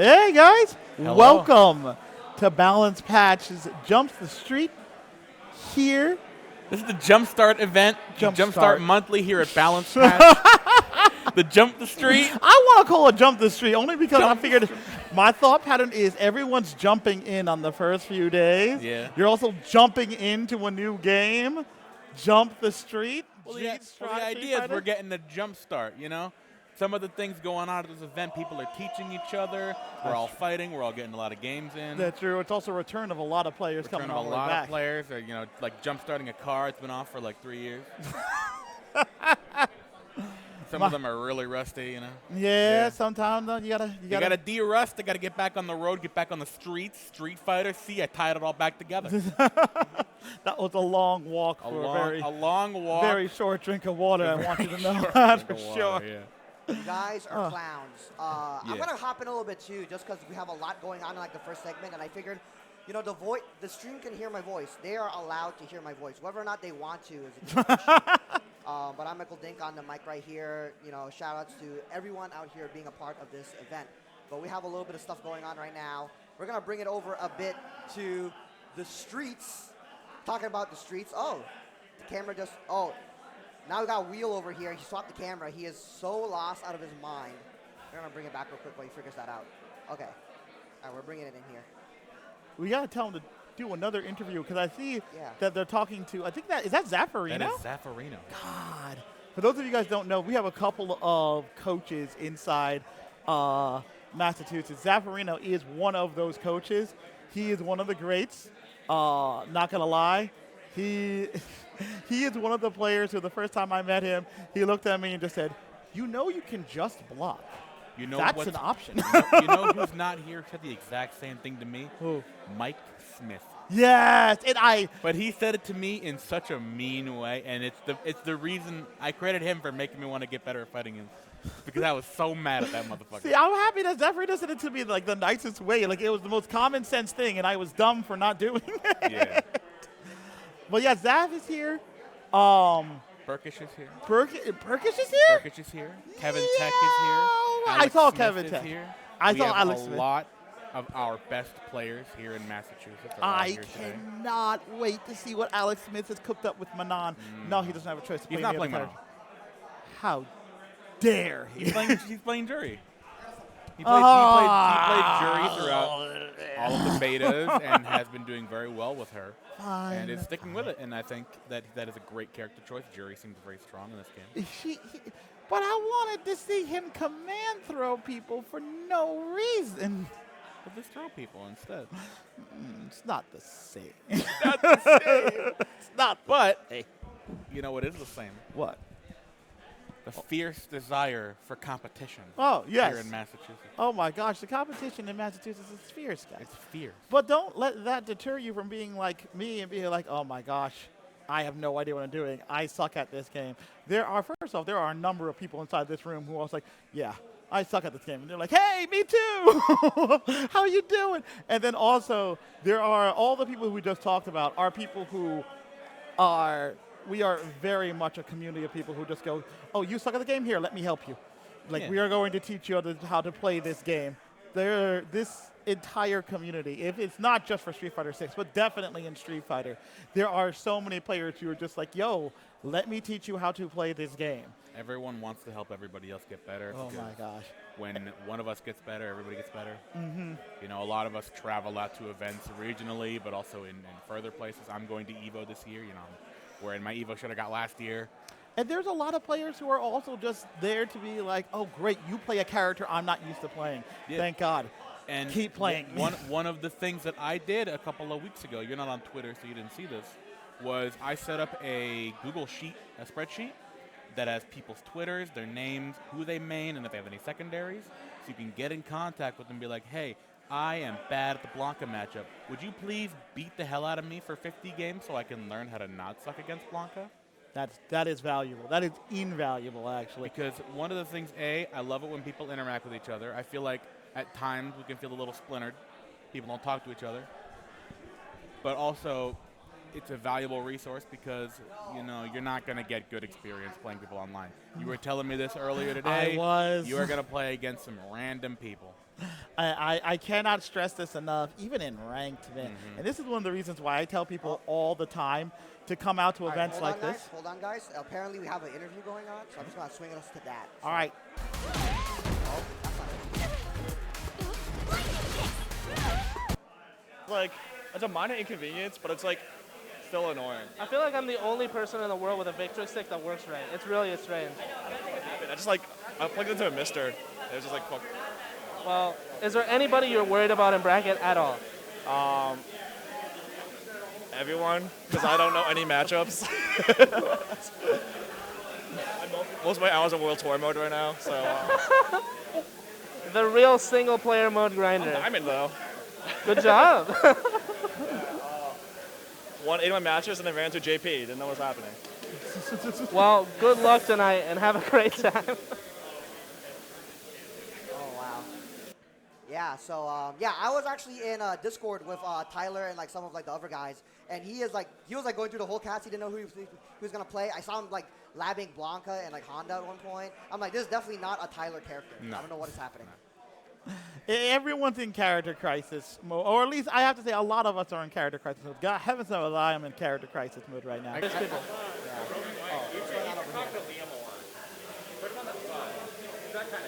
Hey guys, Hello. welcome to Balance Patch's Jumps the Street here. This is the Jumpstart event, Jumpstart. Jumpstart Monthly here at Balance Patch. The Jump the Street. I want to call it Jump the Street only because Jump I figured my thought pattern is everyone's jumping in on the first few days. Yeah. You're also jumping into a new game. Jump the Street. Well, the idea is we're getting the Jumpstart, you know? Some of the things going on at this event, people are teaching each other. We're all fighting. We're all getting a lot of games in. That's true. It's also a return of a lot of players Return coming of all a the way lot back. of players, or, you know, like jump-starting a car. It's been off for like 3 years. Some of them are really rusty, you know? Yeah, sometimes you gotta de-rust. They gotta get back on the road, get back on the streets. StreetFighter. See, I tied it all back together. That was a long walk for a long walk. very short drink of water. I want you to know short that drink for of sure. water, yeah. You guys are clowns. I'm Yeah. gonna hop in a little bit too, just because we have a lot going on in like the first segment, and I figured, you know, the stream can hear my voice. They are allowed to hear my voice, whether or not they want to is a different issue. But I'm Michael Dink on the mic right here. You know, shout outs to everyone out here being a part of this event. But we have a little bit of stuff going on right now. We're gonna bring it over a bit to the streets. Talking about the streets. Oh, the camera just. Oh. Now we got Wheel over here. He swapped the camera. He is so lost out of his mind. We're going to bring it back real quick while he figures that out. Okay. All right, we're bringing it in here. We gotta tell him to do another interview because I see Yeah. that they're talking to. I think is that Zaffarino? That is Zaffarino. God. For those of you guys who don't know, we have a couple of coaches inside Massachusetts. Zaffarino is one of those coaches. He is one of the greats. Not gonna lie, he is one of the players who the first time I met him, he looked at me and just said, "You know, you can just block. You know That's what's- an option." You know who's not here said the exact same thing to me? Who? Mike Smith. Yes, and But he said it to me in such a mean way, and it's the reason I credit him for making me want to get better at fighting him, because I was so mad at that motherfucker. See, I'm happy that Zaffarino said it to me like the nicest way. Like it was the most common sense thing, and I was dumb for not doing it. Yeah. But yeah, Zaf is here. Burkish is here. Perkish is here? Burkish is here. Kevin Tech is here. I Alex saw Smith Kevin is Tech. Here. I we saw have Alex a Smith. lot of our best players here in Massachusetts. are all I here today. cannot wait to see what Alex Smith has cooked up with Manon. No, he doesn't have a choice to play He's not any playing other Manon. character. How dare he? He's playing jury. He played jury throughout all of the betas and has been doing very well with her. Fine. And is sticking with it. And I think that is a great character choice. Jury seems very strong in this game. But I wanted to see him command throw people for no reason. But just throw people instead. It's not the same. It's not. But same. you know what is the same? What? The fierce desire for competition. Oh, yes. Here in Massachusetts. Oh my gosh, the competition in Massachusetts is fierce, guys. It's fierce. But don't let that deter you from being like me and being like, oh my gosh, I have no idea what I'm doing. I suck at this game. First off, there are a number of people inside this room who are like, yeah, I suck at this game. And they're like, hey, me too. How you doing? And then also, there are all the people who we just talked about are people who we are very much a community of people who just go, oh, you suck at the game? Here, let me help you. Like, we are going to teach you how to play this game. This entire community, if it's not just for Street Fighter 6, but definitely in Street Fighter, there are so many players who are just like, yo, let me teach you how to play this game. Everyone wants to help everybody else get better. Oh my gosh. When one of us gets better, everybody gets better. Mm-hmm. You know, a lot of us travel out to events regionally, but also in further places. I'm going to EVO this year. You know, I'm wearing my EVO shirt I got last year. And there's a lot of players who are also just there to be like, oh, great, you play a character I'm not used to playing. Yeah. Thank God. And keep playing. One of the things that I did a couple of weeks ago, you're not on Twitter, so you didn't see this, was I set up a Google Sheet, a spreadsheet, that has people's Twitters, their names, who they main, and if they have any secondaries. So you can get in contact with them and be like, hey, I am bad at the Blanca matchup. Would you please beat the hell out of me for 50 games so I can learn how to not suck against Blanca? That is valuable. That is invaluable, actually. Because one of the things, I love it when people interact with each other. I feel like at times we can feel a little splintered. People don't talk to each other. But also, it's a valuable resource because, you know, you're not going to get good experience playing people online. You were telling me this earlier today. I was. You are going to play against some random people. I cannot stress this enough, even in ranked, man. And this is one of the reasons why I tell people all the time to come out to All right, events hold like on, this. guys. Hold on, guys. Apparently, we have an interview going on, so I'm just gonna swing us to that. All right. Oh, that's not it. Like, it's a minor inconvenience, but it's like still annoying. I feel like I'm the only person in the world with a victory stick that works right. It's really strange. I just like, I plugged into a mister. It was just like, fuck. Well, is there anybody you're worried about in bracket at all? Everyone, because I don't know any matchups. Most of my hours are World Tour mode right now, so. The real single player mode grinder. Diamond though. Good job. Won 8 of my matches and then ran to JP. Didn't know what was happening. Well, good luck tonight and have a great time. Oh wow. Yeah. So yeah, I was actually in Discord with Tyler and like some of like the other guys, and he was like going through the whole cast. He didn't know who he was gonna play. I saw him like labbing Blanca and like Honda at one point. I'm like, this is definitely not a Tyler character. No. I don't know what is happening. Everyone's in character crisis mode, or at least I have to say a lot of us are in character crisis mode. God heavens knows I am in character crisis mode right now. There's people.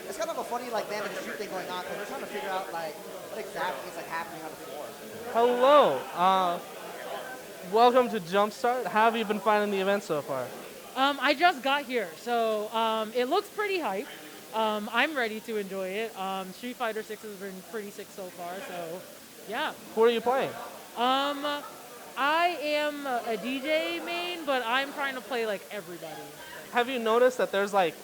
It's kind of a funny like man in the street thing going on because we're trying to figure out like what exactly is like happening on the floor. Hello. Welcome to Jumpstart. How have you been finding the event so far? I just got here, so it looks pretty hype. I'm ready to enjoy it. StreetFighter 6 has been pretty sick so far, so yeah. Who are you playing? I am a DJ main, but I'm trying to play like everybody. Have you noticed that there's like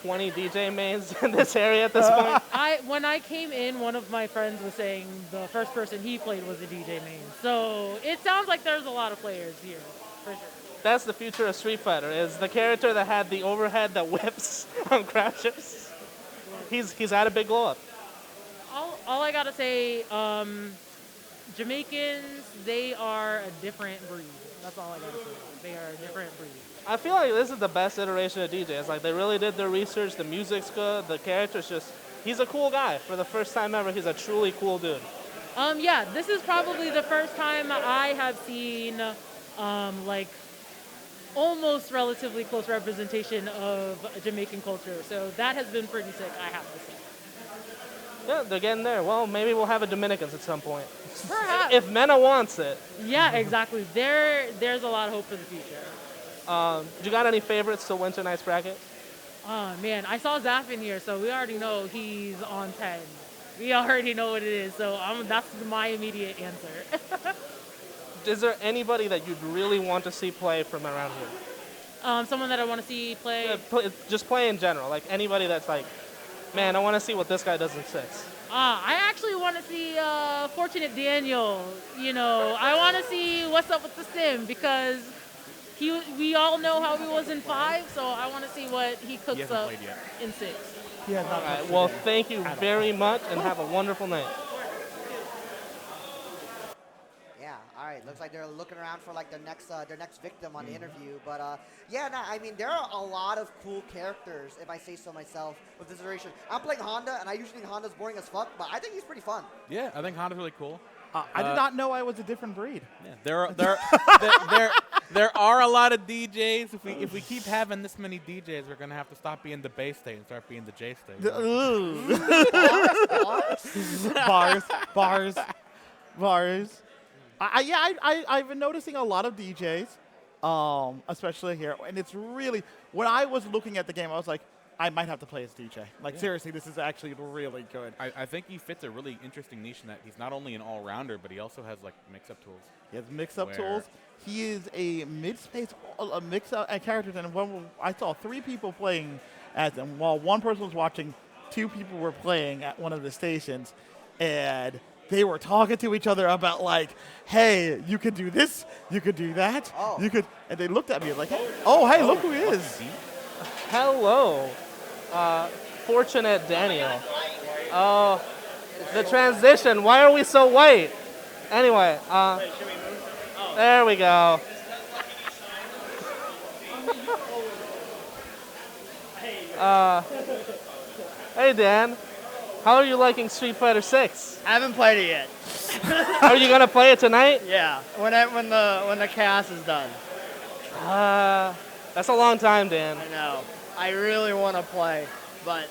20 DJ mains in this area at this point? When I came in, one of my friends was saying the first person he played was a DJ main. So it sounds like there's a lot of players here, for sure. That's the future of Street Fighter, is the character that had the overhead that whips on crashes. He's had a big glow up. All I gotta say, Jamaicans, they are a different breed. That's all I gotta say. They are a different breed. I feel like this is the best iteration of DJs. Like, they really did their research. The music's good. The character's just... He's a cool guy. For the first time ever, he's a truly cool dude. Yeah, this is probably the first time I have seen, like, almost relatively close representation of Jamaican culture. So that has been pretty sick, I have to say. Yeah, they're getting there. Well, maybe we'll have a Dominicans at some point. Perhaps. If Mena wants it. Yeah, exactly. There's a lot of hope for the future. You got any favorites to win tonight's bracket? Oh, man, I saw Zaf in here, so we already know he's on 10. We already know what it is, so that's my immediate answer. Is there anybody that you'd really want to see play from around here? Someone that I want to see play. Just play in general. Like, anybody that's like, man, I want to see what this guy does in 6. I actually want to see Fortunate Daniel. You know, I want to see what's up with the sim because we all know how he was in 5, so I want to see what he cooks hasn't up played yet. in 6. Yeah, not All right, well, thank you very much, and have a wonderful night. Yeah, all right. Looks like they're looking around for like their next victim on the interview. But yeah, no, I mean there are a lot of cool characters, if I say so myself, with this iteration. I'm playing Honda, and I usually think Honda's boring as fuck, but I think he's pretty fun. Yeah, I think Honda's really cool. I did not know I was a different breed. Yeah, there are a lot of DJs. If we keep having this many DJs, we're gonna have to stop being the Bay State and start being the J State. Bars. I've been noticing a lot of DJs, especially here, and it's really when I was looking at the game, I was like, I might have to play as DJ. Like seriously, this is actually really good. I think he fits a really interesting niche in that he's not only an all-rounder, but he also has like mix-up tools. He has mix-up Where- tools. He is a mid-space mix-up character, and I saw 3 people playing as him. While one person was watching, 2 people were playing at one of the stations, and they were talking to each other about like, hey, you could do this, you could do that, you could, and they looked at me like, hey, look who he is. Hello, Fortunate Daniel. Oh, the transition. Why are we so white? Anyway, there we go. Hey, Dan. How are you liking Street Fighter 6? I haven't played it yet. Are you gonna play it tonight? Yeah, when the chaos is done. That's a long time, Dan. I know. I really want to play, but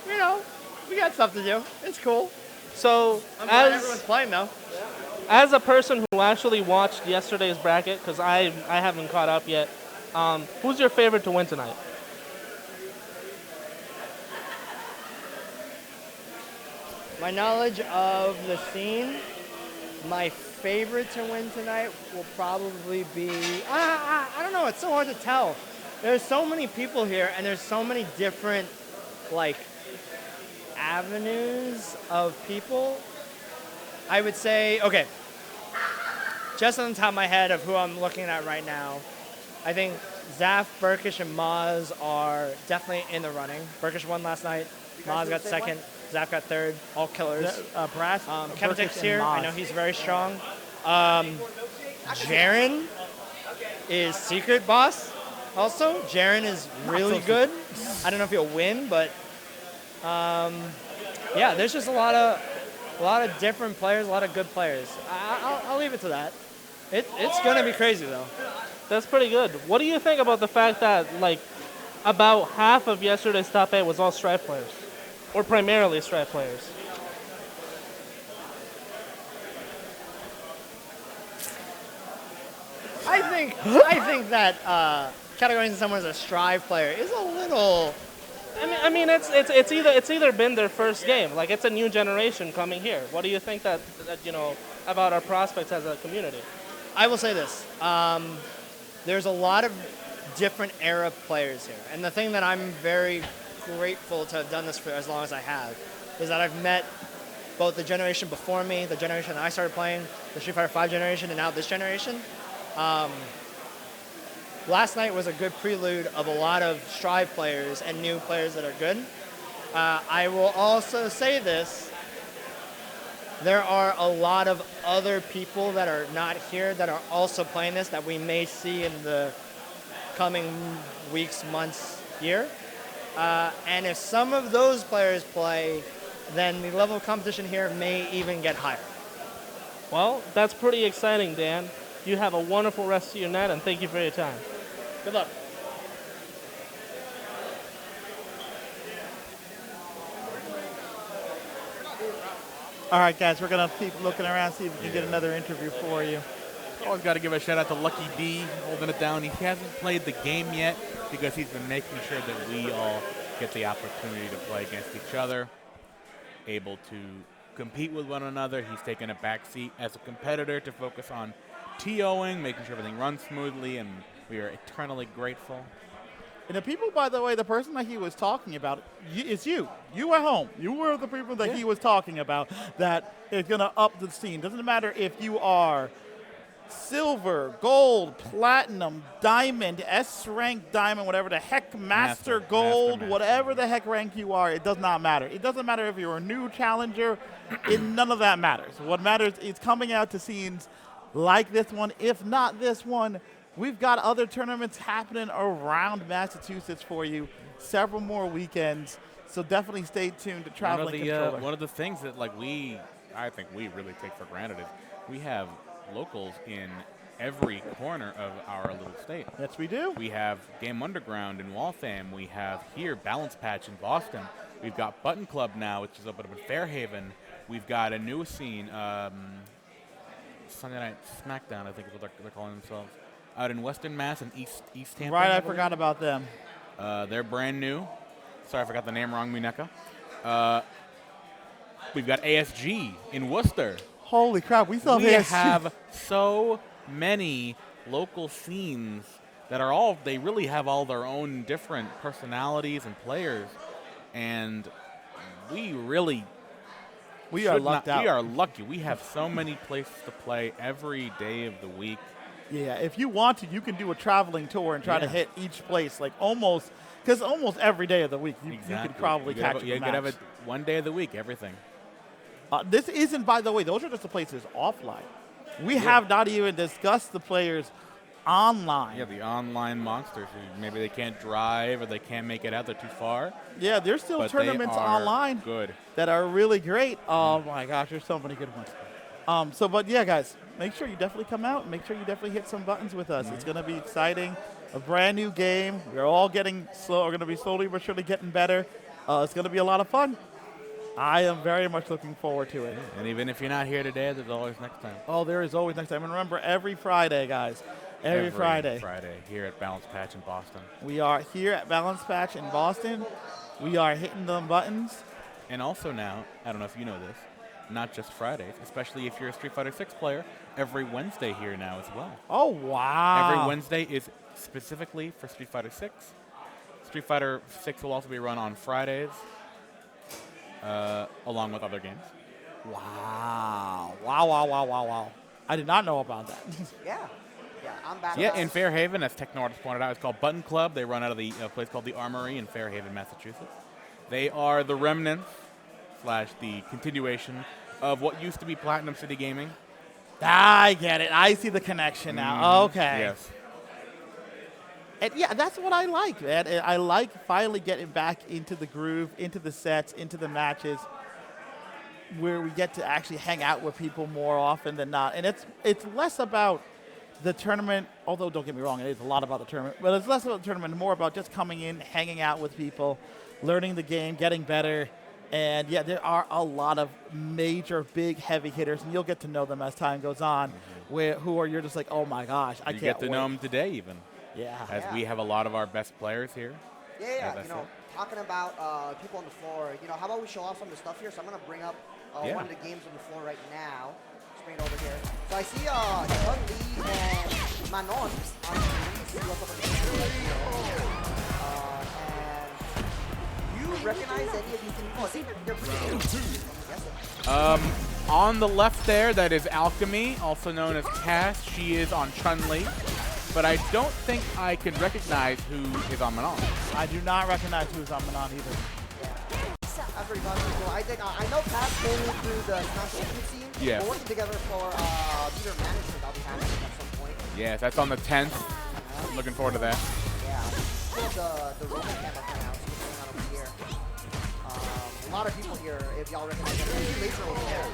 you know, we got stuff to do. It's cool. So, I'm glad everyone's playing though. as a person who actually watched yesterday's bracket, because I haven't caught up yet, who's your favorite to win tonight? My knowledge of the scene, my favorite to win tonight will probably be, I don't know, it's so hard to tell. There's so many people here and there's so many different, like, avenues of people. I would say, okay, just on the top of my head of who I'm looking at right now, I think Zaf, Burkish, and Maz are definitely in the running. Burkish won last night, Maz got second. Zaf got third, all killers. Brass, Kevin Burkish, Tick's here. and I Maz. know he's very strong. Jaren is secret boss. Also, Jaren is really good. I don't know if he'll win, but yeah, there's just a lot of different players, a lot of good players. I'll leave it to that. It's gonna be crazy though. That's pretty good. What do you think about the fact that, like, about half of yesterday's top 8 was all Strife players? Or primarily Strife players? I think that categorizing someone as a Strive player is a little. I mean, it's either been their first game. Like, it's a new generation coming here. What do you think that about our prospects as a community? I will say this. There's a lot of different era players here. And the thing that I'm very grateful to have done this for as long as I have is that I've met both the generation before me, the generation that I started playing, the Street Fighter 5 generation, and now this generation. Last night was a good prelude of a lot of Strive players and new players that are good. I will also say this. There are a lot of other people that are not here that are also playing this that we may see in the coming weeks, months, year. And if some of those players play, then the level of competition here may even get higher. Well, that's pretty exciting, Dan. You have a wonderful rest of your night, and thank you for your time. Good luck. All right, guys, we're going to keep looking around, see if we can get another interview for you. Always got to give a shout out to Lucky D holding it down. He hasn't played the game yet because he's been making sure that we all get the opportunity to play against each other, able to compete with one another. He's taken a back seat as a competitor to focus on TOing, making sure everything runs smoothly, and we are eternally grateful. And the people, by the way, the person that he was talking about, is you. You at home. You were the people that he was talking about that is going to up the scene. Doesn't matter if you are silver, gold, platinum, diamond, S-rank diamond, whatever the heck, master gold, whatever the heck rank you are, it does not matter. It doesn't matter if you're a new challenger. None of that matters. What matters is coming out to scenes like this one, if not this one. We've got other tournaments happening around Massachusetts for you, several more weekends. So definitely stay tuned to Traveling Controller. One of the things that I think we really take for granted is we have locals in every corner of our little state. Yes, we do. We have Game Underground in Waltham. We have here Balance Patch in Boston. We've got Button Club now, which is up in Fairhaven. We've got a new scene, Sunday Night Smackdown, I think is what they're calling themselves, out in Western Mass and East Hampton. Right, I forgot about them. They're brand new. Sorry, I forgot the name wrong, Mineka. We've got ASG in Worcester. Holy crap, we still have We ASG. have so many local scenes that are all, they really have all their own different personalities and players. And we really We are lucked out. We are lucky. We have so many places to play every day of the week. Yeah, if you want to, you can do a traveling tour and try to hit each place, like almost every day of the week, you could probably catch a match. You could have it one day of the week, everything. This isn't, by the way, those are just the places offline. We have not even discussed the players online. Yeah, the online monsters who maybe they can't drive or they can't make it out, they're too far. Yeah, there's still But tournaments they are online good. that are really great. Oh my gosh, there's so many good ones. But yeah, guys, make sure you definitely come out. Make sure you definitely hit some buttons with us. It's going to be exciting. A brand new game. We're all getting slow. We're going to be slowly but surely getting better. It's going to be a lot of fun. I am very much looking forward to it. And even if you're not here today, there's always next time. Oh, there is always next time. And remember, every Friday, guys. Every Friday. Friday here at Balance Patch in Boston. We are here at Balance Patch in Boston. We are hitting them buttons. And also now, I don't know if you know this, not just Fridays, especially if you're a Street Fighter 6 player, every Wednesday here now as well. Oh, wow. Every Wednesday is specifically for Street Fighter 6. Street Fighter 6 will also be run on Fridays, along with other games. Wow. Wow. I did not know about that. Yeah. Yeah, I'm back. Yeah, in Fairhaven, as Technoartist pointed out, it's called Button Club. They run out of the place called the Armory in Fairhaven, Massachusetts. They are the remnants / the continuation of what used to be Platinum City Gaming. I get it. I see the connection now. Okay. Yes. And yeah, that's what I like, man. I like finally getting back into the groove, into the sets, into the matches, where we get to actually hang out with people more often than not. And it's less about the tournament, although don't get me wrong, it is a lot about the tournament, but it's less about the tournament, more about just coming in, hanging out with people, learning the game, getting better. And yeah, there are a lot of major, big, heavy hitters, and you'll get to know them as time goes on, you're just like, oh my gosh, I can't You get to wait. know them today even. Yeah. As we have a lot of our best players here. Yeah, that's you know, talking about people on the floor, you know, how about we show off some of the stuff here? So I'm going to bring up one of the games on the floor right now. Just bring it over here. So I see Chun Li and Manon on the screen. See what's up on the screen right here. And you recognize any of these people? I think they're pretty good. I'm guessing. On the left there, that is Alchemy, also known as Cass. She is on Chun-Li. But I don't think I can recognize who is on Manon. I do not recognize who's on Manon either. That's pretty fun. Cool. I know Pat came through the national team scene. Yeah. We're working together for leader management that'll be happening at some point. Yes, that's on the 10th. Looking forward to that. Yeah. The Roman camera coming out. See what's going on over here. A lot of people here, if y'all recognize them. Laser over there.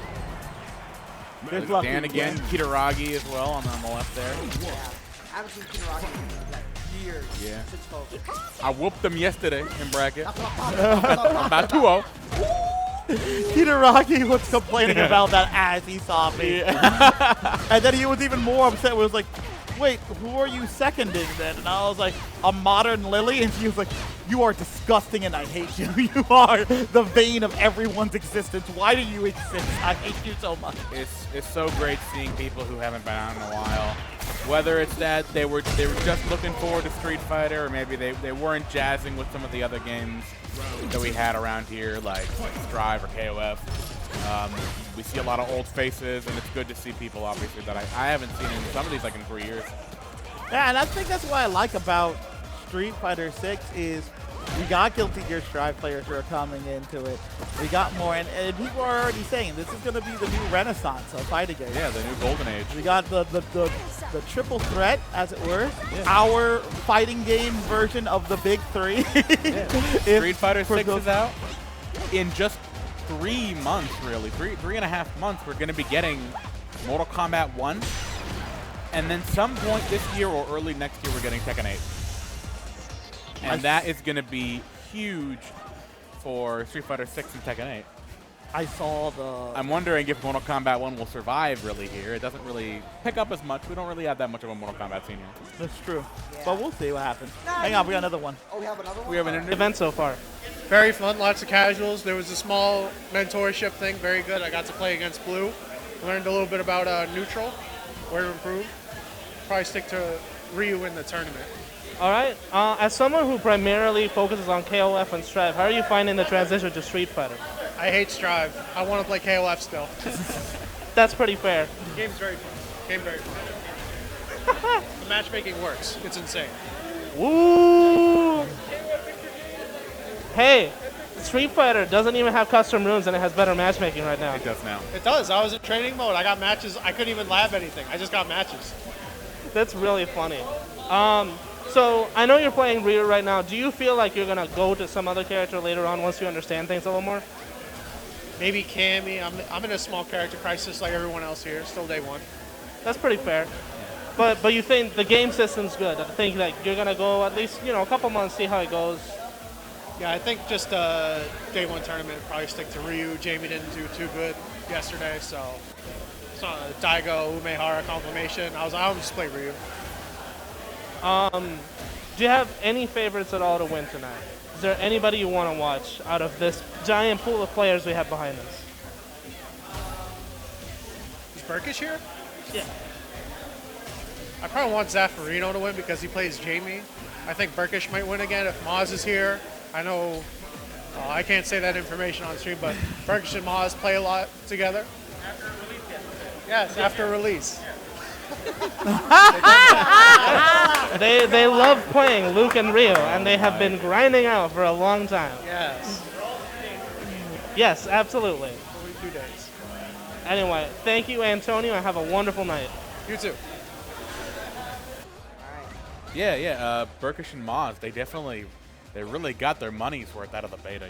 There's Lucky. Dan again, Kitaragi as well on the left there. Yeah. I haven't seen Kitaragi in like years. Yeah. Since COVID. I whooped them yesterday in bracket. That's what I'm talking about. About 2-0. Kitaragi was complaining about that as he saw me. And then he was even more upset. It was like, wait, who are you seconding then? And I was like, a modern Lily? And she was like, you are disgusting and I hate you. You are the bane of everyone's existence. Why do you exist? I hate you so much. It's so great seeing people who haven't been on in a while. Whether it's that they were just looking forward to Street Fighter, or maybe they weren't jazzing with some of the other games that we had around here, like Strive or KOF. We see a lot of old faces, and it's good to see people, obviously, that I haven't seen in some of these like in 3 years. Yeah, and I think that's what I like about Street Fighter 6 is we got Guilty Gear Strive players who are coming into it. We got more, and people are already saying this is going to be the new renaissance of fighting games. Yeah, the new golden age. We got the triple threat, as it were, our fighting game version of the big three. Street Fighter 6 is out. In just 3 months, really, 3.5 months, we're going to be getting Mortal Kombat 1. And then some point this year or early next year, we're getting Tekken 8. And that is going to be huge for Street Fighter 6 and Tekken 8. I saw the... I'm wondering if Mortal Kombat 1 will survive really here. It doesn't really pick up as much. We don't really have that much of a Mortal Kombat scene here. That's true. Yeah. But we'll see what happens. Hang on, we got another one. Oh, we have another one? We have an Event so far. Very fun, lots of casuals. There was a small mentorship thing, very good. I got to play against Blue. Learned a little bit about neutral, where to improve. Probably stick to Ryu in the tournament. All right. As someone who primarily focuses on KOF and Strive, how are you finding the transition to Street Fighter? I hate Strive. I want to play KOF still. That's pretty fair. The game's very fun. Game very fun. The matchmaking works. It's insane. Woo! Hey, Street Fighter doesn't even have custom rooms and it has better matchmaking right now. It does now. It does. I was in training mode. I got matches. I couldn't even lab anything. I just got matches. That's really funny. So I know you're playing Ryu right now. Do you feel like you're gonna go to some other character later on once you understand things a little more? Maybe Cammy. I'm in a small character crisis like everyone else here. Still day one. That's pretty fair. But you think the game system's good? I think that you're gonna go at least a couple months, see how it goes. Yeah, I think just day one tournament, probably stick to Ryu. Jamie didn't do too good yesterday, so it's not a Daigo, Umehara confirmation. I'll just play Ryu. Do you have any favorites at all to win tonight? Is there anybody you want to watch out of this giant pool of players we have behind us? Is Burkish here? Yeah. I probably want Zaffarino to win because he plays Jamie. I think Burkish might win again if Maz is here. I know I can't say that information on stream, but Burkish and Maz play a lot together. After release, Yes, after release. They love playing Luke and Rio, and they have been grinding out for a long time. Yes. Yes, absolutely. 42 days. Anyway, thank you, Antonio, and have a wonderful night. You too. Yeah. Burkish and Maz, they really got their money's worth out of the beta,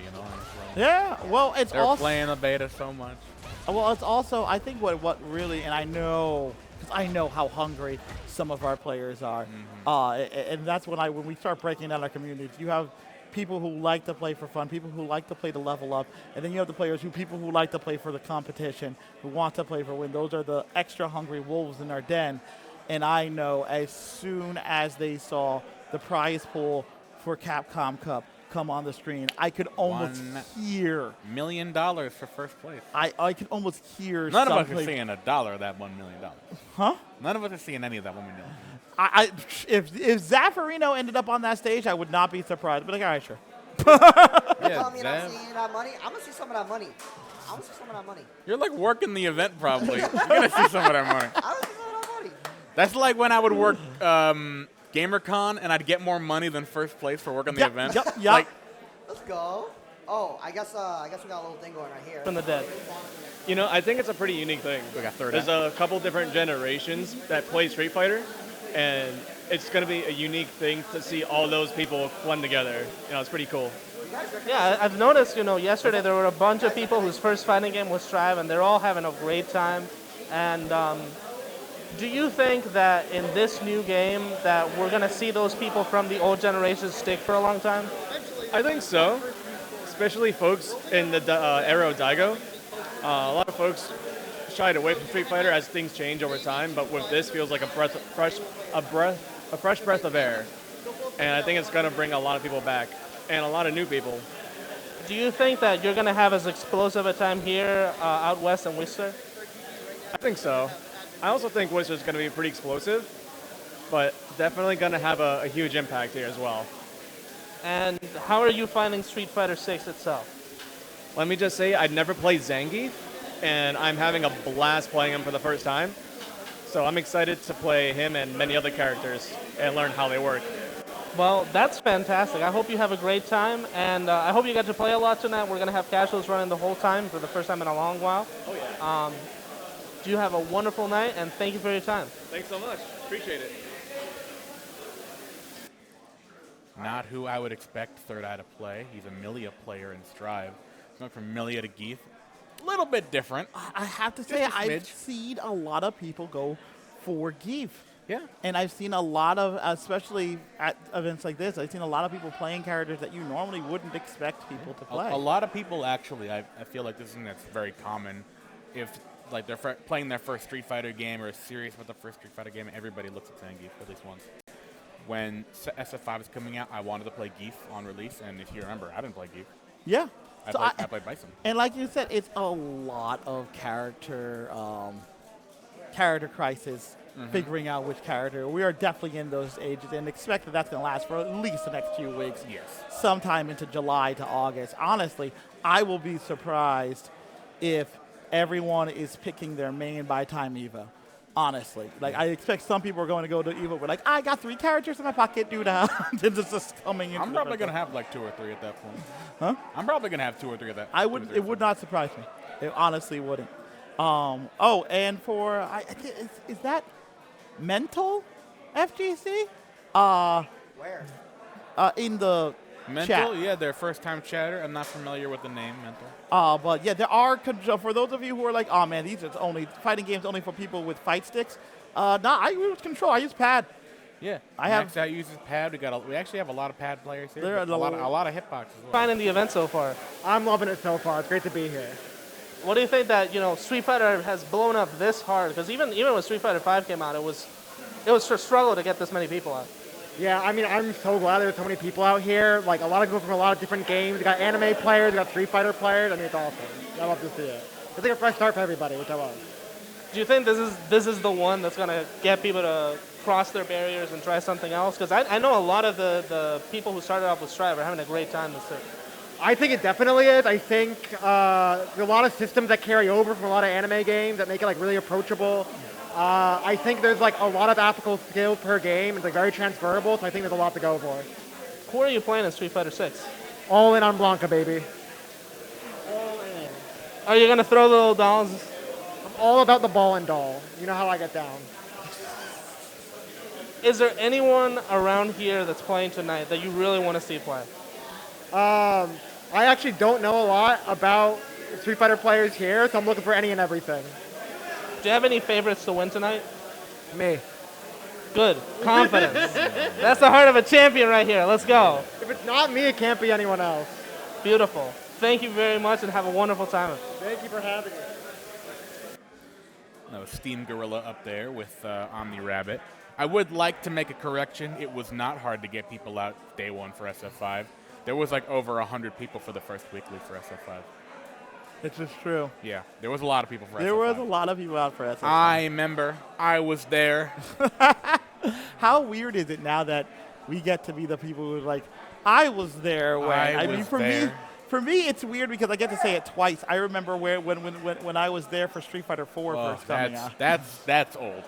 Yeah, well, it's They're also playing the beta so much. well, it's also I think what really, and I know because I know how hungry some of our players are, and that's when we start breaking down our communities. You have people who like to play for fun, people who like to play to level up, and then you have the people who like to play for the competition, who want to play for win. Those are the extra hungry wolves in our den. And I know as soon as they saw the prize pool for Capcom Cup come on the screen, I could almost hear $1 million for first place. I could almost hear None of us something. are seeing a dollar of that $1 million. Huh? None of us are seeing any of that $1 million. If Zaffarino ended up on that stage, I would not be surprised. But like, all right, sure. Tell me I'm seeing that money. I'm gonna see some of that money. I'm gonna see some of that money. You're like working the event probably. You're gonna see some of that money. I'm gonna see some of that money. That's like when I would work GamerCon and I'd get more money than first place for working the event. Yep. Like, Let's go. Oh, I guess we got a little thing going right here. From the dead. I think it's a pretty unique thing. we got third. There's a couple different generations that play Street Fighter, and it's going to be a unique thing to see all those people blend together. It's pretty cool. Yeah, I've noticed, yesterday there were a bunch of people whose first fighting game was Strive, and they're all having a great time. And do you think that in this new game that we're going to see those people from the old generation stick for a long time? I think so, especially folks in the era of Daigo. A lot of folks shied away from Street Fighter as things change over time, but with this feels like a fresh breath of air. And I think it's going to bring a lot of people back and a lot of new people. Do you think that you're going to have as explosive a time here out west in Whistler? I think so. I also think Whistler's going to be pretty explosive, but definitely going to have a huge impact here as well. And how are you finding Street Fighter 6 itself? Let me just say, I'd never played Zangief, and I'm having a blast playing him for the first time. So I'm excited to play him and many other characters and learn how they work. Well, that's fantastic. I hope you have a great time, and I hope you get to play a lot tonight. We're going to have casuals running the whole time for the first time in a long while. Oh, yeah. Do you have a wonderful night, and thank you for your time. Thanks so much. Appreciate it. Not who I would expect Third Eye to play. He's a Milia player in Strive. Going from Milia to Geeth. A little bit different. I have to say, I've seen a lot of people go for Geef. Yeah. And I've seen a lot of, especially at events like this, I've seen a lot of people playing characters that you normally wouldn't expect people to play. A lot of people actually, I feel like this is something that's very common. If like they're playing their first Street Fighter game or serious about the first Street Fighter game, everybody looks at Zangief at least once. When SF6 was coming out, I wanted to play Geef on release, and if you remember, I didn't play Geef. Yeah. I played Bison. And like you said, it's a lot of character crisis, figuring out which character. We are definitely in those ages and expect that that's going to last for at least the next few weeks. Yes. Sometime into July to August. Honestly, I will be surprised if everyone is picking their main by time EVA. Honestly. Like, I expect some people are going to go to EVA with, like, I got 3 characters in my pocket, dude. It's just coming in. I'm probably going to have like 2 or 3 at that point. Huh? I'm probably going to have 2 or 3 at that point. It would not surprise me. It honestly wouldn't. And for, is that Mental FGC? Where? In the Mental, chat. yeah, their first time chatter. I'm not familiar with the name, Mental. But yeah, there are, for those of you who are like, oh man, these are only fighting games only for people with fight sticks. I use control. I use pad. Yeah, I have- Max out uses pad. We actually have a lot of pad players here. There are but a lot of hitboxes as well. Finding the event so far. I'm loving it so far. It's great to be here. What do you think that Street Fighter has blown up this hard? Because even when Street Fighter 5 came out, it was a struggle to get this many people out. Yeah, I mean, I'm so glad there's so many people out here. Like, a lot of people from a lot of different games. We got anime players, we got Street Fighter players. I mean, it's awesome. I love to see it. It's like a fresh start for everybody, which I love. Do you think this is the one that's going to get people to cross their barriers and try something else? Because I know a lot of the people who started off with Strive are having a great time this year. I think it definitely is. I think there are a lot of systems that carry over from a lot of anime games that make it like really approachable. I think there's like a lot of applicable skill per game. It's like very transferable, so I think there's a lot to go for. Who are you playing in Street Fighter 6? All in on Blanca, baby. Are you going to throw the little dolls? I'm all about the ball and doll. You know how I get down. Is there anyone around here that's playing tonight that you really want to see play? I actually don't know a lot about Street Fighter players here, so I'm looking for any and everything. Do you have any favorites to win tonight? Me. Good. Confidence. That's the heart of a champion right here. Let's go. If it's not me, it can't be anyone else. Beautiful. Thank you very much and have a wonderful time. Thank you for having me. No, Steam Gorilla up there with Omni Rabbit. I would like to make a correction. It was not hard to get people out day one for SF5. There was like over 100 people for the first weekly for SF5. It's just true. Yeah, there was a lot of people for SF5. There was a lot of people out for SF5. I remember. I was there. How weird is it now that we get to be the people who are like, I was there when. I mean, was for there. me, for me, it's weird because I get to say it twice. I remember when I was there for Street Fighter 4 first coming out. That's old.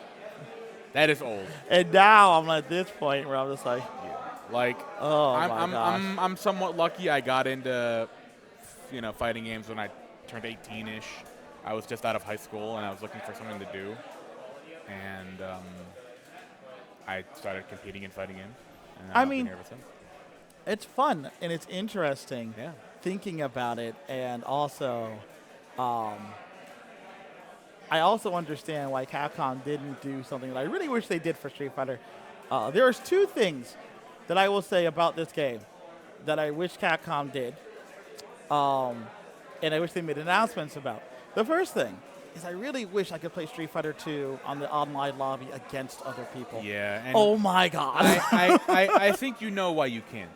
That is old. And now I'm at this point where I'm just like, Like, oh my gosh. I'm somewhat lucky. I got into, fighting games when I turned 18-ish. I was just out of high school and I was looking for something to do, and I started competing in fighting games. And I've been here ever since. It's fun and it's interesting. Yeah. Thinking about it, and also, I also understand why Capcom didn't do something that I really wish they did for Street Fighter. There's two things that I will say about this game that I wish Capcom did, and I wish they made announcements about. The first thing is I really wish I could play Street Fighter 2 on the online lobby against other people. Yeah. And Oh my god. I think you know why you can't.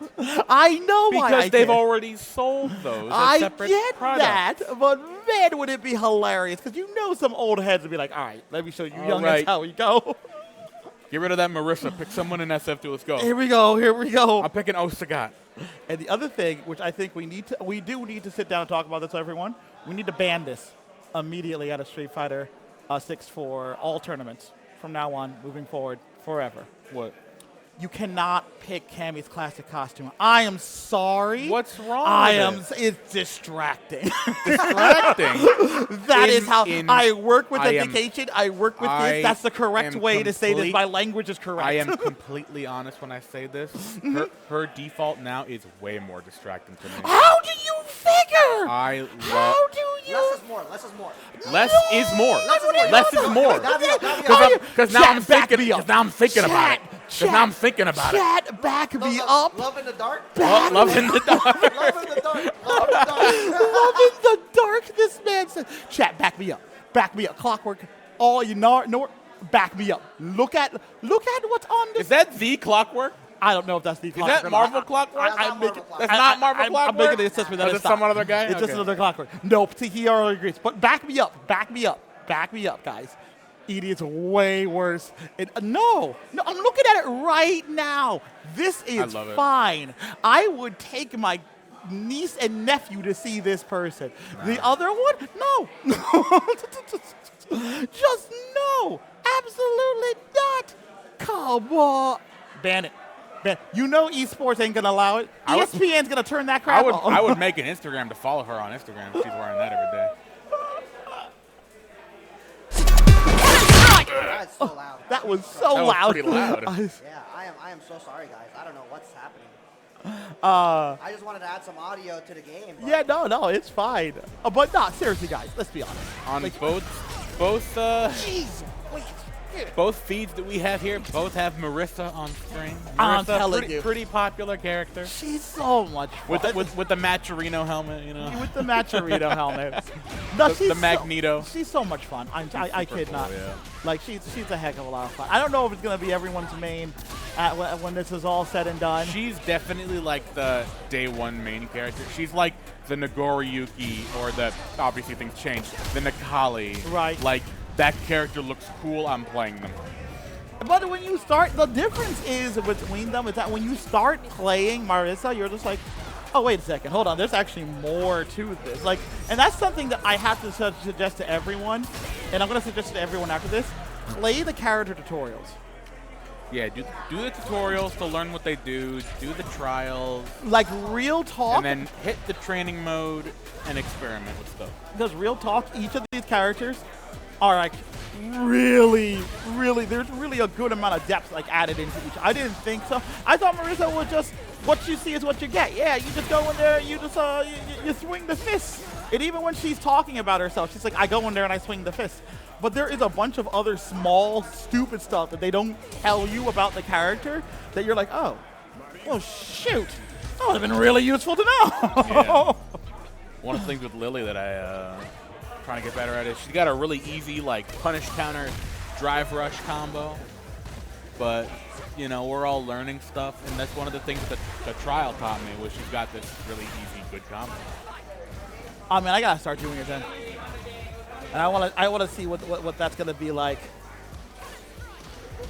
I know why I Because they've can't. already sold those as I separate get products. that, but man, would it be hilarious? Because some old heads would be like, all right, let me show you All youngins right. how we go. Get rid of that Marissa. Pick someone in SF2. Let's go. Here we go. I'm picking Osagat. And the other thing, which I think we do need to sit down and talk about this, everyone, we need to ban this immediately out of Street Fighter 6 for all tournaments from now on, moving forward, forever. What? You cannot pick Cammy's classic costume. I am sorry. What's wrong with it? It's distracting. Distracting. That is how I work with I am- education. I work with this. That's the correct am way to say this. complete- My language is correct. I am completely honest when I say this. Her default now is way more distracting to me. How do you figure? I How love do you? Less is more. Less is more. less is more. Less Less is more. Because now Chat, I'm back thinking. me up. Because now I'm thinking about it. Because now I'm thinking about it. Chat, back me up. Love in the dark. Love in the dark. Love in the dark. Love in the dark. Love in the dark. This man said, "Chat, back me up. Back me up. Clockwork. All you know, back me up. Look at what's on this." Is that the Clockwork? I don't know if that's the Is Clockwork. that Marvel Clockwork? I'm making- That's not Marvel I'm Clockwork? making the assessment that Oh, it's that's some other guy? It's just Okay. another Clockwork. Nope. See, he already agrees. But back me up. Back me up. Back me up, guys. Edie's way worse. No, I'm looking at it right now. This is love it. fine. I would take my niece and nephew to see this person. The other one, no. Just no. Absolutely not. Come on. Ban it. You know esports ain't going to allow it. I would- ESPN's going to turn that crap off. I would make an Instagram to follow her on Instagram if she's wearing that every day. That's so loud. That was so That was loud. pretty loud. Yeah, I am so sorry, guys. I don't know what's happening. Uh, I just wanted to add some audio to the game. But yeah, no, it's fine. But no, seriously, guys, let's be honest. On Like, both Jeez, wait. both feeds that we have here, both have Marissa on screen. I'm Marissa, telling you. pretty popular character. She's so much fun. With the Maturino helmet, you know. With the Maturito helmet. No, The she's Magneto. She's so much fun. I kid cool, not. yeah. Like she's a heck of a lot of fun. I don't know if it's gonna be everyone's main when this is all said and done. She's definitely like the day one main character. She's like the Nagoriyuki, or the, obviously things changed, the Nikali. Right. Like, that character looks cool, I'm playing them. But when you start, the difference is between them is that when you start playing Marissa, you're just like, oh, wait a second, hold on, there's actually more to this. Like, and that's something that I have to suggest to everyone, and I'm going to suggest to everyone after this, play the character tutorials. Yeah, do the tutorials to learn what they do the trials, Like, real talk. and then hit the training mode and experiment with stuff. Because real talk, each of these characters are like really, there's really a good amount of depth like added into each. I didn't think so. I thought Marissa was just what you see is what you get. Yeah, you just go in there, you just you swing the fist. And even when she's talking about herself, she's like, I go in there and I swing the fist. But there is a bunch of other small, stupid stuff that they don't tell you about the character that you're like, oh, well, shoot. That would have been really useful to know. Yeah. One of the things with Lily that I trying to get better at is she's got a really easy like punish counter drive rush combo, but you know, we're all learning stuff, and that's one of the things that the trial taught me, was she's got this really easy good combo. I mean, I gotta start doing it then, and I wanna see what that's gonna be like.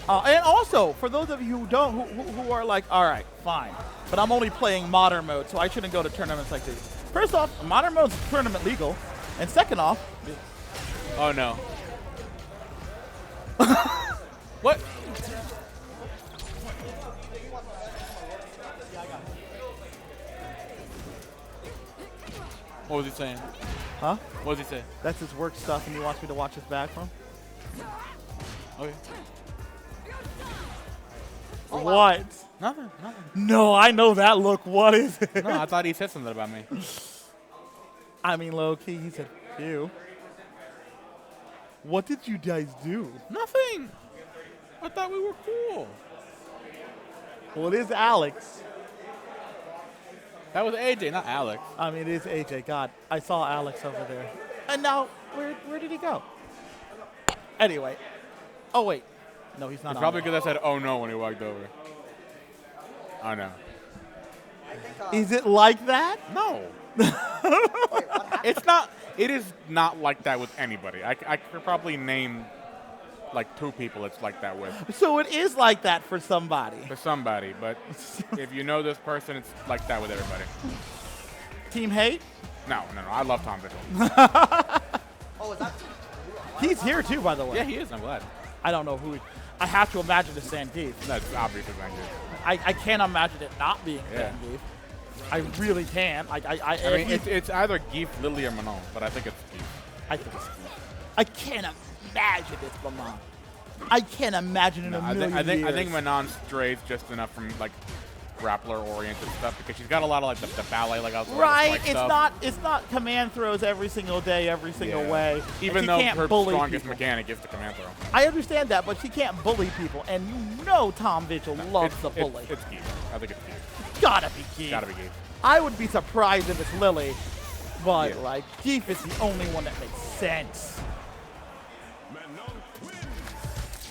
And also, for those of you who don't, who are like, all right, fine, but I'm only playing modern mode, so I shouldn't go to tournaments like this. First off, modern mode's tournament legal, and second off, Oh no. What? What was he saying? huh? What was he saying? That's his work stuff, and he wants me to watch his back from. Okay. What? Nothing. No, I know that look. What is it? No, I thought he said something about me. I mean, low key, he said, "Ew." What did you guys do? Nothing. I thought we were cool. Well, it is Alex. That was AJ, not Alex. I mean, it is AJ. God, I saw Alex over there. And now, where did he go? Anyway. Oh, wait. No, he's not It's on probably there. because I said, oh no, when he walked over. Oh no. I think, Is it like that? No. wait, what happened? It's not. It is not like that with anybody. I could probably name like 2 people it's like that with. So it is like that for somebody. For somebody, but if you know this person, it's like that with everybody. Team hate? No. I love Tom Mitchell. Oh, is that? He's here too, by the way. Yeah, he is. I'm glad. I don't know who. I have to imagine it's Sandeep. That's obviously not good. I can't imagine it not being Yeah. Sandeep. I really can. I mean, it's either Geef, Lily, or Manon, but I think it's Geef. I think it's Steve. I can't imagine it's Manon. I can't imagine in No, a I million think years. Manon strays just enough from like grappler-oriented stuff, because she's got a lot of like the ballet, like I was Right, it's not command throws every single day, every single way. And Even she though can't her bully strongest people. mechanic is the command throw. I understand that, but she can't bully people, and you know Tom Vigil loves the bully. It's Geef. I think it's Geef. Gotta be Geef. Gotta be Geef. I would be surprised if it's Lily, but Yeah. like Geef is the only one that makes sense.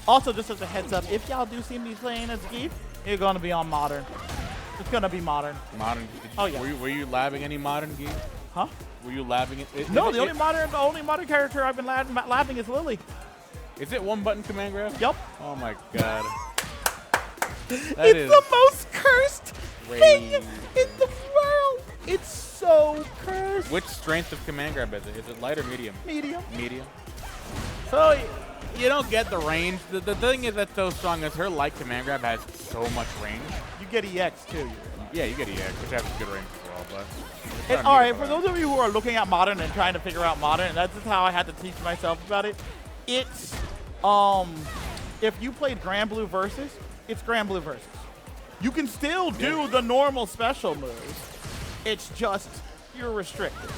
Also, just as a heads up, if y'all do see me playing as Geef, it's gonna be on modern. It's gonna be modern. Modern. Oh, yeah. Were you labbing any modern Geef? Huh? Were you labbing it? No, the only modern character I've been laughing is Lily. Is it one button command grab? Yup. Oh my god. That It's is the most cursed thing crazy. in the world. It's so cursed. Which strength of command grab is it? Is it light or medium? Medium. Medium. So you don't get the range. The thing is that's so strong is her light command grab has so much range. You get EX too. Yeah, you get EX, which has good range as well, but. And, all right, for those of you who are looking at modern and trying to figure out modern, and that's just how I had to teach myself about it. It's if you played Grand Blue Versus, it's Grand Blue Versus. You can still do the normal special moves. It's just you're restricted.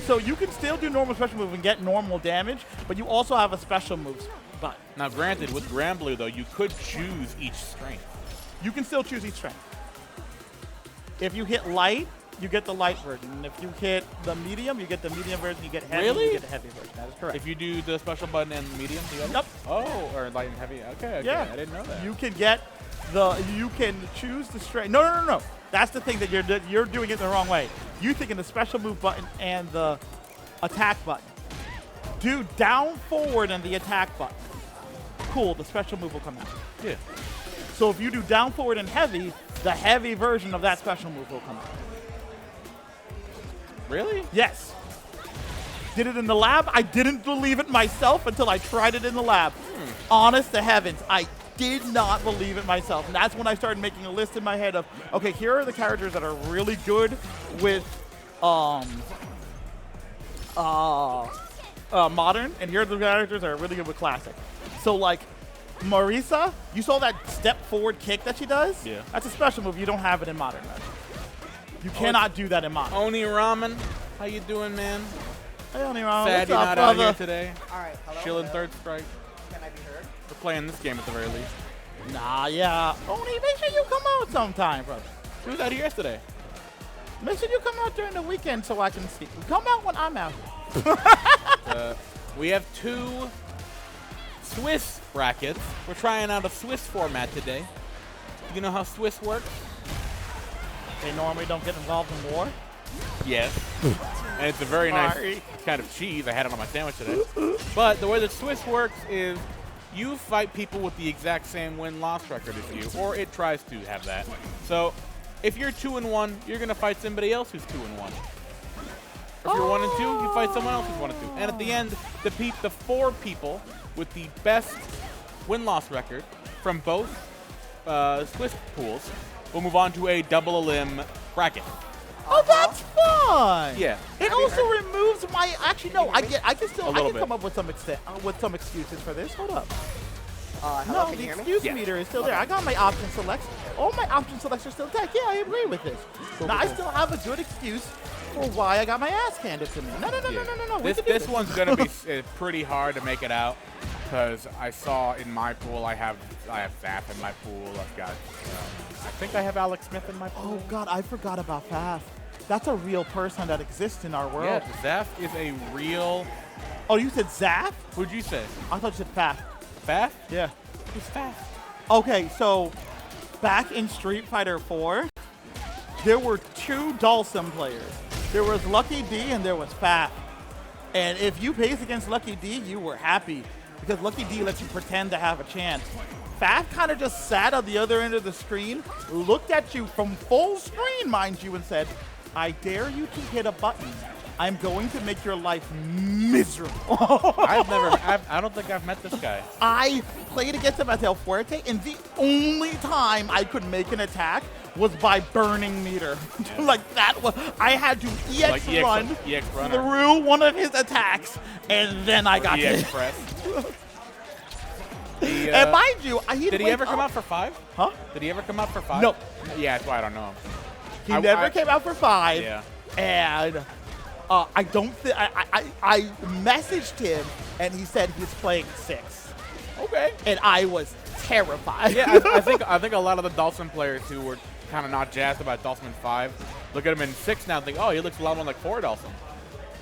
So you can still do normal special moves and get normal damage, but you also have a special moves button. Now, granted, with Grand Blue, though, you could choose each strength. You can still choose each strength. If you hit light, you get the light version. And if you hit the medium, you get the medium version. You get heavy, Really? you get the heavy version. That is correct. If you do the special button and medium together? Yep. Oh, or light and heavy. Okay, Yeah. I didn't know that. You can get you can choose the strength. No. That's the thing that you're doing it the wrong way. You thinking the special move button and the attack button. Do down forward and the attack button. Cool, the special move will come out. Yeah. So if you do down forward and heavy, the heavy version of that special move will come out. Really? Yes. Did it in the lab? I didn't believe it myself until I tried it in the lab. Honest to heavens, I did not believe it myself. And that's when I started making a list in my head of, okay, here are the characters that are really good with modern, and here are the characters that are really good with classic. So like Marisa, you saw that step forward kick that she does? Yeah. That's a special move. You don't have it in modern mode. You cannot do that in modern. Oni Ramen, how you doing, man? Hey, Oni Ramen, Sad what's you're up, not brother? out here today. All right, hello. Chilling hello. third strike. Can I be heard? We're playing this game at the very least. Nah, yeah. Oni, make sure you come out sometime, brother. Who was out here yesterday? Make sure you come out during the weekend so I can see. Come out when I'm out. We have 2 Swiss brackets. We're trying out a Swiss format today. You know how Swiss works? They normally don't get involved in war. Yes. And it's a very Sorry. nice kind of cheese. I had it on my sandwich today. But the way that Swiss works is you fight people with the exact same win-loss record as you, or it tries to have that. So if you're 2-1, you're going to fight somebody else who's 2-1. If you're 1-2, you fight someone else who's 1-2. And at the end, the 4 people with the best win-loss record from both Swiss pools will move on to a double elim bracket. Oh, that's fun. Yeah. It also removes my. Actually, no. I can still. A I little can bit. come up with some excuses for this. Hold up. Hello, No, can the you hear me? excuse Yeah. meter is still there. I got my option selects. All my option selects are still intact. Yeah, I agree with this. Now I still have a good excuse for why I got my ass handed to me. No. We can do This one's gonna be pretty hard to make it out because I saw in my pool I have Zap in my pool. I've got I think I have Alex Smith in my pool. Oh God, I forgot about Faf. That's a real person that exists in our world. Yeah, Zap is a real. Oh, you said Zaf? Who'd you say? I thought you said Faf. Faf? Yeah. Who's Faf? Okay, so back in Street Fighter 4, there were 2 Dhalsim players. There was Lucky D and there was Faf. And if you paced against Lucky D, you were happy because Lucky D lets you pretend to have a chance. Faf kind of just sat on the other end of the screen, looked at you from full screen, mind you, and said, I dare you to hit a button. I'm going to make your life miserable. I don't think I've met this guy. I played against him at El Fuerte, and the only time I could make an attack was by burning meter. Like that was, I had to EX run through one of his attacks, and then I got EX hit. press. And mind you, did he ever come out for 5? Huh? Did he ever come out for 5? No. Yeah, that's why I don't know him. He never came out for 5. Yeah. And I don't think I messaged him, and he said he's playing 6. Okay. And I was terrified. Yeah, I think a lot of the Dhalsim players who were kind of not jazzed about Dhalsim in 5 look at him in 6 now and think, oh, he looks a lot more like 4 Dhalsim.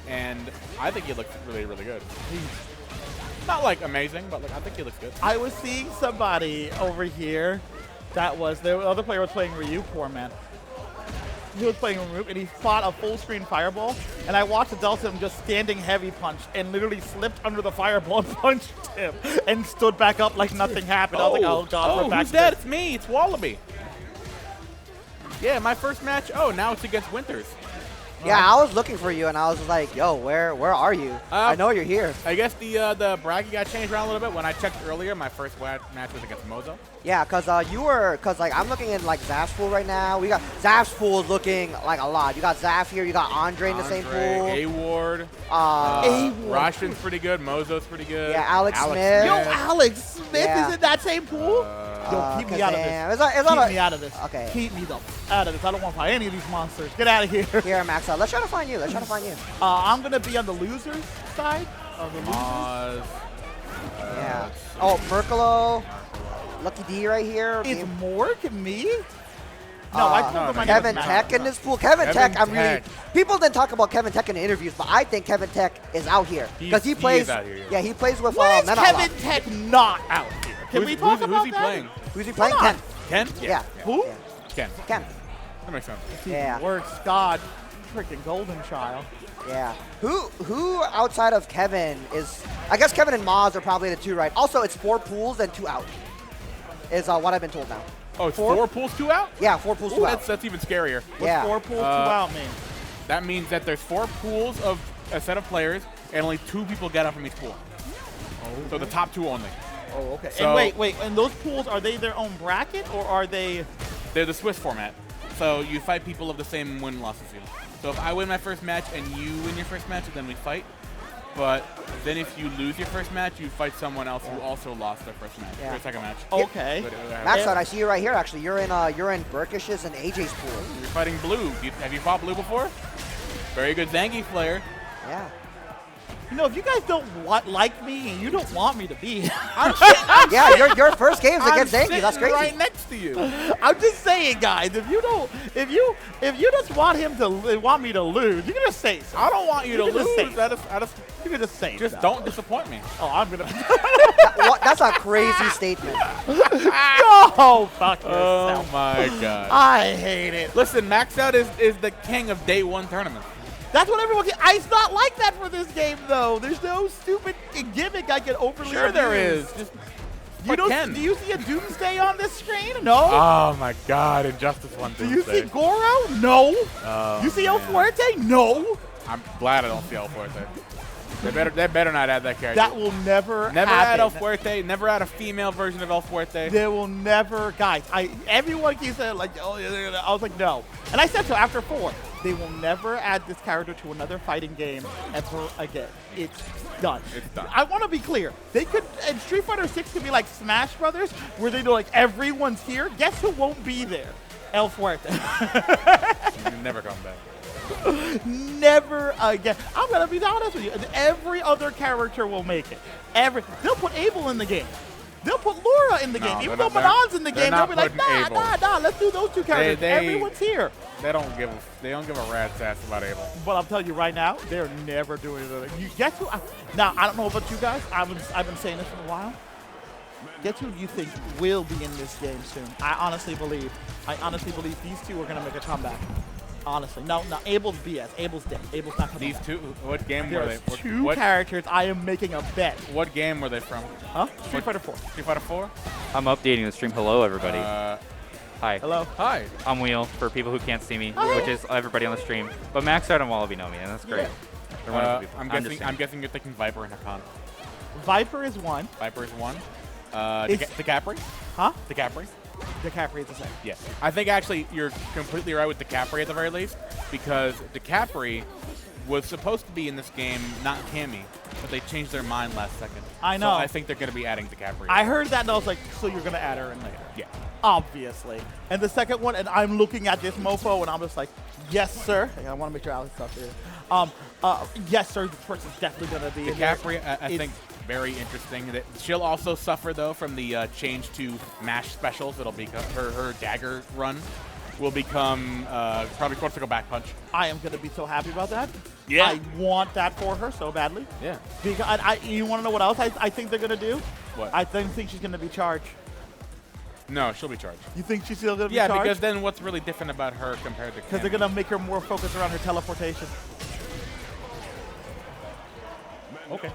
And I think he looks really, really good. He's not like amazing, but like I think he looks good. I was seeing somebody over here that was, the other player was playing Ryu, poor man. He was playing Ryu, and he fought a full screen fireball, and I watched Dhalsim just standing heavy punch and literally slipped under the fireball and punched him and stood back up like nothing happened. I was like, oh God, we're back who's to that? this. It's me. It's Wallaby. Yeah, my first match. Oh, now it's against Winters. Yeah, I was looking for you, and I was like, "Yo, where are you? I know you're here." I guess the bracket got changed around a little bit. When I checked earlier, my first match was against Mozo. Yeah, cause like I'm looking at like Zaf's pool right now. We got Zaf's pool is looking like a lot. You got Zaf here. You got Andre in the same pool. A-Ward. A-Ward. Roshan's pretty good. Mozo's pretty good. Yeah, Alex Smith. Yo, Alex Smith is in that same pool? Yo, keep me out of this. Keep me out of this. Okay. Keep me out of this. I don't want to fight any of these monsters. Get out of here. Here, Max. Let's try to find you. I'm going to be on the losers side. Of the losers. Yeah. Oh, Merkalo. Lucky D right here. It's Morg, me? No, I pulled my Kevin name. Tech in this pool. Kevin Tech, people didn't talk about Kevin Tech in the interviews, but I think Kevin Tech is out here because he plays. He is out here, yeah, he plays with When is Menala. Kevin Tech not out here? Can we talk about who's he that? playing? Who's he playing? Come on. Ken. Ken? Yeah. Who? Yeah. Ken. Ken. That makes sense. Yeah. Works. God, freaking golden child. Yeah. Who outside of Kevin is? I guess Kevin and Maz are probably the two, right? Also, it's 4 pools and 2 out. Is what I've been told now. Oh, it's 4 pools, 2 out? Yeah, 4 pools, 2 out. That's even scarier. Yeah. 4 pools, 2 out mean? That means that there's 4 pools of a set of players, and only 2 people get out from each pool. So the top 2 only. Oh, okay. So and wait, and those pools, are they their own bracket, or are they? They're the Swiss format. So you fight people of the same win-loss as you. So if I win my first match and you win your first match, then we fight. But then if you lose your first match, you fight someone else who also lost their first match, their second match. Okay. Maxon, I see you right here. Actually, you're in Burkish's and AJ's pool. You're fighting Blue. Have you fought Blue before? Very good Zangief player. Yeah. You know, if you guys don't like me and you don't want me to be, yeah, your first game's against Zangief. That's crazy. Right next to you. I'm just saying, guys. If you just want me to lose, you can just say so. I don't want you to lose. You can just say just so. don't disappoint me. Oh, I'm gonna. That's a crazy statement. No, fuck yourself. Oh my god. I hate it. Listen, Max Out is the king of day 1 tournaments. That's what everyone gets. It's not like that for this game, though. There's no stupid gimmick I can overly Sure there abuse. is. Just Do you see a Doomsday on this screen? No. Oh my god, Injustice 1 Do you see Goro? No. Oh, you see El Fuerte? No. I'm glad I don't see El Fuerte. They better not add that character. That will never add happen. El Fuerte. Never add a female version of El Fuerte. They will never, guys. Everyone keeps saying like, oh, yeah. I was like, no. And I said so after 4. They will never add this character to another fighting game ever again. It's done. It's done. I want to be clear. They could, and Street Fighter 6 could be like Smash Brothers, where they do like everyone's here. Guess who won't be there? El Fuerte. You never come back. Never again. I'm gonna be honest with you. Every other character will make it. They'll put Abel in the game. They'll put Laura in the game. Even though Manon's in the game, they'll be like, nah, let's do those 2 characters. Everyone's here. They don't give a rat's ass about Abel. But I'm telling you right now, they're never doing it. You guess who? Now I don't know about you guys. I've been saying this for a while. Guess who you think will be in this game soon? I honestly believe these 2 are gonna make a comeback. Honestly, no, Abel's BS. Abel's dead. Abel's not coming back. These 2, what game were they? There's 2 characters. I am making a bet. What game were they from? Huh? Street Fighter 4. Street Fighter 4? I'm updating the stream. Hello, everybody. Hi. Hello. Hi. I'm Wheel, for people who can't see me, Hi. which is everybody on the stream. But Max Art and Wallaby know me, and that's great. They're wonderful people. I'm guessing you're thinking Viper and Hakan. Viper is 1. Viper is 1. DiCapri? Huh? DiCapri? DiCapri is the same. Yes. I think actually you're completely right with DiCapri at the very least, because DiCapri was supposed to be in this game, not Cammy, but they changed their mind last second. I know. So I think they're going to be adding DiCapri. I heard that and I was like, so you're going to add her in later? Yeah. Obviously. And the second one, and I'm looking at this mofo and I'm just like, yes, sir. I want to make sure Alex stuff here. Yes, sir. This person's definitely going to be DiCapri, I think, very interesting. She'll also suffer, though, from the change to MASH specials. It'll be her dagger run will become probably critical back punch. I am going to be so happy about that. Yeah. I want that for her so badly. Yeah. Because you want to know what else I think they're going to do? What? I think she's going to be charged. No, she'll be charged. You think she's still going to be charged? charged? Yeah, because then what's really different about her compared to Because they're going to make her more focused around her teleportation. Okay.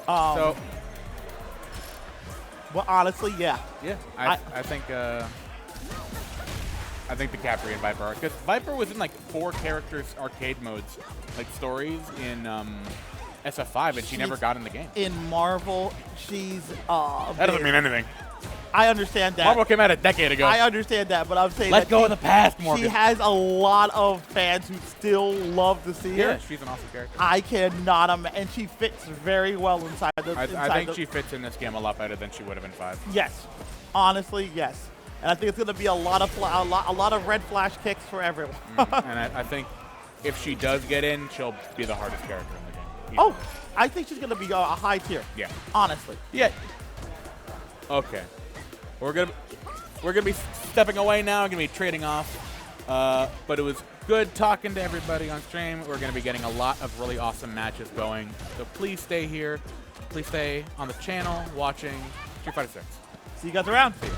Well, honestly, yeah. Yeah, I think I think the Capri and Viper are, because Viper was in like 4 characters arcade modes, like stories in SF5, and she never got in the game. In Marvel, she's. That doesn't mean anything. I understand that. Marvel came out a decade ago. I understand that, but I'm saying Let that go of the past, Morgan. She has a lot of fans who still love to see her. Yeah, she's an awesome character. I cannot and she fits very well inside the. I think she fits in this game a lot better than she would have in 5. Yes, honestly, yes, and I think it's going to be a lot of red flash kicks for everyone. And I think if she does get in, she'll be the hardest character in the game. Oh, I think she's going to be a high tier. Yeah. Honestly. Yeah. Okay. We're gonna be stepping away now. We're gonna be trading off. But it was good talking to everybody on stream. We're gonna be getting a lot of really awesome matches going. So please stay here. Please stay on the channel watching Street Fighter 6. See you guys around. See you.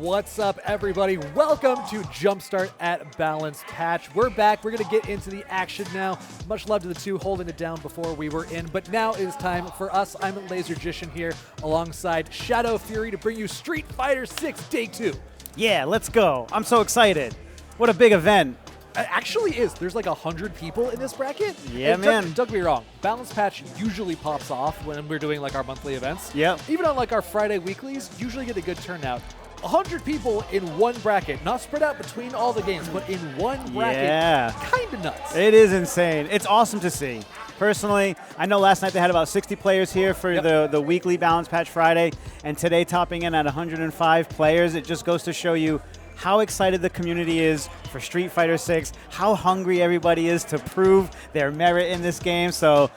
What's up, everybody? Welcome to Jumpstart at Balance Patch. We're back. We're going to get into the action now. Much love to the two holding it down before we were in, but now it is time for us. I'm LaserJician here alongside Shadow Fury to bring you Street Fighter 6 Day 2. Yeah, let's go. I'm so excited. What a big event. It actually is. There's like 100 people in this bracket. Yeah, and man. Don't get me wrong. Balance Patch usually pops off when we're doing like our monthly events. Yep. Even on like our Friday weeklies, usually get a good turnout. 100 people in one bracket, not spread out between all the games, but in one bracket. Yeah. Kind of nuts. It is insane. It's awesome to see. Personally, I know last night they had about 60 players here for the weekly Balance Patch Friday, and today topping in at 105 players. It just goes to show you how excited the community is for Street Fighter 6, how hungry everybody is to prove their merit in this game. So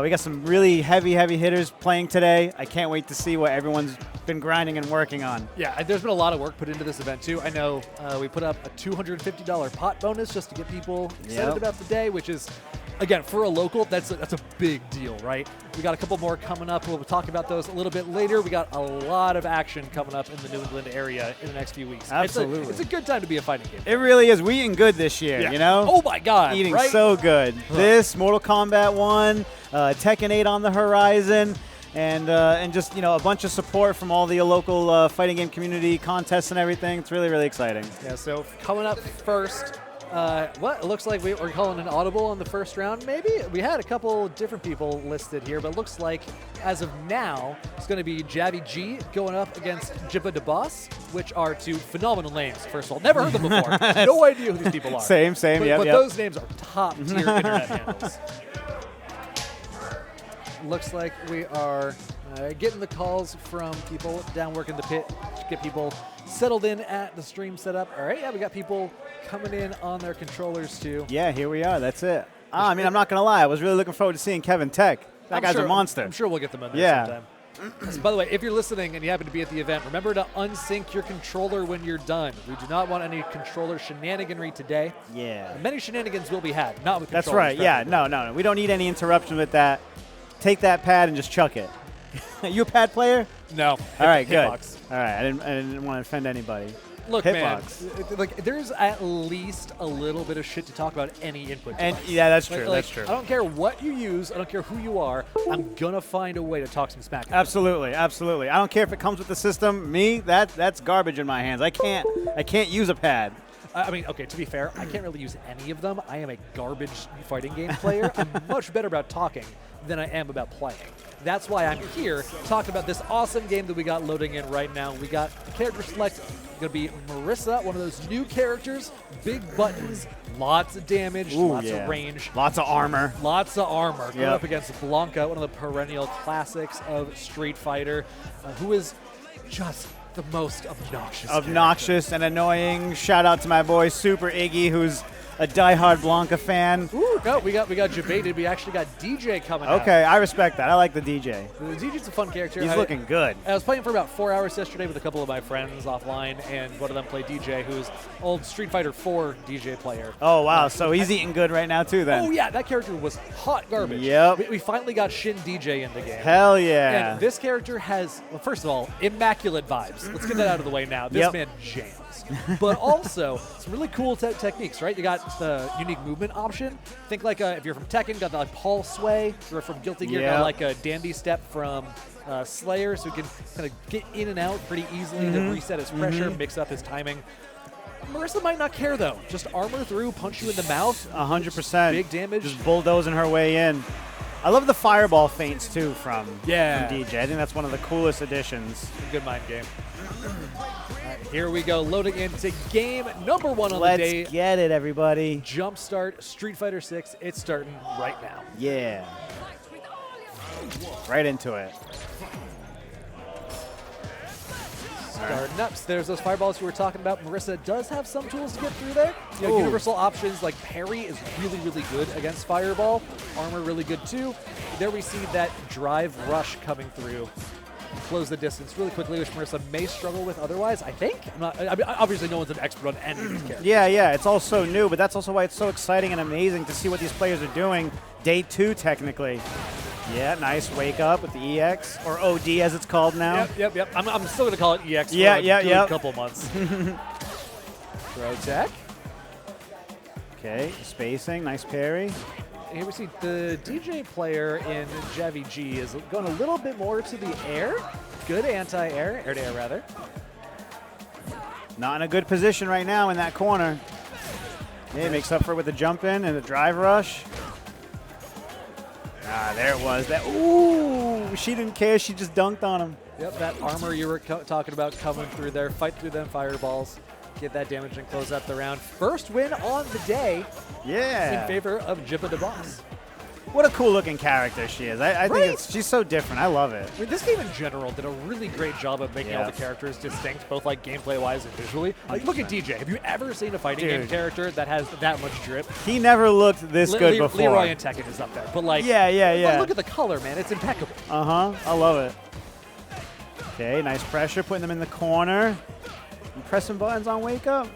we got some really heavy hitters playing today. I can't wait to see what everyone's been grinding and working on. Yeah, there's been a lot of work put into this event too. I know we put up a $250 pot bonus just to get people excited about the day, which is, again, for a local, that's a big deal, right? We got a couple more coming up. We'll talk about those a little bit later. We got a lot of action coming up in the New England area in the next few weeks. Absolutely. It's a good time to be a fighting game. It really is. We eating good this year, you know? Oh my God, eating right? so good. This, Mortal Kombat 1, Tekken 8 on the horizon, and just, a bunch of support from all the local fighting game community contests and everything. It's really, really exciting. Yeah, so coming up first, it looks like we're calling an audible on the first round, maybe? We had a couple different people listed here, but it looks like, as of now, it's going to be Javi G going up against Jibba the Boss, which are two phenomenal names, first of all. Never heard them before. No idea who these people are. Same, but those names are top-tier internet handles. Looks like we are getting the calls from people down working the pit to get people settled in at the stream setup. All right, yeah, we got people coming in on their controllers too. Yeah, here we are. That's it. I mean, I'm not going to lie. I was really looking forward to seeing Kevin Tech. That guy's a monster. I'm sure we'll get them in there sometime. So, by the way, if you're listening and you happen to be at the event, remember to unsync your controller when you're done. We do not want any controller shenaniganry today. Yeah. Many shenanigans will be had, not with controllers. That's right. Yeah, no. We don't need any interruption with that. Take that pad and just chuck it. You a pad player? No. All right, good. Hitbox. All right, I didn't want to offend anybody. Look, Hitbox. man, like there's at least a little bit of shit to talk about any input device. And yeah, that's true. That's true. I don't care what you use. I don't care who you are. I'm gonna find a way to talk some smack. Absolutely. I don't care if it comes with the system. Me, that's garbage in my hands. I can't use a pad. I mean, okay, to be fair, I can't really use any of them. I am a garbage fighting game player. I'm much better about talking than I am about playing. That's why I'm here talking about this awesome game that we got loading in right now. We got character select, going to be Marissa, one of those new characters, big buttons, lots of damage, lots of range. Lots of armor. Going up against Blanca, one of the perennial classics of Street Fighter, who is just the most obnoxious And annoying. Shout out to my boy Super Iggy, who's a diehard Blanca fan. Ooh, no, we got debated. We actually got DJ coming out. Okay, I respect that. I like the DJ. The DJ's a fun character. He's looking good. I was playing for about 4 hours yesterday with a couple of my friends offline, and one of them played DJ, who's old Street Fighter 4 DJ player. Oh, wow. So he's eating good right now, too, then. Oh, yeah. That character was hot garbage. Yep. We finally got Shin DJ in the game. Hell yeah. And this character has, well, first of all, immaculate vibes. Let's get that out of the way now. This man jams. But also, some really cool techniques, right? You got the unique movement option. Think like if you're from Tekken, got the like Paul Sway. If you're from Guilty Gear, got like a Dandy Step from Slayer, so he can kind of get in and out pretty easily to reset his pressure, mix up his timing. Marissa might not care, though. Just armor through, punch you in the mouth. 100%. Big damage. Just bulldozing her way in. I love the fireball feints, too, from DJ. I think that's one of the coolest additions. Good mind game. Here we go, loading into game number 1 on the day. Let's get it, everybody. Jumpstart Street Fighter 6. It's starting right now. Yeah. Right into it. Starting up. So there's those fireballs you were talking about. Marissa does have some tools to get through there. You know, universal options like parry is really, really good against fireball. Armor really good too. There we see that drive rush coming through. Close the distance really quickly, which Marissa may struggle with otherwise, I think. I mean, obviously, no one's an expert on any of these characters. Yeah, it's all so new, but that's also why it's so exciting and amazing to see what these players are doing. Day 2, technically. Yeah, nice wake up with the EX, or OD as it's called now. Yep. I'm still going to call it EX for Yeah, a good couple months. Throw tech. Okay, spacing, nice parry. Here we see the DJ player in Javi G is going a little bit more to the air. Good anti-air, air-to-air rather. Not in a good position right now in that corner. Yeah, makes up for it with the jump in and the drive rush. Ah, there it was. That ooh, she didn't care. She just dunked on him. Yep, that armor you were talking about coming through there. Fight through them fireballs. Get that damage and close out the round. First win on the day. Yeah. In favor of Jibba the Boss. What a cool looking character she is. I think she's so different. I love it. I mean, this game in general did a really great job of making all the characters distinct, both like gameplay wise and visually. Like, look at DJ. Have you ever seen a fighting game character that has that much drip? He never looked this good before. Leroy and Tekken is up there, but like, yeah. Look at the color, man. It's impeccable. I love it. Okay, nice pressure, putting them in the corner. And pressing buttons on wake up.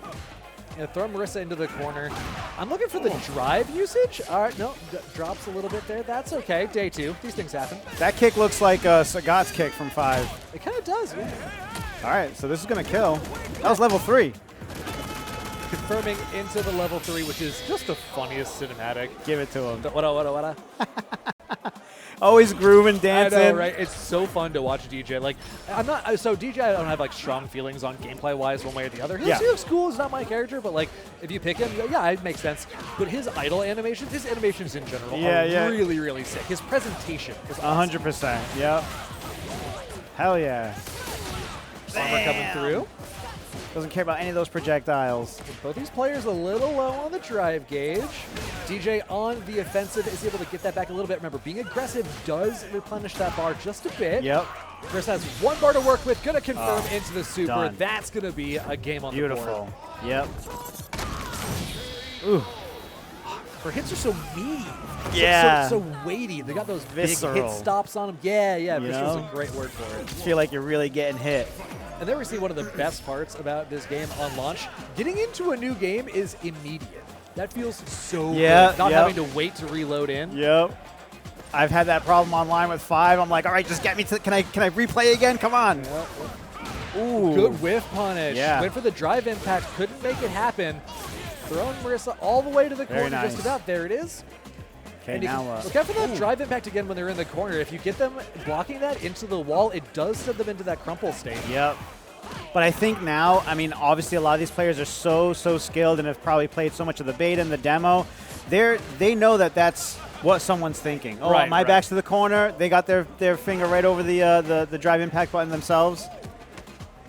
Yeah, throw Marissa into the corner. I'm looking for the drive usage. All right, no, drops a little bit there. That's okay. Day 2. These things happen. That kick looks like Sagat's kick from 5. It kind of does, yeah. All right, so this is going to kill. That was level 3. Confirming into the level 3, which is just the funniest cinematic. Give it to him. What? Always grooving, dancing. I know, right? It's so fun to watch DJ. Like, DJ, I don't have like strong feelings on gameplay-wise one way or the other. He looks cool. He's not my character, but like, if you pick him, yeah, it makes sense. But his idle animations, his animations in general are really, really sick. His presentation is awesome. 100%. Yep. Hell yeah. Armor coming through. Doesn't care about any of those projectiles. Both these players a little low on the drive gauge. DJ on the offensive is able to get that back a little bit. Remember, being aggressive does replenish that bar just a bit. Yep. Chris has 1 bar to work with. Going to confirm into the super. Done. That's going to be a game on the board. Beautiful. Yep. Ooh. Her hits are so meaty. Yeah. So weighty. They got those Visceral. big hit stops on them. Yeah. You Visceral's know? a great word for it. I feel like you're really getting hit. And then we see one of the best parts about this game on launch. Getting into a new game is immediate. That feels so good. Not having to wait to reload in. Yep. I've had that problem online with 5. I'm like, all right, just get me to. Can I replay again? Come on. Yep. Ooh. Good whiff punish. Yeah. Went for the drive impact. Couldn't make it happen. Throwing Marissa all the way to the corner. Nice. Just about. There it is. Okay, now look out for that drive impact again when they're in the corner. If you get them blocking that into the wall, it does send them into that crumple state. Yep. But I think now, I mean, obviously a lot of these players are so skilled and have probably played so much of the beta and the demo. They know that that's what someone's thinking. Oh, my back's to the corner. They got their finger right over the drive impact button themselves.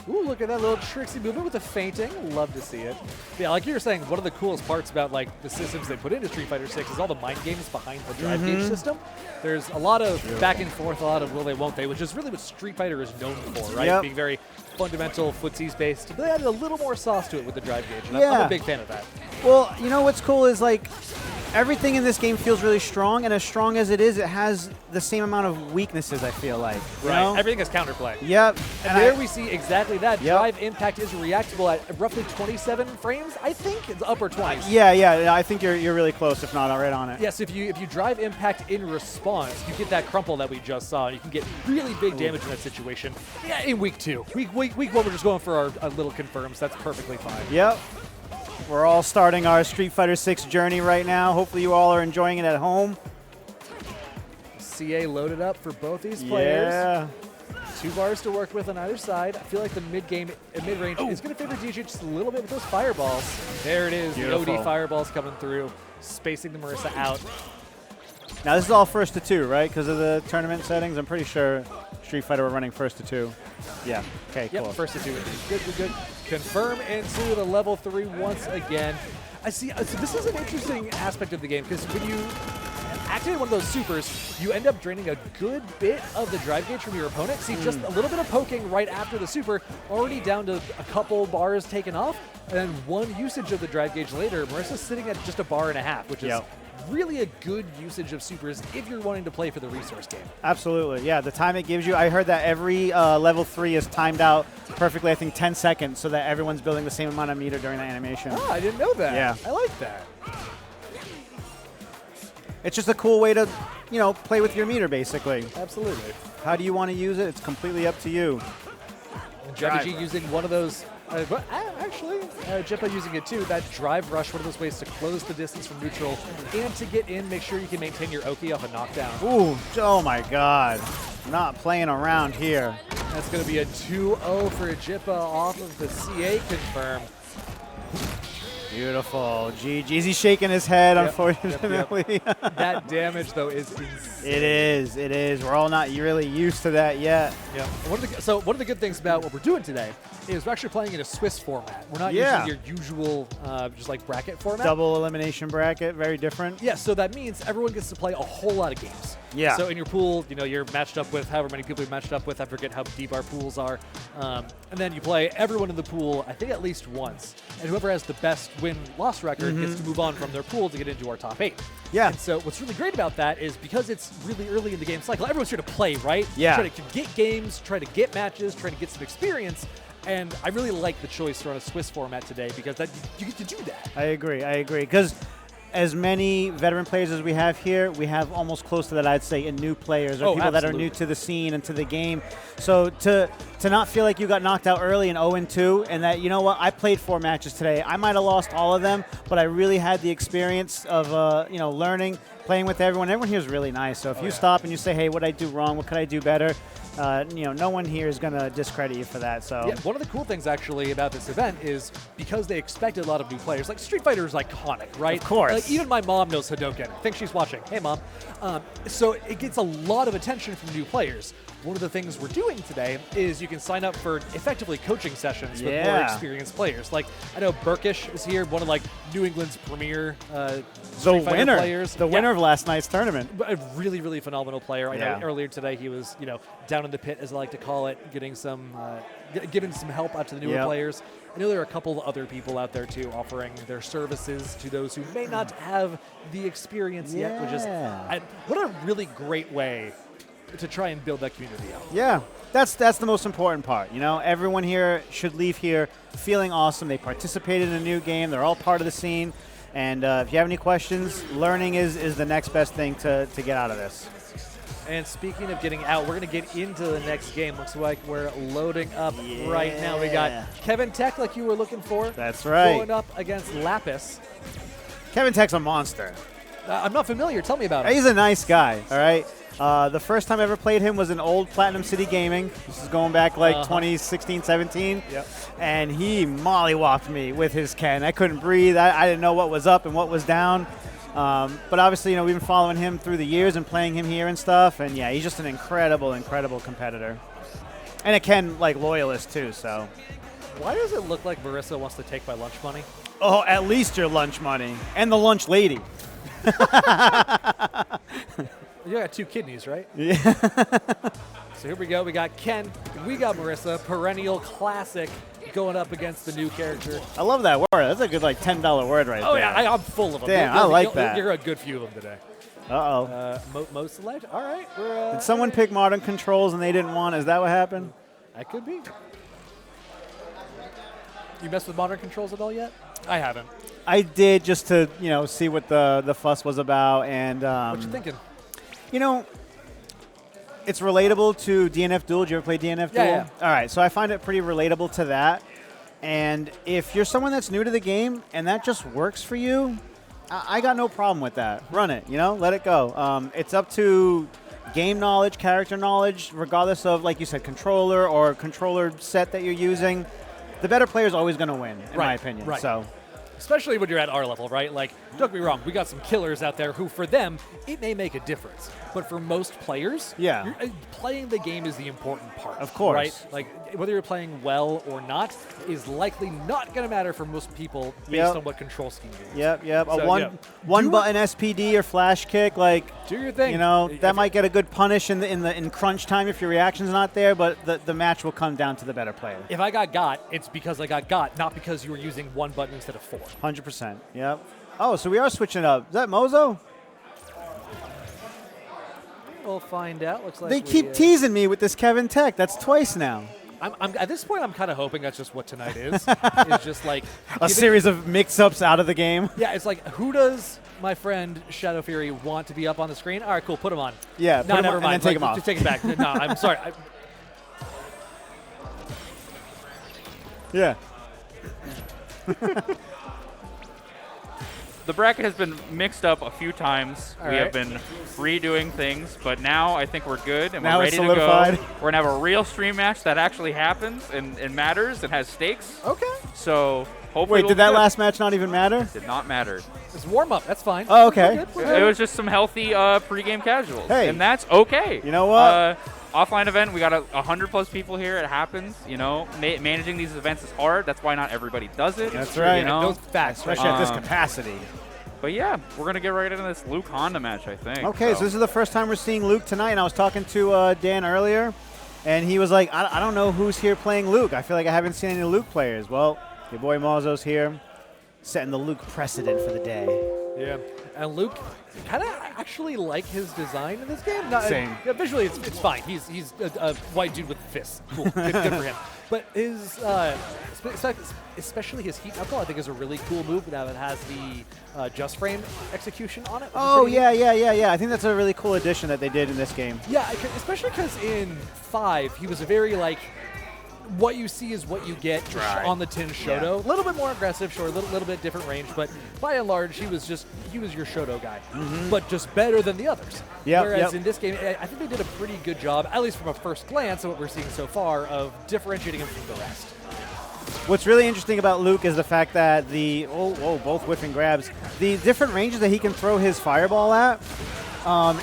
Ooh, look at that little tricksy movement with the fainting. Love to see it. Yeah, like you were saying, one of the coolest parts about like the systems they put into Street Fighter 6 is all the mind games behind the drive gauge system. There's a lot of back and forth, a lot of will they, won't they, which is really what Street Fighter is known for, right? Yep. Being very fundamental, footsies based. But they added a little more sauce to it with the drive gauge, and I'm a big fan of that. Well, you know what's cool is like everything in this game feels really strong, and as strong as it is, it has the same amount of weaknesses, I feel like. You know? Everything is counterplay. Yep. And there we see exactly that. Drive impact is reactable at roughly 27 frames, I think. It's upper 20s. Yeah. I think you're really close, if not right on it. Yes, if you drive impact in response, you get that crumple that we just saw. You can get really big damage in that situation. Yeah, in week 2. Week 1, we're just going for our little confirms. That's perfectly fine. Yep. We're all starting our Street Fighter 6 journey right now. Hopefully you all are enjoying it at home. CA loaded up for both these players. Yeah. 2 bars to work with on either side. I feel like the mid-range is going to favor DJ just a little bit with those fireballs. There it is. Beautiful. The OD fireballs coming through, spacing the Marissa out. Now this is all 1st to 2, right? Because of the tournament settings. I'm pretty sure Street Fighter were running 1st to 2. Yeah. Okay. Yep, Cool. 1st to 2. Good. Confirm into the level 3 once again. I see. So this is an interesting aspect of the game because when you activate one of those supers, you end up draining a good bit of the drive gauge from your opponent. See, just a little bit of poking right after the super, already down to a couple bars taken off, and then 1 usage of the drive gauge later. Marissa's sitting at just a bar and a half, which is really a good usage of supers if you're wanting to play for the resource game. Absolutely. Yeah, the time it gives you, I heard that every level 3 is timed out perfectly, I think 10 seconds, so that everyone's building the same amount of meter during the animation. Oh, I didn't know that. Yeah. I like that. It's just a cool way to play with your meter, basically. Absolutely. How do you want to use it? It's completely up to you. Jeppa using one of those. Jeppa using it too. That drive rush, one of those ways to close the distance from neutral and to get in, make sure you can maintain your Oki off a knockdown. Ooh, oh my God. Not playing around here. That's going to be a 2-0 for Jeppa off of the CA confirm. Beautiful. GG's. He's shaking his head, unfortunately. Yep. That damage, though, is insane. It is. It is. We're all not really used to that yet. Yeah. So one of the good things about what we're doing today is we're actually playing in a Swiss format. We're not using your usual just like bracket format. Double elimination bracket. Very different. Yeah, so that means everyone gets to play a whole lot of games. Yeah. So in your pool, you're matched up with however many people you're matched up with. I forget how deep our pools are. And then you play everyone in the pool, I think at least once. And whoever has the best win-loss record gets to move on from their pool to get into our top 8. Yeah. And so what's really great about that is because it's really early in the game cycle, everyone's here to play, right? Yeah. Try to get games, try to get matches, try to get some experience. And I really like the choice to run a Swiss format today because you get to do that. I agree. Because as many veteran players as we have here, we have almost close to that, I'd say, in new players or people that are new to the scene and to the game. So to not feel like you got knocked out early in 0-2 and that, I played 4 matches today. I might have lost all of them, but I really had the experience of, learning, playing with everyone. Everyone here is really nice. So if you stop and you say, hey, what did I do wrong? What could I do better? No one here is going to discredit you for that. So yeah, one of the cool things actually about this event is because they expected a lot of new players. Like StreetFighter is iconic, right? Of course. Like, even my mom knows Hadouken. I think she's watching. Hey, Mom. So it gets a lot of attention from new players. One of the things we're doing today is you can sign up for effectively coaching sessions with more experienced players. Like I know Burkish is here, one of New England's premier the winner players. The winner of last night's tournament. A really, really phenomenal player. I know earlier today he was, down in the pit, as I like to call it, getting some, giving some help out to the newer players. I know there are a couple of other people out there too offering their services to those who may not have the experience yet, which is what a really great way to try and build that community out. Yeah, that's the most important part. Everyone here should leave here feeling awesome. They participated in a new game. They're all part of the scene. And if you have any questions, learning is the next best thing to get out of this. And speaking of getting out, we're going to get into the next game. Looks like we're loading up right now. We got Kevin Tech, like you were looking for. That's right. Going up against Lapis. Kevin Tech's a monster. I'm not familiar. Tell me about him. He's a nice guy, all right? The first time I ever played him was in old Platinum City Gaming. This is going back 2016, 17. Yep. And he mollywopped me with his Ken. I couldn't breathe. I didn't know what was up and what was down. But obviously, we've been following him through the years and playing him here and stuff. And yeah, he's just an incredible, incredible competitor. And a Ken loyalist too, so. Why does it look like Marissa wants to take my lunch money? Oh, at least your lunch money. And the lunch lady. You got 2 kidneys, right? Yeah. So here we go. We got Ken. We got Marissa. Perennial classic going up against the new character. I love that word. That's a good $10 word right there. Oh, yeah. I'm full of them. Damn, I like that. You're a good few of them today. Uh-oh. Most select. All right. Did someone pick modern controls and they didn't want? Is that what happened? That could be. You messed with modern controls at all yet? I haven't. I did just to, see what the fuss was about. And what you thinking? It's relatable to DNF Duel. Did you ever play DNF Duel? Yeah. All right, so I find it pretty relatable to that. And if you're someone that's new to the game and that just works for you, I got no problem with that. Run it, let it go. It's up to game knowledge, character knowledge, regardless of, like you said, controller or controller set that you're using. The better player is always going to win, in my opinion. Right. So. Especially when you're at our level, right? Like, don't get me wrong, we got some killers out there who, for them, it may make a difference. But for most players, playing the game is the important part. Of course. Right? Like, whether you're playing well or not is likely not going to matter for most people based on what control scheme you use. Yep. So, one button SPD or flash kick, do your thing. That might get a good punish in crunch time if your reaction's not there, but the match will come down to the better player. If I got, it's because I got, not because you were using 1 button instead of 4. 100%. Yep. Oh, so we are switching up. Is that Mozo? We'll find out. Looks like they keep teasing me with this Kevin Tech. That's twice now. I'm at this point, I'm kind of hoping that's just what tonight is. It's just like a series of mix-ups out of the game. Yeah, it's like who does my friend Shadow Fury want to be up on the screen? All right, cool. Put him on. Yeah, No, put him never on, mind. and then take him Like, off. Just take it back. No, I'm sorry. Yeah. The bracket has been mixed up a few times. All we right. have been redoing things, but now I think we're good and Now we're it's ready to solidified. go. We're gonna have a real stream match that actually happens and matters and has stakes. Okay. So hopefully. Wait, we'll did be that good. last match not even matter? Did not matter. It's warm up. That's fine. Oh, okay. We're good, we're good. It was just some healthy pregame casuals, Hey. and that's okay. You know what? Offline event, we got 100+ people here. It happens. You know, managing these events is hard. That's why not everybody does it. That's right. You know? Those facts, Especially at this capacity. But yeah, we're gonna get right into this Luke Honda match, I think. Okay, so this is the first time we're seeing Luke tonight, and I was talking to Dan earlier, and he was like, I don't know who's here playing Luke. I feel like I haven't seen any Luke players. Well, your boy Mozo's here, setting the Luke precedent for the day. Yeah. And Luke, kind of actually like his design in this game. Not, Same. Yeah, visually, it's fine. He's a white dude with fists. Cool. Good for him. But his, especially his heat knuckle, I think is a really cool move now that has the just frame execution on it. which is Oh, pretty neat. yeah. I think that's a really cool addition that they did in this game. Yeah, especially because in 5, he was a very, like, what you see is what you get Right. on the tin Shoto. A little bit more aggressive, sure, a little bit different range, but by and large, he was your Shoto guy, but just better than the others. Yep, Whereas yep. in this game, I think they did a pretty good job, at least from a first glance of what we're seeing so far, of differentiating him from the rest. What's really interesting about Luke is the fact that both whiffing grabs, the different ranges that he can throw his fireball at.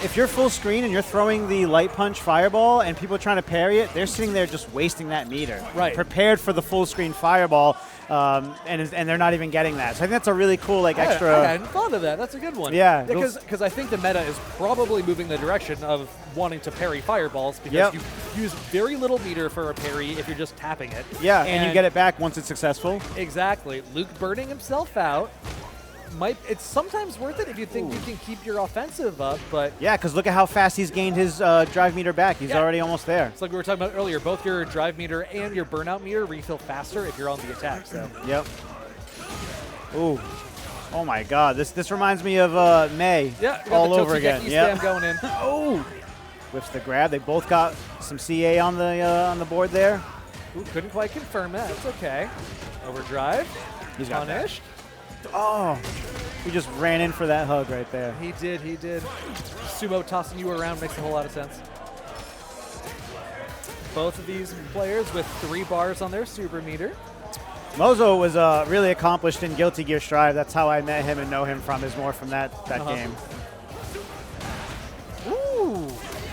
If you're full screen and you're throwing the light punch fireball and people are trying to parry it, they're sitting there just wasting that meter. Right. Prepared for the full screen fireball, and they're not even getting that. So I think that's a really cool extra. I hadn't thought of that. That's a good one. Yeah, Because I think the meta is probably moving the direction of wanting to parry fireballs because Yep. you use very little meter for a parry if you're just tapping it. Yeah, and you get it back once it's successful. Exactly. Luke burning himself out. It's sometimes worth it if you think you can keep your offensive up, but Yeah, because look at how fast he's gained his drive meter back. He's Yeah. already almost there. it's like we were talking about earlier. Both your drive meter and your burnout meter refill faster if you're on the attack. So Yep. Ooh. Oh my God. This reminds me of May. yeah, we got all the over again. Totsuki Yep. spam going in. Oh. Whips the grab. They both got some CA on the board there. Ooh, couldn't quite confirm that. It's okay. Overdrive. He's got that. Punished. Oh. He just ran in for that hug right there. He did. Sumo tossing you around makes a whole lot of sense. Both of these players with 3 bars on their super meter. Mozo was really accomplished in Guilty Gear Strive. That's how I met him and know him from, is more from that game. Ooh,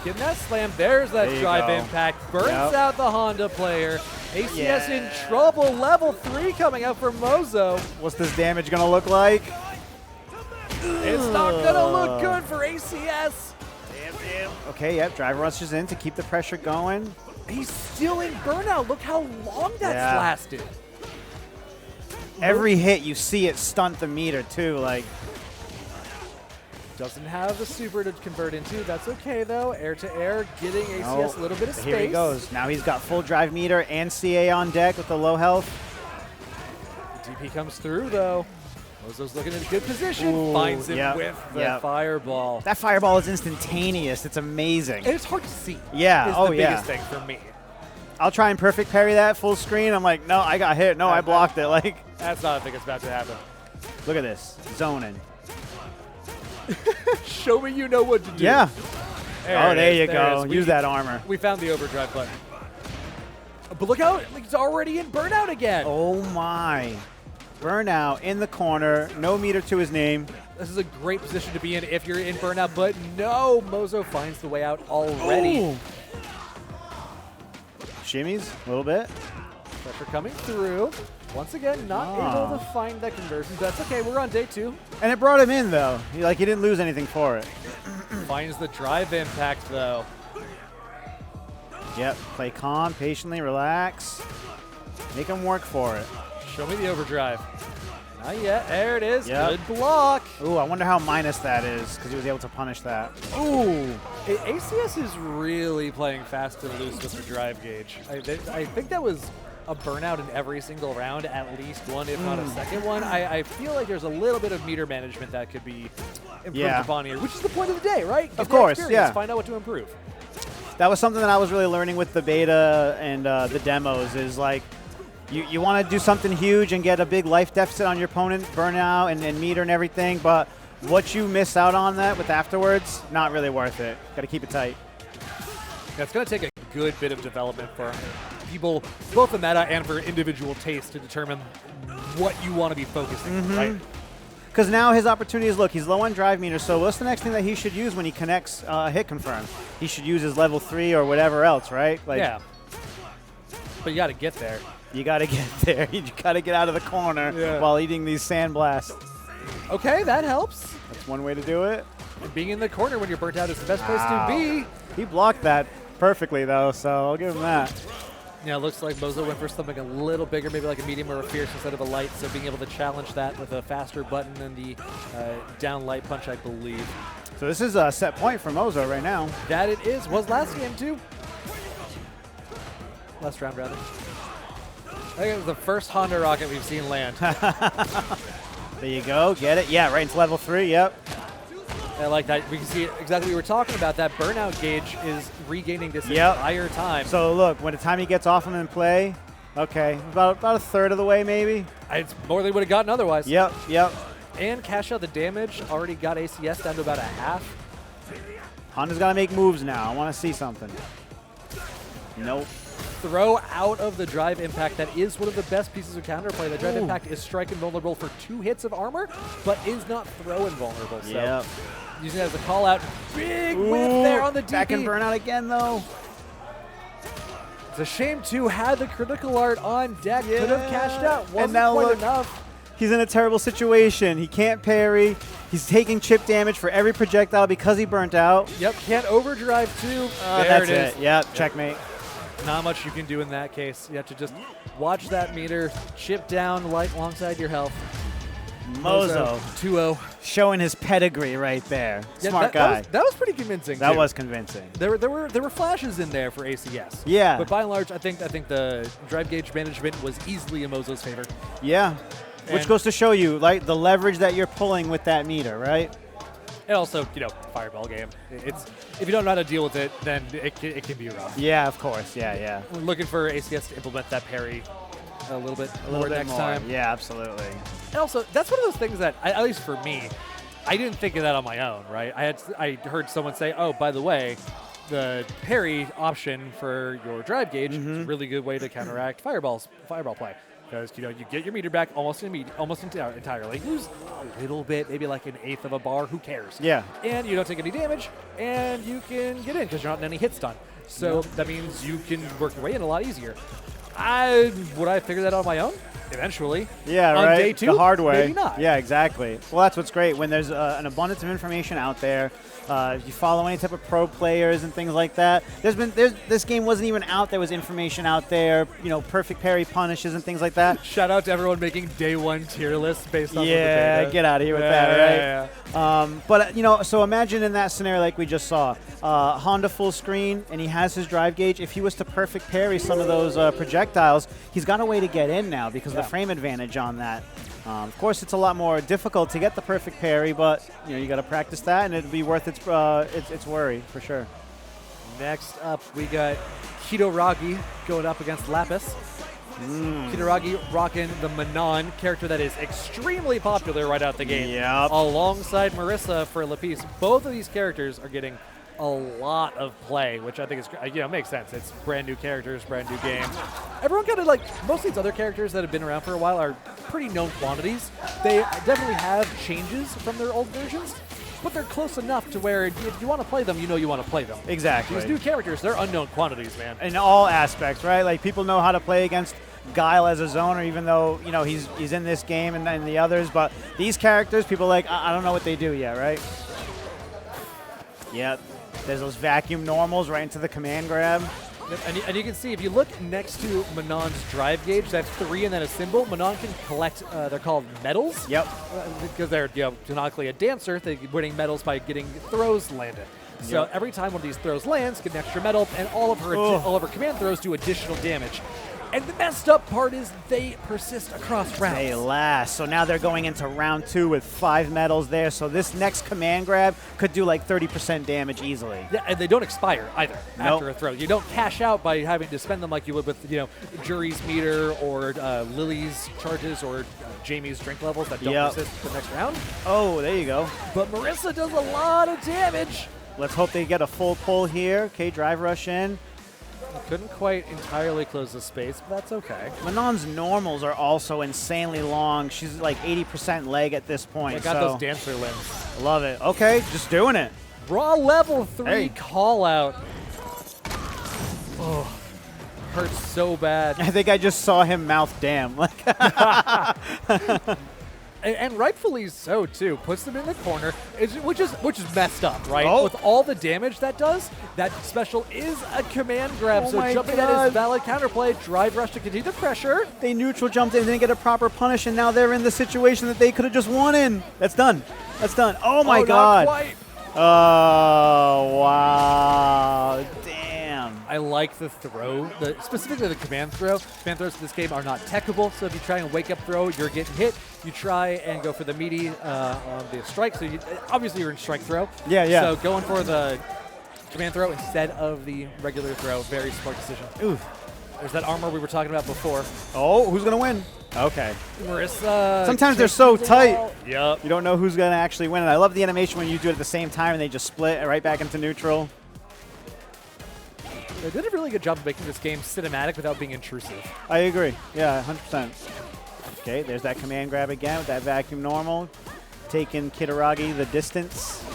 getting that slam. There's that There you drive go. impact. Burns Yep. out the Honda player. ACS in Yeah. trouble. Level 3 coming out for Mozo. What's this damage going to look like? It's not going to look good for ACS. Okay, yep. Driver rushes in to keep the pressure going. He's still in burnout. Look how long that's Yeah. lasted. Every hit, you see it stunt the meter, too. Like, Doesn't have the super to convert into. That's okay, though. Air to air, getting ACS a little bit of space. Here he goes. Now he's got full drive meter and CA on deck with the low health. DP comes through, though. Mozo's looking in a good position. Ooh, Finds him yep, with the yep. fireball. That fireball is instantaneous. It's amazing. And it's hard to see. Yeah, Is oh the yeah. biggest thing for me. I'll try and perfect parry that full screen. I'm like, no, I got hit. No, I blocked it. Like, That's not a thing that's about to happen. look at this. Zoning. Show me you know what to do. Yeah. There it There is, you there it go. is. Use that armor. We found the overdrive button. But look how he's already in burnout again. Oh, my. Burnout in the corner. No meter to his name. This is a great position to be in if you're in burnout, but no, Mozo finds the way out already. Ooh. Shimmies a little bit. Pressure coming through. Once again, not able to find that conversion. That's okay, we're on day 2. And it brought him in, though. He didn't lose anything for it. Finds the drive impact, though. Yep. Play calm, patiently, relax. Make him work for it. Show me the overdrive. Not yet. There it is. Yep. Good block. Ooh, I wonder how minus that is, because he was able to punish that. Ooh. ACS is really playing fast and loose with the drive gauge. I think that was a burnout in every single round, at least one, if not a second one. I feel like there's a little bit of meter management that could be improved upon here, which is the point of the day, right? Of course, yeah. Find out what to improve. That was something that I was really learning with the beta and the demos is like, you want to do something huge and get a big life deficit on your opponent, burnout and meter and everything, but what you miss out on that with afterwards, not really worth it. Got to keep it tight. That's going to take a good bit of development for people, both the meta and for individual taste, to determine what you want to be focusing on, right? Because now his opportunity is, look, he's low on drive meter, so what's the next thing that he should use when he connects hit confirm? He should use his level 3 or whatever else, right? Like, yeah. But you got to get there. You got to get there. You got to get out of the corner while eating these sand blasts. Okay, that helps. That's one way to do it. And being in the corner when you're burnt out is the best place to be. He blocked that perfectly, though, so I'll give him that. Yeah, it looks like Mozo went for something a little bigger, maybe like a medium or a fierce instead of a light, so being able to challenge that with a faster button than the down light punch, I believe. So this is a set point for Mozo right now. That it is. Was last game, too. Last round, rather. I think it was the first Honda rocket we've seen land. There you go. Get it. Yeah, right into level 3. Yep. I like that. We can see exactly what we were talking about. That burnout gauge is regaining this entire time. So look, when the time he gets off him in play, okay, about a third of the way maybe. It's more than he would have gotten otherwise. Yep. And cash out the damage. Already got ACS down to about a half. Honda's got to make moves now. I want to see something. Nope. Throw out of the drive impact. That is one of the best pieces of counterplay. The drive impact is strike invulnerable for 2 hits of armor, but is not throw invulnerable. So using that as a call out. Big whiff there on the DP. Back and burnout again, though. It's a shame, too. Had the critical art on deck. Could have cashed out. Wasn't quite enough. He's in a terrible situation. He can't parry. He's taking chip damage for every projectile because he burnt out. Yep, can't overdrive, too. That's it. Yep, checkmate. Not much you can do in that case. You have to just watch that meter chip down light alongside your health. Mozo 2-0. Showing his pedigree right there. Yeah, Smart guy. That was pretty convincing. That was convincing. There were flashes in there for ACS. Yeah. But by and large, I think the drive gauge management was easily in Mozo's favor. Yeah. Which goes to show you like the leverage that you're pulling with that meter, right? And also, fireball game. It's if you don't know how to deal with it, then it can be rough. Yeah, of course. Yeah. We're looking for ACS to implement that parry a little bit more next time. Yeah, absolutely. And also, that's one of those things that, at least for me, I didn't think of that on my own, right? I heard someone say, oh, by the way, the parry option for your drive gauge is a really good way to counteract fireball play. Because you get your meter back almost entirely. Lose a little bit, maybe like an eighth of a bar. Who cares? Yeah. And you don't take any damage, and you can get in because you're not in any hit stun. So that means you can work your way in a lot easier. Would I figure that out on my own? Eventually. Yeah, on right. Day 2, the hard way. Maybe not. Yeah, exactly. Well, that's what's great when there's an abundance of information out there. If you follow any type of pro players and things like that, this game wasn't even out. There was information out there, perfect parry punishes and things like that. Shout out to everyone making day 1 tier lists based on the beta. Get out of here with that, right? But so imagine in that scenario like we just saw, Honda full screen, and he has his drive gauge. If he was to perfect parry some of those projectiles, he's got a way to get in now because of the frame advantage on that. Of course, it's a lot more difficult to get the perfect parry, but you got to practice that, and it'd be worth its worry for sure. Next up, we got Kitoragi going up against Lapis. Kitoragi rocking the Manon character that is extremely popular right out the gate, alongside Marissa for Lapis. Both of these characters are getting a lot of play, which I think is makes sense. It's brand new characters, brand new game. Everyone kind of most of these other characters that have been around for a while are pretty known quantities. They definitely have changes from their old versions, but they're close enough to where if you want to play them, you want to play them. Exactly. These new characters, they're unknown quantities, man. In all aspects, right? Like people know how to play against Guile as a zoner, even though he's in this game and the others. But these characters, people I don't know what they do yet, right? Yep. There's those vacuum normals right into the command grab. And you can see, if you look next to Manon's drive gauge, that's 3 and then a symbol. Manon can collect, they're called medals. Yep. Because they're canonically a dancer, they're winning medals by getting throws landed. So every time one of these throws lands, get an extra medal, and all of her command throws do additional damage. And the messed up part is they persist across rounds. They last. So now they're going into round 2 with 5 medals there. So this next command grab could do like 30% damage easily. Yeah, and they don't expire either Nope. after a throw. You don't cash out by having to spend them like you would with, Jury's meter or Lily's charges or Jamie's drink levels that don't persist for the next round. Oh, there you go. But Marissa does a lot of damage. Let's hope they get a full pull here. Okay, drive rush in. Couldn't quite entirely close the space, but that's okay. Manon's normals are also insanely long. She's like 80% leg at this point. I got those dancer limbs. Love it. Okay, just doing it. Raw level 3 Hey. call out. Oh, hurts so bad. I think I just saw him mouth damn. Like And rightfully so too. Puts them in the corner, which is messed up, right? Oh. With all the damage that does, that special is a command grab. Oh so my jumping God. at is valid counterplay. Drive rush to continue the pressure. they neutral jumped in, didn't get a proper punish, and now they're in the situation that they could have just won in. That's done. That's done. Oh my God. Not quite. Oh wow. Damn. I like the throw, specifically the command throw. Command throws in this game are not techable, so if you try and wake up throw, you're getting hit. You try and go for the meaty on the strike, so obviously you're in strike throw. Yeah. So going for the command throw instead of the regular throw, very smart decision. Ooh. There's that armor we were talking about before. Oh, who's gonna win? Okay. Marissa. Sometimes they're so tight. Yep. You don't know who's gonna actually win. And I love the animation when you do it at the same time and they just split right back into neutral. They did a really good job of making this game cinematic without being intrusive. I agree. Yeah, 100%. Okay, there's that command grab again with that vacuum normal. Taking Kitaragi the distance.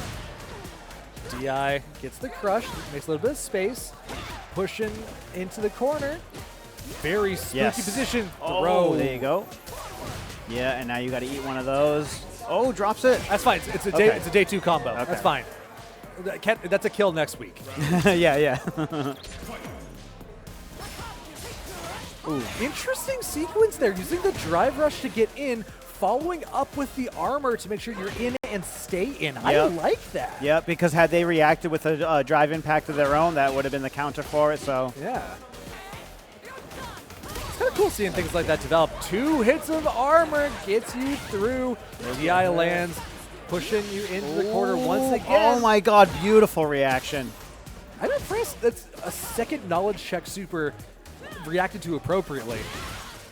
DI gets the crush, makes a little bit of space, pushing into the corner. Very spooky position. Oh, Throw. there you go. Yeah, and now you got to eat one of those. Oh, drops it. That's fine. It's a Okay. day 2 combo. Okay. That's fine. That's a kill next week. yeah. Ooh. Interesting sequence there, using the drive rush to get in, following up with the armor to make sure you're in and stay in. I like that. Yep, because had they reacted with a drive impact of their own, that would have been the counter for it. So yeah. It's kind of cool seeing things like that develop. 2 hits of armor gets you through. DI lands, pushing you into the corner once again. Oh my God, beautiful reaction. I'm impressed. That's a second knowledge check super reacted to appropriately.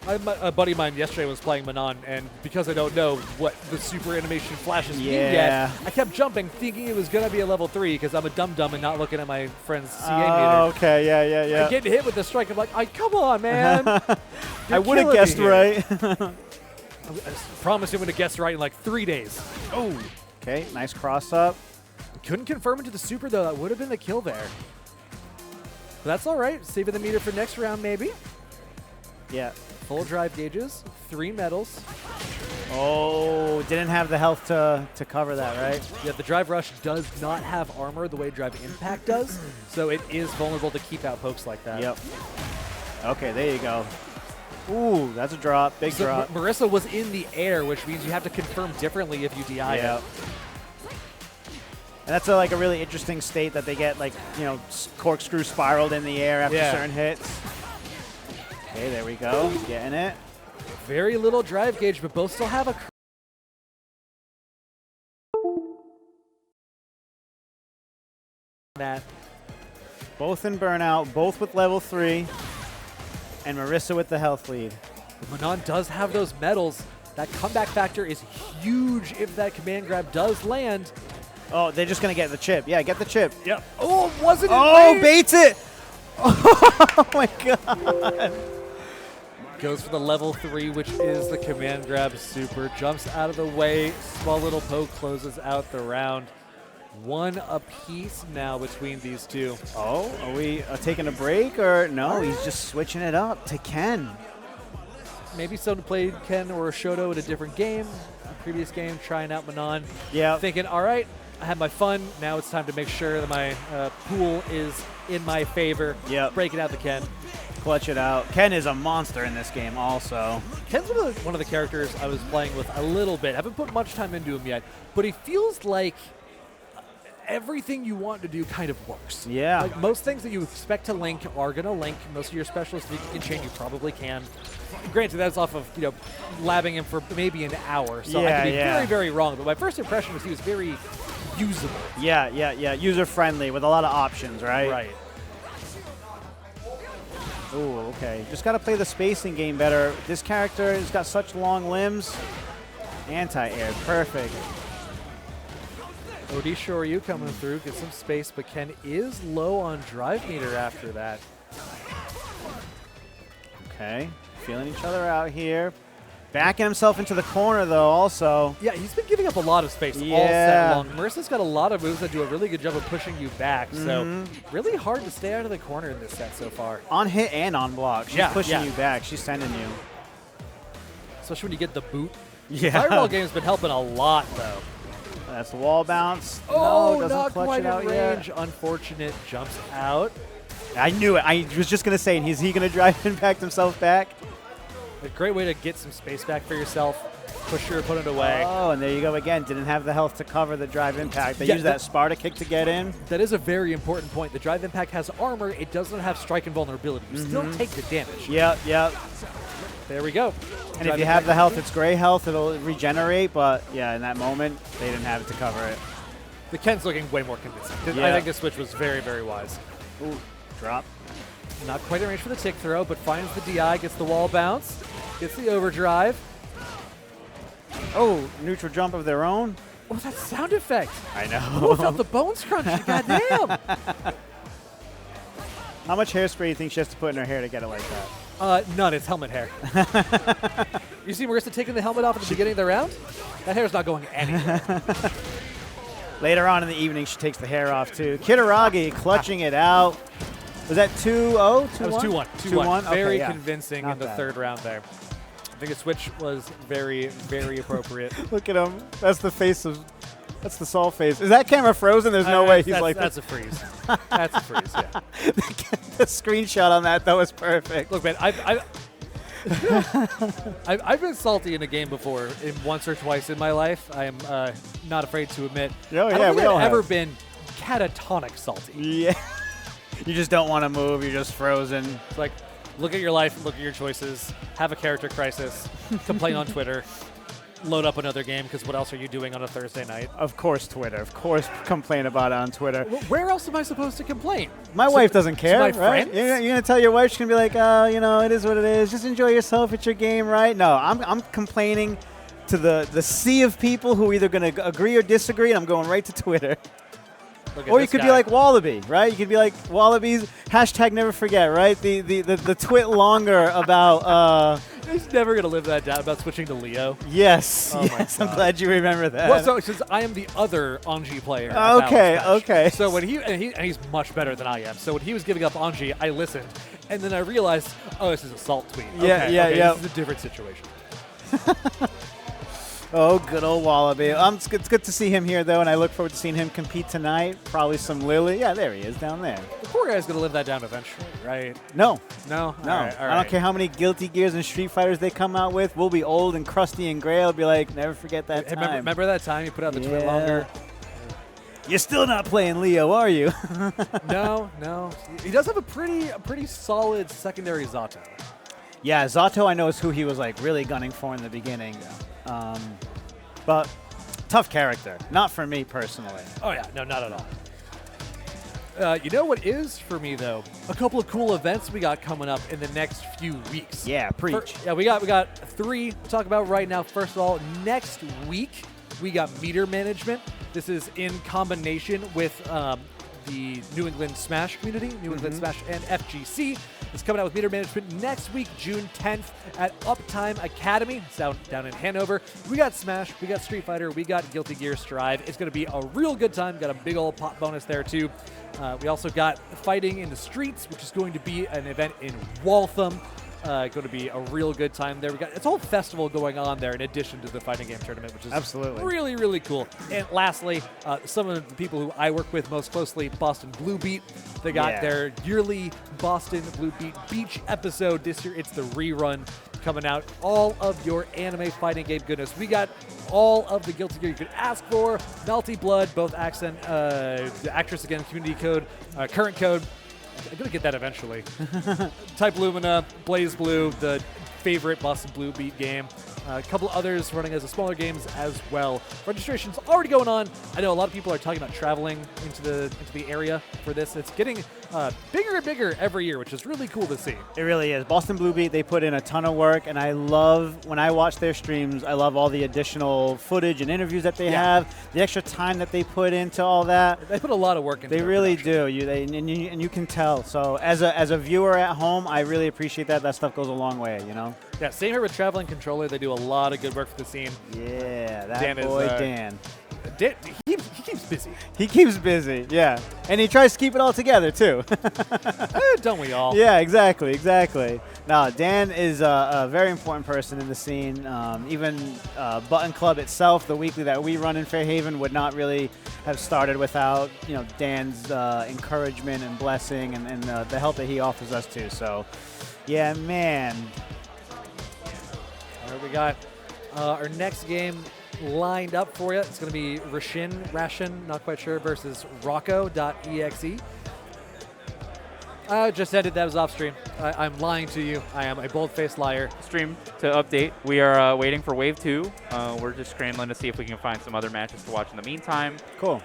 A buddy of mine yesterday was playing Manon, and because I don't know what the super animation flashes mean yet, I kept jumping, thinking it was going to be a level 3 because I'm a dum-dum and not looking at my friend's CA meter. Okay, yeah. I get hit with the strike. I'm like, come on, man. I would have guessed right. I promised him would have guessed right in like 3 days. Oh. Okay, nice cross up. Couldn't confirm into the super, though. That would have been the kill there. But that's all right. Saving the meter for next round, maybe. Yeah. Full drive gauges, 3 medals. Oh, didn't have the health to cover that, right? Yeah, the drive rush does not have armor the way drive impact does, so it is vulnerable to keep out pokes like that. Yep. Okay, there you go. Ooh, that's a drop, big drop. Marissa was in the air, which means you have to confirm differently if you DI it. And that's like a really interesting state that they get, like, corkscrew spiraled in the air after certain hits. Okay, there we go. Getting it. Very little drive gauge, but both still have a... that. Both in burnout, both with level 3, and Marissa with the health lead. Manon does have those medals. That comeback factor is huge if that command grab does land. Oh, they're just going to get the chip. Yeah, get the chip. Yep. Oh, wasn't it? Oh, baits it! Oh, my God. Goes for the level 3, which is the command grab super. Jumps out of the way. Small little poke closes out the round. 1 apiece now between these two. Oh, are we taking a break or no? He's just switching it up to Ken. Maybe someone played Ken or Shoto in a different game, a previous game, trying out Manon. Yeah. Thinking, all right, I had my fun. Now it's time to make sure that my pool is in my favor. Yep. Breaking out the Ken. Clutch it out. Ken is a monster in this game also. Ken's one of the characters I was playing with a little bit. I haven't put much time into him yet, but he feels like everything you want to do kind of works. Yeah. Like most things that you expect to link are going to link. Most of your specialists that you can chain, you probably can. Granted, that's off of labbing him for maybe an hour, so I could be very, very wrong. But my first impression was he was very usable. Yeah. User friendly with a lot of options, right? Right. Ooh, okay. Just got to play the spacing game better. This character has got such long limbs. Anti-air, perfect. OD Shoryu coming through, get some space, but Ken is low on drive meter after that. Okay, feeling each other out here. Backing himself into the corner, though, also. Yeah, he's been giving up a lot of space all set long. Marissa's got a lot of moves that do a really good job of pushing you back, so really hard to stay out of the corner in this set so far. On hit and on block. She's pushing you back. She's sending you. Especially when you get the boot. Yeah. The Fireball game's been helping a lot, though. That's the wall bounce. Oh, no, doesn't not clutch quite it out in range. yet. Unfortunate. Jumps out. I knew it. I was just going to say, is he going to drive impact himself back? A great way to get some space back for yourself. Push your opponent away. Oh, and there you go again. Didn't have the health to cover the drive impact. They Yeah, use that Sparta kick to get in. That is a very important point. The drive impact has armor. It doesn't have strike and vulnerability. You still take the damage. Yep. There we go. And if you have the health, it's gray health. It'll regenerate. But, yeah, in that moment, they didn't have it to cover it. The Ken's looking way more convincing. Yeah. I think this switch was very, very wise. Ooh, drop. Not quite in range for the tick throw, but finds the DI, gets the wall bounce, gets the overdrive. Oh, neutral jump of their own. Oh, that sound effect. I know. Who felt the bones crunching? Goddamn. How much hairspray do you think she has to put in her hair to get it like that? None. It's helmet hair. You see Marissa taking the helmet off at the beginning of the round? That hair's not going anywhere. Later on in the evening, she takes the hair off, too. Kitaragi clutching it out. Was that 2-0? That was 2-1. 2-1? Very Okay, convincing Not in the bad. third round there. I think the switch was very, very appropriate. Look at him. That's the face of... That's the Saul face. Is that camera frozen? There's no way he's like... That's a freeze. That's a freeze, yeah. The screenshot on that, was perfect. Look, man, I've been salty in a game before, once or twice in my life. I am not afraid to admit. Oh, I yeah, don't we think all I've ever have. been catatonic salty. Yeah. You just don't want to move. You're just frozen. It's like, look at your life, look at your choices, have a character crisis, complain on Twitter, load up another game, because what else are you doing on a Thursday night? Of course, Twitter. Of course, complain about it on Twitter. Where else am I supposed to complain? My wife doesn't care, my right? friends? You're going to tell your wife, she's going to be like, it is what it is. Just enjoy yourself. It's your game, right? No, I'm complaining to the sea of people who are either going to agree or disagree, and I'm going right to Twitter. Or you could be like Wallaby, right? You could be like Wallabies, hashtag never forget, right? The twit longer about... He's never going to live that down about switching to Leo. Yes, Oh yes, my I'm God. glad you remember that. Well, so since I am the other Anji player. Okay. So when and he's much better than I am. So when he was giving up Anji, I listened, and then I realized, oh, this is a salt tweet. Yeah. This is a different situation. Oh, good old Wallaby. It's good to see him here, though, and I look forward to seeing him compete tonight. Probably some Lily. Yeah, there he is down there. The poor guy's gonna live that down eventually, right? No. No. All right. I don't care how many Guilty Gears and Street Fighters they come out with. We'll be old and crusty and gray. I'll be like, never forget that Hey, time. remember that time you put out the twit Yeah. longer? You're still not playing Leo, are you? No. He does have a pretty solid secondary Zato. Yeah, Zato I know is who he was like really gunning for in the beginning. But tough character. Not for me personally. Oh yeah, no, not at all. You know what is for me though? A couple of cool events we got coming up in the next few weeks. Yeah, preach. We got 3 to talk about right now. First of all, next week we got meter management. This is in combination with the New England Smash community, New England Smash and FGC. It's coming out with meter management next week, June 10th at Uptime Academy. It's down in Hanover. We got Smash, we got Street Fighter, we got Guilty Gear Strive. It's going to be a real good time. Got a big old pop bonus there too. We also got Fighting in the Streets, which is going to be an event in Waltham. Going to be a real good time there. It's a whole festival going on there in addition to the fighting game tournament, which is Absolutely. really, really cool. And lastly, some of the people who I work with most closely, Boston Blue Beat, they got their yearly Boston Blue Beat Beach episode this year. It's the rerun coming out. All of your anime fighting game goodness. We got all of the Guilty Gear you could ask for. Melty Blood, both accent, the actress again, community code, current code. I'm going to get that eventually. Type Lumina, Blaze Blue, the favorite Boston Blue Beat game. A couple others running as a smaller games as well. Registration's already going on. I know a lot of people are talking about traveling into the area for this. It's getting bigger and bigger every year, which is really cool to see. It really is. Boston Blue Beat, they put in a ton of work, and I love, when I watch their streams, I love all the additional footage and interviews that they have, the extra time that they put into all that. They put a lot of work into it. They really do. And you can tell. So as a viewer at home, I really appreciate that. That stuff goes a long way, you know? Yeah, same here with Traveling Controller. They do a lot of good work for the scene. Yeah, that Dan boy is, Dan. He keeps busy. He keeps busy, yeah. And he tries to keep it all together, too. Don't we all? Yeah, exactly. No, Dan is a very important person in the scene. Even Button Club itself, the weekly that we run in Fairhaven, would not really have started without Dan's encouragement and blessing and the help that he offers us, too. So, yeah, man. All right, we got our next game lined up for you. It's going to be Ration, not quite sure, versus Rocco.exe. Just ended. That was off stream. I'm lying to you. I am a bold-faced liar. Stream to update. We are waiting for Wave 2. We're just scrambling to see if we can find some other matches to watch in the meantime. Cool.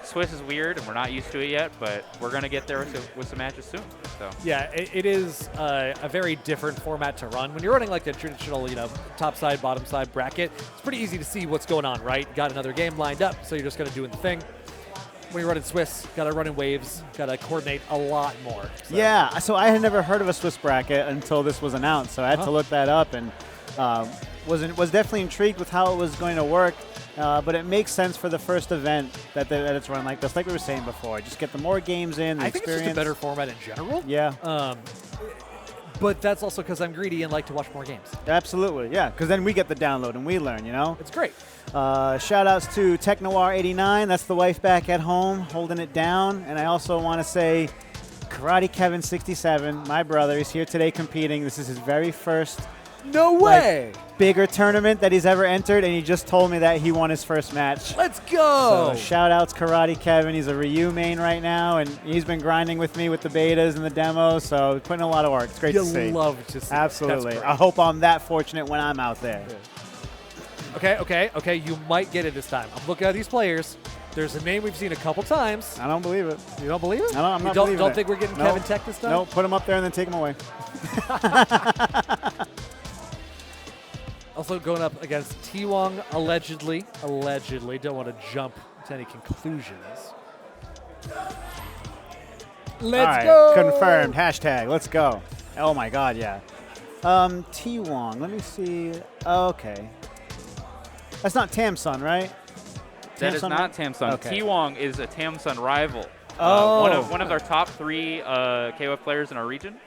Swiss is weird, and we're not used to it yet, but we're going to get there with some matches soon. So. Yeah, it is a very different format to run. When you're running like the traditional, top side, bottom side bracket, it's pretty easy to see what's going on, right? Got another game lined up, so you're just going to do the thing. When you're running Swiss, got to run in waves, got to coordinate a lot more. So. Yeah, so I had never heard of a Swiss bracket until this was announced, so I had to look that up and was definitely intrigued with how it was going to work. But it makes sense for the first event that it's run like this, like we were saying before. Just get the more games in, the I think experience. it's just a better format in general. Yeah. But that's also because I'm greedy and like to watch more games. Absolutely, yeah, because then we get the download and we learn, It's great. Shout outs to TechNoir89. That's the wife back at home holding it down. And I also want to say Karate Kevin 67, my brother, is here today competing. This is his very first No way! Bigger tournament that he's ever entered, and he just told me that he won his first match. Let's go! So shout outs Karate Kevin. He's a Ryu main right now, and he's been grinding with me with the betas and the demos, so putting a lot of work. It's great to see. You love to see. Absolutely. I hope I'm that fortunate when I'm out there. Okay. You might get it this time. I'm looking at these players. There's a name we've seen a couple times. I don't believe it. You don't believe it? No, I'm not don't, believing don't it. think we're getting Nope. Kevin Tech this time? No, put him up there and then take him away. Also going up against T-Wong, allegedly. Don't want to jump to any conclusions. Let's go! Confirmed. Hashtag. Let's go. Oh my God, yeah. T-Wong. Let me see. Okay. That's not Tamsun, right? That is not Tamsun. Okay. T-Wong is a Tamsun rival. Oh. One of our top 3 KOF players in our region.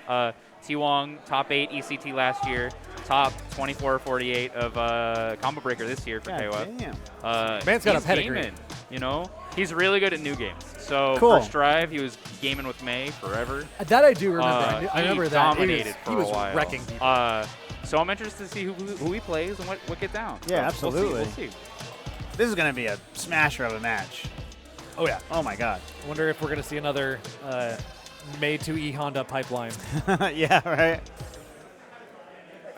T-Wong, top 8 ECT last year, top 24 or 48 of Combo Breaker this year for KOF. Damn. Man's got a he's pedigree. gaming, He's really good at new games. So Cool. first drive, he was gaming with May forever. That I do remember. I remember he that. Dominated He was for a while. wrecking people. So I'm interested to see who he plays and what gets down. Yeah, So absolutely. We'll see. This is going to be a smasher of a match. Oh, yeah. Oh my God. I wonder if we're going to see another May 2E Honda pipeline. Yeah, right.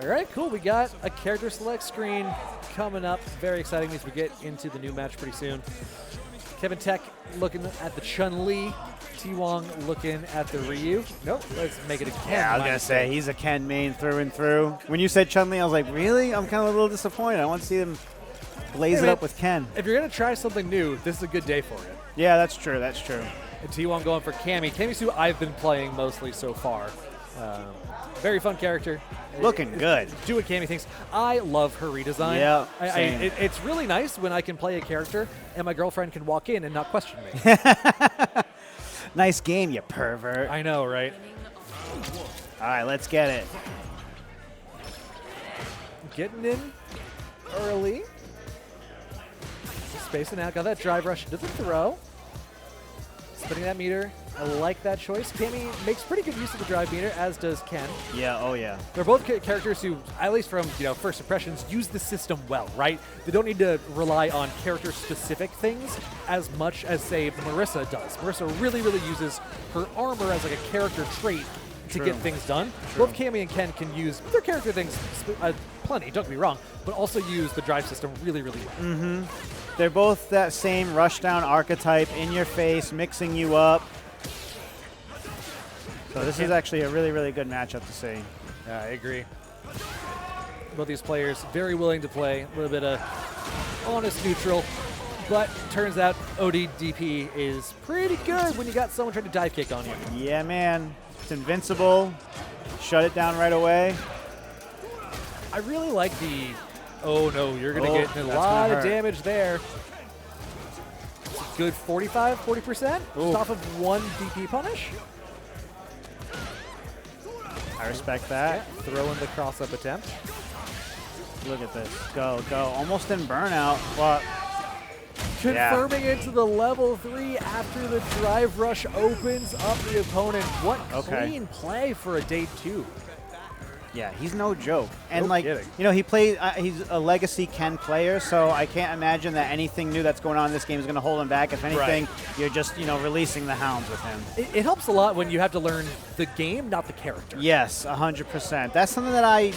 All right, cool. We got a character select screen coming up. Very exciting as we get into the new match pretty soon. Kevin Tech looking at the Chun-Li. T-Wong looking at the Ryu. Nope, let's make it a Ken. Yeah, I was going to say, he's a Ken main through and through. When you said Chun-Li, I was like, really? I'm kind of a little disappointed. I want to see him blaze it up with Ken. If you're going to try something new, this is a good day for it. Yeah, that's true. That's true. And T-Wong going for Cammy. Cammy's who I've been playing mostly so far. Very fun character. Looking good. Do what Cammy thinks. I love her redesign. Yeah, it's really nice when I can play a character and my girlfriend can walk in and not question me. Nice game, you pervert. I know, right? All right, let's get it. Getting in early. Spacing out. Got that drive rush into the throw. Spinning that meter. I like that choice. Cammy makes pretty good use of the drive meter, as does Ken. Yeah, oh yeah. They're both characters who, at least from first impressions, use the system well, right? They don't need to rely on character-specific things as much as, say, Marissa does. Marissa really, really uses her armor as like a character trait to get things done. Both Cammy and Ken can use their character things plenty, don't get me wrong, but also use the drive system really, really well. Mm-hmm. They're both that same rushdown archetype, in your face, mixing you up. So this is actually a really, really good matchup to see. Yeah, I agree. Both these players very willing to play a little bit of honest neutral, but turns out ODDP is pretty good when you got someone trying to dive kick on you. Yeah, man. It's invincible. Shut it down right away. I really like the, oh no, you're going to get a lot of damage there. It's a good 40% just off of one DP punish. I respect that. Yeah, throw in the cross-up attempt. Look at this. Go, go. Almost in burnout, but confirming into the level 3 after the drive rush opens up the opponent. What clean play for a day 2. Yeah, he's no joke. And No kidding. he played. He's a legacy Ken player, so I can't imagine that anything new that's going on in this game is going to hold him back. If anything, you're just releasing the hounds with him. It helps a lot when you have to learn the game, not the character. Yes, 100%. That's something that I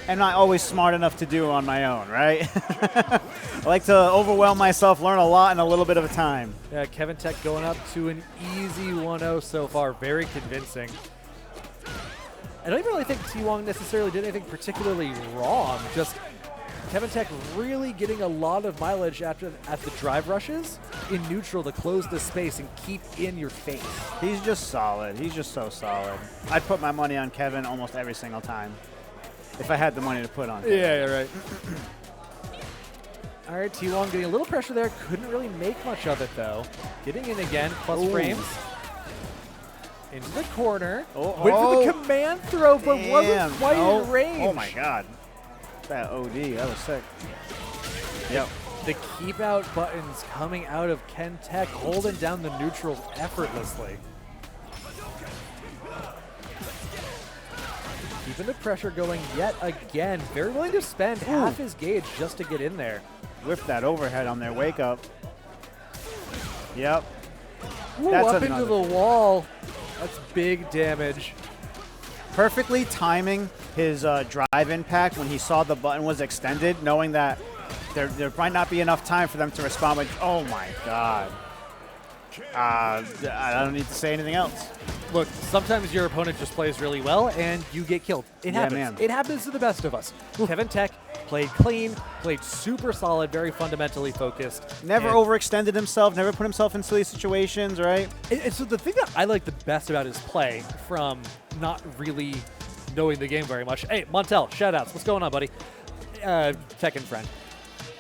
am not always smart enough to do on my own, right? I like to overwhelm myself, learn a lot in a little bit of a time. Yeah, Kevin Tech going up to an easy 1-0 so far. Very convincing. I don't even really think T-Wong necessarily did anything particularly wrong. Just Kevin Tech really getting a lot of mileage at the drive rushes in neutral to close the space and keep in your face. He's just solid. He's just so solid. I'd put my money on Kevin almost every single time if I had the money to put on Kevin. Yeah, you're right. All right, T-Wong getting a little pressure there. Couldn't really make much of it, though. Getting in again, plus frames. Into the corner. Went for the command throw, but wasn't quite in range. Oh, my God. That OD, that was sick. Yep. The keep out buttons coming out of Ken Tech, holding down the neutrals effortlessly. Keeping the pressure going yet again. Very willing to spend half his gauge just to get in there. Whip that overhead on their wake up. Yep. That's up into the wall. That's big damage. Perfectly timing his drive impact when he saw the button was extended, knowing that there might not be enough time for them to respond. But oh my God. I don't need to say anything else. Look, sometimes your opponent just plays really well and you get killed. It happens. Man. It happens to the best of us. Kevin Tech played clean, played super solid, very fundamentally focused. Never overextended himself, never put himself in silly situations, right? And so the thing that I like the best about his play, from not really knowing the game very much. Hey, Montel, shout-outs. What's going on, buddy? Tekken friend.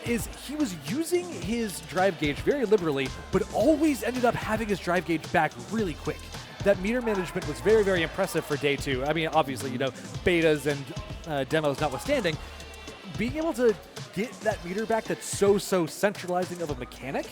Is he was using his drive gauge very liberally, but always ended up having his drive gauge back really quick. That meter management was very, very impressive for day 2. I mean, obviously, betas and demos notwithstanding, being able to get that meter back that's so centralizing of a mechanic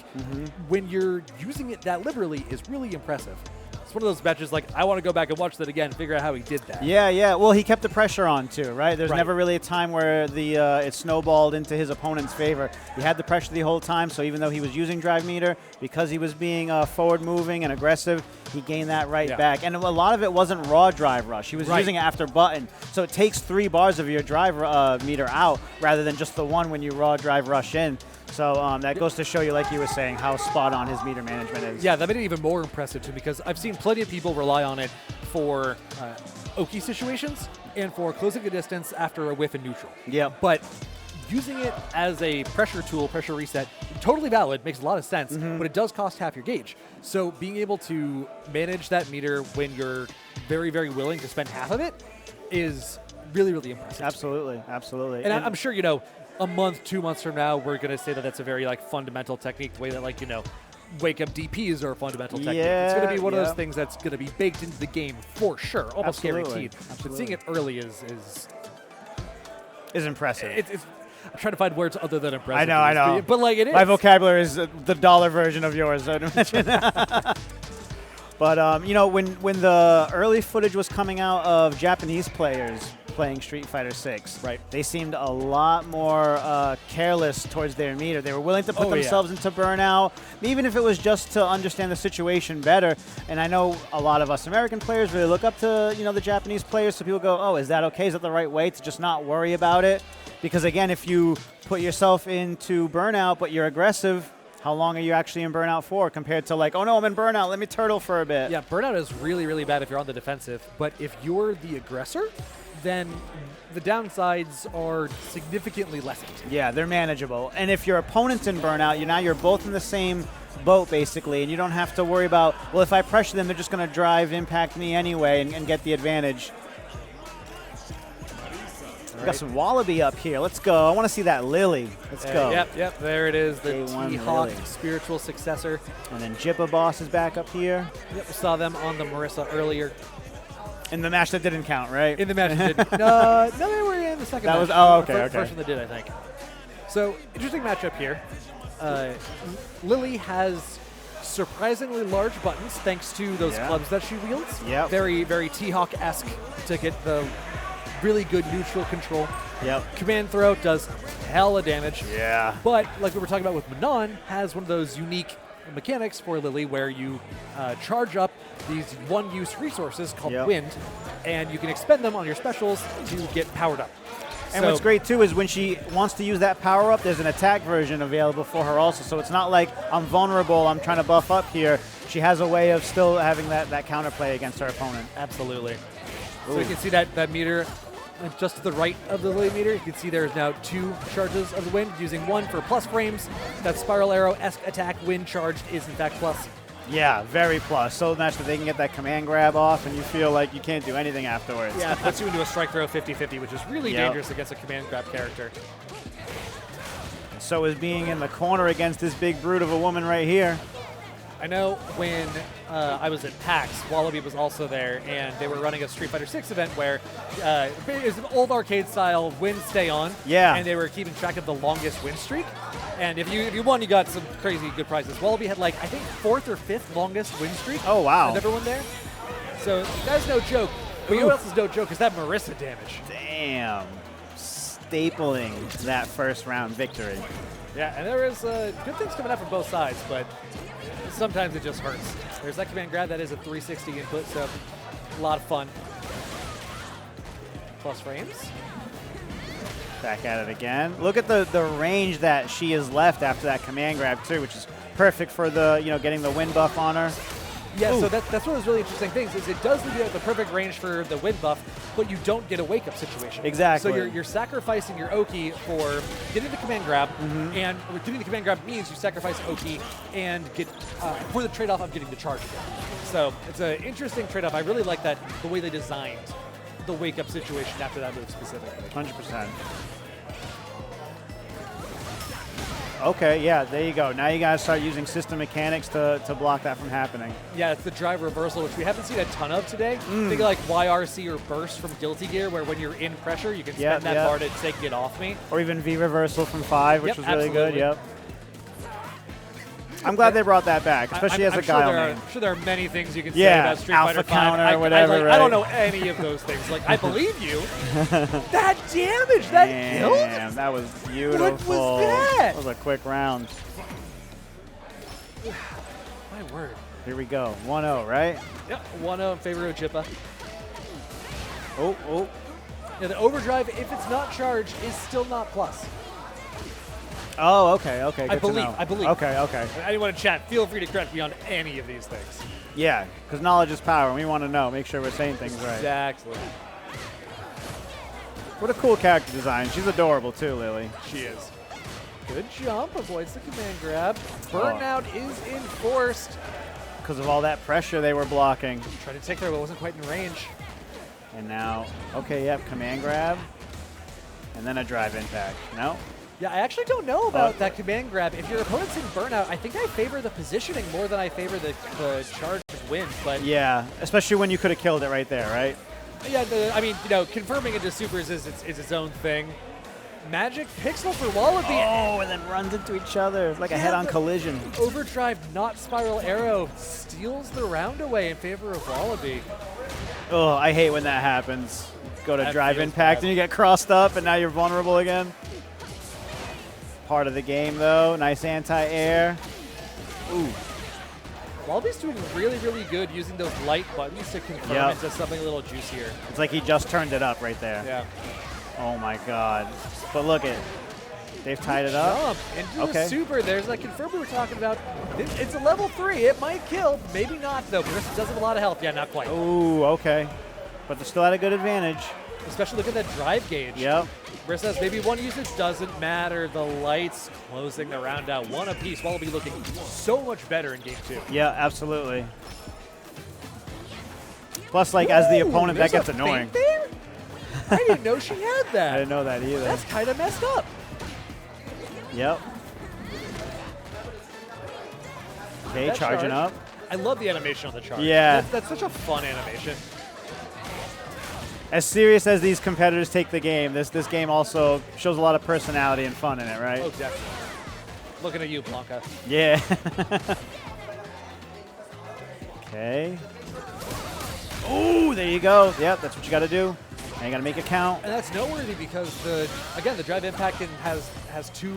when you're using it that liberally is really impressive. It's one of those matches like, I want to go back and watch that again, figure out how he did that. Yeah. Well, he kept the pressure on too, right? There's never really a time where it snowballed into his opponent's favor. He had the pressure the whole time, so even though he was using drive meter, because he was being forward moving and aggressive, he gained that back. And a lot of it wasn't raw drive rush. He was using it after button. So it takes 3 bars of your drive meter out rather than just the one when you raw drive rush in. So that goes to show you, like you were saying, how spot on his meter management is. Yeah, that made it even more impressive too, because I've seen plenty of people rely on it for Oki situations and for closing the distance after a whiff in neutral. Yeah. But using it as a pressure tool, pressure reset, totally valid, makes a lot of sense, but it does cost half your gauge. So being able to manage that meter when you're very, very willing to spend half of it is really, really impressive. Absolutely. And I'm sure, a month, 2 months from now, we're going to say that that's a very fundamental technique, the way that wake up DPs are a fundamental technique. It's going to be one of those things that's going to be baked into the game for sure, almost guaranteed. But seeing it early is impressive. I'm trying to find words other than impressive. I know. But it is. My vocabulary is the dollar version of yours, I'd imagine. But you know, when the early footage was coming out of Japanese players playing Street Fighter 6, right, they seemed a lot more careless towards their meter. They were willing to put themselves into burnout, even if it was just to understand the situation better. And I know a lot of us American players really look up to, you know, the Japanese players, so people go, oh, is that okay? Is that the right way to just not worry about it? Because again, if you put yourself into burnout but you're aggressive, how long are you actually in burnout for compared to like, oh no, I'm in burnout, let me turtle for a bit. Yeah, burnout is really, really bad if you're on the defensive, but if you're the aggressor, then the downsides are significantly lessened. Yeah, they're manageable. And if your opponent's in burnout, you're both in the same boat basically, and you don't have to worry about, well, if I pressure them, they're just going to drive impact me anyway and get the advantage. We got some Wallaby up here. Let's go. I want to see that Lily. Let's go. Yep. There it is, the Day one T-Hawk Lily. spiritual successor. And then Jippa Boss is back up here. Yep, we saw them on the Marissa earlier. In the match that didn't count, right? In the match that didn't. No, they were in the second that match. Was, oh, okay, First one that did, I think. So, interesting matchup here. Lily has surprisingly large buttons thanks to those clubs that she wields. Yep. Very, very T-Hawk-esque to get the really good neutral control. Yep. Command throw does hella damage. Yeah. But like we were talking about with Manon, has one of those unique mechanics for Lily where you charge up these one-use resources called wind, and you can expend them on your specials to get powered up. And what's great too is when she wants to use that power up, there's an attack version available for her also. So it's not like I'm vulnerable, I'm trying to buff up here. She has a way of still having that counterplay against her opponent. Absolutely. Ooh. So you can see that meter just to the right of the Lily meter. You can see there's now 2 charges of the wind, using one for plus frames. That spiral arrow-esque attack wind charged is in fact plus. Yeah, very plus. So much that they can get that command grab off and you feel like you can't do anything afterwards. Yeah, it puts you into a strike throw 50-50, which is really dangerous against a command grab character. So is being in the corner against this big brute of a woman right here. I know when I was at PAX, Wallaby was also there, and they were running a Street Fighter 6 event where it was an old arcade style win stay on. Yeah. And they were keeping track of the longest win streak. And if you won, you got some crazy good prizes. Wallaby had like, I think, 4th or 5th longest win streak. Oh, wow. With everyone there. So that's no joke. But you know what else is no joke is that Marissa damage. Damn. Stapling that first round victory. Yeah, and there is good things coming out from both sides, but sometimes it just hurts. There's that command grab. That is a 360 input, so a lot of fun. Plus frames. Back at it again. Look at the range that she is left after that command grab too, which is perfect for the getting the wind buff on her. Yeah, so that's one of those really interesting things is it does leave you at the perfect range for the wind buff, but you don't get a wake-up situation. Exactly. So you're sacrificing your Oki for getting the command grab, and getting the command grab means you sacrifice Oki and get for the trade-off of getting the charge again. So it's an interesting trade-off. I really like that, the way they designed the wake-up situation after that move specifically. 100%. Okay, yeah, there you go. Now you guys start using system mechanics to block that from happening. Yeah, it's the drive reversal, which we haven't seen a ton of today. Think of like YRC or Burst from Guilty Gear, where when you're in pressure, you can spend that bar to say, get off me. Or even V reversal from 5, which was really good, absolutely. I'm glad they brought that back, especially as a guile name. I'm sure there are many things you can say about Street Fighter 5. Counter or whatever, I don't know any of those things. Like, I believe you. That damage, that killed? Damn, that was beautiful. What was that? That was a quick round. My word. Here we go. 1-0, right? Yep, 1-0 in favor of Jippa. Oh. Yeah, the overdrive, if it's not charged, is still not plus. Oh, okay. Good I to know. believe. Okay. Anyone in chat, feel free to correct me on any of these things. Yeah, because knowledge is power. We want to know. Make sure we're saying things right. Exactly. What a cool character design. She's adorable too, Lily. She is. Good jump, avoids the command grab. Burnout is enforced. Because of all that pressure they were blocking. Tried to take her, but wasn't quite in range. And now, okay, yep, command grab. And then a drive impact. No? Yeah, I actually don't know about that command grab. If your opponent's in burnout, I think I favor the positioning more than I favor the charge win. But yeah, especially when you could have killed it right there, right? Yeah, I mean, confirming into supers is its own thing. Magic Pixel for Wallaby. Oh, and then runs into each other. It's like a head-on collision. Overdrive, not Spiral Arrow, steals the round away in favor of Wallaby. Oh, I hate when that happens. Go to That drive feels impact bad. and you get crossed up and now you're vulnerable again. Part of the game though. Nice anti-air. Ooh. Wallaby's doing really, really good using those light buttons to confirm Yep. into something a little juicier. It's like he just turned it up right there. Yeah. Oh my god. But look it. They've tied it up. Jump into Okay. the super. There's that confirm we were talking about. It's a level 3. It might kill. Maybe not, though. Marissa does have a lot of health. Yeah, not quite. Ooh, okay. But they're still at a good advantage. Especially look at that drive gauge. Yep. Marissa says maybe one usage doesn't matter. The lights closing the round out. One apiece. Wallaby looking so much better in game 2. Yeah, absolutely. Plus, like, as the opponent, that There's gets a annoying. feint there? I didn't know she had that. I didn't know that either. That's kind of messed up. Yep. Okay, That charging charge. up. I love the animation on the charge. Yeah. That's such a fun animation. As serious as these competitors take the game, this game also shows a lot of personality and fun in it, right? Oh, definitely. Looking at you, Blanca. Yeah. Okay. Oh, there you go. Yep, that's what you got to do. And you got to make it count. And that's noteworthy because the drive impact has 2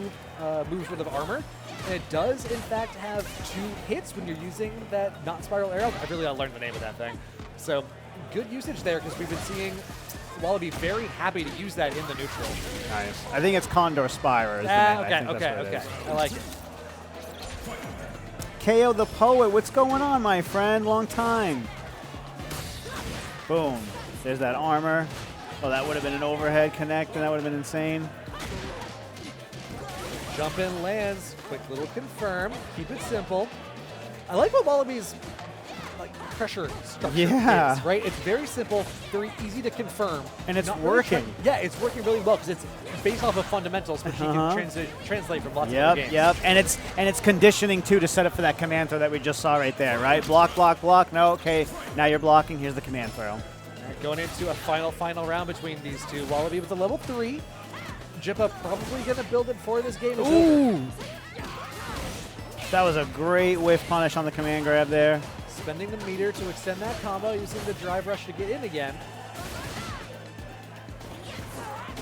moves worth of armor, and it does in fact have 2 hits when you're using that not spiral arrow. I really gotta learn the name of that thing. So good usage there because we've been seeing Wallaby very happy to use that in the neutral. Nice. I think it's Condor Spire. Is the name. I think that's what it is. I like it. KO the Poet, what's going on, my friend? Long time. Boom. There's that armor. Oh, that would have been an overhead connect, and that would have been insane. Jump in lands, quick little confirm, keep it simple. I like what Wallaby's pressure structure Yeah. is, right? It's very simple, very easy to confirm. And it's Not really working. yeah, it's working really well because it's based off of fundamentals, which you can translate from lots of other games. Yep. And it's conditioning too to set up for that command throw that we just saw right there, right? Block, block, block. No, okay. Now you're blocking. Here's the command throw. Going into a final round between these two. Wallaby with a level 3. Jippa probably going to build it for this game. Ooh! That was a great whiff punish on the command grab there. Spending the meter to extend that combo, using the drive rush to get in again.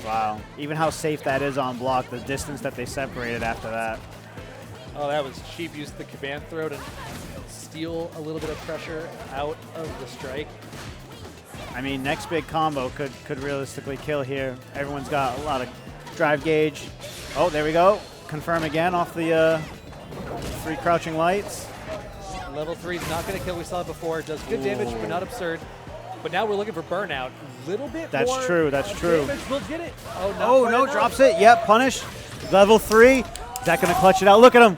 Wow. Even how safe that is on block, the distance that they separated after that. Oh, that was cheap. Used the command throw to steal a little bit of pressure out of the strike. I mean, next big combo could realistically kill here. Everyone's got a lot of drive gauge. Oh, there we go. Confirm again off the 3 crouching lights. Level 3 is not going to kill. We saw it before. It does good damage, but not absurd. But now we're looking for burnout. A little bit That's more true. That's true. damage. We'll get it. Oh, not Oh, quite no, enough. drops it. Yep, punish. Level 3. Is that going to clutch it out? Look at him.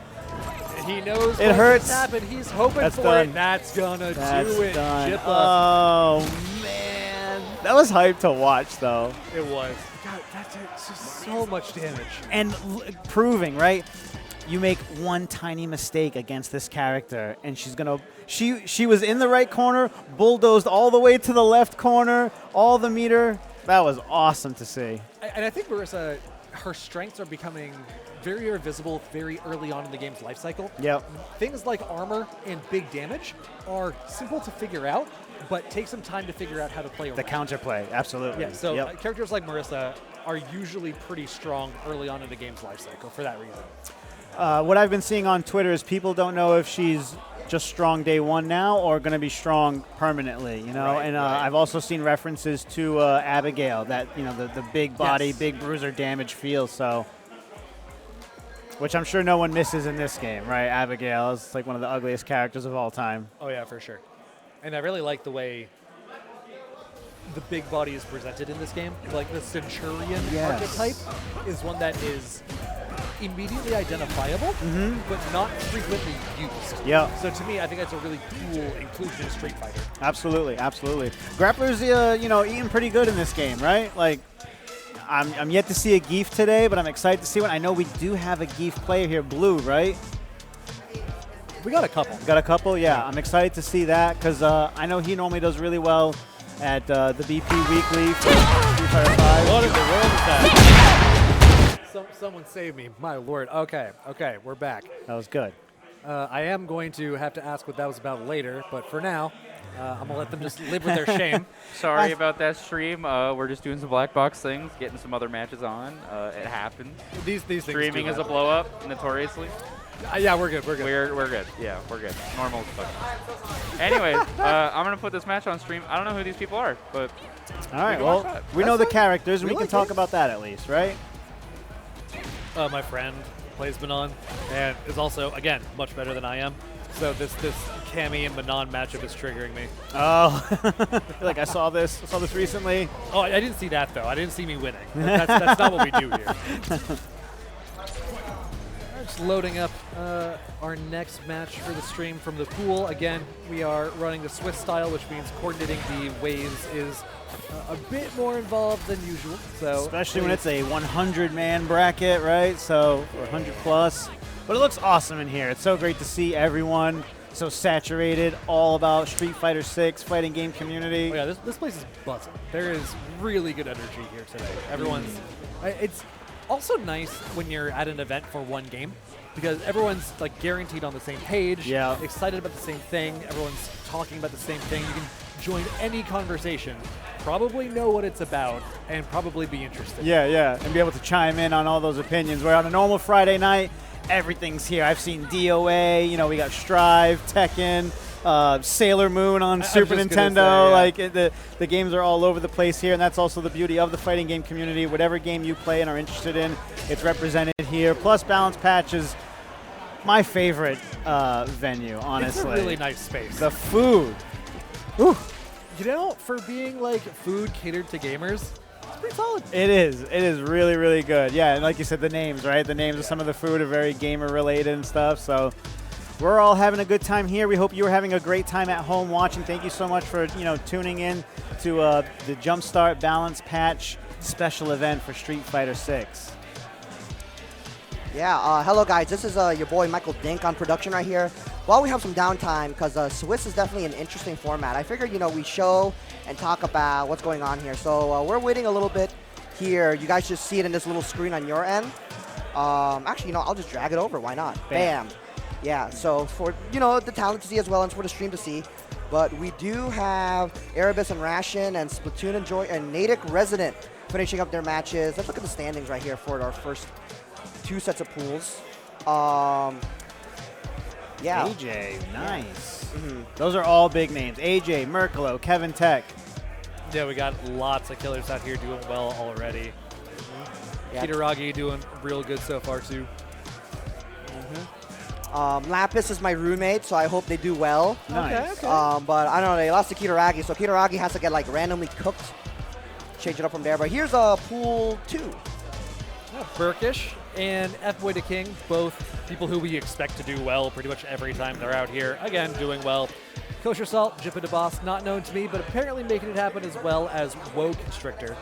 He knows It what hurts. just happened. He's hoping That's for done. it. That's going to That's do it. done. Jippa. Oh, man. That was hype to watch, though. It was. God, that's just so much damage. And proving, right? You make one tiny mistake against this character, and she's gonna. She was in the right corner, bulldozed all the way to the left corner, all the meter. That was awesome to see. And I think Marissa, her strengths are becoming very, very visible very early on in the game's life cycle. Yep. Things like armor and big damage are simple to figure out, but take some time to figure out how to play around. The counterplay, absolutely. Yeah, so Yep. characters like Marissa are usually pretty strong early on in the game's life cycle for that reason. What I've been seeing on Twitter is people don't know if she's just strong day one now or going to be strong permanently, you know. Right, and right. I've also seen references to Abigail, that the big body, Yes. big bruiser damage feel. So, which I'm sure no one misses in this game, right? Abigail is like one of the ugliest characters of all time. Oh yeah, for sure. And I really like the way the big body is presented in this game. Like the Centurion Yes. archetype is one that is immediately identifiable, but not frequently used. Yep. So to me, I think that's a really cool inclusion in Street Fighter. Absolutely, absolutely. Grappler's, eating pretty good in this game, right? Like, I'm yet to see a Geef today, but I'm excited to see one. I know we do have a Geef player here, Blue, right? We got a couple. Got a couple, yeah. I'm excited to see that because I know he normally does really well at the BP Weekly for Street Fighter 5. What in the world is that? Someone save me. My lord. Okay, we're back. That was good. I am going to have to ask what that was about later, but for now, I'm going to let them just live with their shame. Sorry about that stream. We're just doing some black box things, getting some other matches on. It happens. These things Streaming do is a happen. blow up, notoriously. Yeah, we're good. We're good. Yeah, we're good. Normal stuff. Anyways, I'm gonna put this match on stream. I don't know who these people are, but All right, can well, watch that. we know the characters, and We we can like talk it. about that at least, right? My friend plays Manon, and is also, again, much better than I am. So this Cammy and Manon matchup is triggering me. Oh, like I saw this recently. Oh, I didn't see that, though. I didn't see me winning. That's not what we do here. Just loading up our next match for the stream from the pool. Again, we are running the Swiss style, which means coordinating the waves is a bit more involved than usual. So Especially when it's a 100-man bracket, right? So, or 100 plus. But it looks awesome in here. It's so great to see everyone so saturated, all about Street Fighter 6, fighting game community. Oh yeah, this place is buzzing. There is really good energy here today. Everyone's. It's also nice when you're at an event for one game because everyone's like guaranteed on the same page. Yeah. Excited about the same thing. Everyone's talking about the same thing. You can join any conversation, probably know what it's about, and probably be interested. Yeah, and be able to chime in on all those opinions. Where on a normal Friday night, everything's here. I've seen DOA, we got Strive, Tekken, Sailor Moon on Super just gonna Nintendo. say, yeah. The games are all over the place here, and that's also the beauty of the fighting game community. Whatever game you play and are interested in, it's represented here. Plus, Balance Patch is my favorite venue, honestly. It's a really nice space. The food. Ooh. For being like food catered to gamers, it's pretty solid. It is. It is really, really good. Yeah, and like you said, the names, right? The names of some of the food are very gamer related and stuff. So we're all having a good time here. We hope you are having a great time at home watching. Thank you so much for tuning in to the Jumpstart Balance Patch special event for Street Fighter 6. Yeah, hello guys, this is your boy Michael Dink on production right here. While we have some downtime, because Swiss is definitely an interesting format, I figured, we show and talk about what's going on here. So we're waiting a little bit here. You guys just see it in this little screen on your end. Actually, I'll just drag it over. Why not? Bam. Yeah, so for, the talent to see as well and for the stream to see. But we do have Erebus and Ration and Splatoon and Joy and Natick Resident finishing up their matches. Let's look at the standings right here for our first two sets of pools. Yeah. AJ, nice. Mm-hmm. Those are all big names. AJ, Merklo, Kevin Tech. Yeah, we got lots of killers out here doing well already. Yeah. Kitaragi doing real good so far too. Lapis is my roommate, so I hope they do well. Nice. But I don't know, they lost to Kitaragi, so Kitaragi has to get randomly cooked. Change it up from there. But here's pool 2. Yeah, Burkish and F-Boy to King, both people who we expect to do well pretty much every time they're out here. Again, doing well. Kosher Salt, Jippa the Boss, not known to me, but apparently making it happen as well as Woe Constrictor.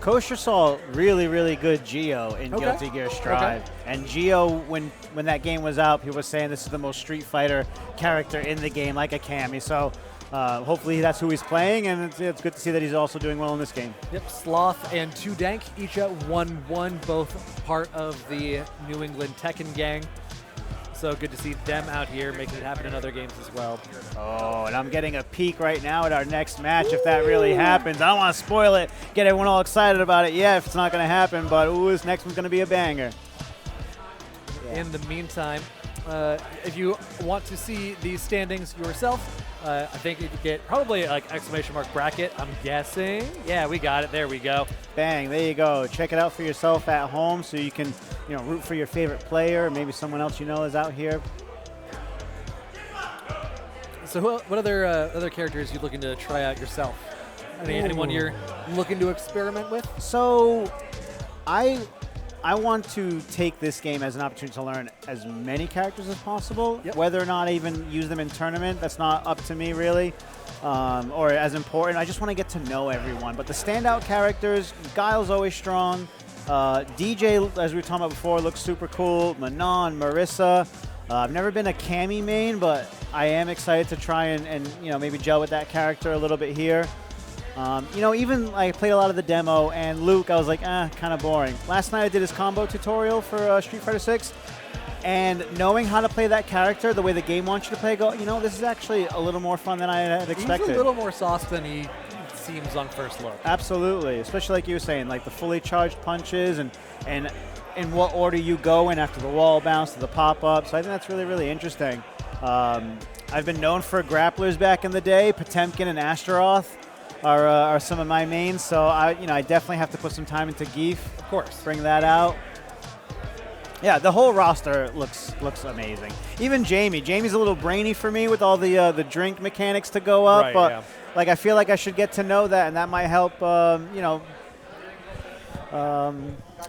Kosher Salt, really, really good Geo in Guilty Gear Strive. And Geo, when that game was out, people were saying this is the most Street Fighter character in the game, like a Cammy. So hopefully that's who he's playing, and it's good to see that he's also doing well in this game. Yep, Sloth and 2Dank, each at 1-1, both part of the New England Tekken gang. So good to see them out here making it happen in other games as well. Oh, and I'm getting a peek right now at our next match if that really happens. I don't want to spoil it, get everyone all excited about it. Yeah, if it's not going to happen, but this next one's going to be a banger. Yeah. In the meantime, if you want to see these standings yourself, I think you could get probably exclamation mark bracket, I'm guessing. Yeah, we got it. There we go. Bang, there you go. Check it out for yourself at home so you can, root for your favorite player. Maybe someone else is out here. So what other characters are you looking to try out yourself? Anyone you're looking to experiment with? So I want to take this game as an opportunity to learn as many characters as possible. Yep. Whether or not I even use them in tournament, that's not up to me really, or as important. I just want to get to know everyone. But the standout characters, Guile's always strong. DJ, as we were talking about before, looks super cool. Manon, Marissa. I've never been a Cammy main, but I am excited to try and maybe gel with that character a little bit here. Even I played a lot of the demo, and Luke, I was like, kind of boring. Last night I did his combo tutorial for Street Fighter 6, and knowing how to play that character, the way the game wants you to play, this is actually a little more fun than I had expected. He's a little more sauce than he seems on first look. Absolutely, especially like you were saying, like the fully charged punches and in what order you go in after the wall bounce to the pop-up. So I think that's really, really interesting. I've been known for grapplers back in the day. Potemkin and Astaroth are some of my mains, so I definitely have to put some time into Geef. Of course. Bring that out. Yeah, the whole roster looks amazing. Even Jamie. Jamie's a little brainy for me with all the drink mechanics to go up, right, but yeah. I feel like I should get to know that, and that might help,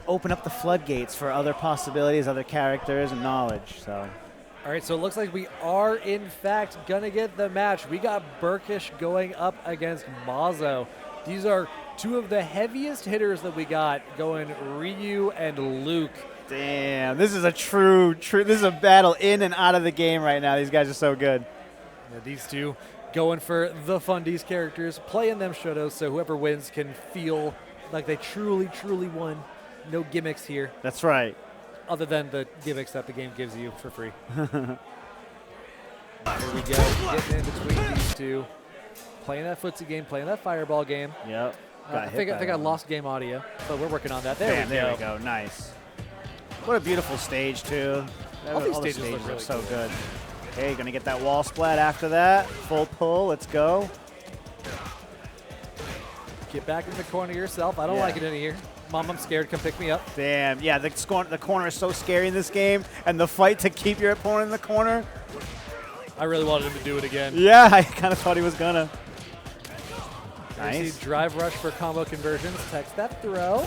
open up the floodgates for other possibilities, other characters, and knowledge. So. All right, so it looks like we are, in fact, going to get the match. We got Burkish going up against Mazo. These are two of the heaviest hitters that we got, going Ryu and Luke. Damn, this is a true, this is a battle in and out of the game right now. These guys are so good. Yeah, these two going for the fundies characters, playing them shotos, so whoever wins can feel like they truly, truly won. No gimmicks here. That's right. Other than the gimmicks that the game gives you for free. Here we go, getting in between these two. Playing that footsie game, playing that fireball game. Yep. I think I lost game audio, but we're working on that. There we go. Nice. What a beautiful stage, too. All these the stages look really so cool. good. Okay, going to get that wall splat after that. Full pull. Let's go. Get back in the corner yourself. I don't like it in here. Mom, I'm scared. Come pick me up. Damn. Yeah, the corner is so scary in this game, and the fight to keep your opponent in the corner. I really wanted him to do it again. Yeah, I kind of thought he was going to. Nice. Drive rush for combo conversions. Text that throw.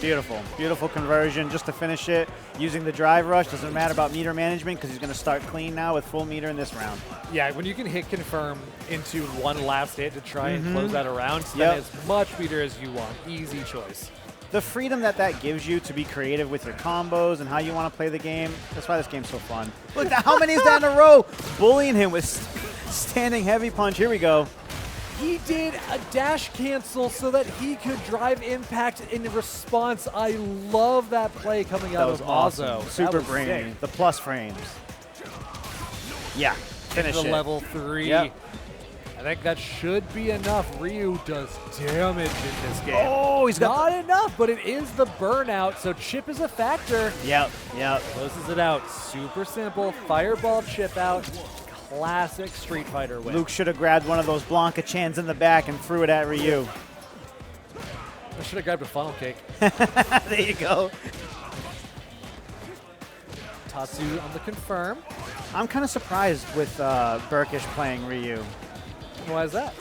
Beautiful. Beautiful conversion just to finish it. Using the drive rush. Doesn't matter about meter management because he's going to start clean now with full meter in this round. Yeah, when you can hit confirm into one last hit to try and close that around, spend as much meter as you want. Easy choice. The freedom that gives you to be creative with your combos and how you want to play the game. That's why this game's so fun. Look, how many is that in a row? Bullying him with standing heavy punch. Here we go. He did a dash cancel so that he could drive impact in response. I love that play coming out of Mazo. Awesome. Super brainy. The plus frames. Yeah. Finish it. it. Level 3. Yep. I think that should be enough. Ryu does damage in this game. Oh, he's got not enough, but it is the burnout, so chip is a factor. Yep. Closes it out. Super simple. Fireball chip out. Classic Street Fighter win. Luke should have grabbed one of those Blanca Chans in the back and threw it at Ryu. I should have grabbed a funnel cake. There you go. Tatsu on the confirm. I'm kind of surprised with Burkish playing Ryu. Why is that?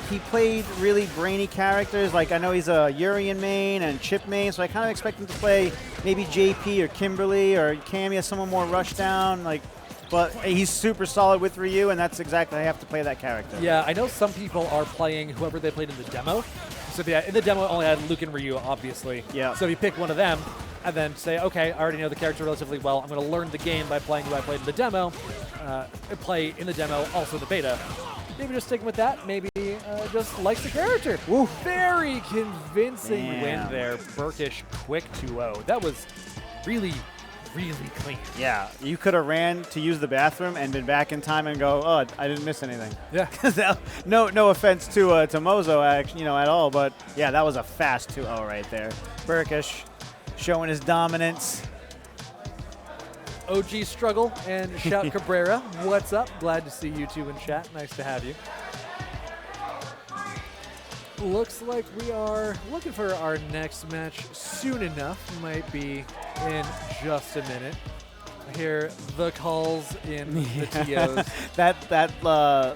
He played really brainy characters. Like, I know he's a Urian main and Chip main, so I kind of expect him to play maybe JP or Kimberly or Cammy as someone more rushed down. But he's super solid with Ryu, and that's exactly how you have to play that character. Yeah, I know some people are playing whoever they played in the demo. So in the demo, it only had Luke and Ryu, obviously. Yeah. So if you pick one of them and then say, okay, I already know the character relatively well. I'm going to learn the game by playing who I played in the demo. Play in the demo, also the beta. Maybe just sticking with that. Maybe just likes the character. Woo. Very convincing win Damn. there. Burkish quick 2-0. That was really, really clean. Yeah, you could have ran to use the bathroom and been back in time and go, oh, I didn't miss anything. Yeah. no offense to Mozo, actually, at all, but yeah, that was a fast 2-0 right there. Burkish showing his dominance. OG Struggle and Shout Cabrera. What's up? Glad to see you two in chat. Nice to have you. Looks like we are looking for our next match soon enough. Might be in just a minute. I hear the calls in the TOs. that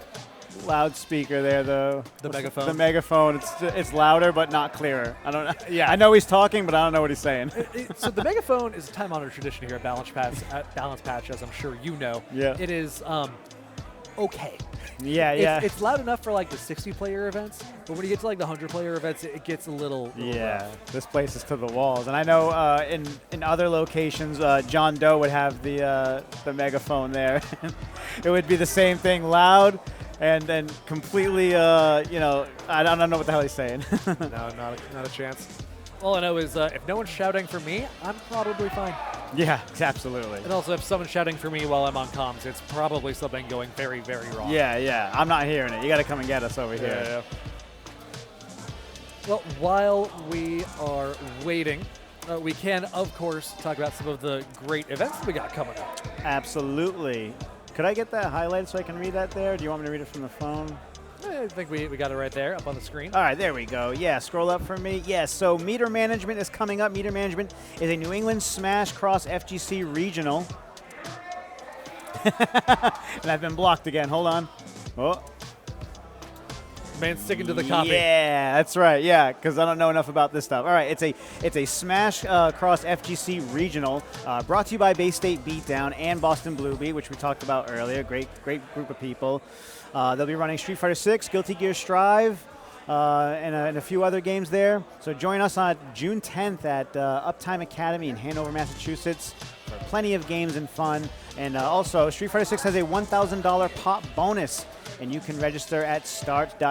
loudspeaker there, though. The megaphone. The megaphone. It's louder, but not clearer. I don't know. Yeah. I know he's talking, but I don't know what he's saying. So the megaphone is a time-honored tradition here at Balance Patch, as I'm sure you know. Yeah. It is okay. Yeah. It's loud enough for like the 60-player events, but when you get to like the 100-player events, it gets a little rough. This place is to the walls, and I know in other locations, John Doe would have the megaphone there. It would be the same thing, loud, and then completely, you know, I don't know what the hell he's saying. No, not a chance. All I know is if no one's shouting for me, I'm probably fine. Yeah, absolutely. And also, if someone's shouting for me while I'm on comms, it's probably something going very, very wrong. Yeah. I'm not hearing it. You got to come and get us over here. Yeah. Well, while we are waiting, we can, of course, talk about some of the great events that we got coming up. Absolutely. Could I get that highlighted so I can read that there? Do you want me to read it from the phone? I think we got it right there up on the screen. All right, there we go. Yeah, scroll up for me. Yeah, so Meter Management is coming up. Meter Management is a New England Smash Cross FGC Regional. And I've been blocked again. Hold on. Oh. Man, sticking to the copy. Yeah, that's right. Yeah, because I don't know enough about this stuff. All right, it's a Smash Cross FGC Regional brought to you by Bay State Beatdown and Boston Blue Beat, which we talked about earlier. Great group of people. They'll be running Street Fighter 6, Guilty Gear Strive, and a few other games there. So join us on June 10th at Uptime Academy in Hanover, Massachusetts for plenty of games and fun. And also, Street Fighter 6 has a $1,000 pop bonus, and you can register at start.gg/meter.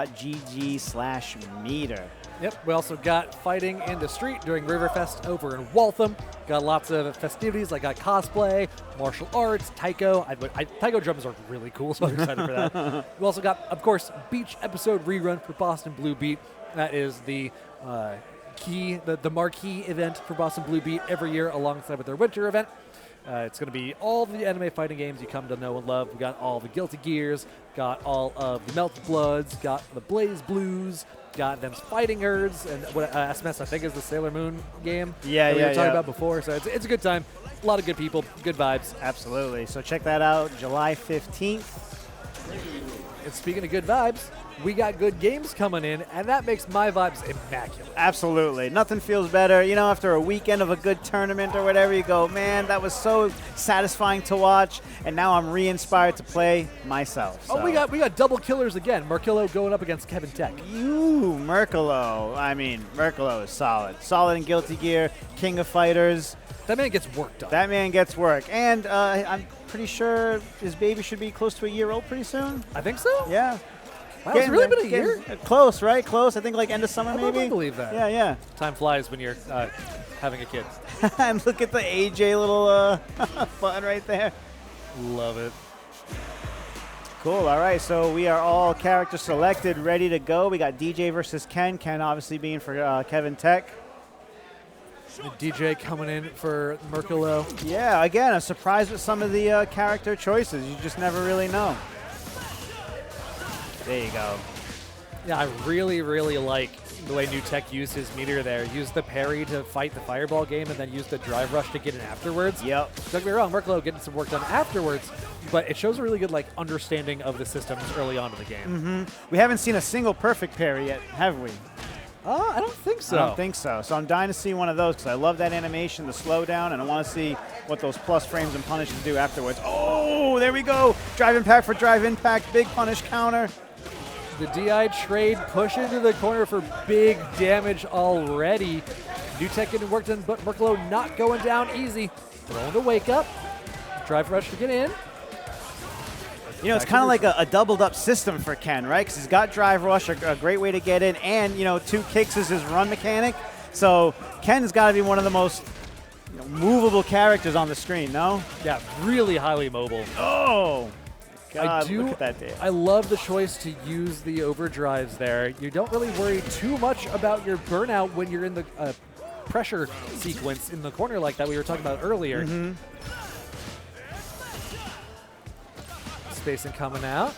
Yep, we also got Fighting in the Street during Riverfest over in Waltham. Got lots of festivities like cosplay, martial arts, taiko. Taiko drums are really cool, so I'm excited for that. We also got, of course, Beach episode rerun for Boston Blue Beat. That is the the marquee event for Boston Blue Beat every year alongside with their winter event. It's going to be all the anime fighting games you come to know and love. We got all the Guilty Gears, got all of the Melt Bloods, got the Blaze Blues, got them Fighting Herds, and what SMS I think is the Sailor Moon game that we were talking about before. So it's a good time. A lot of good people, good vibes. Absolutely. So check that out, July 15th. And speaking of good vibes, we got good games coming in, and that makes my vibes immaculate. Absolutely. Nothing feels better. You know, after a weekend of a good tournament or whatever, you go, man, that was so satisfying to watch, and now I'm re-inspired to play myself. So. Oh, we got double killers again. Merkilo going up against Kevin Tech. You, Merkilo. I mean, Merkilo is solid. Solid in Guilty Gear, King of Fighters. That man gets work done. That man gets work. And I'm pretty sure his baby should be close to a year old pretty soon. I think so. Yeah. Wow, it's really been a year? Close, right? Close. I think like end of summer, maybe. I believe that. Yeah. Time flies when you're having a kid. And look at the AJ little button right there. Love it. Cool. All right. So we are all character selected, ready to go. We got DJ versus Ken. Ken obviously being for Kevin Tech. And DJ coming in for Merkilo. Yeah. Again, a surprise with some of the character choices. You just never really know. There you go. Yeah, I really, really like the way New Tech used his meter there. Used the parry to fight the fireball game and then used the drive rush to get in afterwards. Yep. Don't get me wrong, Merkilo getting some work done afterwards, but it shows a really good understanding of the systems early on in the game. Mm-hmm. We haven't seen a single perfect parry yet, have we? I don't think so. I don't think so. So I'm dying to see one of those because I love that animation, the slowdown, and I want to see what those plus frames and punishes do afterwards. Oh, there we go. Drive impact for drive impact. Big punish counter. The DI trade push into the corner for big damage already. New Tech getting work done, but Merkilo not going down easy. Throwing to wake up. Drive rush to get in. You know, it's kind of like a doubled up system for Ken, right? Because he's got drive rush, a great way to get in, and, you know, 2 kicks is his run mechanic. So Ken's got to be one of the most movable characters on the screen, no? Yeah, really highly mobile. Oh! God, look at that damage. I love the choice to use the overdrives there. You don't really worry too much about your burnout when you're in the pressure sequence in the corner like that we were talking about earlier. Mm-hmm. Spacing coming out.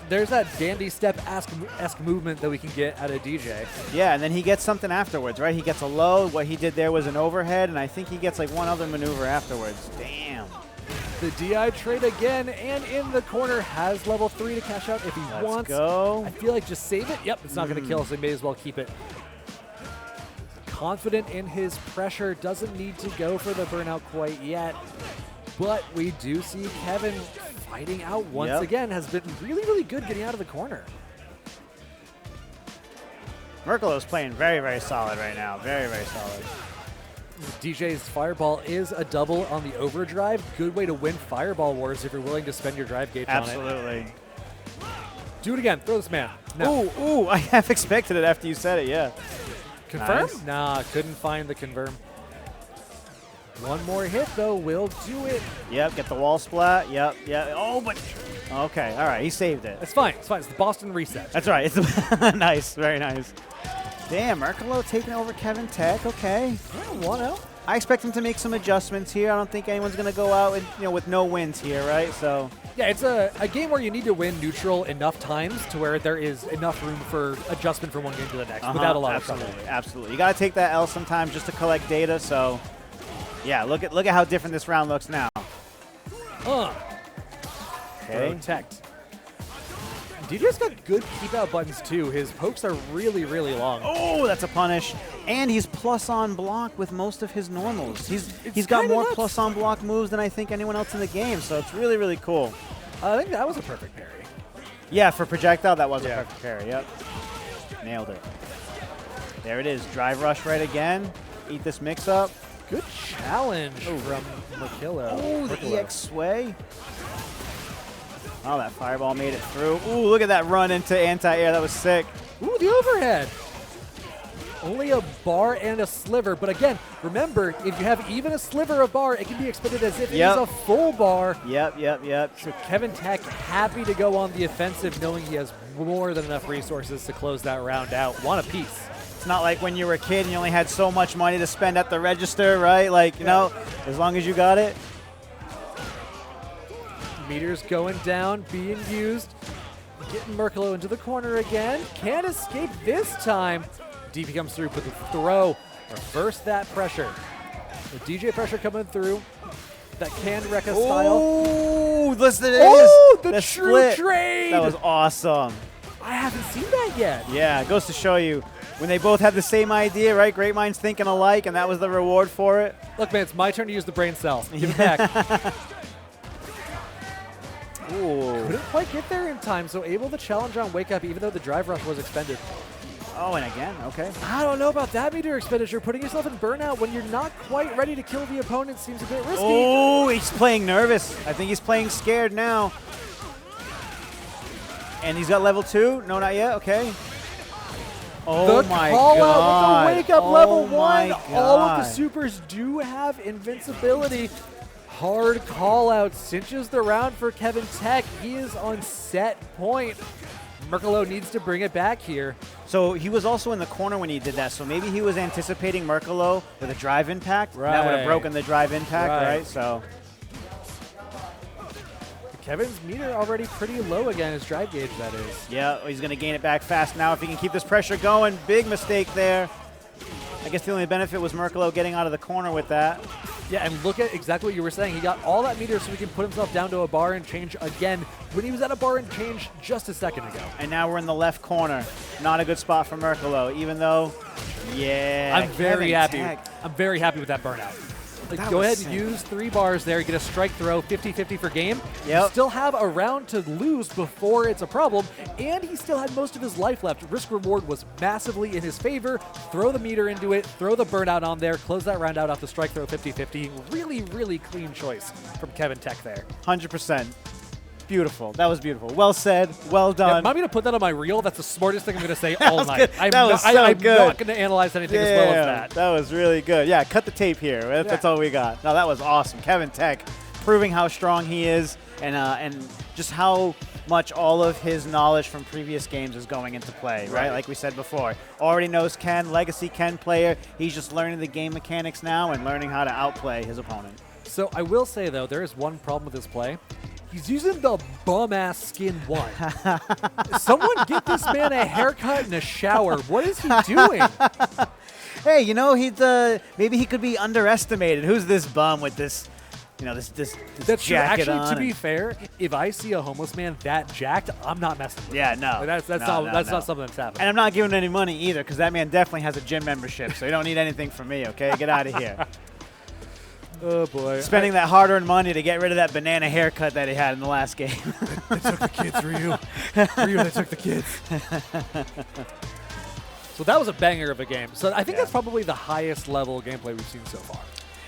There's that dandy step-esque movement that we can get out of DJ. Yeah, and then he gets something afterwards, right? He gets a low. What he did there was an overhead, and I think he gets like one other maneuver afterwards. Damn. The DI trade again, and in the corner has level 3 to cash out if he wants. Let's go. I feel like just save it. Yep, it's not going to kill, so he may as well keep it. Confident in his pressure, doesn't need to go for the burnout quite yet. But we do see Kevin fighting out once again, has been really, really good getting out of the corner. Merkilo's playing very, very solid right now. Very, very solid. DJ's Fireball is a double on the overdrive. Good way to win Fireball Wars if you're willing to spend your drive gauge on it. Absolutely. Do it again. Throw this man. No. Ooh, I half expected it after you said it, yeah. Confirm? Nice. Nah, couldn't find the confirm. One more hit, though, will do it. Yep, get the wall splat. Yep. Oh, but... Okay, all right, he saved it. It's fine. It's fine. It's the Boston reset. That's right. It's nice, very nice. Damn, Merkalo taking over Kevin Tech. Okay. 1-0. I expect him to make some adjustments here. I don't think anyone's going to go out and, with no wins here, right? So yeah, it's a game where you need to win neutral enough times to where there is enough room for adjustment from one game to the next without a lot of trouble. Absolutely. You got to take that L sometimes just to collect data. So yeah, look at how different this round looks now. Okay. Protect. DJ's got good keep out buttons too. His pokes are really, really long. Oh, that's a punish. And he's plus on block with most of his normals. He's got more plus on block moves than I think anyone else in the game, so it's really, really cool. I think that was a perfect parry. Yeah, for projectile, that was a perfect parry, yep. Nailed it. There it is, drive rush right again. Eat this mix up. Good challenge from Makillo. Oh, the EX sway. Oh, that fireball made it through. Ooh, look at that run into anti-air. That was sick. Ooh, the overhead. Only a bar and a sliver. But again, remember, if you have even a sliver of bar, it can be expected as if it is a full bar. Yep. So Kevin Tech happy to go on the offensive, knowing he has more than enough resources to close that round out. One apiece. It's not like when you were a kid and you only had so much money to spend at the register, right? Like, you know, as long as you got it. Meters going down, being used. Getting Merkalo into the corner again. Can't escape this time. DP comes through, put the throw. Reverse that pressure. The DJ pressure coming through. That can wreck a style. Oh, listen to this. Oh, the true split. trade. That was awesome. I haven't seen that yet. Yeah, it goes to show you when they both had the same idea, right? Great minds thinking alike, and that was the reward for it. Look, man, it's my turn to use the brain cell. Give it back. Ooh. Couldn't quite get there in time, so able to challenge on Wake Up even though the drive rush was expended. Oh, and again, okay. I don't know about that meter expenditure. Putting yourself in burnout when you're not quite ready to kill the opponent seems a bit risky. Oh, he's playing nervous. I think he's playing scared now. And he's got level 2? No, not yet. Okay. Oh my call god. out with the Wake Up level 1. God. All of the supers do have invincibility. Hard call out cinches the round for Kevin Tech. He is on set point. Merkalo needs to bring it back here. So he was also in the corner when he did that, so maybe he was anticipating Merkalo with a drive impact. Right. That would have broken the drive impact, right? So Kevin's meter already pretty low again, his drive gauge, that is. yeah, he's going to gain it back fast now if he can keep this pressure going. Big mistake there. I guess the only benefit was Merkalo getting out of the corner with that. Yeah, and look at exactly what you were saying. He got all that meter so he can put himself down to a bar and change again when he was at a bar and change just a second ago. And now we're in the left corner. Not a good spot for Merkalo, even though, I'm very happy. I'm very happy with that burnout. Like, go ahead and use 3 bars there. You get a strike throw, 50-50 for game. Yep. You still have a round to lose before it's a problem, and he still had most of his life left. Risk reward was massively in his favor. Throw the meter into it, throw the burnout on there, close that round out off the strike throw 50-50. Really, really clean choice from Kevin Tech there. 100%. Beautiful. That was beautiful. Well said. Well done. Yeah, remind me to put that on my reel. That's the smartest thing I'm going to say all night. Good. I'm That was so good. not going to analyze anything as well as that. That was really good. Yeah, cut the tape here. That's all we got. No, that was awesome. Kevin Tech proving how strong he is and just how much all of his knowledge from previous games is going into play, right? Like we said before. Already knows Ken, legacy Ken player. He's just learning the game mechanics now and learning how to outplay his opponent. So I will say, though, there is one problem with this play. He's using the bum-ass skin 1. Someone get this man a haircut and a shower. What is he doing? Hey, you know, maybe he could be underestimated. Who's this bum with this, this That's true. jacket Actually, on? to be fair, if I see a homeless man that jacked, I'm not messing with him. Yeah, no. That's No, not no. something that's happening. And I'm not giving any money either, because that man definitely has a gym membership, so you don't need anything from me, okay? Get out of here. Oh, boy. Spending that hard-earned money to get rid of that banana haircut that he had in the last game. They took the kids, Ryu. Ryu, they took the kids. So that was a banger of a game. So I think that's probably the highest level gameplay we've seen so far.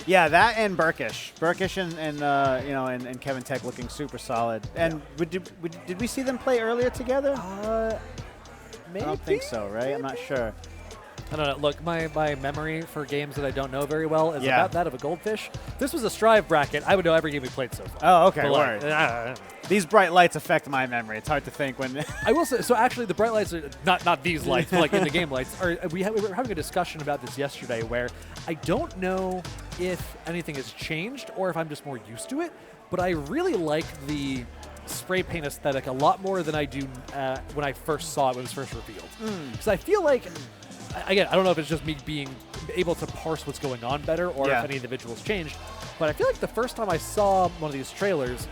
Yeah, that and Burkish. Burkish and Kevin Tech looking super solid. And did we see them play earlier together? Maybe? I don't think so, right? I'm not sure. I don't know. Look, my memory for games that I don't know very well is Yeah. about that of a goldfish. If this was a Strive bracket, I would know every game we played so far. Oh, okay, But, like, word. These bright lights affect my memory. It's hard to think when. I will say, so actually the bright lights are not these lights, but like in the game lights. We were having a discussion about this yesterday where I don't know if anything has changed or if I'm just more used to it, but I really like the spray paint aesthetic a lot more than I do when I first saw it when it was first revealed. Because I feel like, again, I don't know if it's just me being able to parse what's going on better or if any of the visuals changed, but I feel like the first time I saw one of these trailers,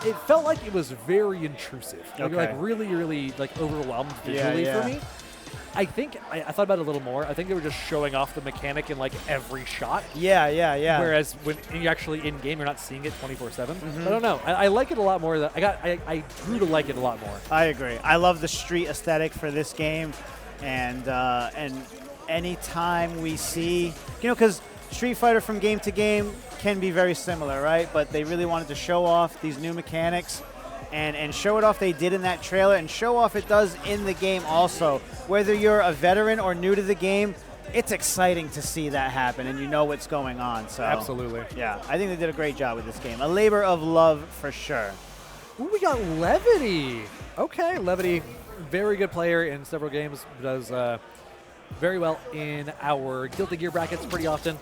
it felt like it was very intrusive. Like really, really like overwhelmed visually for me. I think I thought about it a little more. I think they were just showing off the mechanic in like every shot. Yeah. Whereas when you're actually in game, you're not seeing it 24/7. I don't know. I like it a lot more. I grew to like it a lot more. I agree. I love the street aesthetic for this game, and anytime we see, because Street Fighter from game to game can be very similar, right? But they really wanted to show off these new mechanics. And show it off they did in that trailer, and show off it does in the game also. Whether you're a veteran or new to the game, it's exciting to see that happen, and you know what's going on. So Absolutely. Yeah, I think they did a great job with this game. A labor of love for sure. Ooh, we got Levity. Okay, Levity, very good player in several games, does very well in our Guilty Gear brackets pretty often.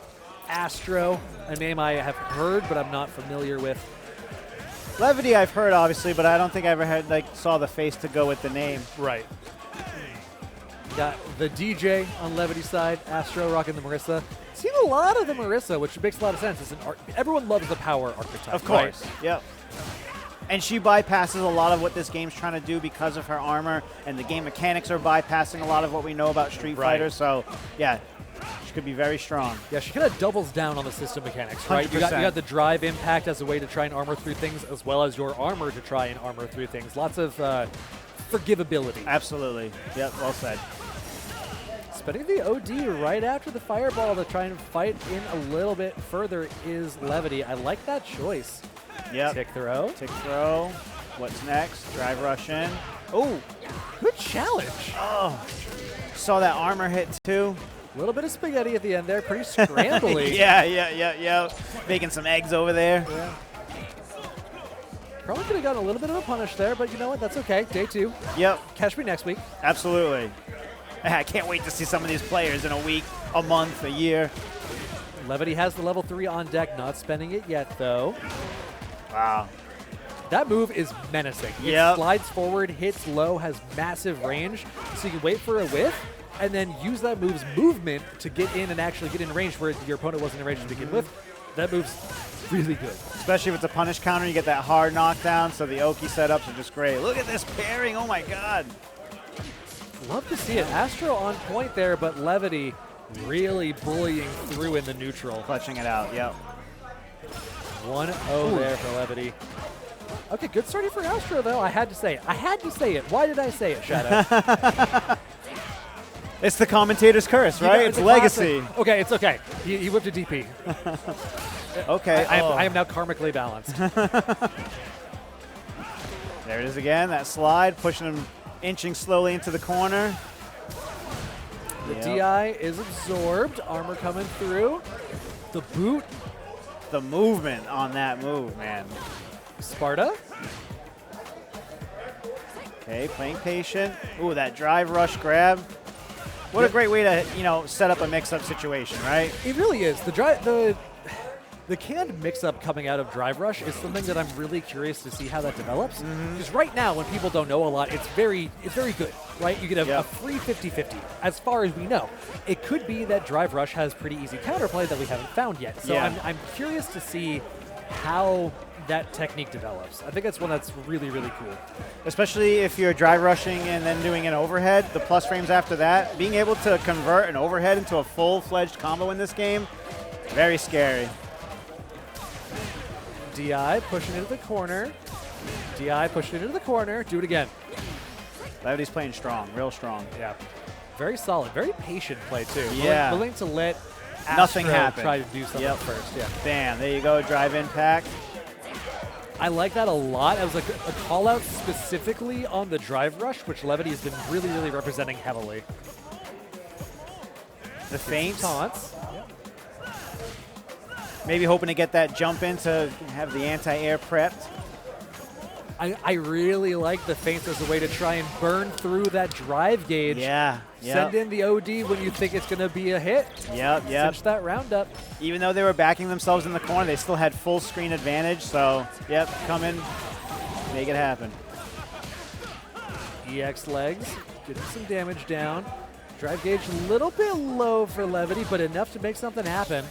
Astro, a name I have heard, but I'm not familiar with. Levity I've heard, obviously, but I don't think I ever saw the face to go with the name. Right. Got the DJ on Levity's side, Astro rocking the Marissa. Seen a lot of the Marissa, which makes a lot of sense. It's everyone loves the power archetype. Of course, right? Yep. And she bypasses a lot of what this game's trying to do because of her armor, and the game mechanics are bypassing a lot of what we know about Street Fighter. So, yeah, she could be very strong. Yeah, she kind of doubles down on the system mechanics, right? You got the drive impact as a way to try and armor through things, as well as your armor to try and armor through things. Lots of forgivability. Absolutely. Yep, well said. Spending the OD right after the fireball to try and fight in a little bit further is Levity. I like that choice. Yep. Tick throw. Tick throw. What's next? Drive rush in. Oh, good challenge. Oh, saw that armor hit too. A little bit of spaghetti at the end there, pretty scrambly. Yeah. Making some eggs over there. Yeah. Probably could have gotten a little bit of a punish there, but you know what? That's okay. Day 2. Yep. Catch me next week. Absolutely. I can't wait to see some of these players in a week, a month, a year. Levity has the level 3 on deck, not spending it yet, though. Wow. That move is menacing. Yep. It slides forward, hits low, has massive range, so you can wait for a whiff, and then use that move's movement to get in and actually get in range where your opponent wasn't in range to begin with. That move's really good. Especially if it's a punish counter, you get that hard knockdown, so the Oki setups are just great. Look at this pairing, oh my god. Love to see it. Astro on point there, but Levity really bullying through in the neutral. Clutching it out, yep. 1-0 there for Levity. Okay, good starting for Astro, though. I had to say it. Why did I say it, Shadow? It's the commentator's curse, right? It's legacy. Classic. Okay, it's okay. He whipped a DP. Okay. I am now karmically balanced. There it is again, that slide, pushing him, inching slowly into the corner. The DI is absorbed. Armor coming through. The boot. The movement on that move, man. Sparta. Okay, playing patient. Ooh, that drive rush grab. What a great way to, set up a mix-up situation, right? It really is. The canned mix-up coming out of Drive Rush is something that I'm really curious to see how that develops. Because right now, when people don't know a lot, it's very good, right? You get a free 50-50, as far as we know. It could be that Drive Rush has pretty easy counterplay that we haven't found yet. So I'm curious to see how that technique develops. I think that's one that's really, really cool. Especially if you're drive rushing and then doing an overhead, the plus frames after that, being able to convert an overhead into a full-fledged combo in this game, very scary. DI pushing into the corner. DI pushing into the corner. Do it again. Levity's playing strong, real strong. Yeah. Very solid. Very patient play, too. Yeah. Willing to let Nothing Astro happened. tried to do something first. Yeah. Bam, there you go, drive impact. I like that a lot. It was like a call out specifically on the drive rush, which Levity has been really, really representing heavily. The feints. Taunts. Maybe hoping to get that jump in to have the anti-air prepped. I really like the feints as a way to try and burn through that drive gauge. Yeah. Send in the OD when you think it's going to be a hit. Yep. Cinch that round up. Even though they were backing themselves in the corner, they still had full screen advantage. So, yep, come in, make it happen. EX legs, getting some damage down. Drive gauge a little bit low for Levity, but enough to make something happen.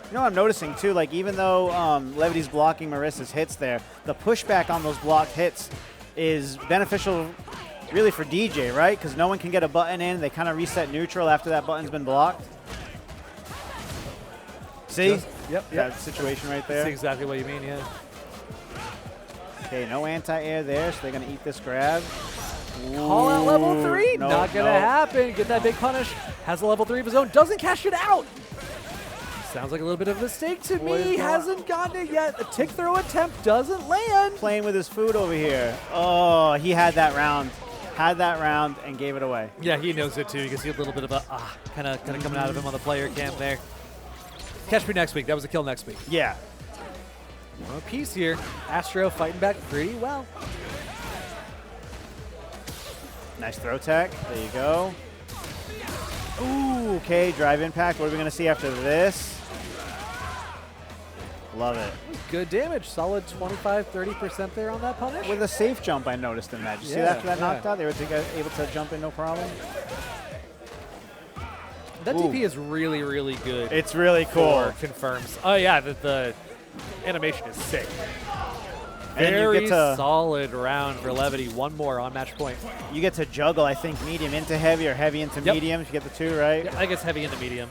You know what I'm noticing too, like even though Levity's blocking Marissa's hits there, the pushback on those blocked hits is beneficial really for DJ, right? Because no one can get a button in. They kind of reset neutral after that button's been blocked. See? Yep. That situation right there. That's exactly what you mean, yeah. Okay, no anti-air there, so they're going to eat this grab. Call out level 3. No, Not going to happen. Get that big punish. Has a level 3 of his own. Doesn't cash it out. Sounds like a little bit of a mistake to me. Hasn't gotten it yet. A tick throw attempt doesn't land. Playing with his food over here. Oh, he had that round. Had that round and gave it away. Yeah, he knows it too. You can see a little bit of a kind of coming out of him on the player cam there. Catch me next week. That was a kill next week. Yeah. One piece here. Astro fighting back pretty well. Nice throw tech. There you go. Ooh, okay, drive impact. What are we going to see after this? Love it. Good damage. Solid 25-30% there on that punish. With a safe jump, I noticed in that. Did you see that after that knocked out? They were able to jump in no problem. That DP is really, really good. It's really cool. Confirms. Oh, yeah, the animation is sick. And Very you get to, solid round for Levity. One more on match point. You get to juggle, I think, medium into heavy or heavy into medium if you get the two, right? Yeah, I guess heavy into medium.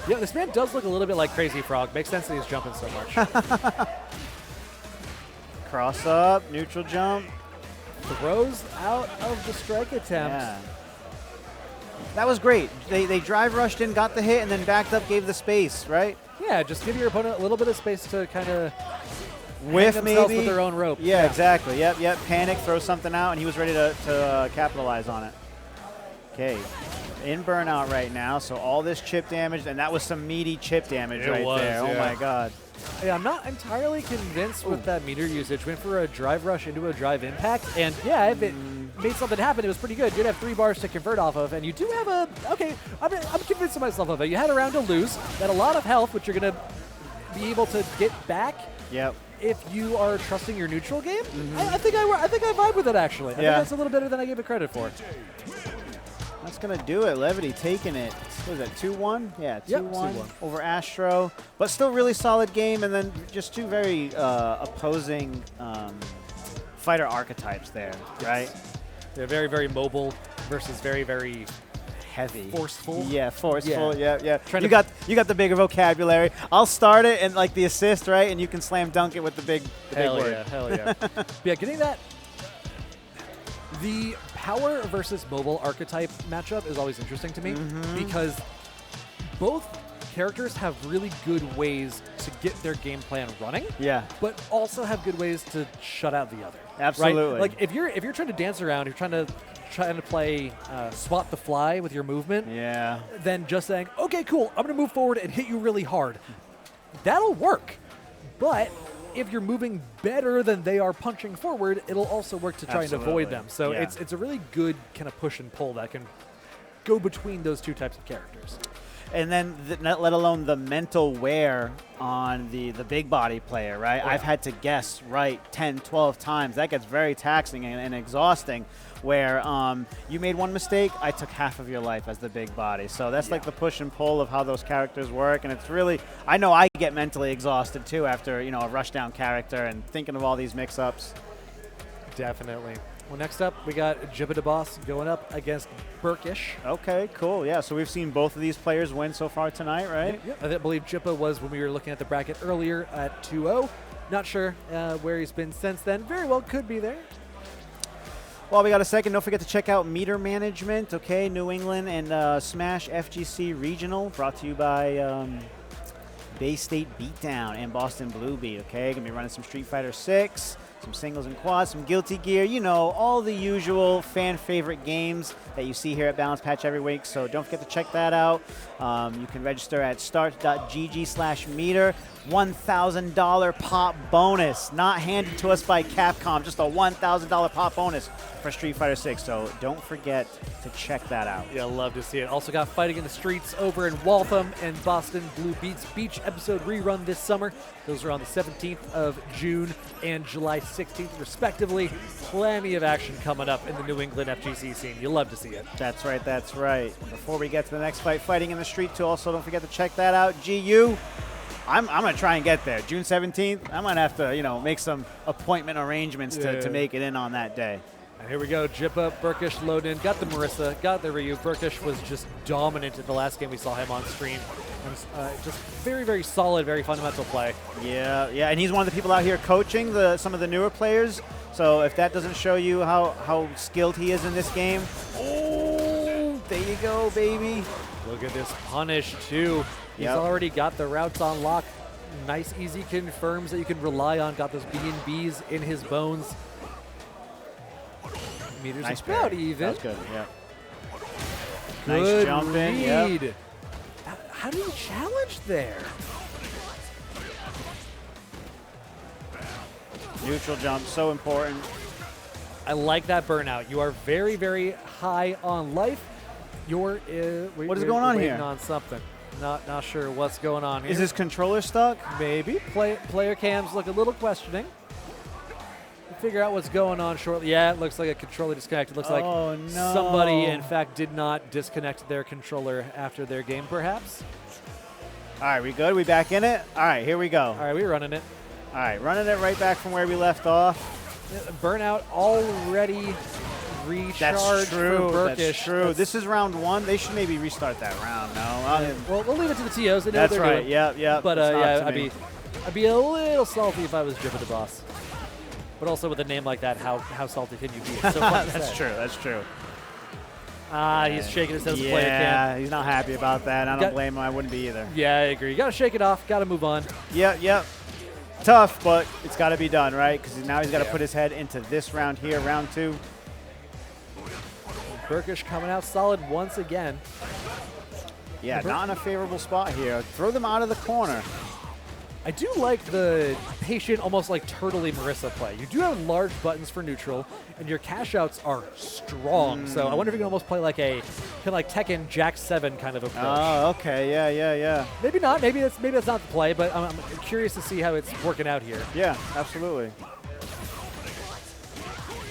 Yeah, this man does look a little bit like Crazy Frog. Makes sense that he's jumping so much. Cross up, neutral jump. Throws out of the strike attempt. Yeah. That was great. They drive rushed in, got the hit, and then backed up, gave the space, right? Yeah, just give your opponent a little bit of space to kind of whiff maybe with their own rope. Yeah, exactly. Yep. Panic, throw something out, and he was ready to capitalize on it. Okay. In burnout right now, so all this chip damage, and that was some meaty chip damage there. Yeah. Oh my god. Yeah, I'm not entirely convinced with that meter usage. Went for a drive rush into a drive impact, and yeah, if it made something happen, it was pretty good. You did have 3 bars to convert off of, and you do have a, okay, I'm convincing myself of it. You had a round to lose, had a lot of health, which you're going to be able to get back. Yep. If you are trusting your neutral game, I think I vibe with it actually. I think that's a little better than I gave it credit for. That's going to do it. Levity taking it. What was that, 2-1? Yeah, 2-1 over Astro. But still really solid game, and then just two very opposing fighter archetypes there, right? They're very, very mobile versus very, very heavy. Forceful. Yeah, forceful. Yeah. You got the bigger vocabulary. I'll start it and like the assist, right? And you can slam dunk it with the big word. Hell yeah. Yeah, getting that. The power versus mobile archetype matchup is always interesting to me because both characters have really good ways to get their game plan running. Yeah. But also have good ways to shut out the other. Absolutely. Right? Like if you're trying to dance around, you're trying to play swat the fly with your movement. Yeah. Then just saying, okay, cool, I'm gonna move forward and hit you really hard. That'll work. But if you're moving better than they are punching forward, it'll also work to try and avoid them. So it's a really good kind of push and pull that can go between those two types of characters. And then, let alone the mental wear on the big body player, right? I've had to guess right 10, 12 times. That gets very taxing and exhausting, where you made one mistake, I took half of your life as the big body. So that's like the push and pull of how those characters work. And it's really, I know I get mentally exhausted too after, a rushdown character and thinking of all these mix-ups. Definitely. Well, next up, we got Jibba the Boss going up against Burkish. Okay, cool. Yeah, so we've seen both of these players win so far tonight, right? Yep. I believe Jibba was when we were looking at the bracket earlier at 2-0. Not sure where he's been since then. Very well could be there. While we got a second, don't forget to check out Meter Management, okay? New England and Smash FGC Regional, brought to you by Bay State Beatdown and Boston Blue Beat, okay? Gonna be running some Street Fighter 6, some singles and quads, some Guilty Gear, you know, all the usual fan favorite games that you see here at Balance Patch every week, so don't forget to check that out. You can register at start.gg/meter. $1,000 pop bonus, not handed to us by Capcom, just a $1,000 pop bonus for Street Fighter 6, so don't forget to check that out. Yeah, love to see it. Also got Fighting in the Streets over in Waltham and Boston Blue Beats Beach episode rerun this summer. Those are on the 17th of June and July 16th, respectively. Plenty of action coming up in the New England FGC scene. You'll love to see it. That's right, that's right. Before we get to the next fight, Fighting in the Street 2, also don't forget to check that out. GU. I'm going to try and get there. June 17th, I might have to, you know, make some appointment arrangements to make it in on that day. And here we go. Jippa, Burkish, loaded in. Got the Marissa, got the Ryu. Burkish was just dominant in the last game we saw him on stream. Just very, very solid, very fundamental play. Yeah, and he's one of the people out here coaching some of the newer players. So if that doesn't show you how skilled he is in this game, oh, there you go, baby. Look at this punish, too. He's already got the routes on lock. Nice, easy confirms that you can rely on. Got those B&Bs in his bones. Meters nice about parry. even. That's good, yeah. Good nice jump in, read. yep. How do you challenge there? Neutral jump, so important. I like that burnout. You are very, very high on life. What is going on here? On something. Not sure what's going on here. Is his controller stuck? Maybe. Player cams look a little questioning. We'll figure out what's going on shortly. Yeah, it looks like a controller disconnected. Looks like somebody, in fact, did not disconnect their controller after their game, perhaps. All right, we good? We back in it? All right, here we go. All right, we're running it. All right, running it right back from where we left off. Burnout already recharged. That's true. For Burkish. That's true. This is round 1. They should maybe restart that round. No. Well, we'll leave it to the TOs. They know That's what they're right. doing. Yep. But yeah, I'd be a little salty if I was Jibba the boss. But also with a name like that, how salty can you be? It's so fun to That's say. true. That's true. He's shaking his head as a player can. Yeah, he's not happy about that. I don't blame him. I wouldn't be either. Yeah, I agree. You got to shake it off. Got to move on. Yep. Tough, but it's got to be done, right? Because now he's got to put his head into this round here, round 2. Burkish coming out solid once again. Yeah, not in a favorable spot here. Throw them out of the corner. I do like the patient, almost like turtley Marissa play. You do have large buttons for neutral, and your cash outs are strong. So I wonder if you can almost play like a kind of like Tekken Jack 7 kind of approach. Oh, okay. Yeah. Maybe not. Maybe that's not the play, but I'm curious to see how it's working out here. Yeah, absolutely.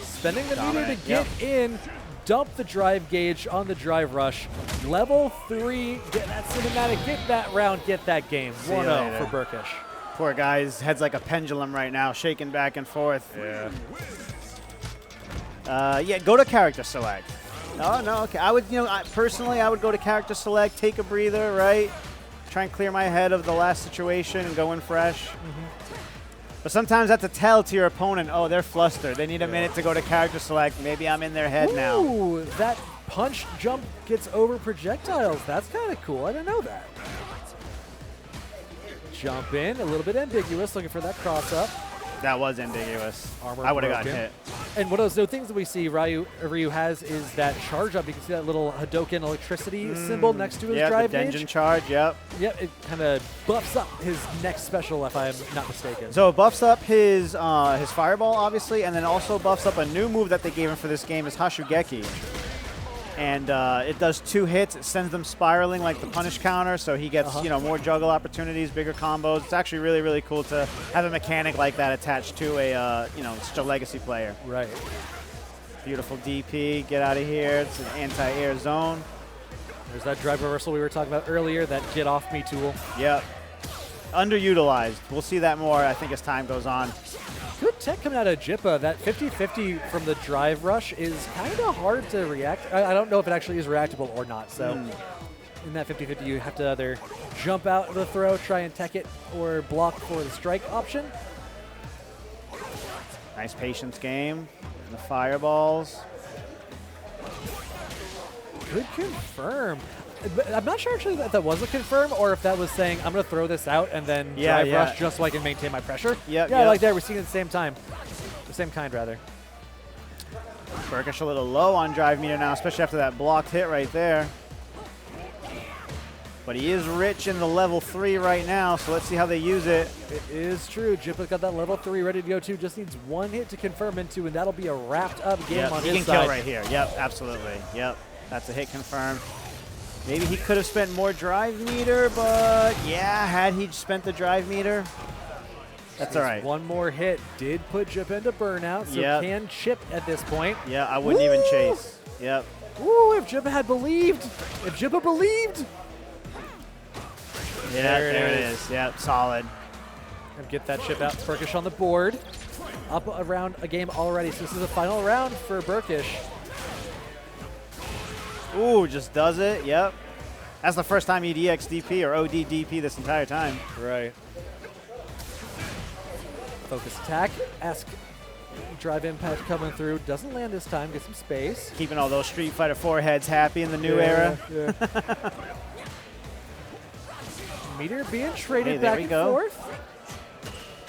Spending the meter to get in. Dump the drive gauge on the drive rush. Level 3, get that cinematic, get that round, get that game. 1-0 for Burkish. Poor guy, his head's like a pendulum right now, shaking back and forth. Yeah. Go to character select. No, okay. I would, personally, I would go to character select, take a breather, right? Try and clear my head of the last situation and go in fresh. But sometimes that's a tell to your opponent, oh, they're flustered. They need a minute to go to character select. Maybe I'm in their head now. Ooh, that punch jump gets over projectiles. That's kind of cool. I didn't know that. Jump in, a little bit ambiguous, looking for that cross up. That was ambiguous. Armor I would have gotten broken. hit. And one of those new things that we see Ryu has is that charge up. You can see that little Hadoken electricity symbol next to his drive the gauge. Denjin charge, yep. Yep, it kind of buffs up his next special, if I'm not mistaken. So it buffs up his fireball, obviously, and then also buffs up a new move that they gave him for this game is Hashugeki. And it does 2 hits. It sends them spiraling like the punish counter, so he gets more juggle opportunities, bigger combos. It's actually really, really cool to have a mechanic like that attached to a such a legacy player. Right. Beautiful DP. Get out of here. It's an anti-air zone. There's that drive reversal we were talking about earlier, that get off me tool. Yep. Underutilized. We'll see that more, I think, as time goes on. Good tech coming out of Jippa. That 50-50 from the drive rush is kind of hard to react. I don't know if it actually is reactable or not. So in that 50-50, you have to either jump out of the throw, try and tech it, or block for the strike option. Nice patience game. The fireballs. Good confirm. But I'm not sure actually that was a confirm or if that was saying I'm going to throw this out and then drive rush just so I can maintain my pressure. Yep, yeah, like that. We're seeing it at the same time. The same kind, rather. Burkish a little low on drive meter now, especially after that blocked hit right there. But he is rich in the level 3 right now, so let's see how they use it. It is true. Jippa's got that level 3 ready to go too. Just needs one hit to confirm into, and that'll be a wrapped up game on his side. He can kill right here. Yep, absolutely. Yep, that's a hit confirmed. Maybe he could have spent more drive meter, but yeah, had he spent the drive meter, that's all right. One more hit did put Jippa into burnout, so can chip at this point. Yeah, I wouldn't even chase. Yep. Ooh, if Jippa had believed. If Jippa believed. Yeah, there it is. Yep, solid. And get that chip out. Burkish on the board. Up around a game already, so this is the final round for Burkish. Ooh, just does it. Yep. That's the first time he'd EX DP or OD DP this entire time. Right. Focus attack. Ask drive impact coming through. Doesn't land this time. Get some space. Keeping all those Street Fighter 4 heads happy in the new era. Yeah. Meter being traded back and forth.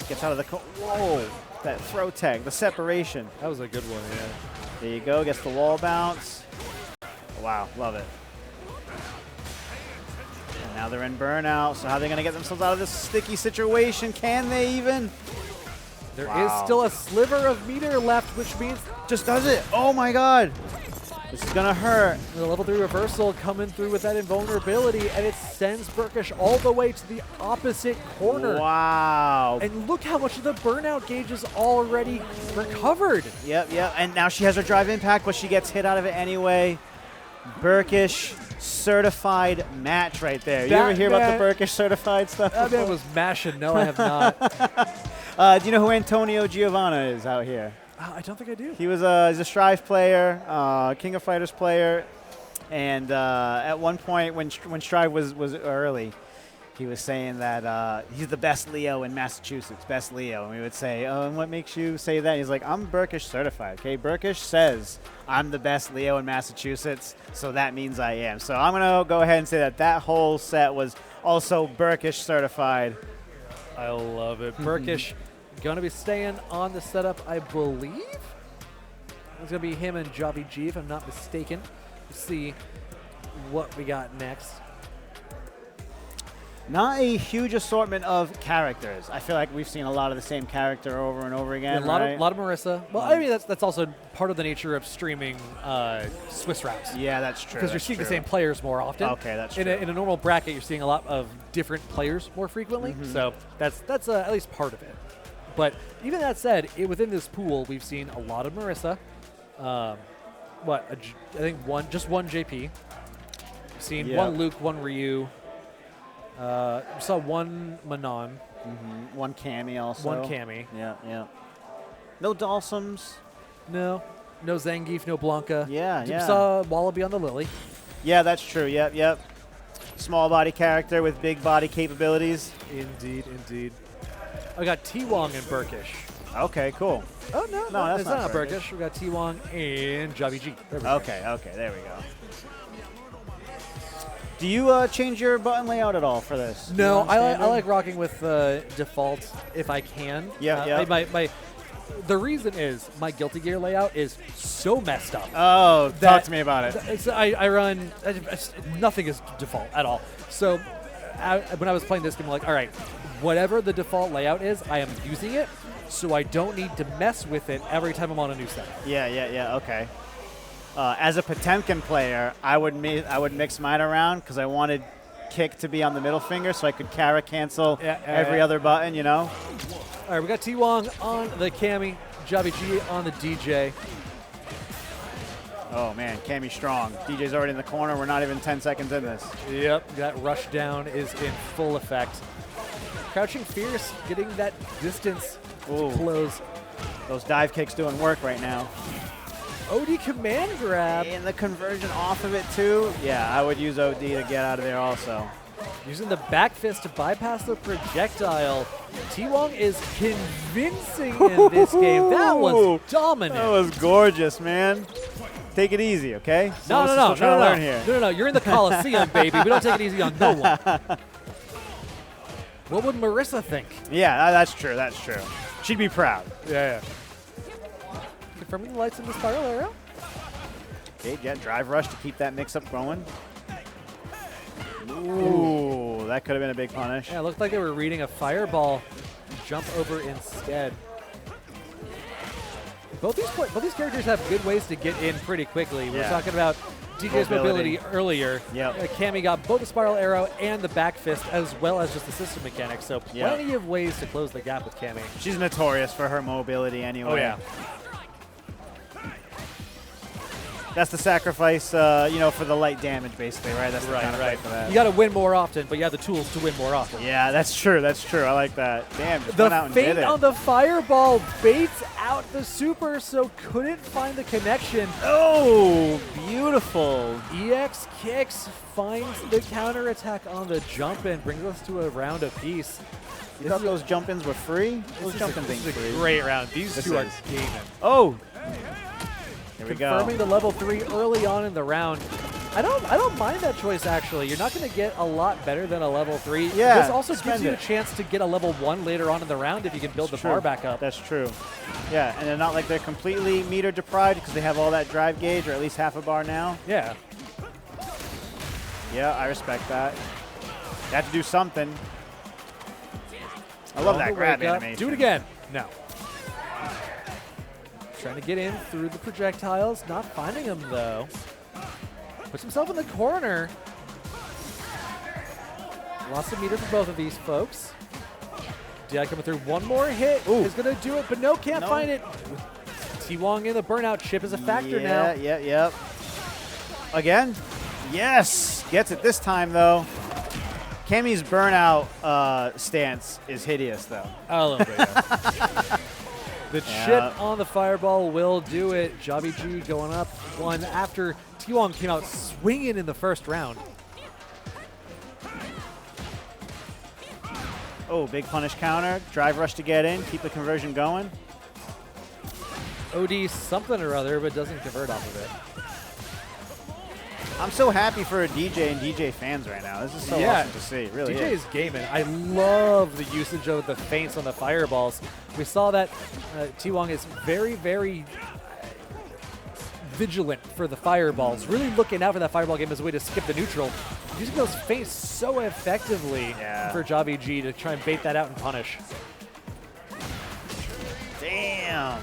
Gets out of the whoa. That throw tag, the separation. That was a good one, yeah. There you go. Gets the wall bounce. Wow, love it. And now they're in burnout, so how are they going to get themselves out of this sticky situation? Can they even? There is still a sliver of meter left, which means... Just does it. Oh, my God. This is going to hurt. The level 3 reversal coming through with that invulnerability, and it sends Burkish all the way to the opposite corner. Wow. And look how much of the burnout gauge is already recovered. Yep, yep. And now she has her drive impact, but she gets hit out of it anyway. Burkish certified match right there. You ever hear about the Burkish certified stuff? That man was mashing. No, I have not. Do you know who Antonio Giovanna is out here? I don't think I do. He was he's a Strive player, King of Fighters player, and at one point when Strive was early, he was saying that he's the best Leo in Massachusetts, best Leo. And we would say, oh, and what makes you say that? He's like, I'm Burkish certified, okay? Burkish says I'm the best Leo in Massachusetts, so that means I am. So I'm going to go ahead and say that whole set was also Burkish certified. I love it. Burkish going to be staying on the setup, I believe. It's going to be him and Javi G, if I'm not mistaken. Let's see what we got next. Not a huge assortment of characters. I feel like we've seen a lot of the same character over and over again. Yeah, a lot of Marissa. Well, I mean, that's also part of the nature of streaming Swiss routes. Yeah, that's true. Because you're seeing the same players more often. Okay, that's true. In a normal bracket, you're seeing a lot of different players more frequently. So that's at least part of it. But even that said, within this pool, we've seen a lot of Marissa. I think just one JP. We've seen one Luke, one Ryu. We saw one Manon. One Cammy also. One Cammy. Yeah. No Dalsums. No Zangief, no Blanca. Yeah. We saw Wallaby on the Lily. Yeah, that's true. Yep. Small body character with big body capabilities. Indeed. I got T-Wong and Burkish. Okay, cool. Oh, no, that's not Burkish. We got T-Wong and Javi G. Okay, there we go. Do you change your button layout at all for this? No, I like rocking with default if I can. Yeah. The reason is my Guilty Gear layout is so messed up. Oh, talk to me about it. I run nothing is default at all. So when I was playing this game, I'm like, all right, whatever the default layout is, I am using it, so I don't need to mess with it every time I'm on a new set. Yeah. Okay. As a Potemkin player, I would mix mine around because I wanted kick to be on the middle finger so I could Kara cancel every other button, you know? All right, we got T-Wong on the Cammy, Javi G on the DJ. Oh, man, Cammy strong. DJ's already in the corner. We're not even 10 seconds in this. Yep, that rush down is in full effect. Crouching Fierce getting that distance to close. Those dive kicks doing work right now. OD command grab. And the conversion off of it, too. Yeah, I would use OD to get out of there also. Using the back fist to bypass the projectile. T-Wong is convincing in this game. That was dominant. That was gorgeous, man. Take it easy, okay? No. Still trying to learn here. No. You're in the Coliseum, baby. We don't take it easy on no one. What would Marissa think? Yeah, that's true. That's true. She'd be proud. Yeah. Confirming the lights in the spiral arrow. Okay, get drive rush to keep that mix-up going. Ooh, that could have been a big punish. Yeah, it looked like they were reading a fireball. Jump over instead. Both these characters have good ways to get in pretty quickly. We were talking about DJ's mobility earlier. Yep. Cammy got both the spiral arrow and the back fist, as well as just the system mechanics. So plenty of ways to close the gap with Cammy. She's notorious for her mobility anyway. Oh, yeah. That's the sacrifice, for the light damage, basically, right? That's the kind of fight for that. You got to win more often, but you have the tools to win more often. Yeah, that's true. That's true. I like that. Damn, just went out and The did feint it. on the fireball baits out the super, so couldn't find the connection. Oh, beautiful. EX kicks, finds the counterattack on the jump and brings us to a round apiece. You thought those jump-ins were free? Those This jump-ins ain't is a free. great round. These two are gaming. Oh. Here we go. Confirming the level 3 early on in the round. I don't mind that choice, actually. You're not going to get a lot better than a level 3. Yeah, This also gives you a it. chance to get a level 1 later on in the round if you can build the bar back up. That's true. Yeah, and they're not like they're completely meter deprived because they have all that drive gauge, or at least half a bar now. Yeah. Yeah, I respect that. They have to do something. I love that grab animation. Do it again. No. Trying to get in through the projectiles. Not finding him, though. Puts himself in the corner. Lost a meter for both of these folks. DI coming through. One more hit is going to do it, but no, can't find it. T-Wong in the burnout chip is a factor now. Yep. Again? Yes! Gets it this time, though. Cammy's burnout stance is hideous, though. A little bit, yeah. The chip on the fireball will do it. Jobby G going up one after T-Wong came out swinging in the first round. Oh, big punish counter. Drive rush to get in. Keep the conversion going. OD something or other, but doesn't convert off of it. I'm so happy for a DJ and DJ fans right now. This is so awesome to see. Really DJ is. is gaming. I love the usage of the feints on the fireballs. We saw that T-Wong is very, very vigilant for the fireballs. Really looking out for that fireball game as a way to skip the neutral. Using those feints so effectively for Jobby G to try and bait that out and punish. Damn.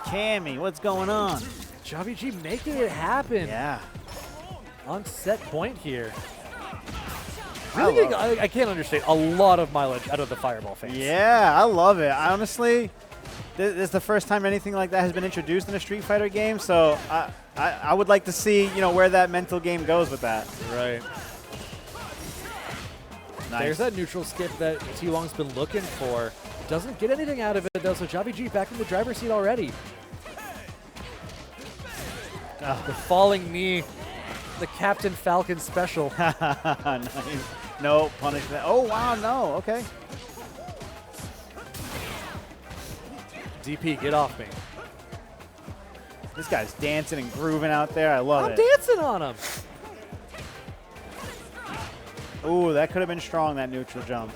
Cammy, what's going on? Jobby G making it happen. Yeah. On set point here. Really getting, I can't understate a lot of mileage out of the fireball phase. Yeah, I love it. Honestly, this is the first time anything like that has been introduced in a Street Fighter game, so I would like to see, where that mental game goes with that. Right. Nice. There's that neutral skip that T-Wong's been looking for. Doesn't get anything out of it, though, so Jobby G back in the driver's seat already. The falling knee. The Captain Falcon special. Nice. No punishment. Oh, wow, no. Okay. DP, get off me. This guy's dancing and grooving out there. I love I'm it. dancing on him. Ooh, that could have been strong, that neutral jump.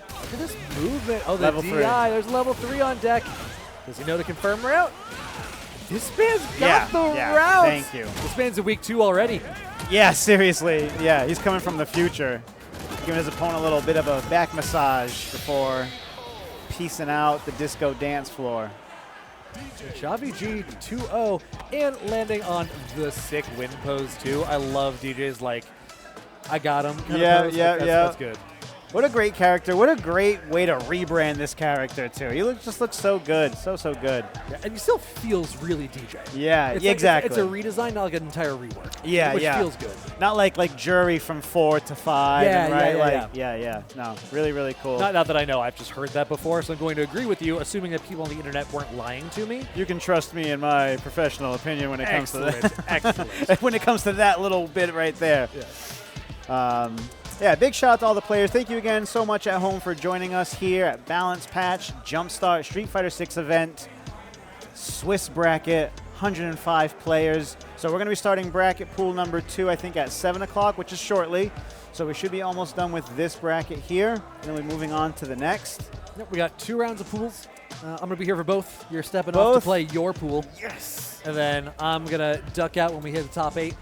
Look at this movement. Oh, the Level DI. 3. There's level 3 on deck. Does he know to confirm route? This man's got the route. Thank you. This man's in week 2 already. Yeah, seriously. Yeah, he's coming from the future. Giving his opponent a little bit of a back massage before piecing out the disco dance floor. Jobby G 2-0 and landing on the sick win pose too. I love DJ's like, I got him. That's good. What a great character. What a great way to rebrand this character, too. He just looks so good. So good. Yeah, and he still feels really DJ. Yeah, it's exactly. It's a redesign, not like an entire rework. Yeah, which feels good. Not like Jury from 4 to 5. Yeah, right? yeah. No, really, really cool. Not that I know. I've just heard that before, so I'm going to agree with you, assuming that people on the internet weren't lying to me. You can trust me in my professional opinion when it comes to that. Excellent. When it comes to that little bit right there. Yeah. Yeah, big shout out to all the players. Thank you again so much at home for joining us here at Balance Patch, Jumpstart, Street Fighter 6 event, Swiss bracket, 105 players. So we're going to be starting bracket pool number 2, I think, at 7 o'clock, which is shortly. So we should be almost done with this bracket here, and then we're moving on to the next. Yep, we got 2 rounds of pools. I'm going to be here for both. You're stepping off to play your pool. Yes. And then I'm going to duck out when we hit the top 8.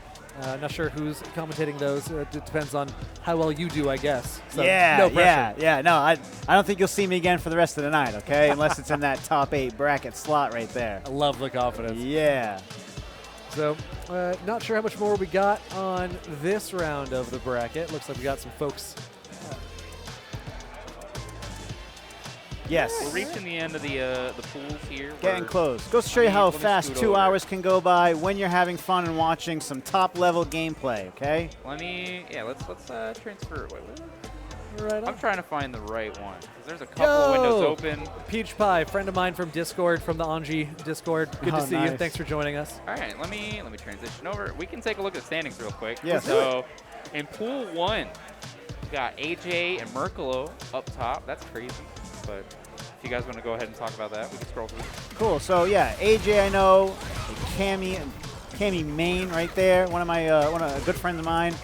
Not sure who's commentating those. It depends on how well you do, I guess. So no pressure. Yeah. No, I don't think you'll see me again for the rest of the night, okay? Unless it's in that top 8 bracket slot right there. I love the confidence. Yeah. So, not sure how much more we got on this round of the bracket. Looks like we got some folks. Yes. We're reaching the end of the pools here. Getting close. Goes to show you how fast 2 hours can go by when you're having fun and watching some top-level gameplay, okay? Let's transfer. Right I'm trying to find the right one. 'Cause there's a couple of windows open. Peach Pie, friend of mine from Discord, from the Anji Discord. Good to see you. Thanks for joining us. All right, let me transition over. We can take a look at the standings real quick. Yes. So, in Pool 1, we got AJ and Merkalo up top. That's crazy. But if you guys want to go ahead and talk about that, we can scroll through. Cool. So, yeah, AJ I know, Cammy Main right there, one of a good friends of mine.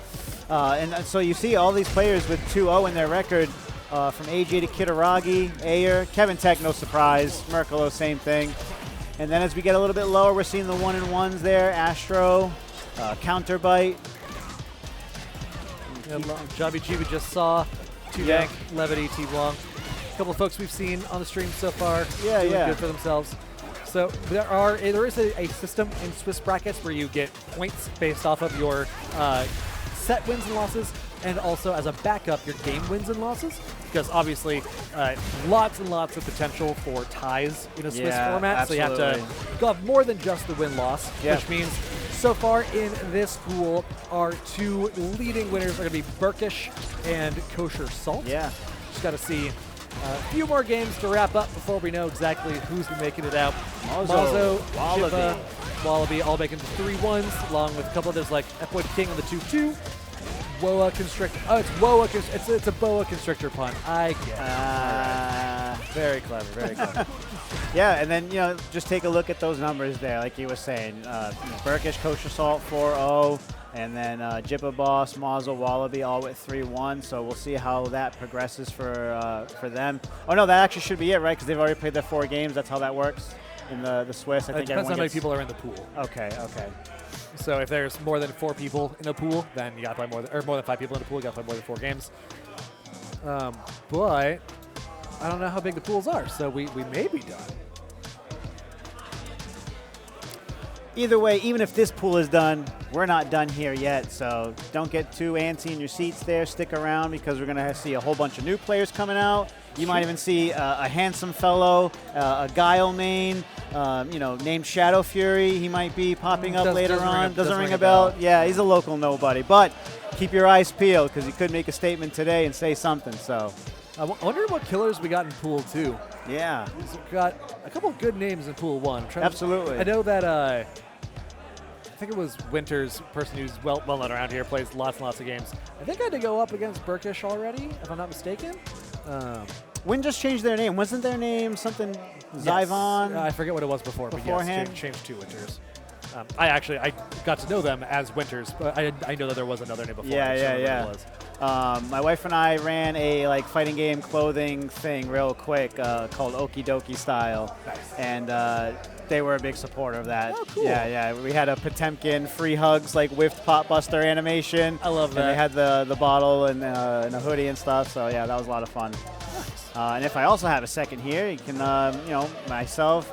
And so you see all these players with 2-0 in their record, from AJ to Kitaragi, Ayer, Kevin Tech, no surprise, Merkalo, same thing. And then as we get a little bit lower, we're seeing the 1-1s there, Astro, Counterbite. Jobby Chiba just saw Tudank, Levity, T-Blanc. A couple of folks we've seen on the stream so far doing good for themselves. So there is a system in Swiss brackets where you get points based off of your set wins and losses, and also as a backup, your game wins and losses. Because obviously, lots and lots of potential for ties in a Swiss format. Absolutely. So you have to go have more than just the win-loss, which means so far in this pool, our 2 leading winners are going to be Burkish and Kosher Salt. Yeah. Just got to see a few more games to wrap up before we know exactly who's been making it out. Mazo, Shiva, Wallaby all making 3 1s, along with a couple others like Epoid King on the 2-2. Woa Constrictor. Oh, it's Woa. It's a Boa Constrictor pun. I get it. Very clever. Very clever. Yeah, and then, just take a look at those numbers there, like you were saying. Burkish, Kosher Salt, 4-0. And then Jibba Boss, Mazel, Wallaby all with 3-1. So we'll see how that progresses for them. Oh, no, that actually should be it, right? Because they've already played their 4 games. That's how that works in the Swiss. I think it depends on how many people are in the pool. Okay. So if there's more than 4 people in a pool, then you got to play more than 5 people in a pool, you got to play more than 4 games. But I don't know how big the pools are, so we may be done. Either way, even if this pool is done, we're not done here yet. So don't get too antsy in your seats there. Stick around because we're going to see a whole bunch of new players coming out. You might even see a handsome fellow, a Guile main, named Shadow Fury. He might be popping up later on. Doesn't ring a bell. Yeah, he's a local nobody. But keep your eyes peeled because he could make a statement today and say something. So I wonder what killers we got in Pool 2. Yeah. We've got a couple of good names in Pool 1. Absolutely. I know that I think it was Winters, person who's well known around here, plays lots and lots of games. I think I had to go up against Burkish already, if I'm not mistaken. Wynn just changed their name. Wasn't their name something Zyvon? I forget what it was beforehand. But yes, changed to Winters. I got to know them as Winters, but I know that there was another name before. Yeah. My wife and I ran a fighting game clothing thing real quick called Okie Dokie Style. Nice. And they were a big supporter of that. Oh, cool. Yeah. We had a Potemkin free hugs, whiffed pot buster animation. I love that. And they had the bottle and a hoodie and stuff. So yeah, that was a lot of fun. Nice. And if I also have a second here, you can, myself,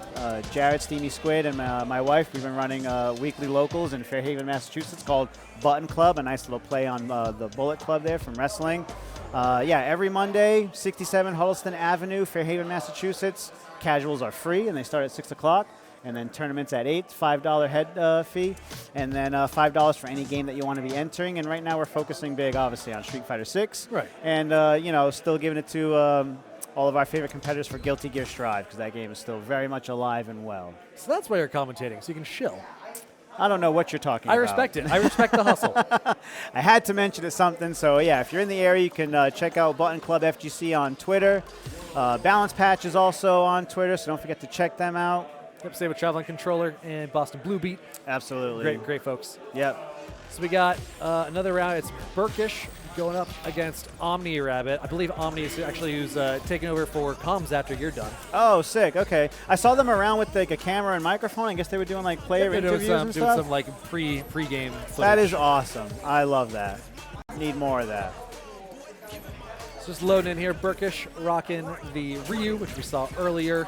Jared, Steamy Squid, and my wife, we've been running weekly locals in Fairhaven, Massachusetts called Button Club, a nice little play on the Bullet Club there from wrestling. Every Monday, 67 Huddleston Avenue, Fairhaven, Massachusetts. Casuals are free, and they start at 6 o'clock. And then tournaments at 8, $5 head fee. And then $5 for any game that you want to be entering. And right now we're focusing big, obviously, on Street Fighter 6. Right. And, still giving it to all of our favorite competitors for Guilty Gear Strive, because that game is still very much alive and well. So that's why you're commentating, so you can chill. I don't know what you're talking I about. respect it. I respect the hustle. I had to mention it something. So, yeah, if you're in the area, you can check out Button Club FGC on Twitter. Balance Patch is also on Twitter, so don't forget to check them out. Yep, same with Traveling Controller and Boston Blue Beat. Absolutely. Great folks. Yep. So we got another round. It's Burkish going up against Omni Rabbit. I believe Omni is actually who's taking over for comms after you're done. Oh, sick. Okay. I saw them around with like a camera and microphone. I guess they were doing like player interviews and doing stuff. some like pre-game footage. That is awesome. I love that. Need more of that. It's just loading in here. Burkish rocking the Ryu, which we saw earlier.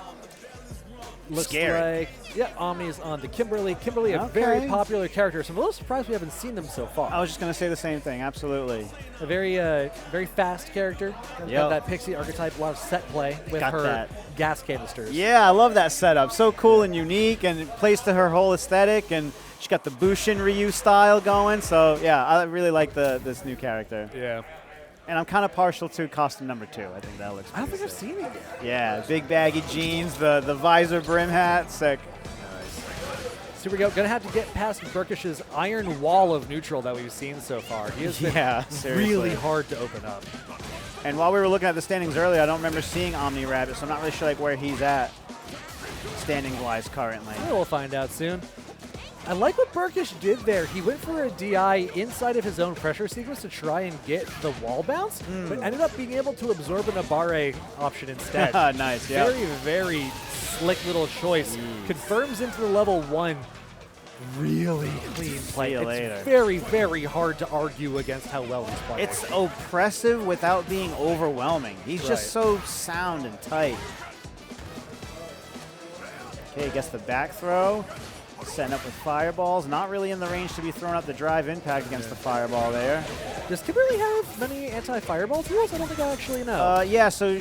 Looks Scary. like, yeah, Omni's on the Kimberly. Kimberly, a very popular character, so I'm a little surprised we haven't seen them so far. I was just going to say the same thing. Absolutely. A very fast character. Got that Pixie archetype, a lot of set play with Got her that. gas canisters. Yeah, I love that setup. So cool and unique, and it plays to her whole aesthetic, and she's got the Bushin Ryu style going. So, yeah, I really like this new character. Yeah. And I'm kind of partial to costume number 2. I think that looks I don't think pretty I've sick. seen it yet. Yeah, big baggy jeans, the visor brim hat, sick. So we go. Gonna have to get past Burkish's iron wall of neutral that we've seen so far. He has been seriously. really hard to open up. And while we were looking at the standings earlier, I don't remember seeing Omni Rabbit, so I'm not really sure like where he's at standings-wise currently. We'll find out soon. I like what Burkish did there. He went for a DI inside of his own pressure sequence to try and get the wall bounce, but ended up being able to absorb an Abare option instead. Nice, yeah. Very, very slick little choice. Confirms into the level 1. Really clean play. See you It's later. very, very hard to argue against how well he's playing. It's oppressive without being overwhelming. He's just so sound and tight. Okay, gets the back throw. Setting up with fireballs. Not really in the range to be throwing up the drive impact against the fireball there. Does Kimberly have many anti-fireball tools? I don't think I actually know. Yeah, so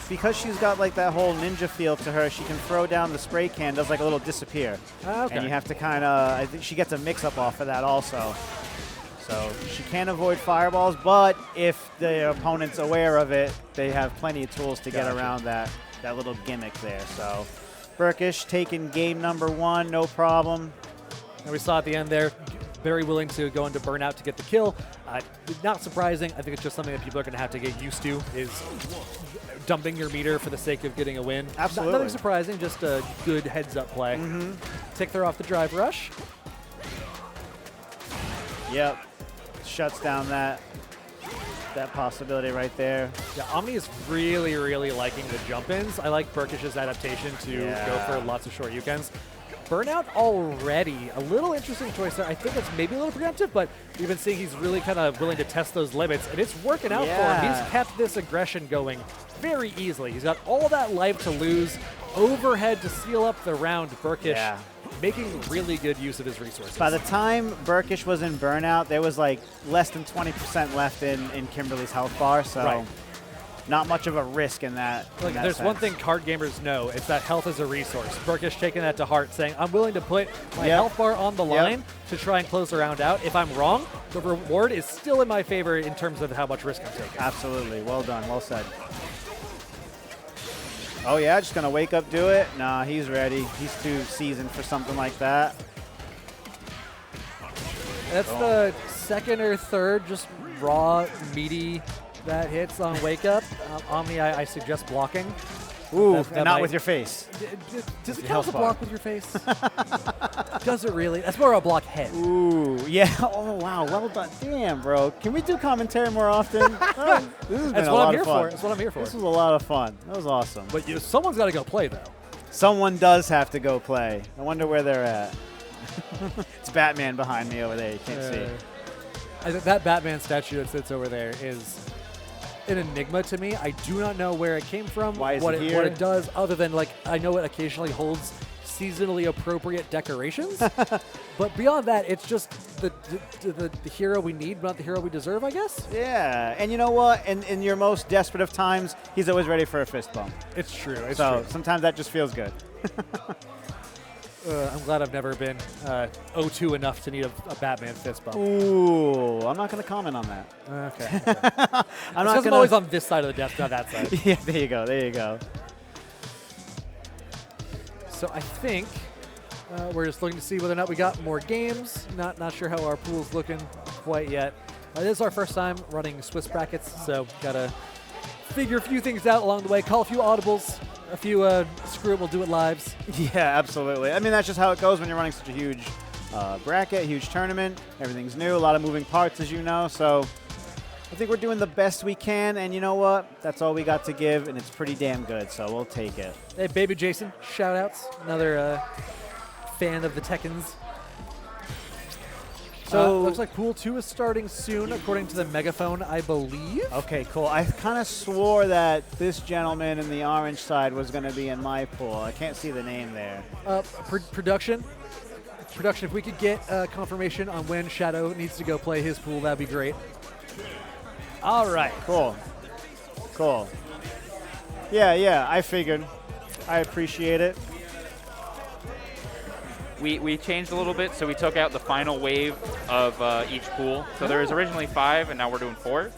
because she's got like that whole ninja feel to her, she can throw down the spray can, does like a little disappear. Okay. And you have to kind of, I think she gets a mix-up off of that also. So she can avoid fireballs, but if the opponent's aware of it, they have plenty of tools to get around that little gimmick there. So Burkish taking game number 1, no problem. And we saw at the end there, very willing to go into burnout to get the kill. Not surprising. I think it's just something that people are going to have to get used to, is dumping your meter for the sake of getting a win. Absolutely. Nothing surprising, just a good heads-up play. Tick throw off the drive rush. Yep. Shuts down that possibility right there. Yeah, Omni is really, really liking the jump-ins. I like Burkish's adaptation to go for lots of short Yukens. Burnout already. A little interesting choice there. I think it's maybe a little preemptive, but we've been seeing he's really kind of willing to test those limits, and it's working out for him. He's kept this aggression going very easily. He's got all that life to lose, overhead to seal up the round. Burkish making really good use of his resources. By the time Burkish was in burnout, there was like less than 20% left in Kimberly's health bar, so not much of a risk in that. Look, there's one thing card gamers know, it's that health is a resource. Burkish taking that to heart, saying, I'm willing to put my health bar on the line to try and close the round out. If I'm wrong, the reward is still in my favor in terms of how much risk I'm taking. Absolutely. Well done. Well said. Oh, yeah, just going to wake up, do it? Nah, he's ready. He's too seasoned for something like that. That's the second or third just raw, meaty that hits on wake up. Omni, I suggest blocking. Ooh, and not with your face. Does it count as a block with your face? Does it really? That's more a block head. Ooh, yeah. Oh, wow. Well done. Damn, bro. Can we do commentary more often? That's what I'm here for. That's what I'm here for. This was a lot of fun. That was awesome. But someone's got to go play, though. Someone does have to go play. I wonder where they're at. It's Batman behind me over there. You can't see. That Batman statue that sits over there is an enigma to me. I do not know where it came from, Why is what it here? what it does, other than like I know it occasionally holds seasonally appropriate decorations. But beyond that, it's just the hero we need, not the hero we deserve, I guess. Yeah, and you know what? In your most desperate of times, he's always ready for a fist bump. It's true. It's so true. sometimes that just feels good. I'm glad I've never been O2 enough to need a Batman fist bump. Ooh, I'm not going to comment on that. Okay. I'm not I'm always on this side of the desk, not that side. Yeah, there you go. There you go. So I think We're just looking to see whether or not we got more games. Not sure how our pool's looking quite yet. This is our first time running Swiss brackets, so gotta figure a few things out along the way. Call a few audibles, a few screw it, we'll do it lives. Yeah, absolutely. I mean, that's just how it goes when you're running such a huge bracket, huge tournament. Everything's new, a lot of moving parts, as you know. So I think we're doing the best we can, and you know what? That's all we got to give, and it's pretty damn good, so we'll take it. Hey, Baby Jason, shout-outs. Another fan of the Tekkens. So looks like Pool 2 is starting soon, according to the megaphone, I believe. Okay, cool. I kind of swore that this gentleman in the orange side was going to be in my pool. I can't see the name there. Production, if we could get confirmation on when Shadow needs to go play his pool, that'd be great. All right, cool. Yeah, I figured. I appreciate it. We changed a little bit, so we took out the final wave of each pool. So there was originally 5, and now we're doing 4.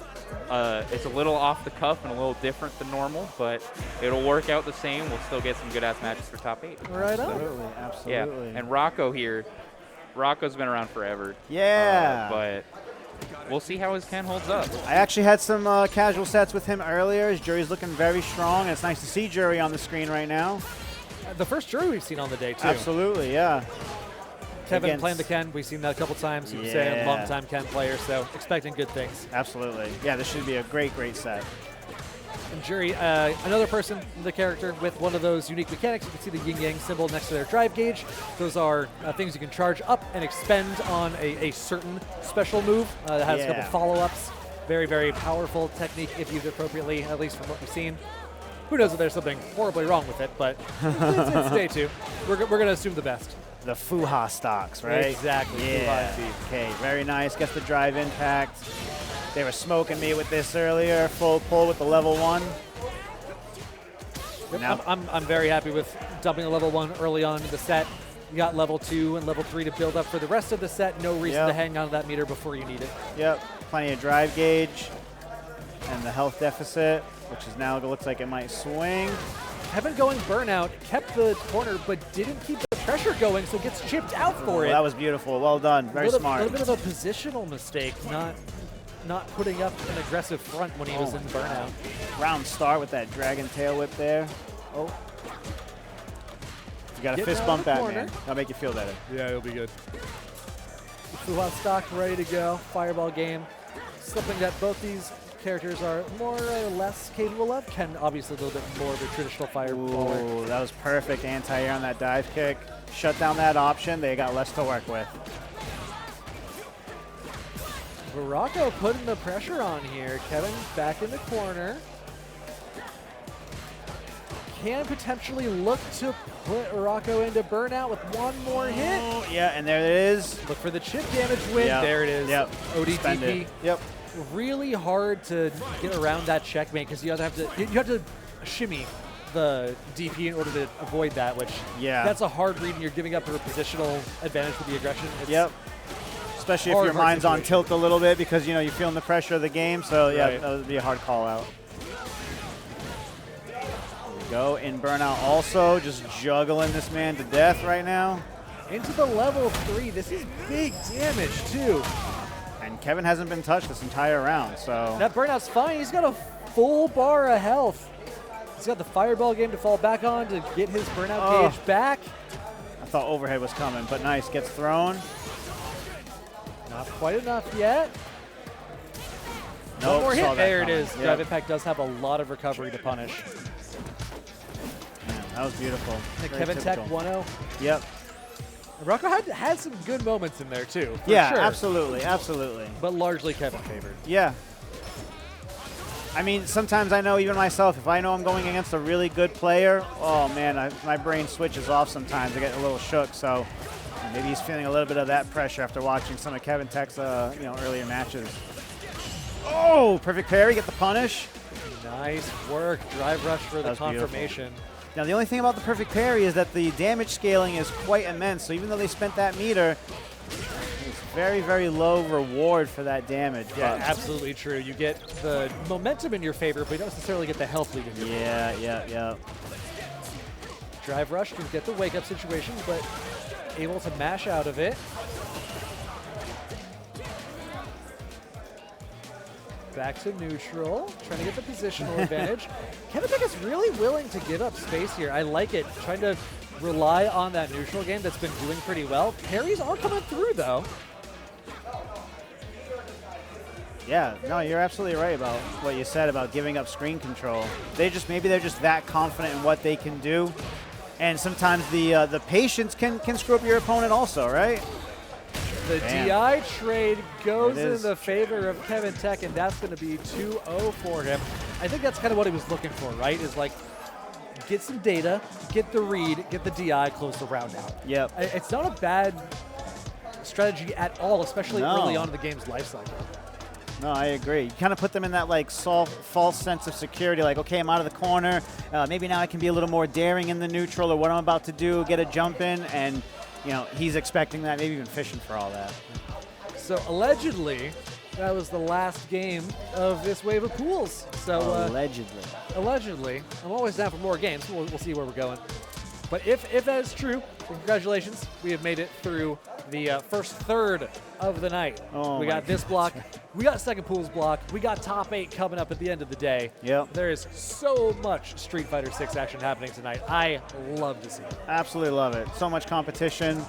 It's a little off the cuff and a little different than normal, but it'll work out the same. We'll still get some good-ass matches for top 8. Right on. Absolutely. Yeah, and Rocco here, Rocco's been around forever. Yeah. But we'll see how his Ken holds up. I actually had some casual sets with him earlier. His jury's looking very strong, and it's nice to see Jury on the screen right now. The first Jury we've seen on the day, too. Absolutely, yeah. Kevin playing the Ken, we've seen that a couple times. He was a long-time Ken player, so expecting good things. Absolutely. Yeah, this should be a great set. And Jury, another person, the character, with one of those unique mechanics. You can see the yin-yang symbol next to their drive gauge. Those are things you can charge up and expend on a certain special move that has a couple follow-ups. Very, very powerful technique if used appropriately, at least from what we've seen. Who knows if there's something horribly wrong with it, but it's day 2. We're going to assume the best. The Fuha stocks, right? Exactly. Yeah. Okay, very nice. Gets the drive impact. They were smoking me with this earlier. Full pull with the level 1. Now I'm very happy with dumping a level 1 early on in the set. You got level 2 and level 3 to build up for the rest of the set. No reason to hang on to that meter before you need it. Yep. Plenty of drive gauge. And the health deficit, which is now looks like it might swing. Kevin going burnout, kept the corner, but didn't keep the pressure going, so gets chipped out for it. That was beautiful. Well done. Very smart. A little bit of a positional mistake, not putting up an aggressive front when he was in burnout. Round start with that dragon tail whip there. Oh. You got a fist bump that, man. That'll make you feel better. Yeah, it'll be good. Fuha stock ready to go. Fireball game. Something that both these characters are more or less capable of. Ken, obviously, a little bit more of a traditional fireballer. Ooh, that was perfect anti-air on that dive kick. Shut down that option. They got less to work with. Rocco putting the pressure on here. Kevin back in the corner. Can potentially look to put Rocco into burnout with one more hit. Yeah, and there it is. Look for the chip damage win. Yep. There it is. Yep. ODTP. Yep. Really hard to get around that checkmate because you have to shimmy the DP in order to avoid that, which that's a hard read and you're giving up your positional advantage with the aggression. It's especially if your mind's on tilt a little bit because you're feeling the pressure of the game. So that would be a hard call out. There we go. In burnout also, just juggling this man to death right now. Into the level 3. This is big damage too. And Kevin hasn't been touched this entire round, so that burnout's fine. He's got a full bar of health. He's got the fireball game to fall back on to get his burnout gauge back. I thought overhead was coming, but nice. Gets thrown. Not quite enough yet. Nope, one more hit. There it coming. is. Drive Impact does have a lot of recovery to punish. Man, that was beautiful. Kevin Tech 1-0. Yep. Rocco had some good moments in there too. Yeah, sure. absolutely. But largely Kevin favored. Yeah. I mean, sometimes I know even myself, if I know I'm going against a really good player, oh man, my brain switches off sometimes. I get a little shook. So maybe he's feeling a little bit of that pressure after watching some of Kevin Tech's earlier matches. Oh, perfect parry, get the punish. Nice work. Drive rush for the confirmation. Beautiful. Now, the only thing about the perfect parry is that the damage scaling is quite immense. So even though they spent that meter, it's very, very low reward for that damage. Yeah, absolutely true. You get the momentum in your favor, but you don't necessarily get the health lead in your favor. Yeah. Drive Rush can get the wake-up situation, but able to mash out of it. Back to neutral, trying to get the positional advantage. Kevin Tech is really willing to give up space here. I like it, trying to rely on that neutral game that's been doing pretty well. Parries are coming through, though. Yeah, no, you're absolutely right about what you said about giving up screen control. Maybe they're just that confident in what they can do, and sometimes the patience can screw up your opponent also, right? The Damn. DI trade goes It in is. the favor of Kevin Tech, and that's going to be 2-0 for him. I think that's kind of what he was looking for, right? Is like, get some data, get the read, get the DI, close the round out. Yep. It's not a bad strategy at all, especially No. early on in the game's life cycle. No, I agree. You kind of put them in that like false sense of security, like, okay, I'm out of the corner. Maybe now I can be a little more daring in the neutral, or what I'm about to do, get a jump in, and he's expecting that, maybe even fishing for all that. So allegedly, that was the last game of this wave of pools. So allegedly, I'm always down for more games. We'll see where we're going. But if that is true, congratulations. We have made it through the first third of the night. Oh We got this block. We got second pools block. We got top 8 coming up at the end of the day. Yep. There is so much Street Fighter 6 action happening tonight. I love to see it. Absolutely love it. So much competition.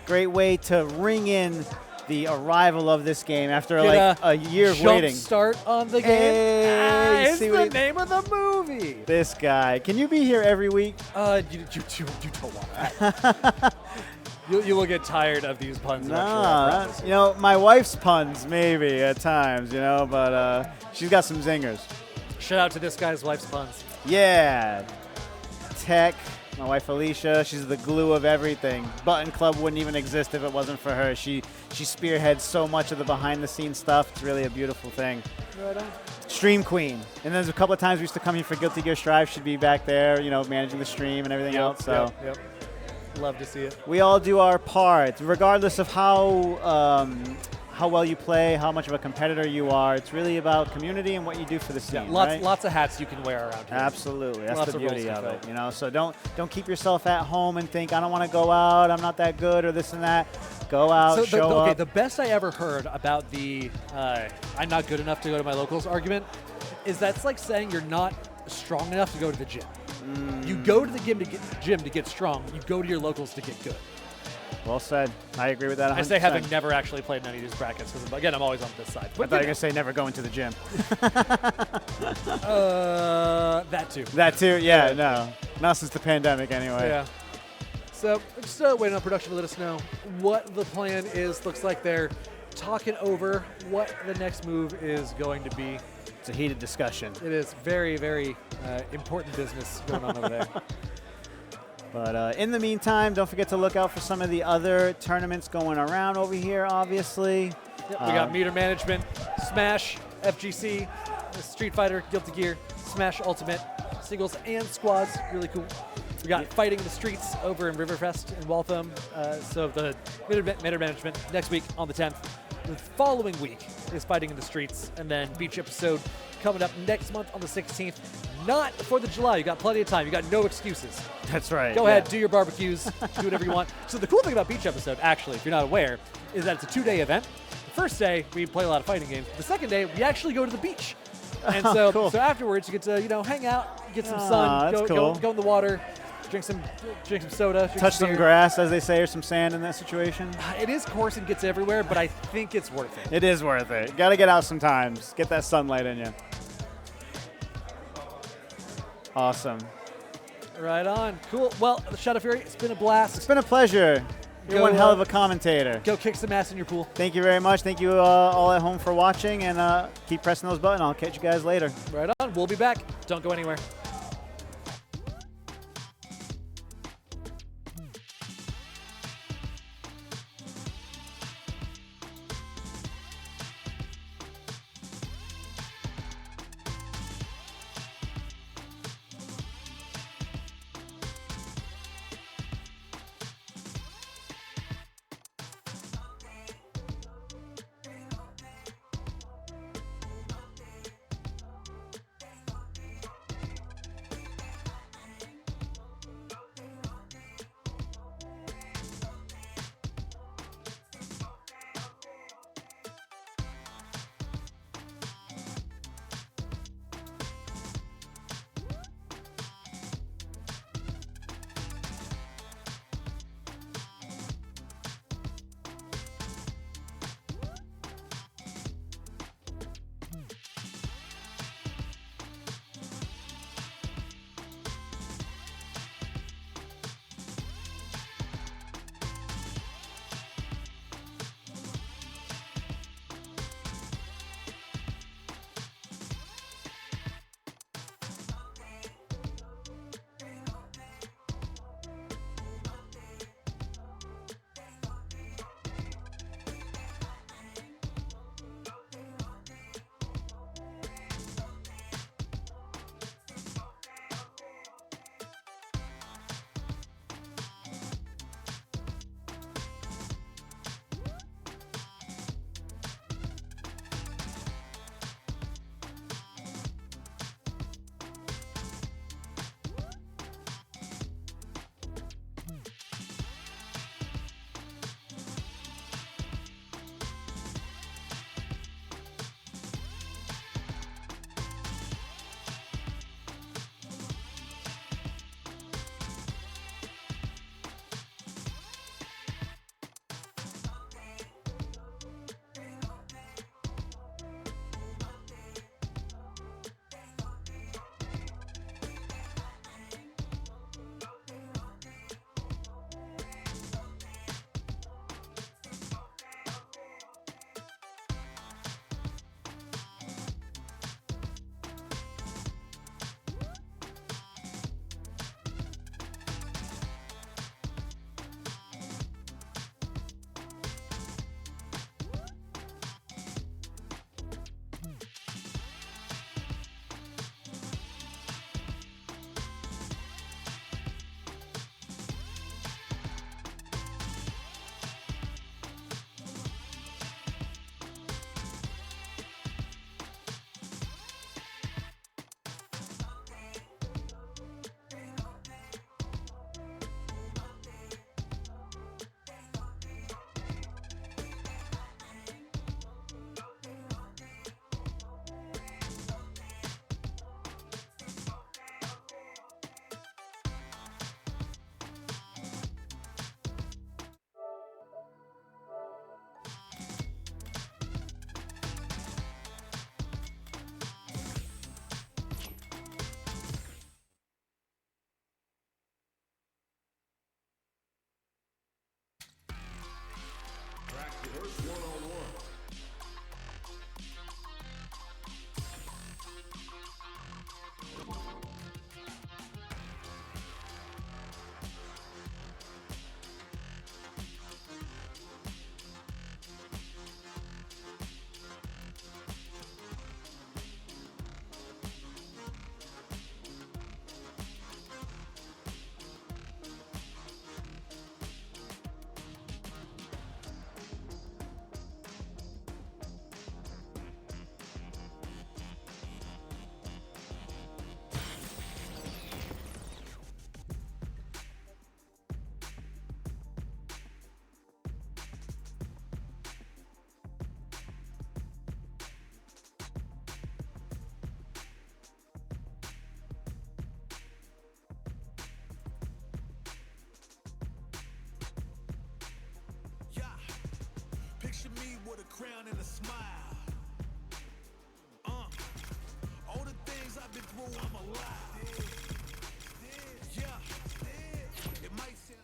Great way to ring in the arrival of this game after Get a year of jump waiting. Start on the game. Hey, It's see the what name of the movie. This guy. Can you be here every week? You don't want that. You will get tired of these puns. Nah, my wife's puns maybe at times, but she's got some zingers. Shout out to this guy's wife's puns. Yeah. Tech, my wife Alicia, she's the glue of everything. Button Club wouldn't even exist if it wasn't for her. She spearheads so much of the behind-the-scenes stuff. It's really a beautiful thing. Right on. Stream Queen. And there's a couple of times we used to come here for Guilty Gear Strive. She'd be back there, managing the stream and everything else. So Yep. Love to see it. we all do our part, regardless of how well you play, how much of a competitor you are. It's really about community and what you do for the scene. right? Lots of hats you can wear around here. Absolutely, that's Lots the of roles beauty to of it. fill. So don't keep yourself at home and think I don't want to go out. I'm not that good or this and that. Go out, show up. The best I ever heard about the I'm not good enough to go to my locals argument is that's like saying you're not strong enough to go to the gym. You go to the gym to get strong. You go to your locals to get good. Well said. I agree with that 100%. I say having never actually played in any of these brackets because, again, I'm always on this side. I thought you were going to say never going to the gym. That too. That too, yeah, no. Not since the pandemic anyway. Yeah. So we're just waiting on production to let us know what the plan is. Looks like they're talking over what the next move is going to be. It's a heated discussion. It is very, very important business going on over there. But in the meantime, don't forget to look out for some of the other tournaments going around over here, obviously. Yep, we got Meter Management, Smash, FGC, Street Fighter, Guilty Gear, Smash Ultimate, singles and squads. Really cool. We got Fighting in the Streets over in Riverfest in Waltham. So the Meter Management next week on the 10th. The following week is Fighting in the Streets, and then Beach episode coming up next month on the 16th. Not 4th of July. You got plenty of time. You got no excuses. That's right. Go ahead, do your barbecues, do whatever you want. So the cool thing about Beach episode, actually, if you're not aware, is that it's a 2-day event. The first day, we play a lot of fighting games. The second day, we actually go to the beach. And so, Cool. so afterwards, you get to hang out, get some sun, that's cool. go in the water, drink some soda, drink Touch some beer. grass, as they say, or some sand in that situation. It is coarse and gets everywhere, but I think it's worth it. It is worth it. Got to get out sometimes. Get that sunlight in you. Awesome. Right on. Cool. Well, Shadow Fury, it's been a blast. It's been a pleasure. You're Go, one hell of a commentator. Go kick some ass in your pool. Thank you very much. Thank you all at home for watching, and keep pressing those buttons. I'll catch you guys later. Right on. We'll be back. Don't go anywhere. with a crown and a smile. All the things I've been through, I'm alive. Yeah, it might sound.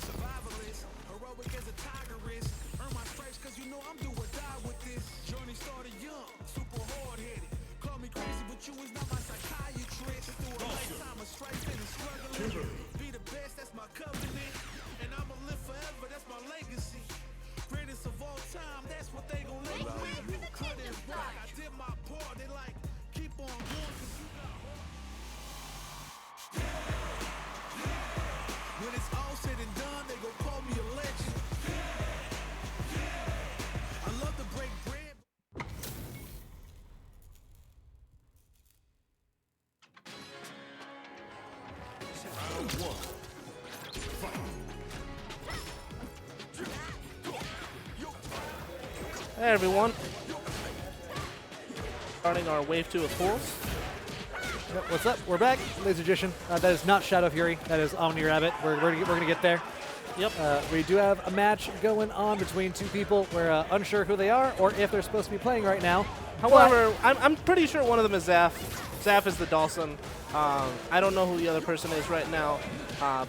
Survivalist, heroic as a tiger is. Earn my stripes cause you know I'm do or die with this. Journey started young, super hard-headed. Call me crazy, but you is not my psychiatrist. Through a lifetime of strife and struggling. Be the best, that's my covenant. And I'ma live forever, that's my legacy. Greatest of all time, that's what they gon' let me. Cut and rock, I did my part. They like, keep on going cause you got heart. When it's all said and done, they gon' call me a legend. I love to break bread. Round one. Hey everyone. Starting our wave 2 of pools. Yep, what's up? We're back. Laser Magician. That is not Shadow Fury. That is Omni Rabbit. We're going to get there. Yep. We do have a match going on between two people. We're unsure who they are or if they're supposed to be playing right now. However, I'm pretty sure one of them is Zaf. Zaf is the Dawson. I don't know who the other person is right now,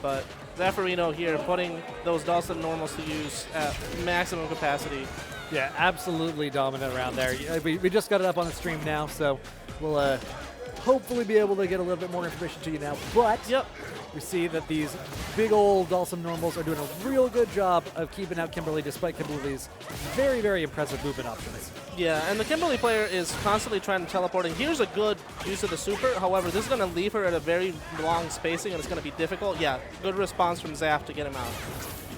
but Zaffarino here putting those Dawson normals to use at maximum capacity. Yeah, absolutely dominant around there. We just got it up on the stream now, so we'll hopefully be able to get a little bit more information to you now. But we see that these big old Dawson normals are doing a real good job of keeping out Kimberly despite Kimberly's very, very impressive movement options. Yeah, and the Kimberly player is constantly trying to teleport, and here's a good use of the super. However, this is going to leave her at a very long spacing, and it's going to be difficult. Yeah, good response from Zaf to get him out.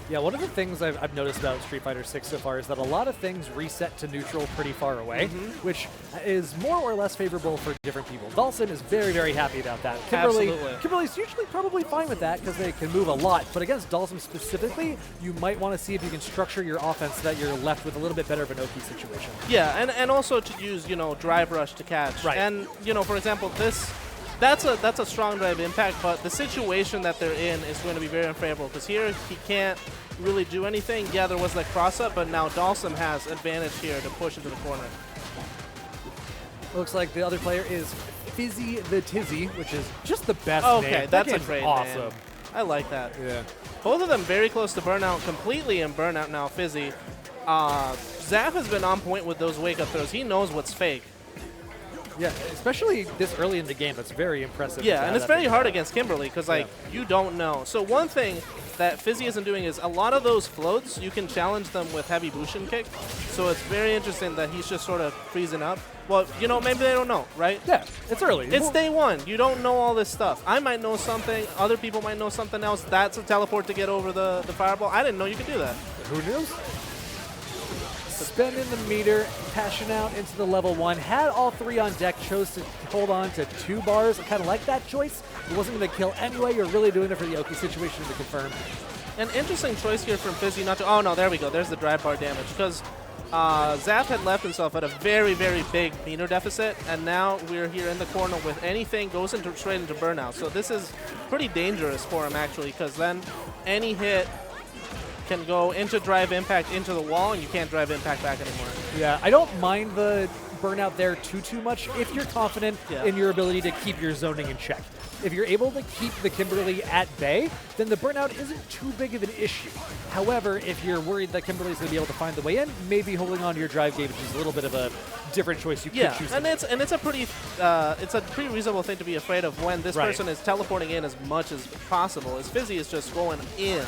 Yeah, one of the things I've noticed about Street Fighter 6 so far is that a lot of things reset to neutral pretty far away, which is more or less favorable for different people. Dawson is very, very happy about that. Kimberly's usually probably fine with that because they can move a lot, but against Dawson specifically, you might want to see if you can structure your offense so that you're left with a little bit better of an Oki situation. Yeah, and also to use, drive rush to catch. Right. And, for example, that's a strong drive impact, but the situation that they're in is going to be very unfavorable because here he can't really do anything. Yeah, there was that cross-up, but now Dawson has advantage here to push into the corner. Looks like the other player is Fizzy the Tizzy, which is just the best Okay, name. that's a game's great awesome. name. I like that. Yeah. Both of them very close to burnout, completely in burnout now, Fizzy. Zaf has been on point with those wake-up throws. He knows what's fake. Yeah, especially this early in the game. That's very impressive. Yeah, and it's very hard against Kimberly because, you don't know. So one thing that Fizzy isn't doing is a lot of those floats, you can challenge them with heavy Bushin kick. So it's very interesting that he's just sort of freezing up. Well, maybe they don't know, right? Yeah, it's early. It's day one. You don't know all this stuff. I might know something. Other people might know something else. That's a teleport to get over the fireball. I didn't know you could do that. Who knew? Spending the meter, passing out into the level 1. Had all 3 on deck, chose to hold on to 2 bars. I kind of like that choice. It wasn't going to kill anyway. You're really doing it for the Oki situation to confirm. An interesting choice here from Fizzy not to... Oh, no, there we go. There's the drive bar damage. Because Zaf had left himself at a very, very big meter deficit, and now we're here in the corner with anything goes straight into burnout. So this is pretty dangerous for him, actually, because then any hit can go into drive impact into the wall, and you can't drive impact back anymore. Yeah, I don't mind the burnout there too much if you're confident in your ability to keep your zoning in check. If you're able to keep the Kimberly at bay, then the burnout isn't too big of an issue. However, if you're worried that Kimberly's going to be able to find the way in, maybe holding on to your drive gauge is a little bit of a different choice you could choose. And it's a pretty reasonable thing to be afraid of when this person is teleporting in as much as possible. As Fizzy is just going in.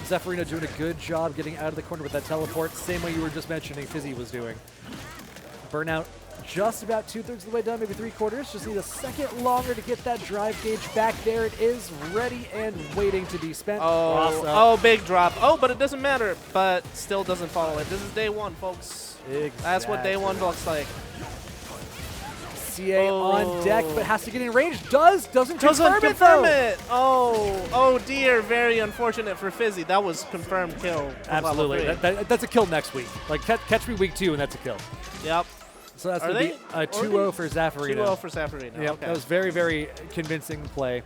Zaffarino doing a good job getting out of the corner with that teleport, same way you were just mentioning Fizzy was doing. Burnout just about 2/3 of the way done, maybe 3/4. Just need a second longer to get that drive gauge back. There it is, ready and waiting to be spent. Oh, big drop. Oh, but it doesn't matter, but still doesn't follow it. This is day one, folks. Exactly. That's what day one looks like. CA on deck, but has to get in range. Doesn't confirm it. Oh dear. Very unfortunate for Fizzy. That was confirmed kill. Absolutely. That's a kill next week. Like catch me week 2, and that's a kill. Yep. So that's Are going to be they a 2-0 for Zaffarino. 2-0 for Zaffarino. Yep, Okay. that was very, very convincing play.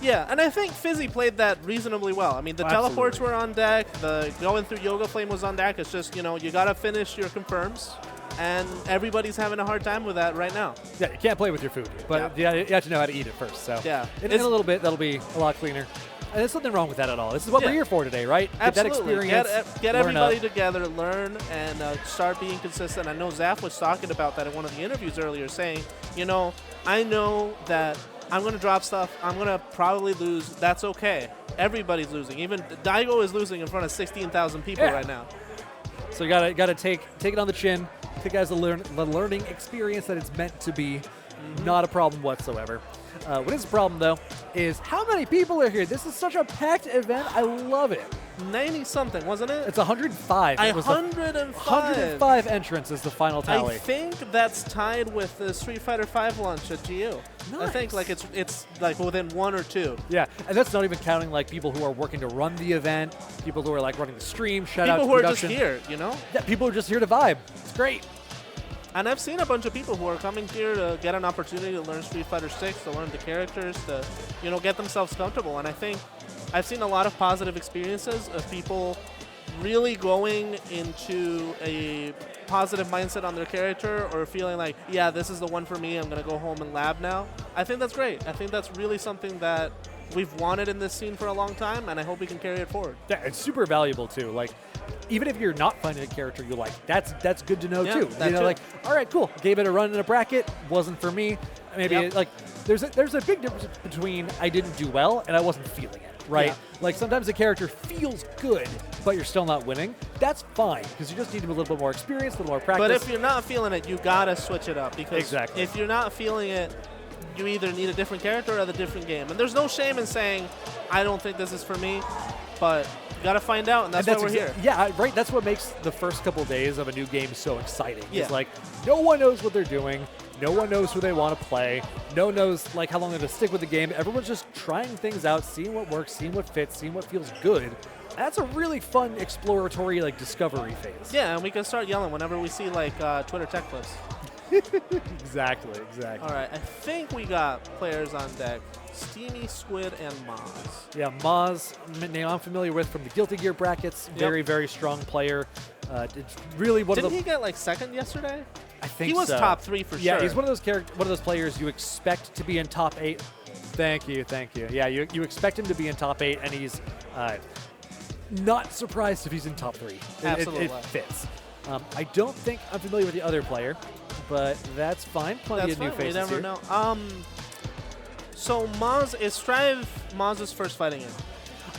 Yeah, and I think Fizzy played that reasonably well. I mean, the teleports were on deck. The going through Yoga Flame was on deck. It's just, you got to finish your confirms. And everybody's having a hard time with that right now. Yeah, you can't play with your food, but you have to know how to eat it first. So Yeah. in a little bit, that'll be a lot cleaner. And there's nothing wrong with that at all. This is what we're here for today, right? Absolutely. Get that experience. Get learn everybody up. together, learn, and start being consistent. I know Zaf was talking about that in one of the interviews earlier, saying, I know that I'm going to drop stuff. I'm going to probably lose. That's okay. Everybody's losing. Even Daigo is losing in front of 16,000 people right now. So you gotta take it on the chin. Take it as the learning experience that it's meant to be. Not a problem whatsoever. What is the problem, though, is how many people are here. This is such a packed event. I love it. 90-something, wasn't it? It's 105. It was 105. 105 entrants is the final tally. I think that's tied with the Street Fighter V launch at GU. I think it's like within 1 or 2. Yeah, and that's not even counting like people who are working to run the event, people who are like running the stream. Shout out to people who production. are just here, Yeah, people who are just here to vibe. It's great. And I've seen a bunch of people who are coming here to get an opportunity to learn Street Fighter 6, to learn the characters, to get themselves comfortable. And I think I've seen a lot of positive experiences of people really going into a positive mindset on their character or feeling like, yeah, this is the one for me. I'm going to go home and lab now. I think that's great. I think that's really something that we've wanted in this scene for a long time, and I hope we can carry it forward. Yeah, it's super valuable too. Like, even if you're not finding a character you like, that's good to know too. Like, all right, cool. Gave it a run in a bracket, wasn't for me. Maybe there's a big difference between I didn't do well and I wasn't feeling it. Right? Yeah. Like sometimes a character feels good, but you're still not winning. That's fine because you just need a little bit more experience, a little more practice. But if you're not feeling it, you gotta switch it up because if you're not feeling it, you either need a different character or a different game. And there's no shame in saying, I don't think this is for me, but you got to find out, and that's why we're here. Yeah, right. That's what makes the first couple days of a new game so exciting. Yeah. It's like no one knows what they're doing. No one knows who they want to play. No one knows like how long they're going to stick with the game. Everyone's just trying things out, seeing what works, seeing what fits, seeing what feels good. That's a really fun exploratory like discovery phase. Yeah, and we can start yelling whenever we see like Twitter tech clips. Exactly. All right, I think we got players on deck. Steamy, Squid, and Maz. Yeah, Maz, name I'm familiar with from the Guilty Gear brackets. Very, very strong player. It's really one of the. Didn't he get like second yesterday? I think he was so. top 3 for sure. Yeah, he's one of those players you expect to be in top 8. Thank you. Yeah, you expect him to be in top 8, and he's not surprised if he's in top 3. Absolutely, it fits. I don't think I'm familiar with the other player, but that's fine. Plenty of new faces here. We never know. So Maz, is Strive Maz's first fighting game?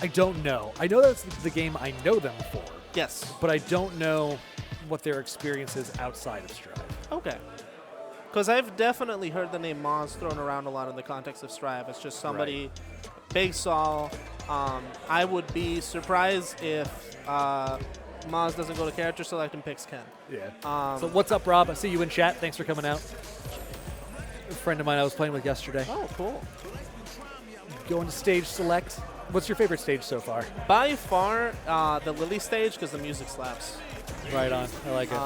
I don't know. I know that's the game I know them for. Yes. But I don't know what their experience is outside of Strive. Okay. Because I've definitely heard the name Maz thrown around a lot in the context of Strive. It's just somebody, Big Saul. I would be surprised if Maz doesn't go to character select and picks Ken. Yeah. So what's up, Rob? I see you in chat. Thanks for coming out. A friend of mine I was playing with yesterday. Oh, cool. Going to stage select. What's your favorite stage so far? By far, the Lily stage because the music slaps. Right on. I like it.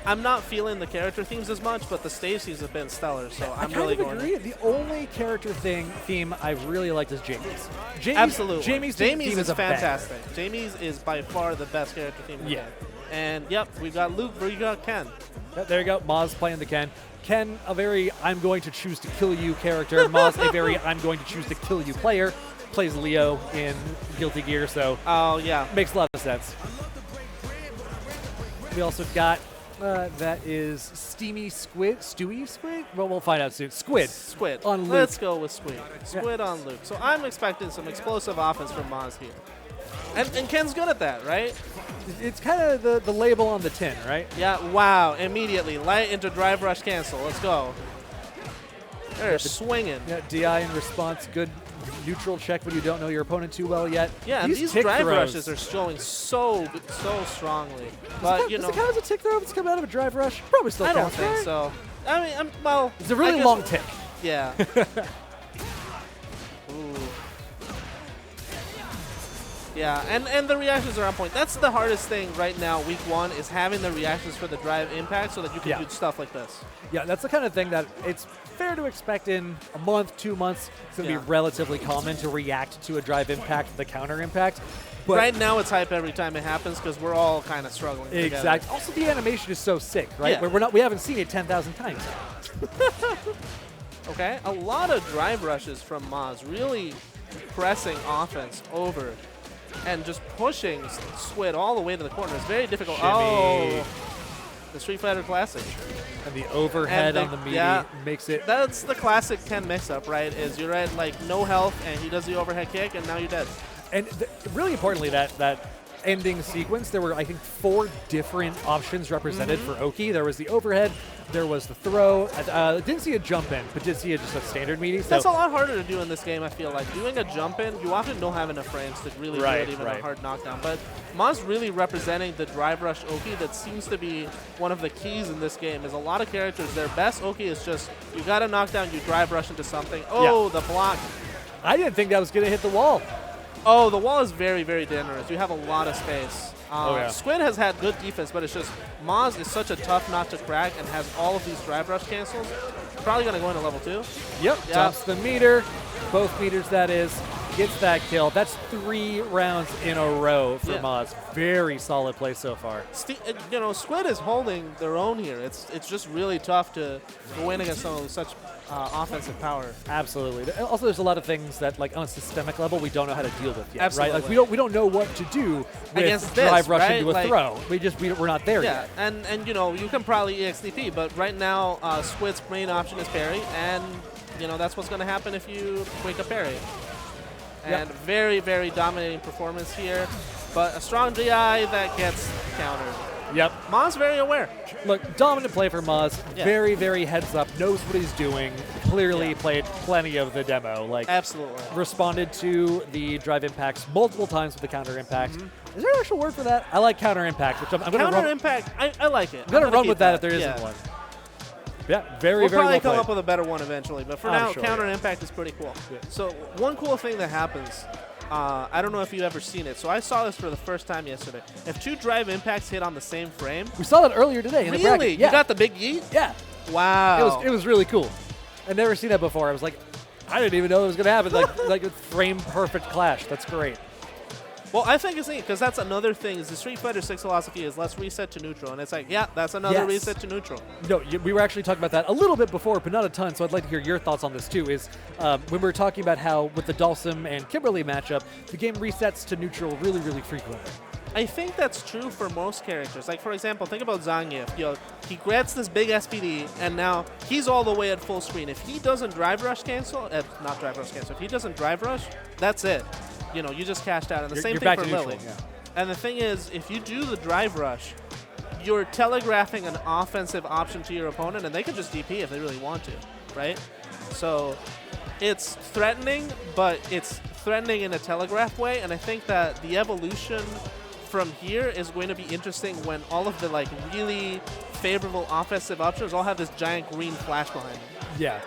I'm not feeling the character themes as much, but the stage themes have been stellar, so I'm really going. I agree. The only character theme I've really liked is Jamie's. Absolutely. Jamie's theme is fantastic. Banger. Jamie's is by far the best character theme. Yeah. And yep, we've got Luke, we got Ken. There you go. Maz playing the Ken. Ken, a very I'm going to choose to kill you character. Maz, a very I'm going to choose to kill you player. Plays Leo in Guilty Gear, so makes a lot of sense. We also got that is Steamy Squid, Stewy Squid. Well, we'll find out soon. Squid on Luke. Let's go with Squid. Squid on Luke. So I'm expecting some explosive offense from Maz here, and Ken's good at that, right? It's kind of the label on the tin, right? Yeah. Wow. Immediately light into drive rush cancel. Let's go. They're swinging. Yeah. DI in response. Good. Neutral check when you don't know your opponent too well yet. Yeah, and these drive rushes are showing so strongly. But does it count as a tick throw if it's coming out of a drive rush? Probably still I counts, don't think right? so. I mean, well, it's a really long tick. Yeah. Ooh. Yeah, and the reactions are on point. That's the hardest thing right now, week 1, is having the reactions for the drive impact so that you can do stuff like this. Yeah, that's the kind of thing that it's fair to expect in a month, 2 months. It's going to be relatively common to react to a drive impact with a counter impact. But right now, it's hype every time it happens because we're all kind of struggling. Exactly. Also, the animation is so sick, right? Yeah. We haven't seen it 10,000 times. Okay, a lot of drive rushes from Maz, really pressing offense over and just pushing Squid all the way to the corner. It's very difficult. Shimmy. Oh, the Street Fighter Classic. And the overhead on the meaty makes it. That's the classic Ken mix-up, right? Is you're at like no health and he does the overhead kick and now you're dead. And really importantly, that ending sequence, there were, I think, 4 different options represented for Oki. There was the overhead, there was the throw. Didn't see a jump in, but did see just a standard meaty. That's a lot harder to do in this game, I feel like. Doing a jump in, you often don't have enough frames to really do it, even a hard knockdown. But Maz really representing the drive rush Oki that seems to be one of the keys in this game. Is a lot of characters, their best Oki is just, you got a knockdown, you drive rush into something. Oh, the block. I didn't think that was going to hit the wall. Oh, the wall is very, very dangerous. You have a lot of space. yeah. Squid has had good defense, but it's just Maz is such a tough knot to crack and has all of these drive rush cancels. Probably going to go into level 2. Yep, dumps the meter. Both meters, that is. Gets that kill. That's 3 rounds in a row for Maz. Very solid play so far. Squid is holding their own here. It's just really tough to win against someone with such offensive power. Absolutely. Also, there's a lot of things that, like, on a systemic level, we don't know how to deal with yet. Absolutely. Right? Like, we don't know what to do with against drive this, rush right? into a throw. We're not there yet. Yeah, and you can probably EXDP, but right now Squid's main option is parry, and that's what's going to happen if you quick a parry. And very, very dominating performance here, but a strong DI that gets countered. Yep. Maz very aware. Look, dominant play for Maz. Very, very heads up. Knows what he's doing. Clearly played plenty of the demo. Like, absolutely. Responded to the drive impacts multiple times with the counter impact. Is there an actual word for that? I like counter impact, which I'm going to run. Counter impact, I like it. I'm going to run with that if there isn't one. Yeah, very, we'll very probably well come played. up with a better one eventually, but for now, counter impact is pretty cool. Yeah. So one cool thing that happens, I don't know if you've ever seen it. So I saw this for the first time yesterday. If 2 drive impacts hit on the same frame, we saw that earlier today in the bracket. Really? You got the big yeet? Yeah. Wow. It was really cool. I'd never seen that before. I was like, I didn't even know it was going to happen. like a frame perfect clash. That's great. Well, I think it's neat because that's another thing. Is the Street Fighter 6 philosophy is let's reset to neutral, and it's like, yeah, that's another reset to neutral. No, we were actually talking about that a little bit before, but not a ton. So I'd like to hear your thoughts on this too. Is when we were talking about how with the Dhalsim and Kimberly matchup, the game resets to neutral really, really frequently. I think that's true for most characters. Like, for example, think about Zangief. He gets this big SPD, and now he's all the way at full screen. If he doesn't drive rush cancel, not drive rush cancel, if he doesn't drive rush, that's it. You just cashed out. And the same thing for Lily. And the thing is, if you do the drive rush, you're telegraphing an offensive option to your opponent, and they can just DP if they really want to, right? So it's threatening, but it's threatening in a telegraph way, and I think that the evolution from here is going to be interesting when all of the really favorable offensive options all have this giant green flash behind them. Yeah.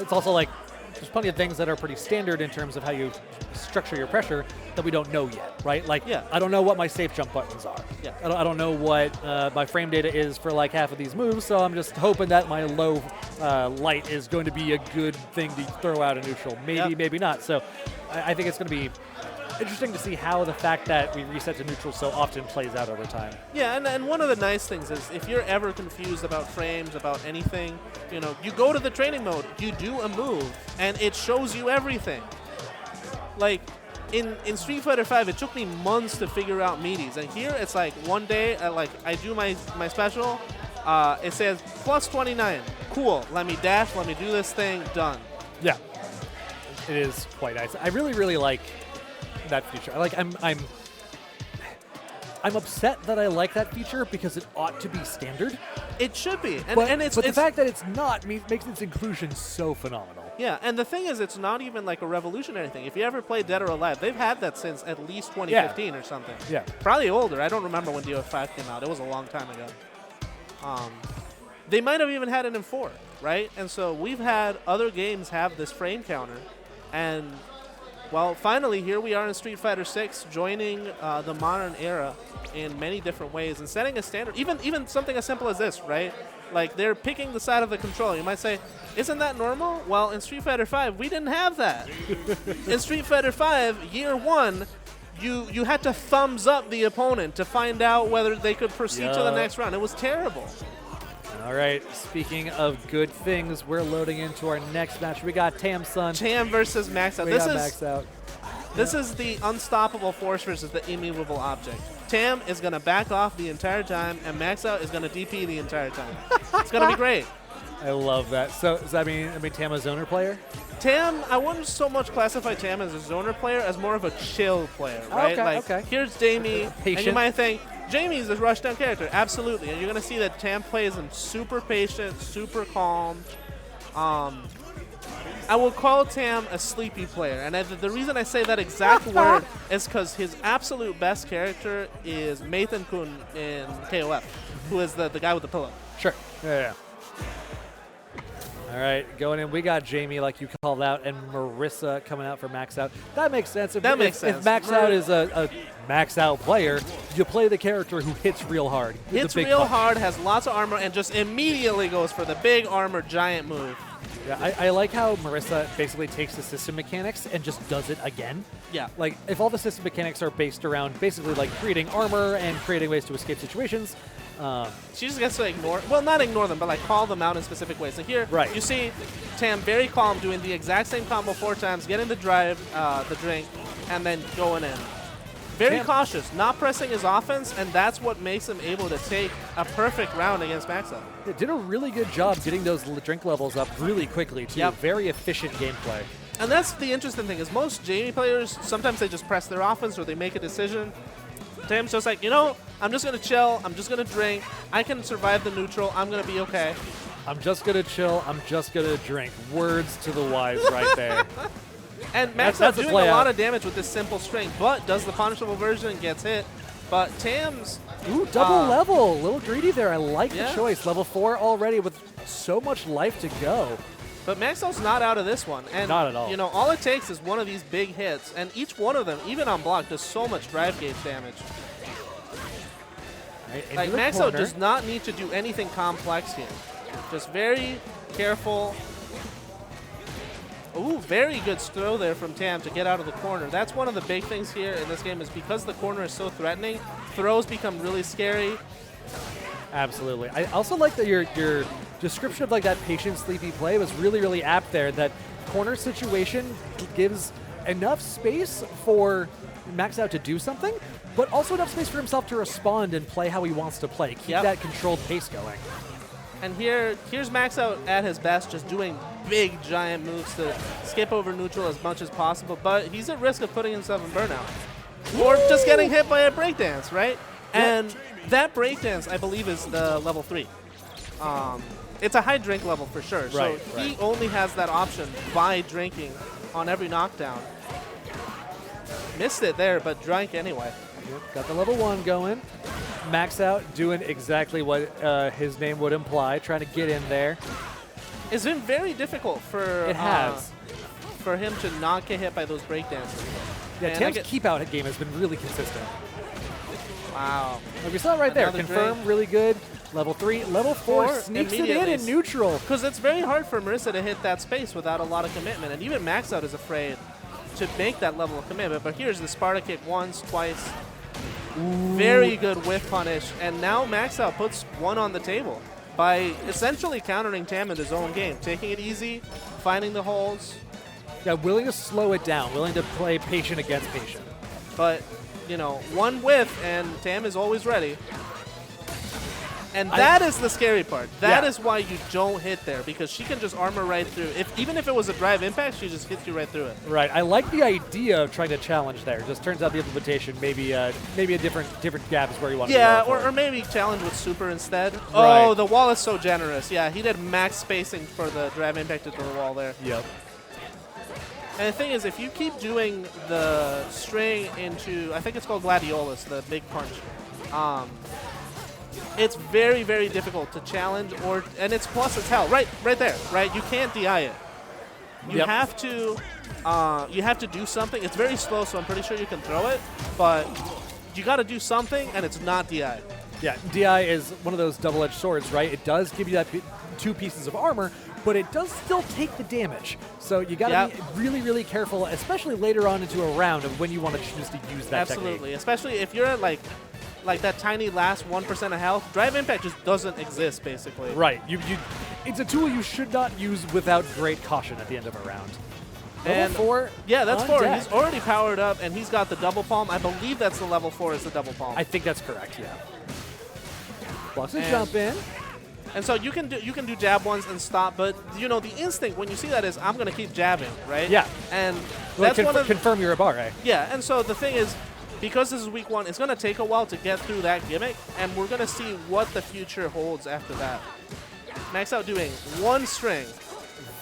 It's also like there's plenty of things that are pretty standard in terms of how you structure your pressure that we don't know yet, right? Like, I don't know what my safe jump buttons are. Yeah. I don't know what my frame data is for like half of these moves, so I'm just hoping that my low light is going to be a good thing to throw out a neutral. Maybe, maybe not. So I think it's going to be interesting to see how the fact that we reset to neutral so often plays out over time. Yeah, and one of the nice things is if you're ever confused about frames, about anything, you go to the training mode, you do a move, and it shows you everything. Like, in Street Fighter 5, it took me months to figure out meaties, and here it's like one day, I do my special, it says plus 29. Cool, let me dash, let me do this thing, done. Yeah, it is quite nice. I really, really like that feature. I'm upset that I like that feature because it ought to be standard. It should be, but the fact that it's not makes its inclusion so phenomenal. Yeah, and the thing is, it's not even like a revolutionary thing. If you ever played Dead or Alive, they've had that since at least 2015 or something. Yeah. Probably older. I don't remember when DO5 came out. It was a long time ago. They might have even had it in 4, right? And so we've had other games have this frame counter, and Well, finally, here we are in Street Fighter 6, joining the modern era in many different ways and setting a standard. Even something as simple as this, right? Like, they're picking the side of the controller. You might say, isn't that normal? Well, in Street Fighter 5, we didn't have that. In Street Fighter 5, year one, you had to thumbs up the opponent to find out whether they could proceed to the next round. It was terrible. All right, speaking of good things, we're loading into our next match. We got Tam-Sun. Tam versus Max Out. We got Max Out. This is the unstoppable force versus the immovable object. Tam is going to back off the entire time, and Max Out is going to DP the entire time. It's going to be great. I love that. So does that mean Tam a zoner player? Tam, I wouldn't so much classify Tam as a zoner player as more of a chill player, right? Okay. Here's Jamie, Patient. and you might think, Jamie's a rushdown character. Absolutely. And you're going to see that Tam plays him super patient, super calm. I will call Tam a sleepy player. And the reason I say that exact word is because his absolute best character is Mathan Kun in KOF, who is the guy with the pillow. Sure. Yeah. All right, going in, we got Jamie, like you called out, and Marissa coming out for Max Out. That makes sense. That makes sense. If Max Out is a Max Out player, you play the character who hits real hard. Hits real hard, has lots of armor, and just immediately goes for the big armor giant move. Yeah, I like how Marissa basically takes the system mechanics and just does it again. Yeah. Like, if all the system mechanics are based around basically like creating armor and creating ways to escape situations, she just gets to ignore, well, not ignore them, but like call them out in specific ways. So here, you see Tam very calm, doing the exact same combo 4 times, getting the drive, the drink, and then going in. Very cautious, not pressing his offense, and that's what makes him able to take a perfect round against Maxa. It did a really good job getting those drink levels up really quickly, too. Yep. Very efficient gameplay. And that's the interesting thing, is most Jamie players, sometimes they just press their offense or they make a decision. Tam's just like, I'm just going to chill. I'm just going to drink. I can survive the neutral. I'm going to be okay. I'm just going to chill. I'm just going to drink. Words to the wise right there. And Max Out's doing a lot of damage with this simple string, but does the punishable version and gets hit. But Tam's... Ooh, double level. A little greedy there. I like the choice. Level 4 already with so much life to go. But Max Out's not out of this one. And, not at all. All it takes is one of these big hits, and each one of them, even on block, does so much drive gauge damage. Right, like, Max Out does not need to do anything complex here. Just very careful. Ooh, very good throw there from Tam to get out of the corner. That's one of the big things here in this game, is because the corner is so threatening, throws become really scary. Absolutely. I also like that your description of like that patient, sleepy play was really, really apt there. That corner situation gives enough space for Max Out to do something, but also enough space for himself to respond and play how he wants to play. Keep that controlled pace going. And here's Max Out at his best, just doing big, giant moves to skip over neutral as much as possible, but he's at risk of putting himself in burnout. Or just getting hit by a breakdance, right? And that breakdance, I believe, is the level 3. It's a high drink level for sure. So he only has that option by drinking on every knockdown. Missed it there, but drank anyway. Yep, got the level 1 going. Max Out doing exactly what his name would imply, trying to get in there. It's been very difficult for for him to not get hit by those breakdances. Yeah, Tam's keep out game has been really consistent. Wow. Like we saw right there, confirm, really good. Level 3, level 4 sneaks it in neutral. Because it's very hard for Marissa to hit that space without a lot of commitment, and even Max Out is afraid to make that level of commitment. But here's the Sparta kick once, twice. Ooh. Very good whiff punish, and now Max Out puts 1 on the table by essentially countering Tam in his own game, taking it easy, finding the holes. Yeah, willing to slow it down, willing to play patient against patient. But, 1 whiff, and Tam is always ready. And that is the scary part. That is why you don't hit there, because she can just armor right through. Even if it was a drive impact, she just hits you right through it. Right. I like the idea of trying to challenge there. Just turns out the implementation maybe a different gap is where you want to go. Yeah, or maybe challenge with super instead. Right. Oh, the wall is so generous. Yeah, he did max spacing for the drive impact into the wall there. Yep. And the thing is, if you keep doing the string into, I think it's called Gladiolus, the big punch, it's very, very difficult to challenge, and it's plus it's hell. Right there, right? You can't DI it. You have to do something. It's very slow, so I'm pretty sure you can throw it, but you got to do something, and it's not DI. Yeah, DI is one of those double-edged swords, right? It does give you that 2 pieces of armor, but it does still take the damage. So you got to be really, really careful, especially later on into a round of when you want to choose to use that Absolutely, technique. especially if you're at like that tiny last 1% of health. Drive impact just doesn't exist, basically. Right. It's a tool you should not use without great caution at the end of a round. Level 4? Yeah, that's on 4. deck. He's already powered up, and he's got the double palm. I believe that's the level 4 is the double palm. I think that's correct, yeah. Blocks and jump in. And so you can do jab ones and stop, but the instinct when you see that is I'm gonna keep jabbing, right? Yeah. And Well, that's confirm you're a bar, right? Yeah, and so the thing is, because this is week 1, it's gonna take a while to get through that gimmick, and we're gonna see what the future holds after that. Max out doing 1 string.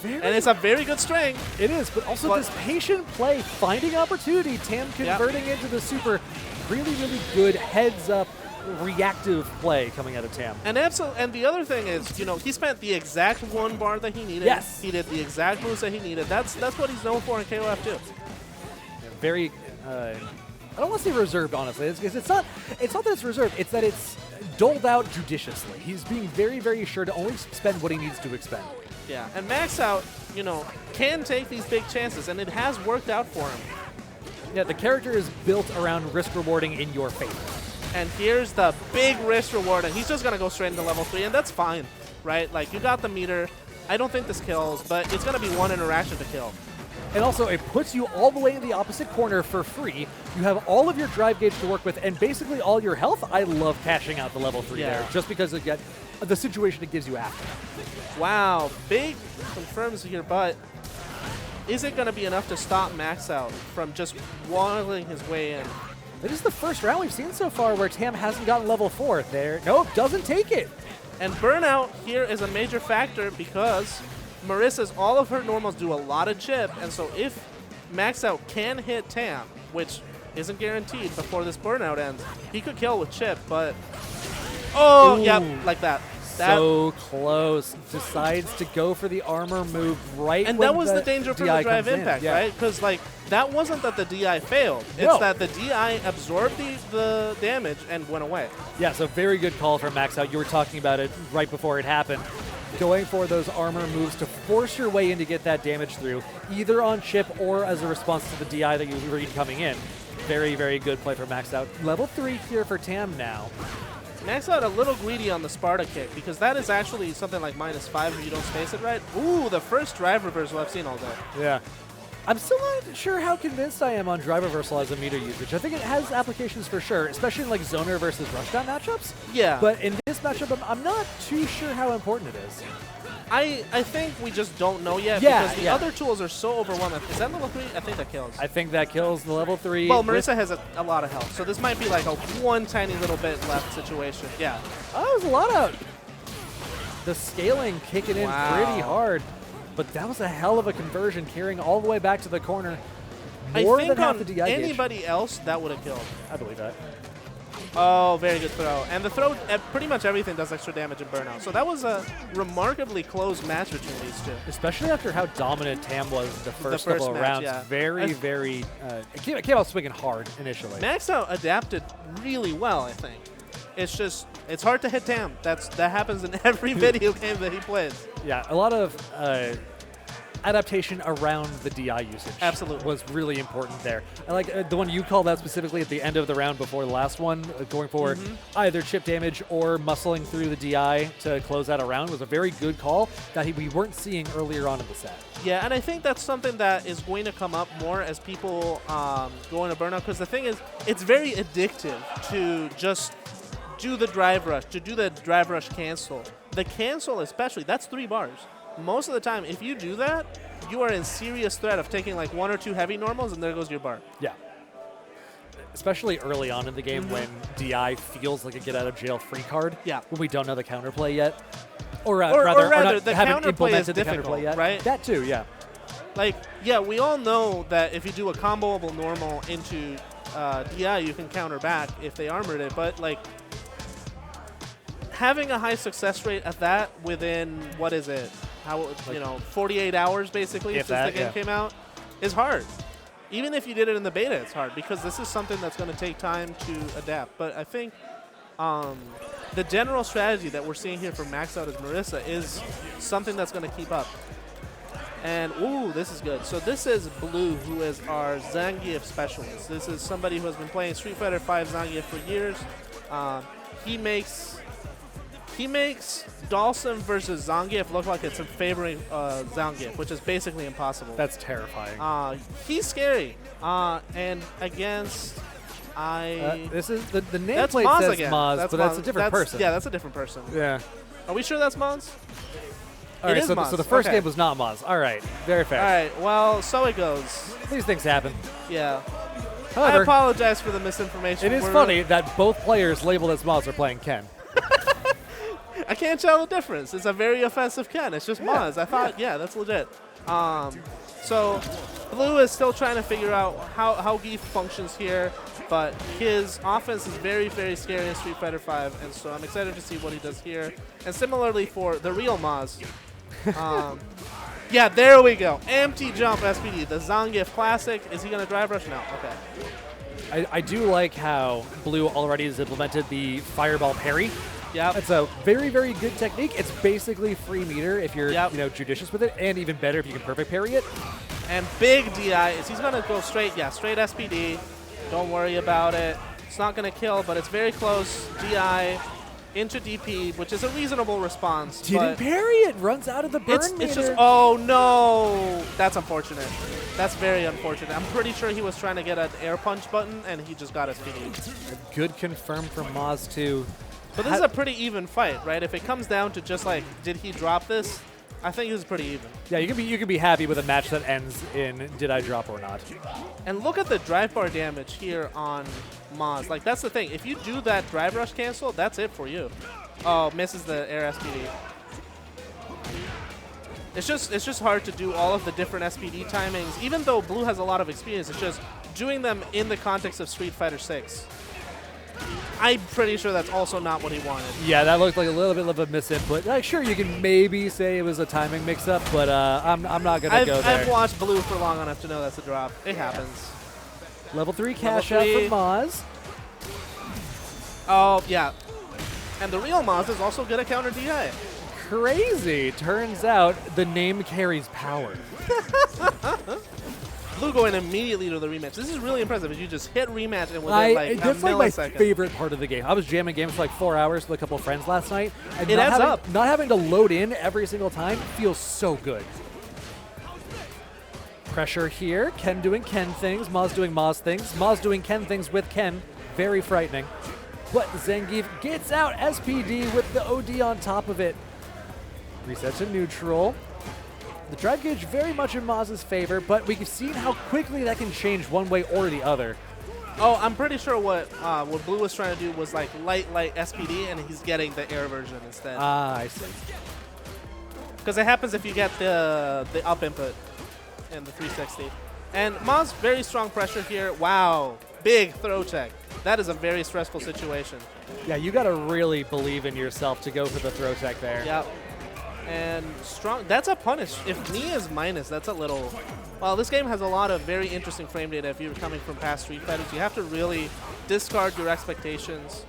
And it's a very good string. It is, but also this patient play, finding opportunity, Tam converting into the super, really, really good heads-up reactive play coming out of Tam. And and the other thing is, he spent the exact 1 bar that he needed. Yes. He did the exact moves that he needed. That's what he's known for in KOF too. Very, I don't want to say reserved, honestly. It's not that it's reserved. It's that it's doled out judiciously. He's being very, very sure to only spend what he needs to expend. Yeah, and Max Out, can take these big chances, and it has worked out for him. Yeah, the character is built around risk rewarding in your favor. And here's the big risk reward, and he's just going to go straight into level 3, and that's fine, right? Like, you got the meter. I don't think this kills, but it's going to be 1 interaction to kill. And also, it puts you all the way in the opposite corner for free. You have all of your drive gauge to work with, and basically all your health. I love cashing out the level 3 there, just because of the situation it gives you after. Wow, big confirms here, but is it going to be enough to stop Max Out from just waddling his way in? This is the first round we've seen so far where Tam hasn't gotten level 4 there. Nope, doesn't take it. And burnout here is a major factor because Marissa's, all of her normals do a lot of chip, and so if Max Out can hit Tam, which isn't guaranteed before this burnout ends, he could kill with chip, but yep, like that. So close. Decides to go for the armor move right and when that was the danger from the DI drive comes impact, in. right? Because that wasn't that the DI failed. It's No. that the DI absorbed the damage and went away. Yeah, so very good call from Max Out. You were talking about it right before it happened. Going for those armor moves to force your way in to get that damage through, either on chip or as a response to the DI that you read coming in. Very, very good play for Max Out. Level 3 here for Tam now. Max Out a little greedy on the Sparta kick because that is actually something like -5 if you don't space it right. Ooh, the first drive reversal I've seen all day. Yeah. I'm still not sure how convinced I am on drive reversal as a meter usage. I think it has applications for sure, especially in like zoner versus rushdown matchups. Yeah. But in this matchup, I'm not too sure how important it is. I think we just don't know yet Yeah, because the other tools are so overwhelming. Is that level 3? I think that kills. I think that kills the level 3. Well, Marissa has a lot of health, so this might be like a one tiny little bit left situation. Yeah. Oh, there's a lot out. The scaling kicking in pretty hard. But that was a hell of a conversion, carrying all the way back to the corner. More I think than half on the DI gauge. anybody else, that would have killed. I believe that. Oh, very good throw. And the throw, pretty much everything does extra damage in burnout. So that was a remarkably close match between these two. Especially after how dominant Tam was the first couple of match, rounds. yeah. Very, very... it came out swinging hard initially. Max Out adapted really well, I think. It's just, it's hard to hit Tam. That happens in every video game that he plays. Yeah, a lot of adaptation around the DI usage. Absolutely. Was really important there. I like the one you called out specifically at the end of the round before the last one, going for either chip damage or muscling through the DI to close out a round was a very good call that we weren't seeing earlier on in the set. Yeah, and I think that's something that is going to come up more as people go into burnout, because the thing is, it's very addictive to just do the drive rush, to do the drive rush cancel. The cancel especially, that's 3 bars. Most of the time, if you do that, you are in serious threat of taking like 1 or 2 heavy normals, and there goes your bar. Yeah. Especially early on in the game when DI feels like a get-out-of-jail-free card. Yeah. When we don't know the counterplay yet. Or rather, not the haven't counterplay is implemented the difficult, counterplay yet. right? That too, yeah. Like, yeah, we all know that if you do a comboable normal into DI, you can counter back if they armored it, but like, having a high success rate at that within, what is it, how 48 hours basically If since that, the game yeah. came out, is hard. Even if you did it in the beta, it's hard because this is something that's going to take time to adapt. But I think the general strategy that we're seeing here from Max Out as Marissa is something that's going to keep up. And, ooh, this is good. So this is Blue, who is our Zangief specialist. This is somebody who has been playing Street Fighter V Zangief for years. He makes Dawson versus Zangief look like it's in favoring Zangief, which is basically impossible. That's terrifying. He's scary. And against... This is the that's nameplate Maz says again. Maz, That's but that's Maz. a different person. Yeah, that's a different person. Yeah. Are we sure that's Maz? All It right, is so, Maz. so the first Okay. game was not Maz. All right, very fair. All right, well, so it goes. These things happen. Yeah. I However, apologize for the misinformation. it is We're- funny that both players labeled as Maz are playing Ken. I can't tell the difference. It's a very offensive Ken. It's just Maz. I thought, yeah, that's legit. So Blue is still trying to figure out how Geef functions here, but his offense is very, very scary in Street Fighter V, and so I'm excited to see what he does here. And similarly for the real Maz. Yeah, there we go. Empty jump SPD, the Zangief classic. Is he going to drive rush? No. Okay. I do like how Blue already has implemented the fireball parry. Yep. It's a very, very good technique. It's basically free meter if you're judicious with it, and even better if you can perfect parry it. And big DI is he's going to go straight SPD. Don't worry about it. It's not going to kill, but it's very close. DI into DP, which is a reasonable response. Didn't but parry it. Runs out of the burn meter. it's just, oh no. That's unfortunate. That's very unfortunate. I'm pretty sure he was trying to get an air punch button, and he just got SPD. A good confirm from Maz, too. But this is a pretty even fight, right? If it comes down to just like, did he drop this? I think this is pretty even. Yeah, you can be happy with a match that ends in did I drop or not. And look at the drive bar damage here on Maz. Like, that's the thing. If you do that drive rush cancel, that's it for you. Oh, misses the air SPD. It's just hard to do all of the different SPD timings. Even though Blue has a lot of experience, it's just doing them in the context of Street Fighter 6. I'm pretty sure that's also not what he wanted. Yeah, that looked like a little bit of a misinput. Like, sure, you can maybe say it was a timing mix-up, but I'm not going to go there. I've watched Blue for long enough to know that's a drop. It happens. Level 3 cash out from Maz. Oh, yeah. And the real Maz is also good at counter DI. Crazy. Turns out the name carries power. Blue going immediately to the rematch. This is really impressive. If you just hit rematch and within like a that's like my millisecond. favorite part of the game. I was jamming games for like 4 hours with a couple of friends last night. And It adds up. Not having to load in every single time feels so good. Pressure here. Ken doing Ken things. Maz doing Maz things. Maz doing Ken things with Ken. Very frightening. But Zangief gets out SPD with the OD on top of it. Reset to neutral. The drive gauge very much in Maz's favor, but we've seen how quickly that can change one way or the other. Oh, I'm pretty sure what Blue was trying to do was like light SPD, and he's getting the air version instead. Ah, I see. Because it happens if you get the up input in the 360. And Maz, very strong pressure here. Wow, big throw check. That is a very stressful situation. Yeah, you got to really believe in yourself to go for the throw tech there. Yep. And strong. That's a punish. If knee is minus, that's a little. Well, this game has a lot of very interesting frame data. If you're coming from past Street Fighters, you have to really discard your expectations.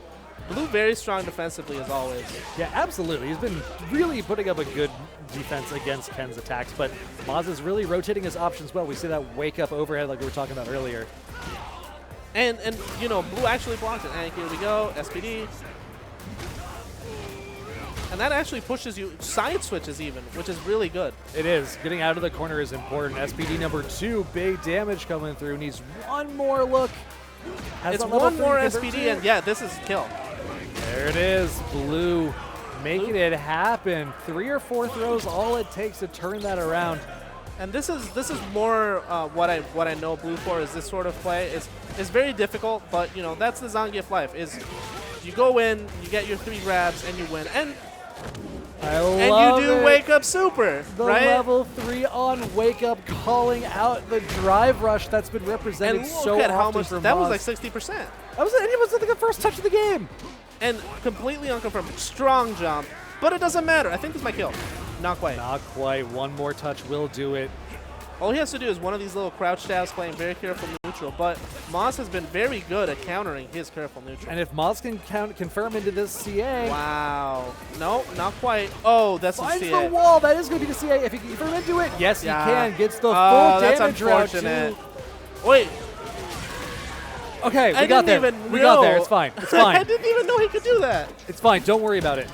Blue very strong defensively as always. Yeah, absolutely. He's been really putting up a good defense against Ken's attacks, but Maz is really rotating his options well. We see that wake up overhead like we were talking about earlier. And you know, Blue actually blocked it. And here we go, SPD. And that actually pushes you, side switches even, which is really good. It is. Getting out of the corner is important. SPD number 2, big damage coming through. Needs one more look. Has It's a level one 3 more convert SPD, to. and yeah, this is kill. There it is. Blue making it happen. 3 or 4 throws, all it takes to turn that around. And this is more what I know Blue for is this sort of play. It's very difficult, but you know that's the Zangief life. Is you go in, you get your 3 grabs, and you win. And I you do wake up super, The right? level 3 on wake up, calling out the drive rush that's been represented And so look at how often much for that was Maz. like 60%. That was like the first touch of the game. And completely unconfirmed. Strong jump, but it doesn't matter. I think this might kill. Not quite. Not quite. One more touch will do it. All he has to do is one of these little crouch dabs, playing very careful neutral. But Moz has been very good at countering his careful neutral. And if Moz can confirm into this CA. Wow. No, not quite. Oh, that's a Finds CA. the wall. That is going to be the CA. If he can confirm into it, yes, Yeah. he can. Gets the full that's damage route unfortunate. too. Wait. Okay, I we got there. didn't even We got there. know. It's fine. It's fine. I didn't even know he could do that. It's fine. Don't worry about it.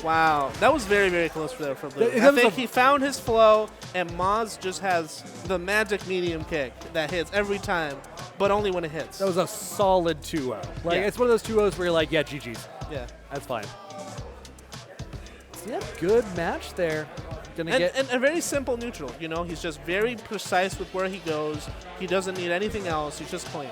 Wow, that was very, very close for Blue. It I was think a- he found his flow, and Moz just has the magic medium kick that hits every time, but only when it hits. That was a solid 2-0. Like, Yeah. it's one of those 2-0s where you're like, yeah, GG's. Yeah. That's fine. So, yeah, good match there. Gonna get And a very simple neutral, you know? He's just very precise with where he goes. He doesn't need anything else. He's just clean.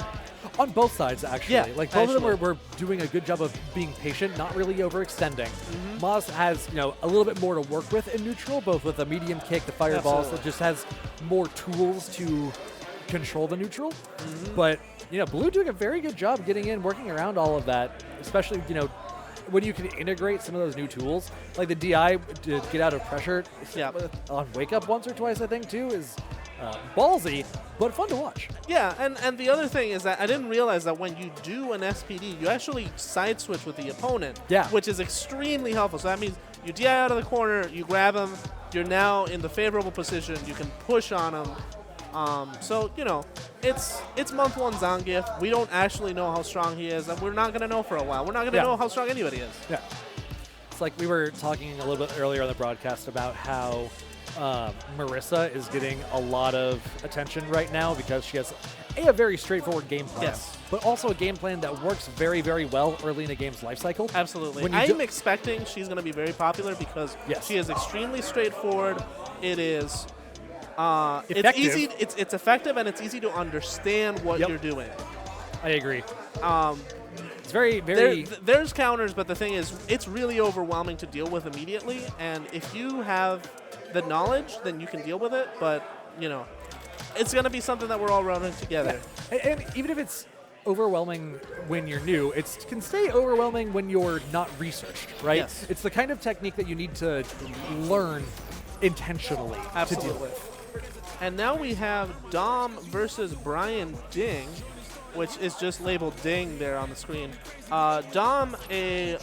on both sides, actually. Yeah, like, both of them actually. were doing a good job of being patient, not really overextending. Mm-hmm. Moz has, a little bit more to work with in neutral, both with the medium kick, the fireball, so Absolutely. it just has more tools to control the neutral. Mm-hmm. But, Blue doing a very good job getting in, working around all of that, especially, when you can integrate some of those new tools, like the DI to get out of pressure Yeah. on wake up once or twice, I think, too, is ballsy, but fun to watch. Yeah, and the other thing is that I didn't realize that when you do an SPD, you actually side switch with the opponent, Yeah. which is extremely helpful. So that means you DI out of the corner, you grab him, you're now in the favorable position, you can push on him. So, it's month one Zangief. We don't actually know how strong he is, and we're not going to know for a while. We're not going to Yeah. know how strong anybody is. Yeah. It's like we were talking a little bit earlier on the broadcast about how Marissa is getting a lot of attention right now because she has a very straightforward game plan, Yes. but also a game plan that works very, very well early in a game's life cycle. Absolutely. When you I'm do- expecting she's going to be very popular because Yes. she is extremely straightforward. It is it's Effective. easy. It's effective and it's easy to understand what Yep. you're doing. I agree. Um, It's very, very. there's counters, but the thing is, it's really overwhelming to deal with immediately. And if you have the knowledge, then you can deal with it. But it's going to be something that we're all running together. And even if it's overwhelming when you're new, it can stay overwhelming when you're not researched, right? Yes. It's the kind of technique that you need to learn intentionally to deal Absolutely. with. And now we have Dom versus Brian Ding, which is just labeled Ding there on the screen. Dom, a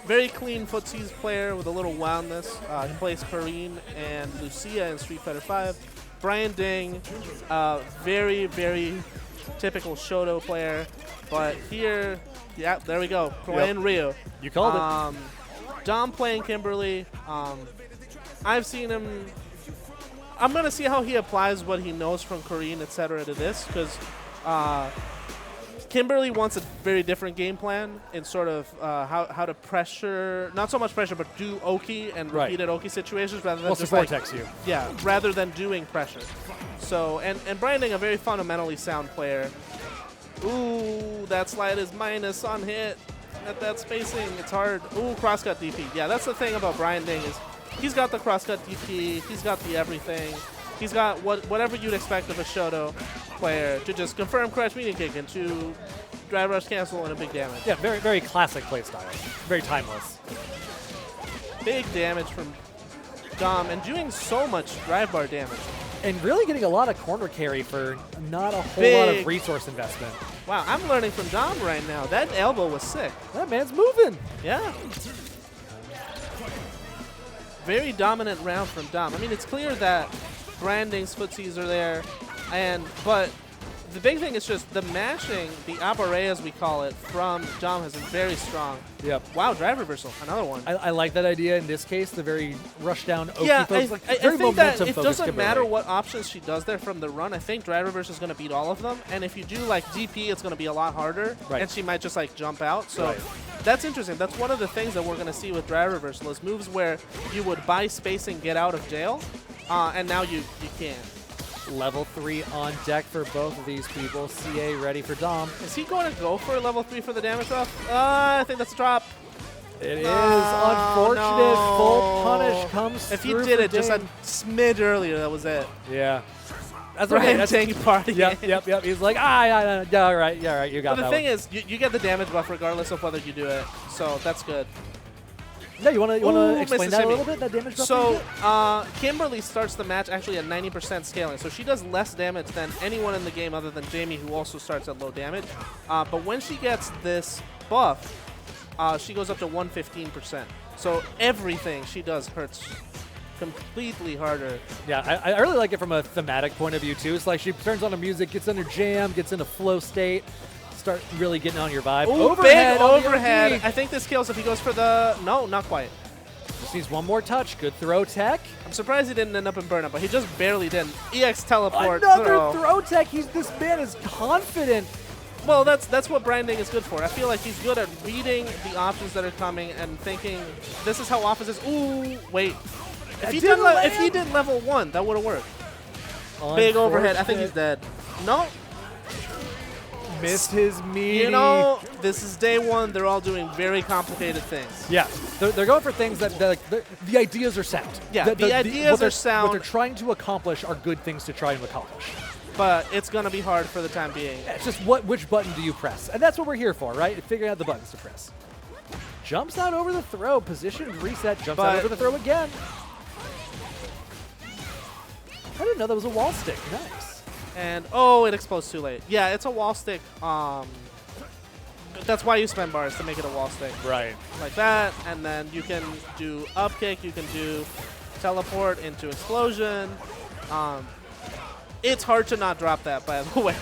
very clean footsies player with a little wildness. He plays Kareen and Lucia in Street Fighter 5. Brian Ding, very, very typical Shoto player. But here, yeah, there we go. Playing Ryu. You called it. Dom playing Kimberly. I've seen him. I'm going to see how he applies what he knows from Korean, etc. to this, because Kimberly wants a very different game plan in sort of how to pressure, not so much pressure, but do Oki and Right. repeated Oki situations rather than Well, just vortex you. Yeah, rather than doing pressure. So, and Brian Ding, a very fundamentally sound player. Ooh, that slide is minus on hit. At that spacing, it's hard. Ooh, crosscut DP. Yeah, that's the thing about Brian Ding is he's got the crosscut DP. He's got the everything. He's got whatever you'd expect of a Shoto player to just confirm crash medium kick into drive rush cancel and a big damage. Yeah, very, very classic playstyle. Very timeless. Big damage from Dom and doing so much drive bar damage. And really getting a lot of corner carry for not a whole lot of Big. resource investment. Wow, I'm learning from Dom right now. That elbow was sick. That man's moving. Yeah. Very dominant round from Dom. I mean, it's clear that Branding's footsies are there, but the big thing is just the mashing, the appareil as we call it, from Dom has been very strong. Yep. Wow, drive reversal, another one. I like that idea in this case, the very rush down Oki Yeah, focus, I like think very that momentum it focused doesn't matter Kimberly. what options she does there from the run. I think drive reversal is going to beat all of them. And if you do like DP, it's going to be a lot harder. Right. And she might just like jump out. So Right. that's interesting. That's one of the things that we're going to see with drive reversal is moves where you would buy spacing, get out of jail, and now you can't. Level 3 on deck for both of these people. CA ready for Dom. Is he going to go for level 3 for the damage drop? I think that's a drop. It is unfortunate. No. Full punish comes If he through did for it just a Ding. smidge earlier, that was it. Yeah. That's Brian okay. That's Ding party. Yep. He's like, yeah, all right, you got But that the thing one. is, you get the damage buff regardless of whether you do it, so that's good. No, you want to Ooh, explain misses that a Jimmy. little bit? That damage buff? So Kimberly starts the match actually at 90% scaling, so she does less damage than anyone in the game other than Jamie, who also starts at low damage. But when she gets this buff, she goes up to 115%. So everything she does hurts completely harder. Yeah, I really like it from a thematic point of view, too. It's like she turns on the music, gets under jam, gets into flow state, start really getting on your vibe. Ooh, Overhead big on the overhead. OD. I think this kills if he goes for the... No, not quite. Just needs one more touch. Good throw tech. I'm surprised he didn't end up in burnout, but he just barely did. EX teleport. Another throw tech. This man is confident. Well, that's what branding is good for. I feel like he's good at reading the options that are coming and thinking, this is how offense is. Ooh, wait. If he did level 1, that would have worked. Big overhead. I think he's dead. No. Missed his meaty. You know, this is day 1. They're all doing very complicated things. Yeah, they're going for things that the ideas are sound. Yeah, the ideas are sound. What they're trying to accomplish are good things to try and accomplish. But it's going to be hard for the time being. It's just which button do you press? And that's what we're here for, right? Figuring out the buttons to press. Jumps out over the throw. Position reset. Jumps out over the throw again. I didn't know that was a wall stick. Nice. And, oh, it explodes too late. Yeah, it's a wall stick. That's why you spend bars, to make it a wall stick. Right. Like that, and then you can do up kick, you can do teleport into explosion. It's hard to not drop that, by the way.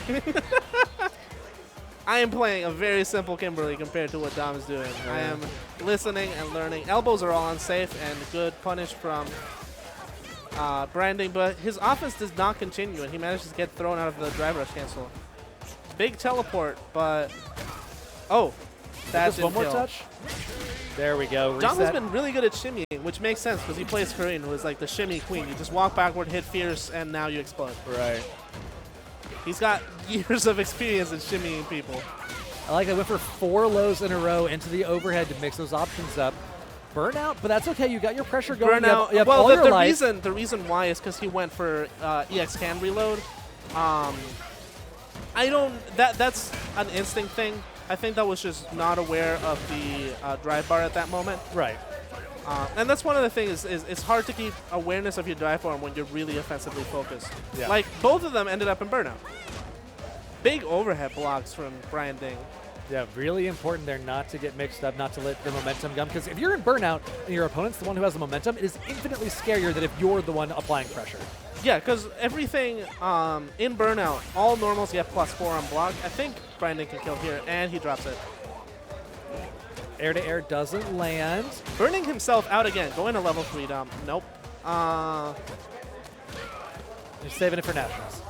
I am playing a very simple Kimberly compared to what Dom is doing. I am listening and learning. Elbows are all unsafe and good punish from branding, but his offense does not continue, and he manages to get thrown out of the drive rush cancel. Big teleport, but that's one more touch. There we go. Dom has been really good at shimmying, which makes sense because he plays Kareem, who is like the shimmy queen. You just walk backward, hit fierce, and now you explode. Right. He's got years of experience in shimmying people. I like I went for 4 lows in a row into the overhead to mix those options up. Burnout, but that's okay. You got your pressure going. Burnout. You have Well, all your life. the reason why is because he went for EX can reload. That's an instinct thing. I think that was just not aware of the drive bar at that moment. Right. And that's one of the things is it's hard to keep awareness of your drive bar when you're really offensively focused. Yeah. Like, both of them ended up in burnout. Big overhead blocks from Brian Ding. Yeah, really important there not to get mixed up, not to let the momentum come. Because if you're in burnout and your opponent's the one who has the momentum, it is infinitely scarier than if you're the one applying pressure. Yeah, because everything in burnout, all normals get +4 on block. I think Brandon can kill here, and he drops it. Air to air doesn't land. Burning himself out again. Going to level 3, Dom. Nope. You're saving it for nationals.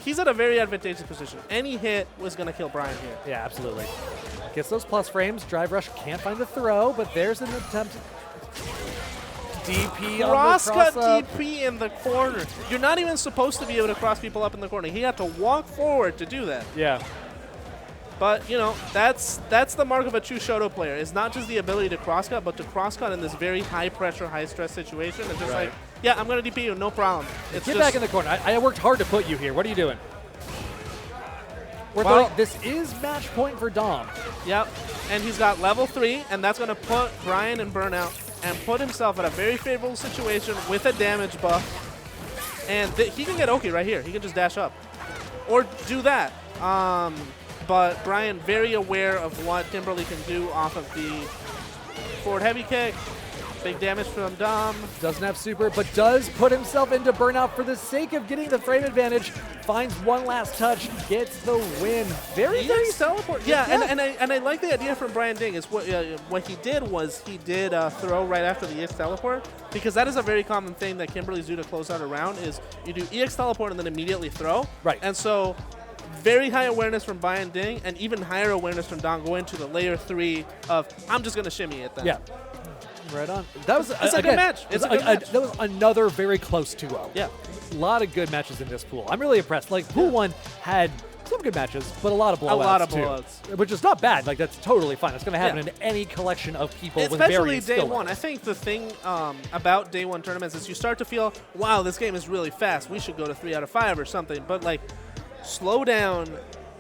He's at a very advantageous position. Any hit was going to kill Brian here. Yeah, absolutely. Gets those plus frames. Drive rush can't find the throw, but there's an attempt. DP Cross-cut on the DP in the corner. You're not even supposed to be able to cross people up in the corner. He had to walk forward to do that. Yeah. But, you know, that's the mark of a true Shoto player. It's not just the ability to cross-cut, but to cross-cut in this very high-pressure, high-stress situation. And just like, yeah, I'm going to DP you, no problem. It's Get back in the corner. I worked hard to put you here. What are you doing? This is match point for Dom. Yep. And he's got level 3, and that's going to put Brian in burnout and put himself in a very favorable situation with a damage buff. And he can get Oki right here. He can just dash up. Or do that. But Brian very aware of what Kimberly can do off of the forward heavy kick. Big damage from Dom. Doesn't have super, but does put himself into burnout for the sake of getting the frame advantage. Finds one last touch, gets the win. Very teleport. Yeah, and I like the idea from Brian Ding is what he did was he did throw right after the EX teleport, because that is a very common thing that Kimberly's do to close out a round is you do EX teleport and then immediately throw. Right. And so very high awareness from Brian Ding and even higher awareness from Dom going to the layer 3 of I'm just going to shimmy it then. Yeah. Right on. That was a good match. It's a good match. That was another very close 2-0. Yeah. A lot of good matches in this pool. I'm really impressed. Like, Pool 1 had some good matches, but a lot of blowouts. A lot of too, blowouts. Which is not bad. Like, that's totally fine. It's going to happen in any collection of people with varying Especially day skill 1. levels. I think the thing about day 1 tournaments is you start to feel, wow, this game is really fast. We should go to 3 out of 5 or something. But, like, slow down.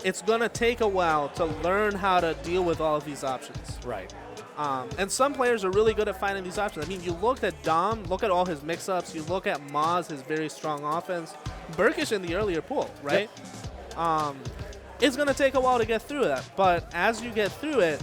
It's going to take a while to learn how to deal with all of these options. Right. And some players are really good at finding these options. I mean, you look at Dom, look at all his mix-ups. You look at Maz, his very strong offense. Burkish in the earlier pool, right? Yep. It's going to take a while to get through that. But as you get through it,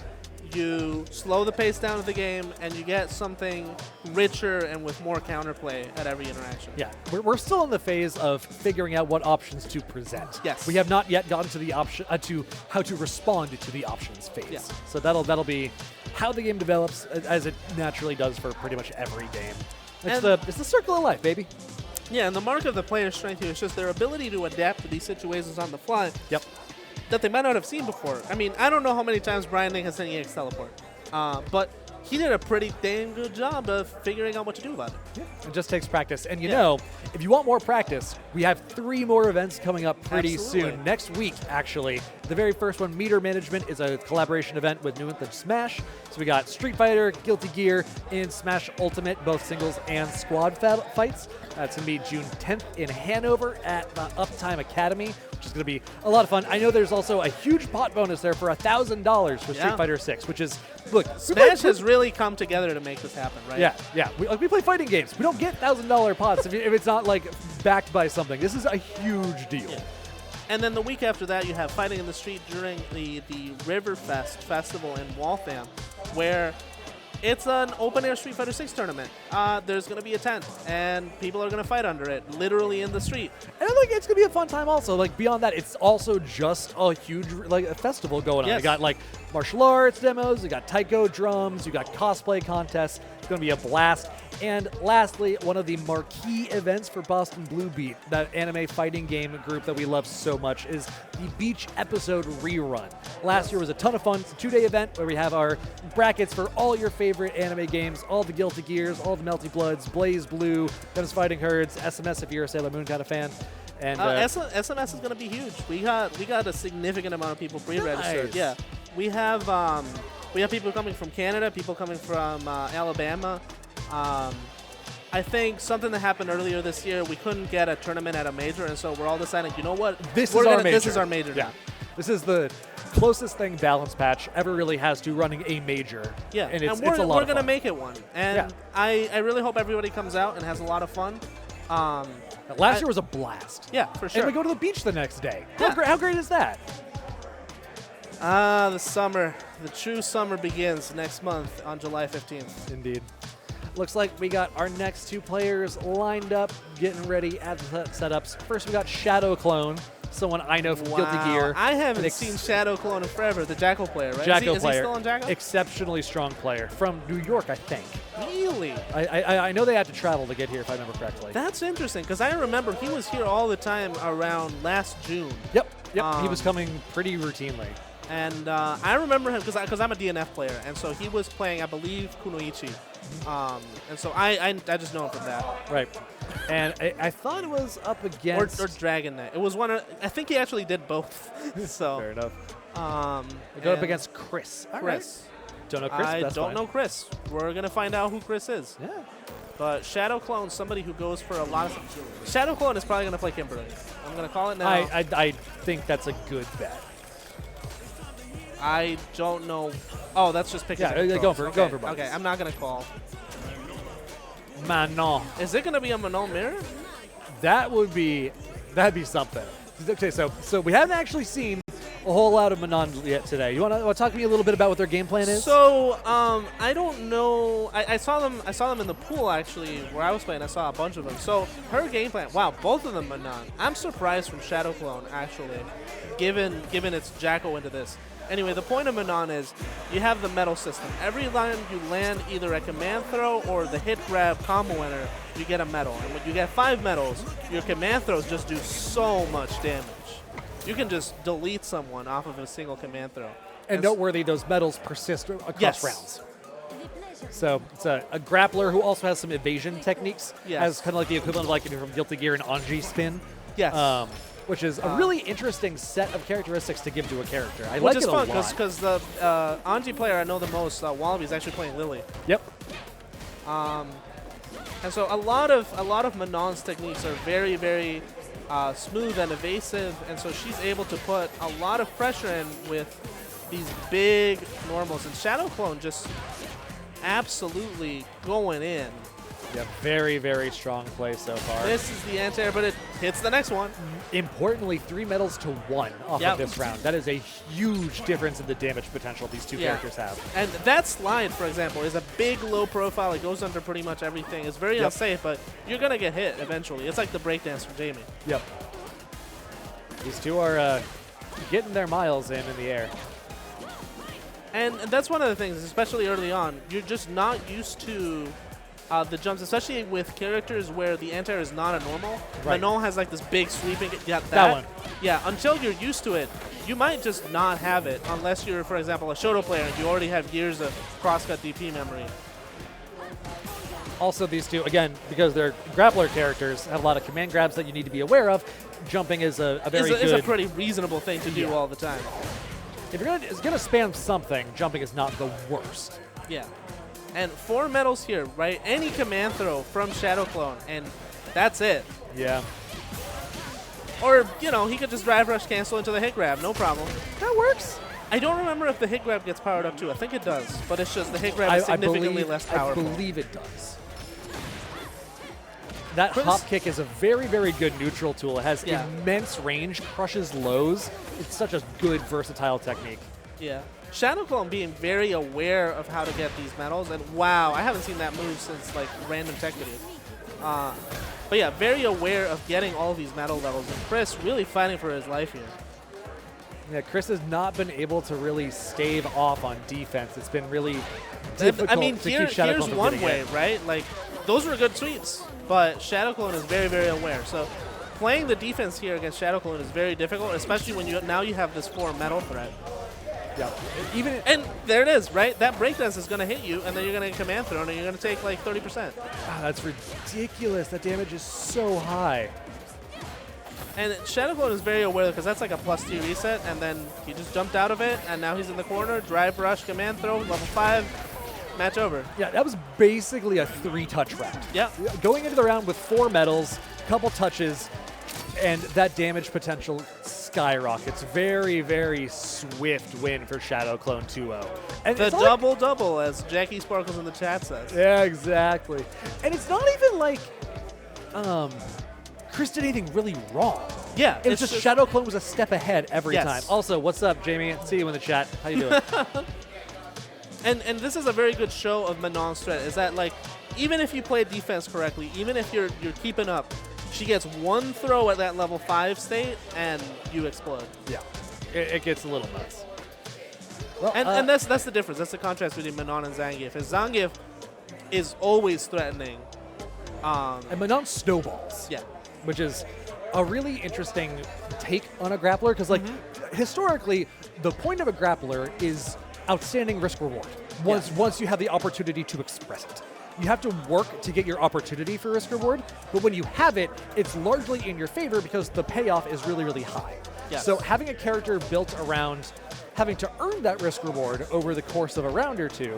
you slow the pace down of the game, and you get something richer and with more counterplay at every interaction. Yeah, we're still in the phase of figuring out what options to present. Yes. We have not yet gotten to the option to how to respond to the options phase. Yeah. So that'll be how the game develops, as it naturally does for pretty much every game. It's the circle of life, baby. Yeah, and the mark of the player's strength here is just their ability to adapt to these situations on the fly. Yep. That they might not have seen before. I mean, I don't know how many times Brian Ning has seen EX teleport, but he did a pretty damn good job of figuring out what to do about it. Yeah. It just takes practice. And you know, if you want more practice, we have 3 more events coming up pretty soon. Next week, actually. The very first one, Meter Management, is a collaboration event with New Anthem Smash. So we got Street Fighter, Guilty Gear, and Smash Ultimate, both singles and squad fights. That's going to be June 10th in Hanover at the Uptime Academy, which is going to be a lot of fun. I know there's also a huge pot bonus there for $1,000 for Street Fighter 6, which is, look, Smash has really come together to make this happen, right? Yeah. We play fighting games. We don't get $1,000 pots if it's not like backed by something. This is a huge deal. Yeah. And then the week after that, you have Fighting in the Street during the Riverfest Festival in Waltham, where it's an open-air Street Fighter 6 tournament. There's going to be a tent, and people are going to fight under it, literally in the street. And I think it's going to be a fun time also. Like, beyond that, it's also just a huge a festival going on. Yes. You got, like, martial arts demos, you got taiko drums, you got cosplay contests. It's going to be a blast. And lastly, one of the marquee events for Boston Blue Beat, that anime fighting game group that we love so much, is the Beach Episode Rerun. Last year was a ton of fun. It's a 2-day event where we have our brackets for all your favorite anime games, all the Guilty Gears, all the Melty Bloods, Blaze Blue, Guns Fighting Herds, SMS if you're a Sailor Moon kind of fan. And SMS is going to be huge. We got a significant amount of people pre-registered. Nice. Yeah, we have people coming from Canada, people coming from Alabama. I think something that happened earlier this year, we couldn't get a tournament at a major, and so we're all deciding, you know what? This is our major. This is our major. Yeah. This is the closest thing Balance Patch ever really has to running a major. Yeah, and it's we're a lot we're of gonna fun. make it one, and I really hope everybody comes out and has a lot of fun. Last year was a blast. Yeah, for sure. And we go to the beach the next day. Yeah. How great is that? The summer, the true summer begins next month on July 15th. Indeed. Looks like we got our next 2 players lined up, getting ready at the setups. First, we got Shadow Clone, someone I know from Guilty Gear. I haven't seen Shadow Clone in forever, the Jackal player, right? Jackal is player. He still on Jackal? Exceptionally strong player from New York, I think. Really? I know they had to travel to get here, if I remember correctly. That's interesting, because I remember he was here all the time around last June. Yep. He was coming pretty routinely. And I remember him because I'm a DNF player, and so he was playing, I believe, Kunoichi. And so I just know him from that. Right. And I thought it was up against... Or Dragon Knight. It was one of... I think he actually did both. So fair enough. We go up against Chris. Chris. Don't know Chris? I That's don't fine. know Chris. We're going to find out who Chris is. Yeah. But Shadow Clone, somebody who goes for a lot of... Shadow Clone is probably going to play Kimberly. I'm going to call it now. I think that's a good bet. I don't know. Oh, that's just picking. Yeah, go for Bugs. Okay, I'm not going to call. Manon. Is it going to be a Manon mirror? That'd be something. Okay, so we haven't actually seen a whole lot of Manon yet today. You want to talk to me a little bit about what their game plan is? So I don't know. I saw them in the pool actually where I was playing. I saw a bunch of them. So her game plan. Wow, both of them Manon. I'm surprised from Shadow Clone actually, given its Jackal into this. Anyway, the point of Manon is you have the medal system. Every line you land either a command throw or the hit grab combo winner, you get a medal. And when you get 5 medals, your command throws just do so much damage. You can just delete someone off of a single command throw. And noteworthy, those medals persist across rounds. So it's a grappler who also has some evasion techniques. Yes. Has kind of like the equivalent of like from Guilty Gear and Anji spin. Yes. Which is a really interesting set of characteristics to give to a character. I Which like is it a fun lot. because the Anji player I know the most, Wallaby, is actually playing Lily. Yep. And so a lot of Manon's techniques are very, very smooth and evasive, and so she's able to put a lot of pressure in with these big normals. And Shadow Clone just absolutely going in. Yeah, very, very strong play so far. This is the anti-air, but it hits the next one. Importantly, 3 medals to 1 off of this round. That is a huge difference in the damage potential these two characters have. And that slide, for example, is a big low profile. It goes under pretty much everything. It's very unsafe, but you're going to get hit eventually. It's like the breakdance from Jamie. Yep. These two are getting their miles in the air. And that's one of the things, especially early on. You're just not used to the jumps, especially with characters where the anti-air is not a normal. Right. Manon has like this big sweeping. Yeah, that one. Yeah, until you're used to it, you might just not have it unless you're, for example, a Shoto player and you already have years of crosscut DP memory. Also, these two, again, because they're grappler characters, have a lot of command grabs that you need to be aware of. Jumping is a very good... It's a pretty reasonable thing to do all the time. If you're gonna spam something, jumping is not the worst. Yeah. And 4 medals here, right? Any command throw from Shadow Clone, and that's it. Yeah. Or, you know, he could just drive rush cancel into the hit grab, no problem. That works. I don't remember if the hit grab gets powered up too. I think it does, but it's just the hit grab is significantly less powerful. I believe it does. That hop kick is a very, very good neutral tool. It has immense range, crushes lows. It's such a good, versatile technique. Yeah. Shadow Clone being very aware of how to get these medals, and wow, I haven't seen that move since like random tech videos. But yeah, very aware of getting all these medal levels, and Chris really fighting for his life here. Yeah, Chris has not been able to really stave off on defense. It's been really difficult to keep Shadow Clone here's one way, right? Like, those were good sweeps, but Shadow Clone is very, very aware. So playing the defense here against Shadow Clone is very difficult, especially when you have this 4 medal threat. Yeah. And there it is, right? That breakdance is going to hit you, and then you're going to get command thrown, and you're going to take like 30%. Ah, that's ridiculous. That damage is so high. And Shadow Clone is very aware because that's like a +2 reset, and then he just jumped out of it, and now he's in the corner. Drive rush, command throw, level 5, match over. Yeah, that was basically a 3-touch round. Yeah. Going into the round with 4 medals, couple touches, and that damage potential skyrockets. Very, very swift win for Shadow Clone 2-0. And the double-double, as Jackie Sparkles in the chat says. Yeah, exactly. And it's not even like Chris did anything really wrong. Yeah. It was just Shadow Clone was a step ahead every Yes. time. Also, what's up, Jamie? See you in the chat. How you doing? And this is a very good show of Manon's threat, is that like, even if you play defense correctly, even if you're keeping up, she gets 1 throw at that level 5 state, and you explode. Yeah. It gets a little nuts. Well, and that's the difference. That's the contrast between Manon and Zangief. Is Zangief is always threatening. And Manon snowballs. Yeah. Which is a really interesting take on a grappler, because like historically, the point of a grappler is outstanding risk reward. Once you have the opportunity to express it. You have to work to get your opportunity for risk reward, but when you have it, it's largely in your favor because the payoff is really, really high. Yes. So having a character built around having to earn that risk reward over the course of a round or two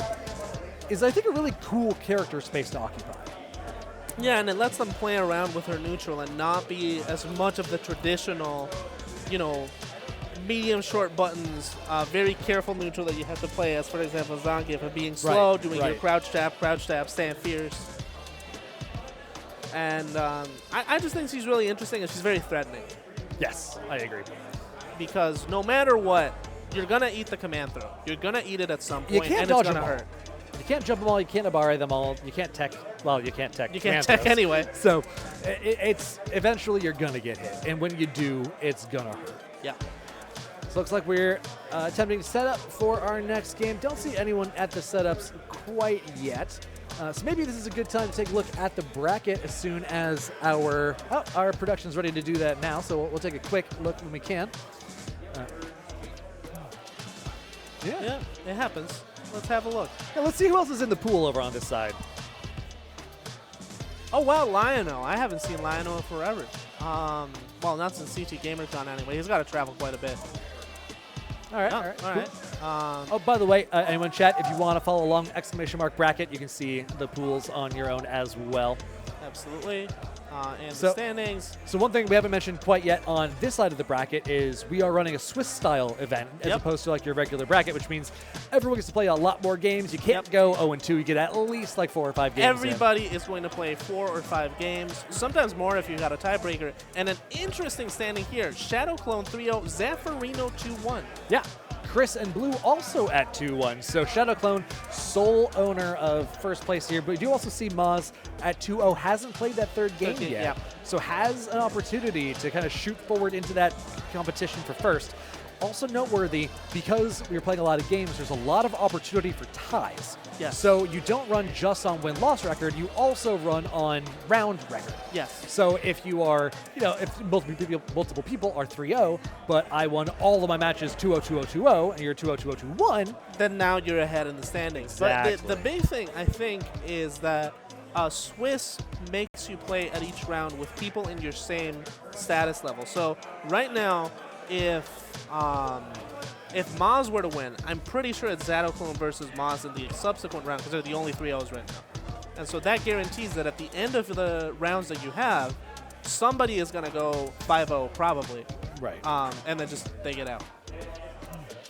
is, I think, a really cool character space to occupy. Yeah, and it lets them play around with her neutral and not be as much of the traditional, you know, medium short buttons, very careful neutral that you have to play as, for example, Zangief, of being slow, doing your crouch stab, stand fierce. And I just think she's really interesting, and she's very threatening. Yes, I agree. Because no matter what, you're going to eat the command throw. You're going to eat it at some point, and it's going to hurt. You can't jump them all, you can't Abare them all, you can't tech, well, you can't tech. You can't tech anyway. So it's eventually you're going to get hit, and when you do, it's going to hurt. Yeah. So looks like we're attempting to set up for our next game. Don't see anyone at the setups quite yet. So maybe this is a good time to take a look at the bracket as soon as our production's ready to do that now. So we'll take a quick look when we can. Yeah, it happens. Let's have a look. Yeah, let's see who else is in the pool over on this side. Oh, wow, Lionel. I haven't seen Lionel in forever. Well, not since CT GamerCon anyway. He's got to travel quite a bit. All right, all right. Oh, by the way, anyone in chat, if you want to follow along, !bracket, you can see the pools on your own as well. Absolutely. And So- the standings. So one thing we haven't mentioned quite yet on this side of the bracket is we are running a Swiss-style event as Yep. opposed to like your regular bracket, which means everyone gets to play a lot more games. You can't Yep. go 0-2. You get at least like 4 or 5 games in. Everybody is going to play 4 or 5 games, sometimes more if you got a tiebreaker. And an interesting standing here: Shadow Clone 3-0, Zaffarino 2-1. Yeah. Chris and Blue also at 2-1. So Shadow Clone, sole owner of first place here. But we do also see Maz at 2-0. Hasn't played that third game game, yet. yeah. So has an opportunity to kind of shoot forward into that competition for first. Also noteworthy, because we were playing a lot of games, there's a lot of opportunity for ties. Yes. So you don't run just on win-loss record, you also run on round record. Yes. So if you are, if multiple people are 3-0, but I won all of my matches 2-0, 2-0, 2-0, and you're 2-0, 2-0, 2-1. Then now you're ahead in the standings. But Exactly. the big thing, I think, is that Swiss makes you play at each round with people in your same status level. So right now, if Maz were to win, I'm pretty sure it's Zatoclone versus Maz in the subsequent round because they're the only 3-0s right now. And so that guarantees that at the end of the rounds that you have, somebody is going to go 5-0 probably. Right. And then just they get out.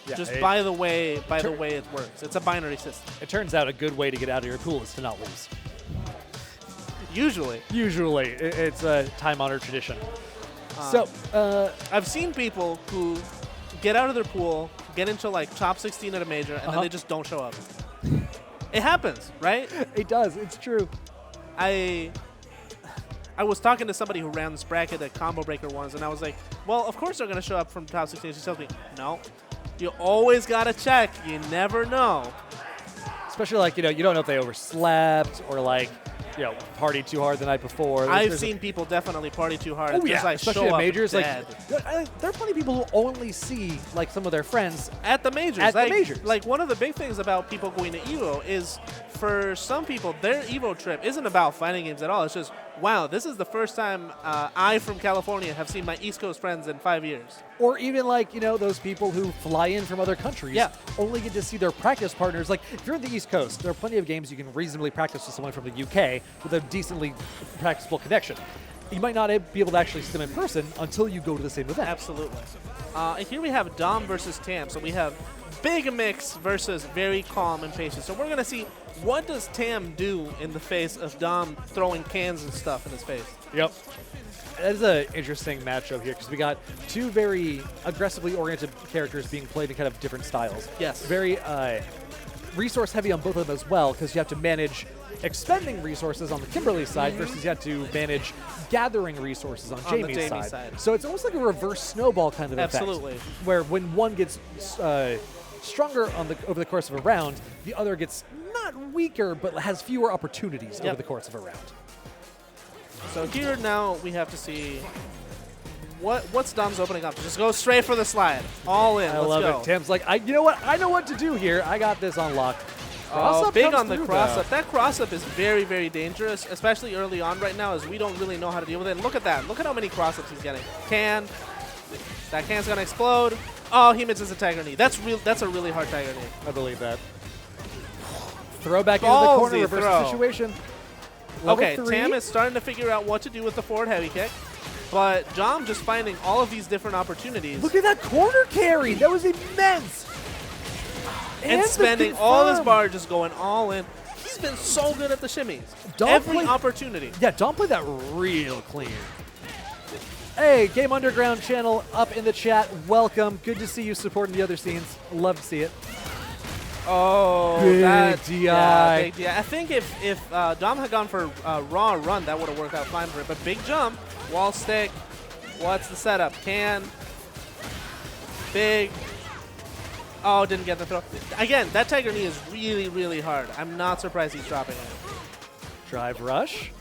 Yeah, Just by the way it works. It's a binary system. It turns out a good way to get out of your pool is to not lose. Usually. Usually. It's a time-honored tradition. I've seen people who get out of their pool, get into like top 16 at a major, and then they just don't show up. It happens, right? It does. It's true. I was talking to somebody who ran this bracket at Combo Breaker once, and I was like, well, of course they're going to show up from top 16. She tells me, no, you always got to check. You never know. Especially like, you don't know if they overslept or like, partied too hard the night before. I've seen people definitely party too hard. Oh, and yeah, just, like, especially show at up majors. dead. There are plenty of people who only see like some of their friends at the majors. At the majors. Like one of the big things about people going to EVO is, for some people, their EVO trip isn't about fighting games at all. It's just, wow, this is the first time I from California have seen my East Coast friends in 5 years. Or even like, those people who fly in from other countries only get to see their practice partners. Like, if you're in the East Coast, there are plenty of games you can reasonably practice with someone from the UK with a decently practicable connection. You might not be able to actually see them in person until you go to the same event. Absolutely. Here we have Dom versus Tam. So we have Big Mix versus very calm and patient. So we're going to see, what does Tam do in the face of Dom throwing cans and stuff in his face? Yep. That is an interesting matchup here because we got two very aggressively oriented characters being played in kind of different styles. Yes. Very resource heavy on both of them as well because you have to manage expending resources on the Kimberly side versus you have to manage gathering resources on Jamie's side. So it's almost like a reverse snowball kind of effect. Absolutely. Where when one gets stronger over the course of a round, the other gets not weaker but has fewer opportunities over the course of a round. So here now we have to see what's Dom's opening up. Just go straight for the slide. All in. I Let's love go. it. Tim's like, you know what? I know what to do here. I got this on lock. Big on the cross-up. That cross-up is very, very dangerous, especially early on right now, as we don't really know how to deal with it. And look at that. Look at how many cross-ups he's getting. That can's going to explode. Oh, he misses a Tiger Knee. That's a really hard Tiger Knee. I believe that. Throw back into the corner, reverse the situation. Okay, Tam is starting to figure out what to do with the forward heavy kick. But Dom just finding all of these different opportunities. Look at that corner carry. That was immense. And spending all his bar, just going all in. He's been so good at the shimmies. Every opportunity. Yeah, Dom played that real clean. Hey, Game Underground channel up in the chat. Welcome. Good to see you supporting the other scenes. Love to see it. Oh, big that, DI. Yeah, big DI. I think if Dom had gone for a raw run, that would have worked out fine for it. But big jump, wall stick. What's the setup? Big. Oh, didn't get the throw. Again, that Tiger Knee is really, really hard. I'm not surprised he's dropping it. Drive rush.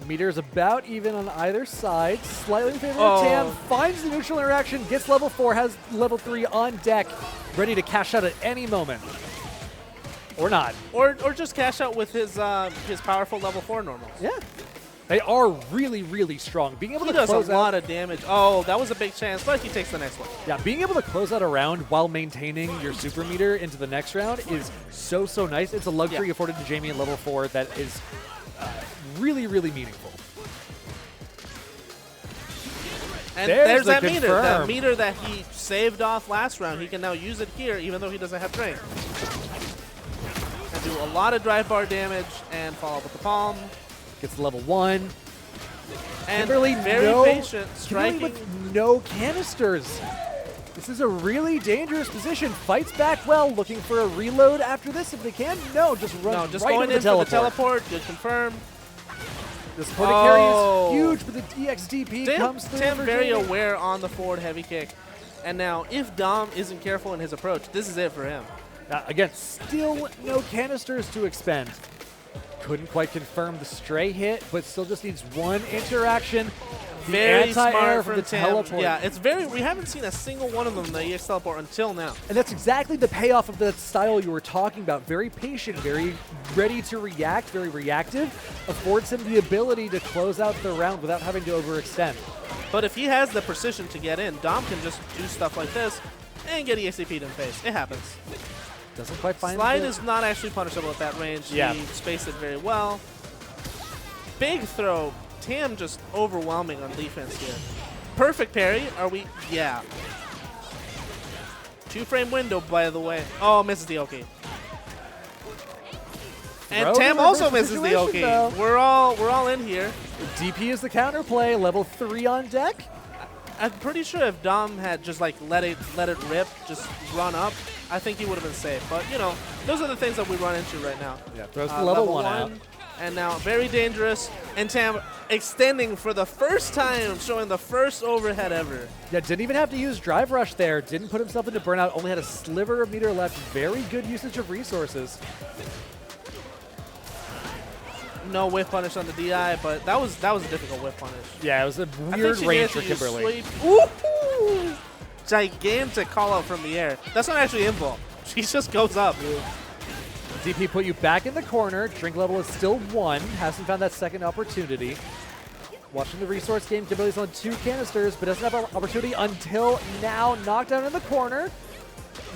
Meter's about even on either side. Slightly in favor of Tam. Finds the neutral interaction. Gets level 4. Has level 3 on deck. Ready to cash out at any moment. Or not. Or just cash out with his powerful level 4 normals. Yeah. They are really, really strong. Being able He to does close a lot of damage. Oh, that was a big chance, but he takes the next one. Yeah, being able to close out a round while maintaining your super meter into the next round is so, so nice. It's a luxury afforded to Jamie at level 4 that is really, really meaningful. And There's there's the that meter. That confirm. meter that he saved off last round. He can now use it here, even though he doesn't have drain. And do a lot of drive bar damage and follow up with the palm. Gets to level 1. And Kimberly, very patient, Kimberly striking. with no canisters. This is a really dangerous position. Fights back well, looking for a reload after this if they can. No, just run No, just right going over in the for the teleport. Good confirm. The supporting carry Oh. is huge, but the EXDP comes through. Tim for very Jamie. aware on the forward heavy kick. And now, if Dom isn't careful in his approach, this is it for him. Again, still no canisters to expend. Couldn't quite confirm the stray hit, but still just needs one interaction. The Very anti-air smart from from the Tim. teleport. Yeah, it's very. We haven't seen a single one of them in the EX teleport until now. And that's exactly the payoff of the style you were talking about. Very patient, very ready to react, very reactive. Affords him the ability to close out the round without having to overextend. But if he has the precision to get in, Dom can just do stuff like this and get EXCP'd in face. It happens. Doesn't quite find Slide the- is not actually punishable at that range. Yeah. He spaced it very well. Big throw. Tam just overwhelming on defense here. Perfect parry. Are we? Yeah. 2-frame window, by the way. Oh, misses the Oki. And Throw Tam the also reverse misses the situation, Oki. though. We're all in here. DP is the counterplay, level 3 on deck. I'm pretty sure if Dom had just like let it rip, just run up, I think he would have been safe. But you know, those are the things that we run into right now. Yeah, throws the level 1 out. And now very dangerous. And Tam extending for the first time, showing the first overhead ever. Yeah, didn't even have to use Drive Rush there. Didn't put himself into burnout. Only had a sliver of meter left. Very good usage of resources. No whiff punish on the DI, but that was a difficult whiff punish. Yeah, it was a I think weird she range managed for to use Kimberly. sweep. Woohoo! Gigantic call out from the air. That's not actually involved. She just goes up. DP put you back in the corner. Drink level is still 1. Hasn't found that second opportunity. Watching the resource game, Kimberly's on 2 canisters, but doesn't have an opportunity until now. Knockdown in the corner.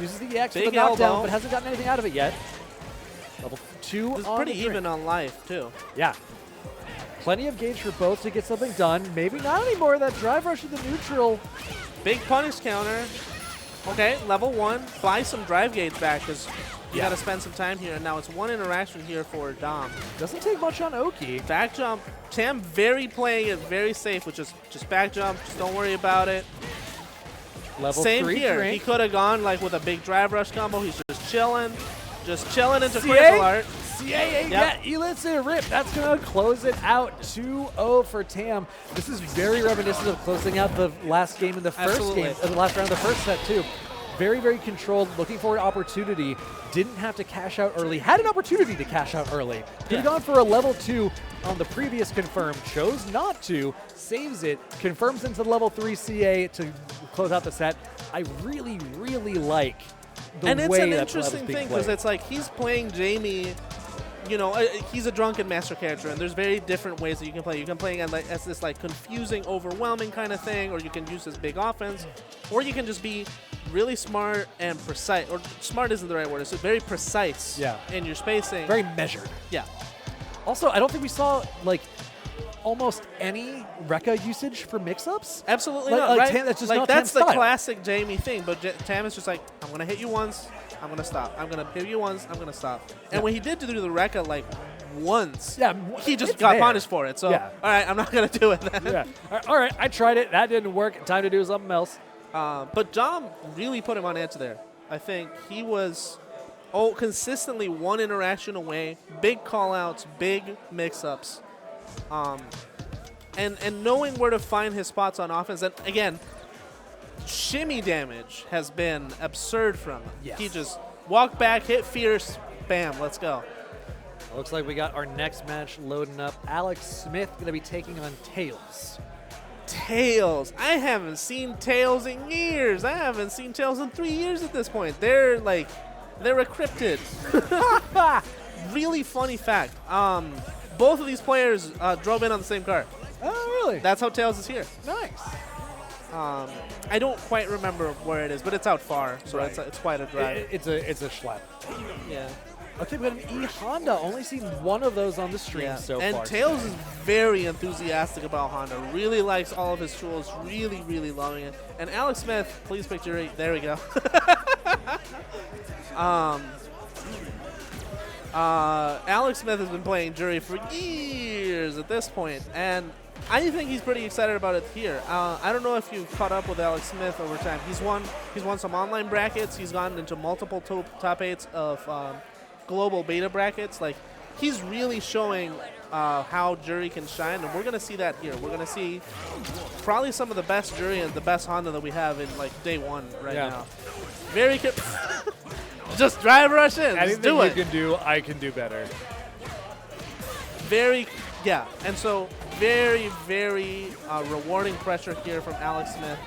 Uses the EX for Big the knockdown, elbow. but hasn't gotten anything out of it yet. Level 2 It's on pretty the drink. even on life, too. Yeah. Plenty of gauge for both to get something done. Maybe not anymore. That drive rush to the neutral. Big punish counter. Okay, level 1. Buy some drive gauge back because you got to spend some time here. And now it's 1 interaction here for Dom. Doesn't take much on Oki. Back jump. Tam very playing it very safe, which is just back jump. Just don't worry about it. Level Same 3 here. drink. He could have gone like with a big drive rush combo. He's just chilling. Just chilling into CA? critical art. CA, yeah, he lets it rip. That's going to close it out. 2-0 for Tam. This is very reminiscent of closing out the last game in the first Absolutely. game, the last round of the first set, too. Very, very controlled, looking for an opportunity. Didn't have to cash out early. Had an opportunity to cash out early. Could have gone for a level 2 on the previous confirm. Chose not to. Saves it. Confirms into level 3 CA to close out the set. I really, really like the And it's way an that interesting level's being thing because played. it's like he's playing Jamie. You know, he's a drunken master character, and there's very different ways that you can play. You can play as this like confusing, overwhelming kind of thing, or you can use his big offense, or you can just be really smart and precise. Or smart isn't the right word. It's just very precise in your spacing. Very measured. Yeah. Also, I don't think we saw like almost any Rekka usage for mix-ups. Absolutely Like- not, like right? Tam- that's just like not that's Tam's the style. classic Jamie thing. But Tam is just like, I'm gonna hit you once, I'm gonna stop. I'm gonna hit you once, I'm gonna stop. And when he did do the Rekka like once, he just it's got there. punished for it. So Yeah. all right, I'm not gonna do it then. Yeah. All right, I tried it. That didn't work. Time to do something else. But Dom really put him on edge there. I think he was consistently 1 interaction away, big call-outs, big mix-ups, and knowing where to find his spots on offense. And again, shimmy damage has been absurd from him. Yes. He just walk back, hit fierce, bam, let's go. Looks like we got our next match loading up. Alex Smith going to be taking on Tails. Tails. I haven't seen Tails in years. I haven't seen Tails in 3 years at this point. They're encrypted. Really funny fact. Both of these players drove in on the same car. Oh, really? That's how Tails is here. Nice. I don't quite remember where it is, but it's out far, so Right. it's quite a drive. It's a schlep. Yeah. Okay, we got an E Honda. Only seen one of those on the stream so and far. Tails is very enthusiastic about Honda. Really likes all of his tools. Really, really loving it. And Alex Smith, please pick Jury. There we go. Alex Smith has been playing Jury for years at this point, and I think he's pretty excited about it here. I don't know if you've caught up with Alex Smith over time. He's won some online brackets. He's gotten into multiple top 8s of global beta brackets. Like, he's really showing how Jury can shine, and we're going to see that here. We're going to see probably some of the best Jury and the best Honda that we have in, like, day one now. Very just drive rush in. Anything do it. you can do, I can do better. And so very, very rewarding pressure here from Alex Smith.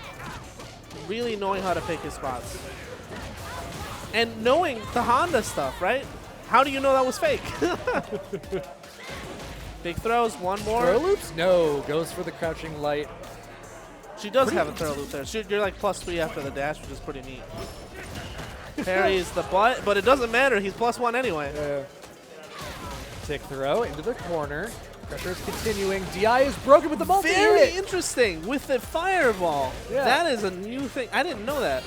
Really knowing how to pick his spots. And knowing the Honda stuff, right? How do you know that was fake? Big throws, one more. Throw loops? No, goes for the crouching light. She does have a throw loop there. You're like +3 after the dash, which is pretty neat. Parries the butt, but it doesn't matter. He's +1 anyway. Tick throw into the corner. Pressure is continuing. DI is broken with the multi. Very interesting with the fireball. Yeah. That is a new thing. I didn't know that.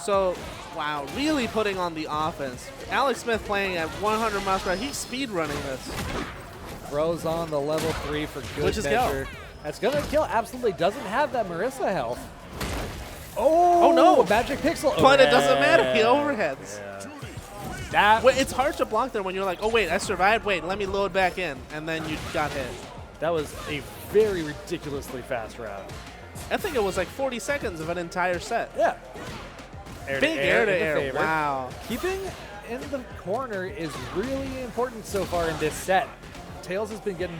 So, wow, really putting on the offense. Alex Smith playing at 100 miles per hour. He's speed running this. Throws on the level 3 for good Which is measure. That's going to kill. Absolutely doesn't have that Marissa health. Oh no! Magic pixel. But it doesn't matter. He overheads. Yeah. It's hard to block there when you're like, oh wait, I survived. Wait, let me load back in, and then you got hit. That was a very ridiculously fast round. I think it was like 40 seconds of an entire set. Yeah. Big air to air. Wow. Keeping in the corner is really important so far in this set. Tails has been getting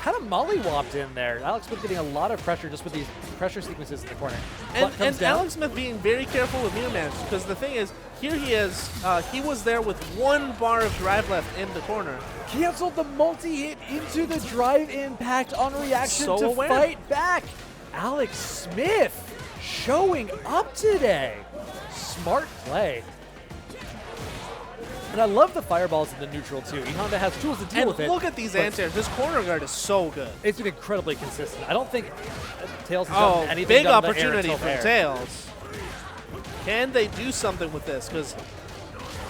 kind of mollywopped in there. Alex Smith getting a lot of pressure just with these pressure sequences in the corner. And Alex Smith being very careful with mirror manage, because the thing is, here he is, he was there with 1 bar of drive left in the corner. Canceled the multi-hit into the drive impact on reaction So to aware. fight back. Alex Smith showing up today. Smart play. And I love the fireballs in the neutral, too. E-Honda has tools to deal with it. And look at these anti-airs. This corner guard is so good. It's been incredibly consistent. I don't think Tails has Oh, done anything big done the air opportunity until for there. Tails. Can they do something with this? Because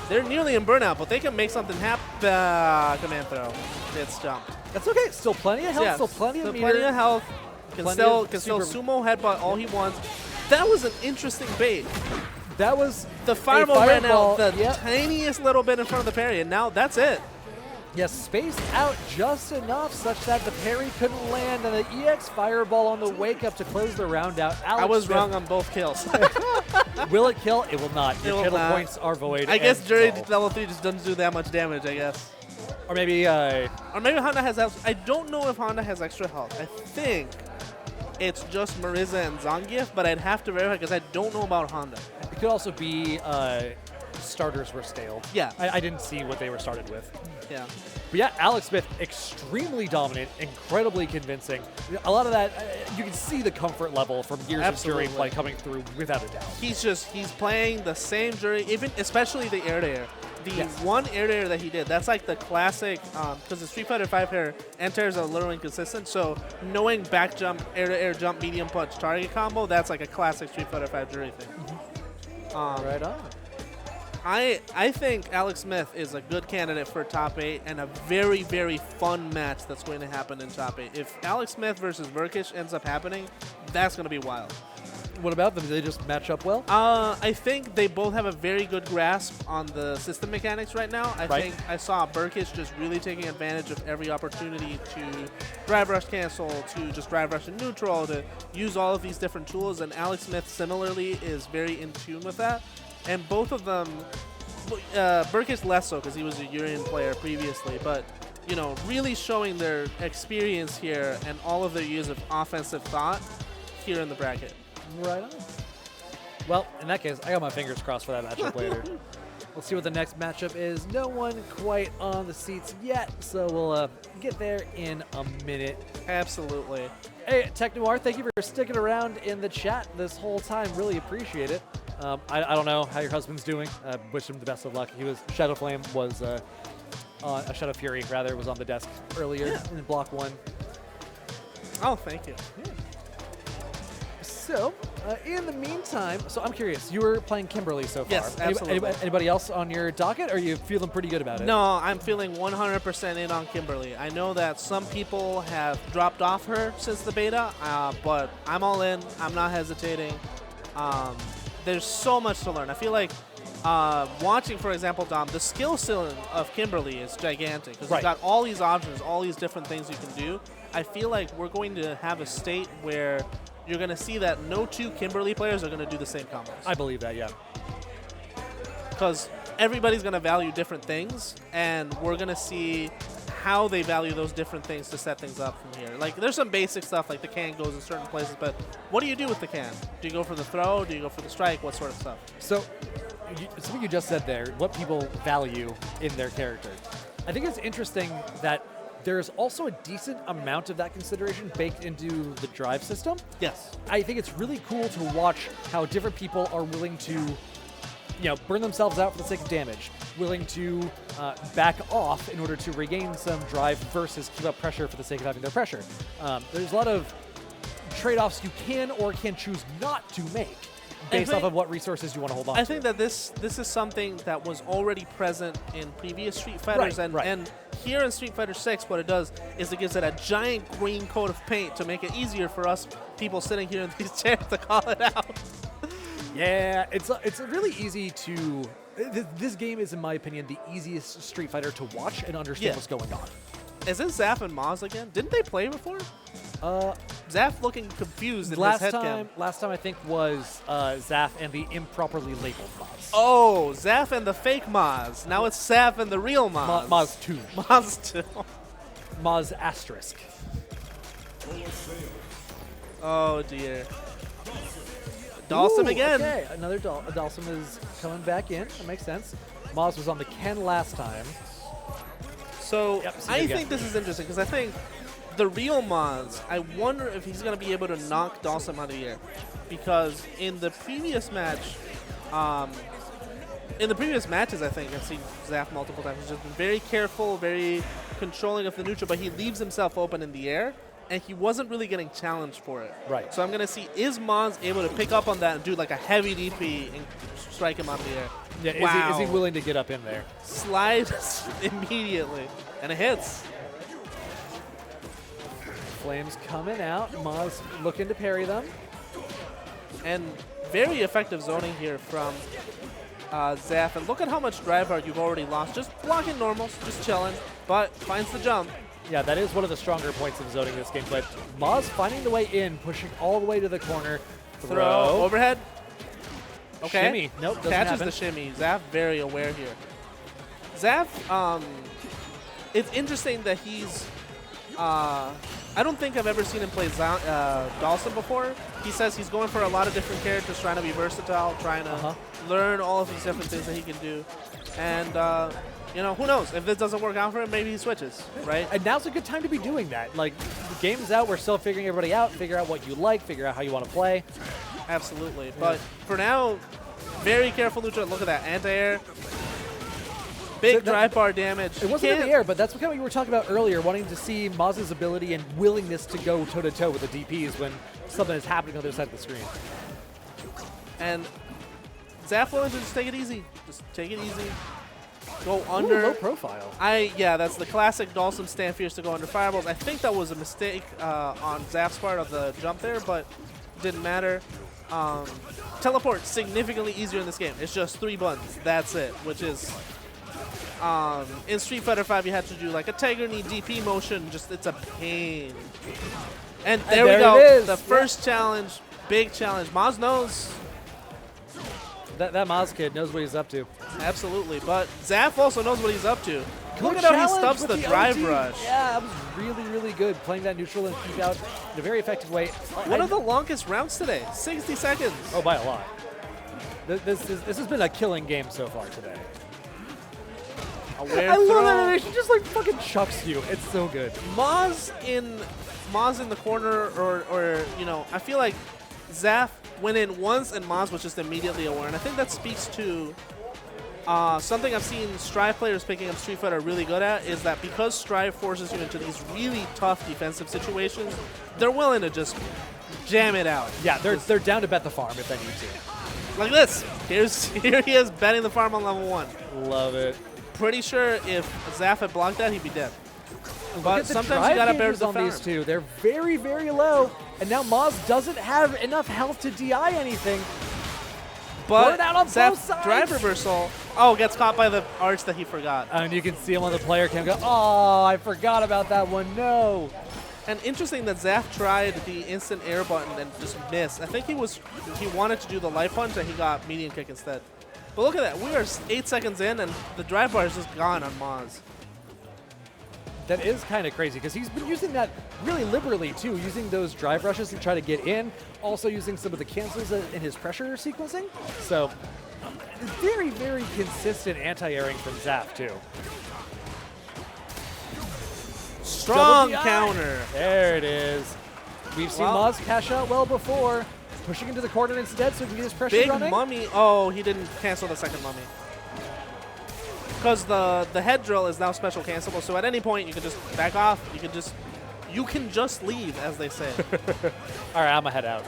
they're nearly in burnout, but they can make something happen. Command throw. It's jumped. That's okay. Still plenty of health. Yeah, Still plenty of meter. plenty of health. Can Plenty still of sumo headbutt all he wants. That was an interesting bait. That was the fireball ran out the yep. tiniest little bit in front of the parry, and now that's it. Yes, spaced out just enough such that the parry couldn't land, and the EX fireball on the wake up to close the round out. Alex I was Smith, wrong on both kills. will it kill? It will not. It Your will channel not. points are void. I guess and Jury null. level 3 just doesn't do that much damage, I guess. Or maybe Honda has health. I don't know if Honda has extra health. I think it's just Marissa and Zangief, but I'd have to verify because I don't know about Honda. it could also be starters were stale. Yeah. I didn't see what they were started with. Yeah. But yeah, Alex Smith, extremely dominant, incredibly convincing. A lot of that, you can see the comfort level from years Absolutely. of Jury play coming through without a doubt. He's playing the same Jury, even especially the air to air. The Yes. one air to air that he did, that's like the classic, because the Street Fighter 5 air enters are a little inconsistent, so knowing back jump, air to air jump, medium punch, target combo, that's like a classic Street Fighter 5 Jury thing. Right on. I think Alex Smith is a good candidate for top 8 and a very, very fun match that's going to happen in top 8. If Alex Smith versus Verkish ends up happening, that's going to be wild. What about them? Do they just match up well? I think they both have a very good grasp on the system mechanics right now. I think I saw Burkish just really taking advantage of every opportunity to drive rush cancel, to just drive rush in neutral, to use all of these different tools, and Alex Smith similarly is very in tune with that. And both of them, Burkish less so because he was a Urian player previously, but you know, really showing their experience here and all of their years of offensive thought here in the bracket. Right on. Well, in that case, I got my fingers crossed for that matchup later. We'll see what the next matchup is. No one quite on the seats yet, so we'll get there in a minute. Absolutely. Hey, Tech Noir, thank you for sticking around in the chat this whole time. Really appreciate it. I don't know how your husband's doing. Wish him the best of luck. Shadow Flame was a Shadow Fury rather was on the desk earlier in block 1. Oh, thank you. Yeah. So, in the meantime, so I'm curious. You were playing Kimberly so far. Yes, absolutely. Anybody else on your docket? Or are you feeling pretty good about it? No, I'm feeling 100% in on Kimberly. I know that some people have dropped off her since the beta, but I'm all in. I'm not hesitating. There's so much to learn. I feel like watching, for example, Dom, the skill ceiling of Kimberly is gigantic because you've got all these options, all these different things you can do. I feel like we're going to have a state where you're going to see that no 2 Kimberly players are going to do the same combos. I believe that, yeah. Because everybody's going to value different things, and we're going to see how they value those different things to set things up from here. Like, there's some basic stuff, like the can goes in certain places, but what do you do with the can? Do you go for the throw? Do you go for the strike? What sort of stuff? So, something you just said there, what people value in their character. I think it's interesting that there's also a decent amount of that consideration baked into the drive system. Yes. I think it's really cool to watch how different people are willing to, burn themselves out for the sake of damage, willing to back off in order to regain some drive versus keep up pressure for the sake of having their pressure. There's a lot of trade-offs you can or can choose not to make based off of what resources you want to hold on to. I think that this is something that was already present in previous Street Fighters, and here in Street Fighter 6, what it does is it gives it a giant green coat of paint to make it easier for us people sitting here in these chairs to call it out. Yeah, it's really easy to. This game is, in my opinion, the easiest Street Fighter to watch and understand what's going on. Is this Zaf and Maz again? Didn't they play before? Zaf looking confused in his head cam. Last time I think was Zaf and the improperly labeled Maz. Oh, Zaf and the fake Maz. Now it's Zaf and the real Maz. Maz 2. Maz 2. Maz asterisk. Oh dear. Dalsum again. Okay, another Dalsum is coming back in. That makes sense. Maz was on the Ken last time. So I think this is interesting because I think the real Maz, I wonder if he's going to be able to knock Dalsum out of the air. Because in the previous match, I think I've seen Zaf multiple times. He's just been very careful, very controlling of the neutral, but he leaves himself open in the air, and he wasn't really getting challenged for it. Right. So I'm going to see, is Maz able to pick up on that and do like a heavy DP and strike him out of the air? Yeah, wow. Is he willing to get up in there? Slides immediately, and it hits. Flames coming out. Maz looking to parry them. And very effective zoning here from Zaf. And look at how much drive art you've already lost. Just blocking normals, just chilling, but finds the jump. Yeah, that is one of the stronger points of zoning this game. But Maz finding the way in, pushing all the way to the corner. Throw. Overhead. Okay. Shimmy. Nope, doesn't Catches happen. the shimmy. Zaf very aware here. Zaf, it's interesting that he's... I don't think I've ever seen him play Dalsum before. He says he's going for a lot of different characters, trying to be versatile, trying to learn all of these different things that he can do. And, who knows? If this doesn't work out for him, maybe he switches, right? And now's a good time to be doing that. Like, the game's out, we're still figuring everybody out, figure out what you like, figure out how you want to play. Absolutely. Yeah. But for now, very careful neutral. Look at that. Anti-air. Big drive bar damage. It wasn't in the air, but that's what we were talking about earlier, wanting to see Maz's ability and willingness to go toe-to-toe with the DPs when something is happening on the other side of the screen. And Zaf willing to just take it easy. Just take it easy. Go under. Low profile. Yeah, that's the classic Dalsum stand fierce to go under fireballs. I think that was a mistake on Zaf's part of the jump there, but didn't matter. Teleport significantly easier in this game. It's just 3 buttons. That's it, which is... in Street Fighter 5, you had to do like a Tiger Knee DP motion. Just it's a pain. And there we go. It is. The first challenge, big challenge. Maz knows. That Maz kid knows what he's up to. Absolutely. But Zaf also knows what he's up to. Good Look at how he challenge stubs with the drive OT. rush. Yeah, that was really, really good. Playing that neutral and keep out in a very effective way. One of the longest rounds today. 60 seconds. Oh, by a lot. This has been a killing game so far today. I love that animation. Just like fucking chucks you. It's so good. Maz in the corner, or I feel like Zaf went in once, and Maz was just immediately aware. And I think that speaks to something I've seen Strive players picking up Street Fighter really good at, is that because Strive forces you into these really tough defensive situations, they're willing to just jam it out. Yeah, they're down to bet the farm if they need to. Like this. Here he is betting the farm on level 1. Love it. Pretty sure if Zaf had blocked that, he'd be dead. Look But at the sometimes drive you gotta bear gauges the on farm. these two. They're very, very low, and now Maz doesn't have enough health to DI anything. But Burnout on Zaf both sides. drive reversal. Oh, gets caught by the arch that he forgot. And you can see him on the player cam go, oh, I forgot about that one. No. And interesting that Zaf tried the instant air button and just missed. I think he wanted to do the light punch and he got medium kick instead. But look at that. We are 8 seconds in and the drive bar is just gone on Maz. That is kind of crazy because he's been using that really liberally too, using those drive rushes to try to get in, also using some of the cancels in his pressure sequencing. So very, very consistent anti-airing from Zaf too. Strong counter. There it is. We've seen Maz cash out well before. Pushing into the corner instead so he can get his pressure Big running. mummy. Oh, he didn't cancel the second mummy. Because the head drill is now special cancelable, so at any point you can just back off. You can just leave, as they say. All right, I'm gonna head out.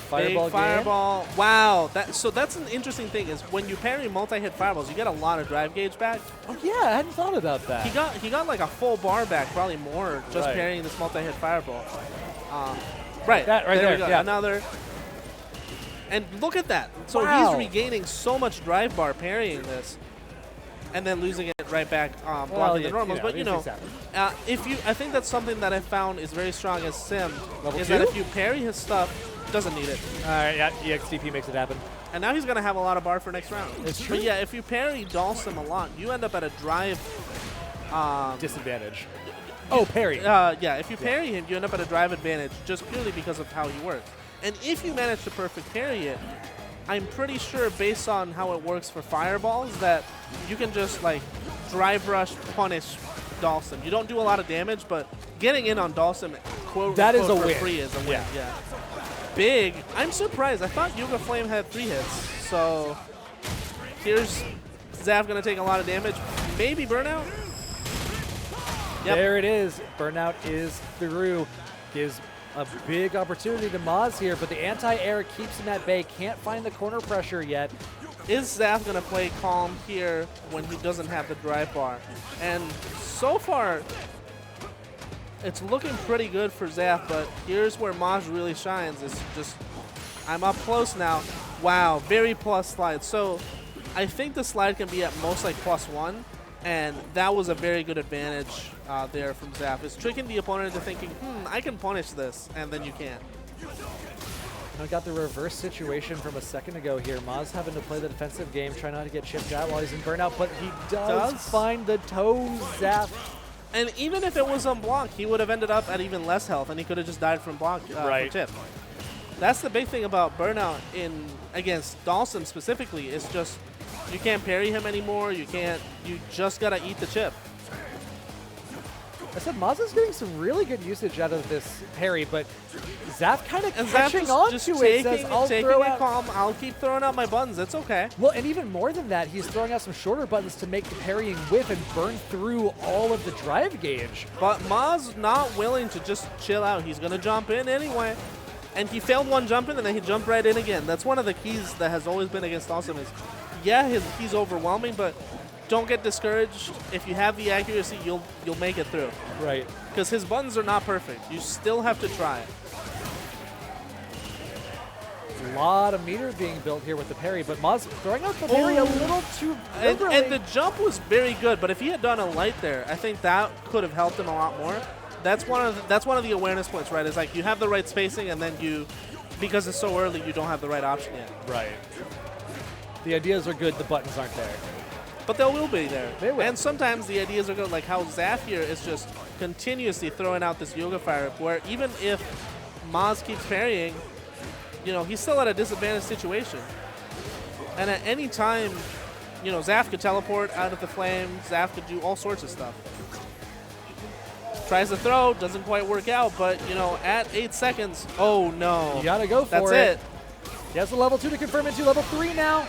Fireball Big fireball. Wow. So that's an interesting thing is when you parry multi-hit fireballs, you get a lot of drive gauge back. Oh yeah, I hadn't thought about that. He got like a full bar back, probably more, just Right. parrying this multi-hit fireball. Right. That right there. We go. Yeah. Another. And look at that. So Wow. he's regaining so much drive bar parrying this, and then losing it right back, blocking the normals. But these things happen. I think that's something that I found is very strong as Sim. Level is 2? that if you parry his stuff, doesn't need it. All right, yeah, EXTP makes it happen. And now he's gonna have a lot of bar for next round. It's true. But yeah, if you parry Dalsim a lot, you end up at a drive Disadvantage. Oh, parry. Yeah, if you parry him, you end up at a drive advantage just purely because of how he works. And if you manage to perfect parry it, I'm pretty sure based on how it works for fireballs that you can just like drive rush punish Dalsim. You don't do a lot of damage, but getting in on Dalsim quote That is unquote, a for win. free is a win. Yeah. Yeah. Big. I'm surprised. I thought Yuga Flame had 3 hits. So here's Zaf gonna take a lot of damage. Maybe burnout. Yep. There it is. Burnout is through. Gives a big opportunity to Maz here, but the anti-air keeps him at bay. Can't find the corner pressure yet. Is Zaf going to play calm here when he doesn't have the drive bar? And so far, it's looking pretty good for Zaf, but here's where Maz really shines. Is just, I'm up close now. Wow, very plus slide. So I think the slide can be at most like +1, and that was a very good advantage there from Zaf. It's tricking the opponent into thinking, I can punish this, and then you can't. I got the reverse situation from a second ago here. Maz having to play the defensive game, trying not to get chipped out while he's in burnout, but he does find the toe Zap. And even if it was unblocked, he would have ended up at even less health, and he could have just died from block from chip. That's the big thing about burnout against Dalsim specifically. Is just you can't parry him anymore. You just gotta eat the chip. I said Maz is getting some really good usage out of this parry, but Zaf kind of And catching Zaf on just to it. taking, Says, I'll taking throw it out. calm. I'll keep throwing out my buttons. It's okay. Well, and even more than that, he's throwing out some shorter buttons to make the parrying whiff and burn through all of the drive gauge. But Maz not willing to just chill out. He's gonna jump in anyway. And he failed one jump in, and then he jumped right in again. That's one of the keys that has always been against Dalsim is, yeah, he's overwhelming, but don't get discouraged. If you have the accuracy, you'll make it through. Right. Because his buttons are not perfect. You still have to try. A lot of meter being built here with the parry, but Maz throwing out the parry a little too liberally. And the jump was very good, but if he had done a light there, I think that could have helped him a lot more. That's one of the awareness points, right? It's like you have the right spacing, and then because it's so early, you don't have the right option yet. Right. The ideas are good, the buttons aren't there. But they will be there. They will. And sometimes the ideas are good, like how Zaf here is just continuously throwing out this Yoga Fire, where even if Maz keeps parrying, he's still at a disadvantaged situation. And at any time, Zaf could teleport out of the flame, Zaf could do all sorts of stuff. Tries to throw, doesn't quite work out, but, you know, at 8 seconds, oh no. You gotta go for That's it. it. He has a level 2 to confirm into level 3 now.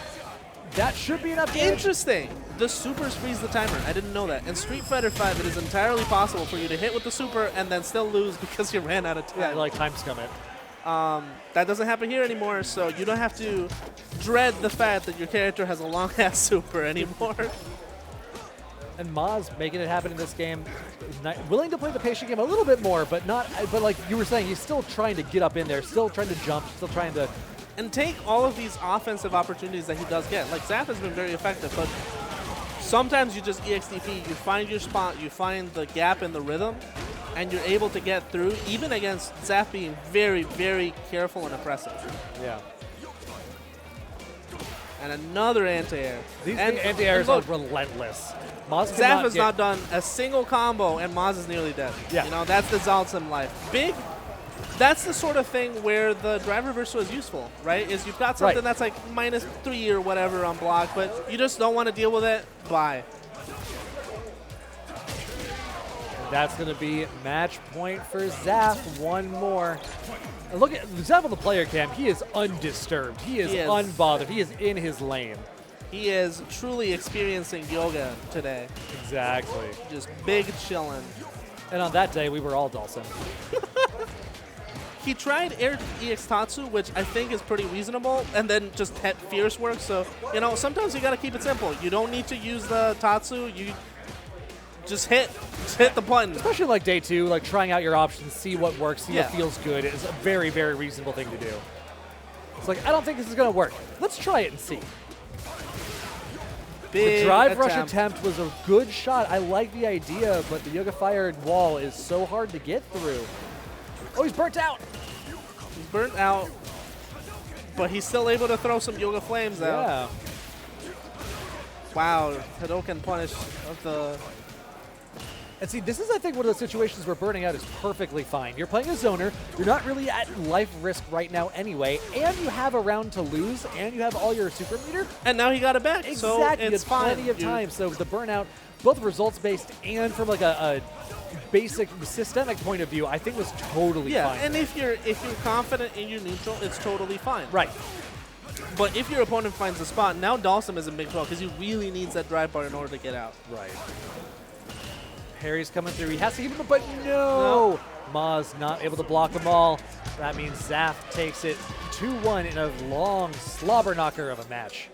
That should be enough damage. Interesting. The supers freeze the timer. I didn't know that. In Street Fighter 5, it is entirely possible for you to hit with the super and then still lose because you ran out of time. Yeah, like time scum it. That doesn't happen here anymore, so you don't have to dread the fact that your character has a long-ass super anymore. And Maz making it happen in this game, willing to play the patient game a little bit more, but not. But like you were saying, he's still trying to get up in there, still trying to jump, still trying to. And take all of these offensive opportunities that he does get. Like, Zaf has been very effective, but sometimes you just EXDP, you find your spot, you find the gap in the rhythm, and you're able to get through, even against Zaf being very, very careful and aggressive. Yeah. And another anti-air. These anti-airs are relentless. Maz Zaf has not done a single combo, and Maz is nearly dead. Yeah. You know, that's the Zalsim life. That's the sort of thing where the drive reversal is useful, right? Is you've got something that's like -3 or whatever on block, but you just don't want to deal with it. Bye. That's going to be match point for Zaf. One more. And look at Zaf on the player cam. He is undisturbed. He is unbothered. He is in his lane. He is truly experiencing yoga today. Exactly. Just big chillin'. And on that day, we were all Dawson. He tried Air EX Tatsu, which I think is pretty reasonable, and then just had Fierce work. So, you know, sometimes you got to keep it simple. You don't need to use the Tatsu. You just hit the button. Especially like day 2, like trying out your options, see what works, see what feels good is a very, very reasonable thing to do. It's like, I don't think this is going to work. Let's try it and see. Big the drive rush attempt was a good shot. I like the idea, but the Yoga Fire wall is so hard to get through. Oh, he's burnt out. He's burnt out, but he's still able to throw some Yoga Flames out. Yeah. Wow, Hadoken punish of the... And see, this is, I think, one of the situations where burning out is perfectly fine. You're playing a zoner, you're not really at life risk right now anyway, and you have a round to lose, and you have all your super meter. And now he got it back, exactly. so it's fine. Plenty of time. So the burnout, both results-based and from like a basic systemic point of view, I think was totally fine. Yeah, and if you're confident in your neutral, it's totally fine. Right. But if your opponent finds a spot, now Dalsum is in big trouble because he really needs that drive bar in order to get out. Right. Harry's coming through. He has to give him a but no. Maz not able to block them all. That means Zaf takes it 2-1 in a long slobber knocker of a match.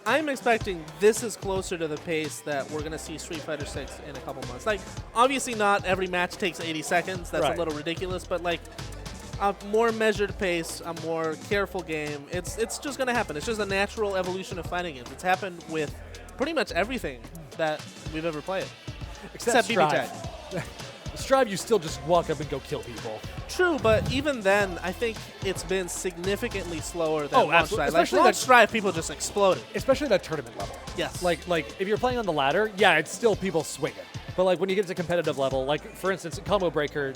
I'm expecting this is closer to the pace that we're going to see Street Fighter 6 in a couple months. Like, obviously not every match takes 80 seconds. That's a little ridiculous, but like a more measured pace, a more careful game. It's just going to happen. It's just a natural evolution of fighting games. It's happened with pretty much everything that we've ever played. Except BB Tag. Strive, you still just walk up and go kill people. True, but even then, I think it's been significantly slower than Launch Strive. Especially like Launch Strive, people just exploded. Especially at that tournament level. Yes. Like if you're playing on the ladder, yeah, it's still people swinging. But like when you get to competitive level, like for instance, Combo Breaker.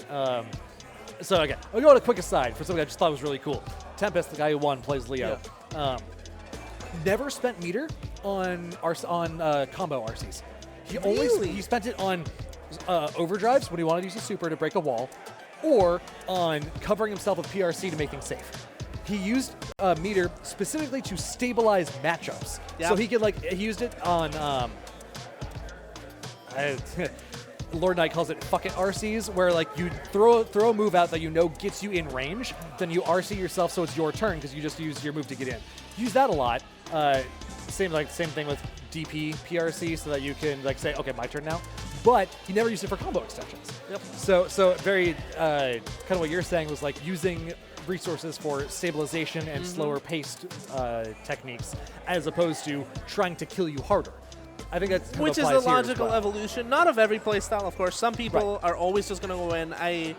So again, I'll go on a quick aside for something I just thought was really cool. Tempest, the guy who won, plays Leo. Yeah. Never spent meter on combo RCs. He spent it on overdrives when he wanted to use a super to break a wall, or on covering himself with PRC to make things safe. He used meter specifically to stabilize matchups. Yep. So he could he used it on Lord Knight calls it fuck it RCs, where like you throw a move out that you know gets you in range, then you RC yourself so it's your turn because you just use your move to get in. Use that a lot. Same thing with DP PRC, so that you can say, okay, my turn now. But he never used it for combo extensions. Yep. So very kind of what you're saying was like using resources for stabilization and slower paced techniques, as opposed to trying to kill you harder. I think that's which is a logical evolution, not of every playstyle, of course. Some people are always just going to go in.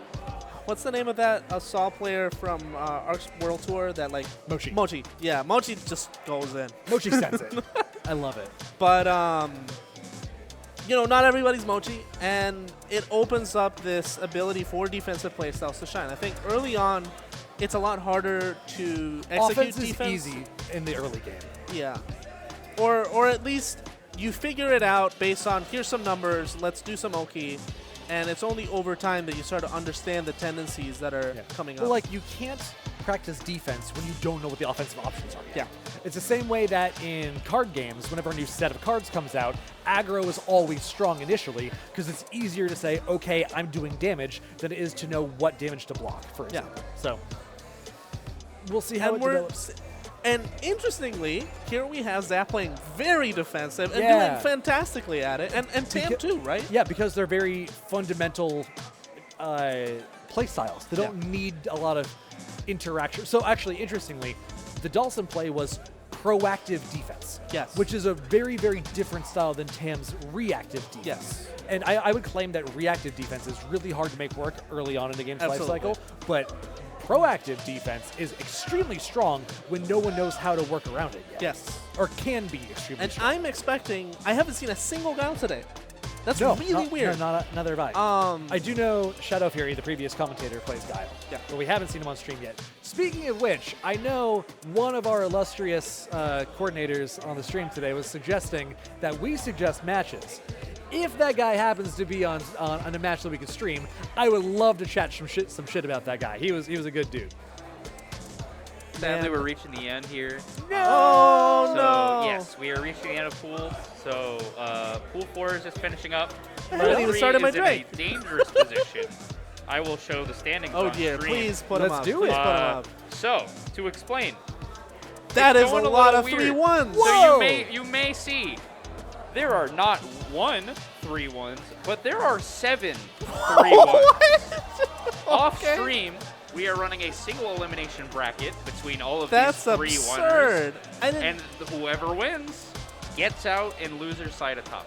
What's the name of that Saw player from Ark's World Tour that Mochi? Mochi, yeah, Mochi just goes in. Mochi sends it. I love it. But not everybody's Mochi, and it opens up this ability for defensive playstyles to shine. I think early on, it's a lot harder to execute defense. Is easy in the early game. Yeah, or at least you figure it out based on here's some numbers. Let's do some Oki. and it's only over time that you start to understand the tendencies that are coming Well, up. like, you can't practice defense when you don't know what the offensive options are yet. Yeah. It's the same way that in card games, whenever a new set of cards comes out, aggro is always strong initially because it's easier to say, okay, I'm doing damage, than it is to know what damage to block, for example. So we'll see how it develops. And interestingly, here we have Zap playing very defensive and Yeah. doing fantastically at it, and Tam too, right? Yeah, because they're very fundamental play styles. They don't need a lot of interaction. So actually, interestingly, the Dawson play was proactive defense. Yes. Which is a very, very different style than Tam's reactive defense. Yes. And I would claim that reactive defense is really hard to make work early on in the game's life Absolutely. cycle, but proactive defense is extremely strong when no one knows how to work around it yet. Yes. Or can be extremely And strong. I'm expecting. I haven't seen a single guy today. That's No, really weird. No, neither have I. I do know Shadow Fury, the previous commentator, plays Guile. Yeah. But we haven't seen him on stream yet. Speaking of which, I know one of our illustrious coordinators on the stream today was suggesting that we suggest matches. If that guy happens to be on a match that we can stream, I would love to chat some shit about that guy. He was a good dude. Sadly, we're reaching the end here. Oh, So, no. yes, we are reaching the end of pool. So, pool 4 is just finishing up. I haven't even started my is in drink. a dangerous position. I will show the standings Oh on dear, stream. please put him Let's up. do Please it. put him up. So, to explain, That it's is a going lot little of weird. 3-1s. So you may see there are not 3-1s, but there are 7 3-1s. Off stream, we are running a single elimination bracket between all of That's these 3-1ers. absurd. I didn't. And whoever wins gets out and loser's side atop.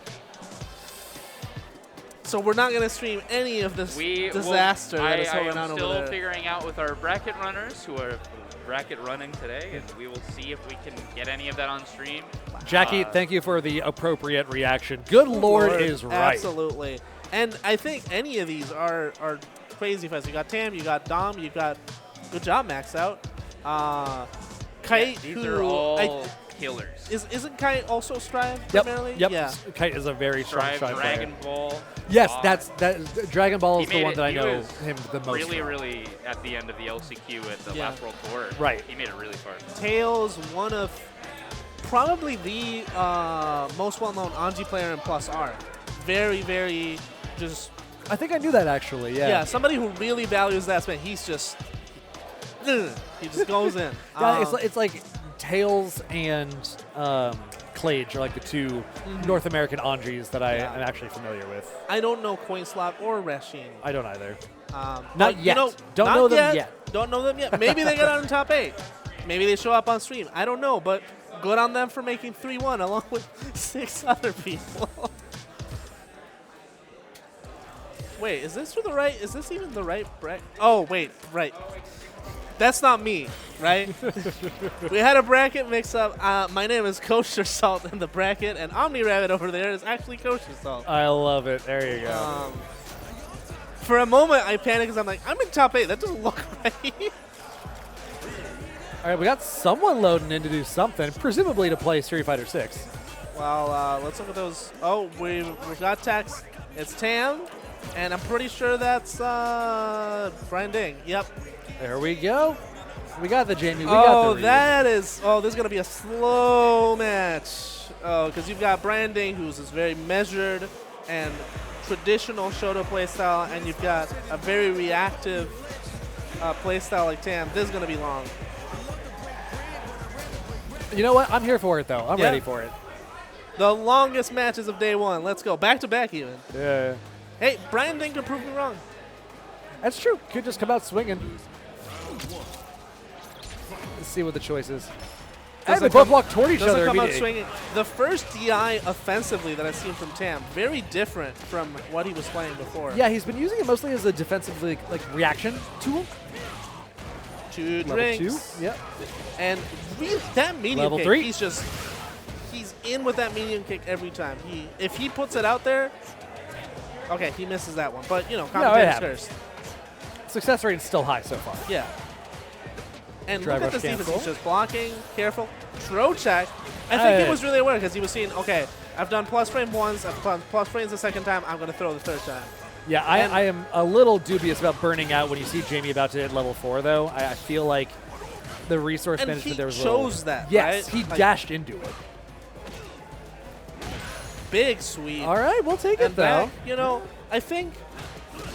So we're not going to stream any of this disaster that is I going am on still over there. figuring out with our bracket runners who are bracket running today, and we will see if we can get any of that on stream. Jackie, thank you for the appropriate reaction. Good Lord is right. Absolutely. And I think any of these are crazy fights. You got Tam, you got Dom, you got good job, Max out. Kite, These who are all killers. Isn't Kite also Strive Yep. primarily? Yep. Yeah. Kite is a very strong Strive, Strive Dragon player. Ball. Yes, Bob. Dragon Ball He is the made one it- that I he know was him the most. Really, from. really at the end of the LCQ at the Yeah. last World Tour. Right. He made it really far. Tails, one of probably the most well-known Anji player in Plus R. Very, very just... I think I knew that actually. Yeah. Yeah, somebody who really values that spin. He's just... he just goes in. Yeah, it's like Tails and Clage are like the two North American Anjis that I am actually familiar with. I don't know Coinslot or Rasheen. I don't either. Not Not yet. Don't not know them yet. Don't know them yet. Maybe they get on in top 8. Maybe they show up on stream. I don't know, but good on them for making 3-1 along with 6 other people. Wait, is this for the right? Is this even the right bracket? Oh, wait, right. That's not me, right? We had a bracket mix-up. My name is Kosher Salt in the bracket, and Omni Rabbit over there is actually Kosher Salt. I love it. There you go. For a moment, I panicked because I'm like, I'm in top 8. That doesn't look right. All right, we got someone loading in to do something, presumably to play Street Fighter 6. Well, let's look at those. Oh, we've got text. It's Tam, and I'm pretty sure that's Brian Ding. Yep. There we go. We got the Jamie. We got the that is. Oh, this is gonna be a slow match. Oh, because you've got Brian Ding, who's this very measured and traditional Shoto playstyle, and you've got a very reactive playstyle like Tam. This is gonna be long. You know what? I'm here for it, though. I'm Yeah. ready for it. The longest matches of day one. Let's go. Back to back, even. Yeah. Hey, Brian Ding could prove me wrong. That's true. Could just come out swinging. Let's see what the choice is. Hey, they both walk toward each Doesn't other. come out immediately. swinging. The first DI offensively that I've seen from Tam, very different from what he was playing before. Yeah, he's been using it mostly as a defensive like reaction tool. 2 Level drinks. 2. Yep. And really, that medium Level kick, 3. he's in with that medium kick every time. If he puts it out there, okay, he misses that one. But, you know, it commentator's happens. curse. Success rate is still high so far. Yeah. And Drive look at rush this defense. cancel. He's just blocking, careful. Throw check. I think he was really aware because he was seeing, okay, I've done plus frame once, I've done plus frames the second time, I'm going to throw the third time. Yeah, I am a little dubious about burning out when you see Jamie about to hit level 4, though. I feel like the resource management there was he a little... chose that, Yes, right? he Like, dashed into it. big sweep. All right, we'll take it, And though. back, you know, I think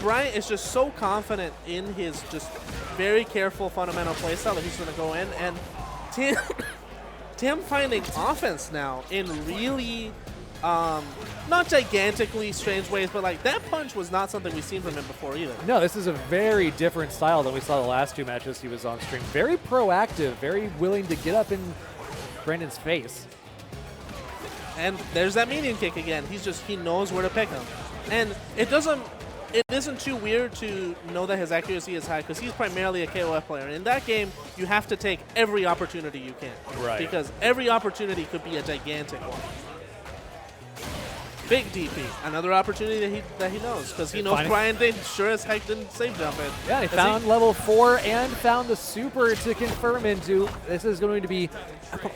Bryant is just so confident in his just very careful fundamental playstyle that he's going to go in. And Tim finding offense now in really not gigantically strange ways, but like that punch was not something we've seen from him before either. No, this is a very different style than we saw the last 2 matches he was on stream. Very proactive, very willing to get up in Brandon's face. And there's that medium kick again. He knows where to pick him. And it isn't too weird to know that his accuracy is high because he's primarily a KOF player. In that game, you have to take every opportunity you can. Right. Because every opportunity could be a gigantic one. Big DP, another opportunity that he knows because he knows Brian Dane sure as heck didn't save jump it. Yeah, he found level 4 and found the super to confirm into. This is going to be,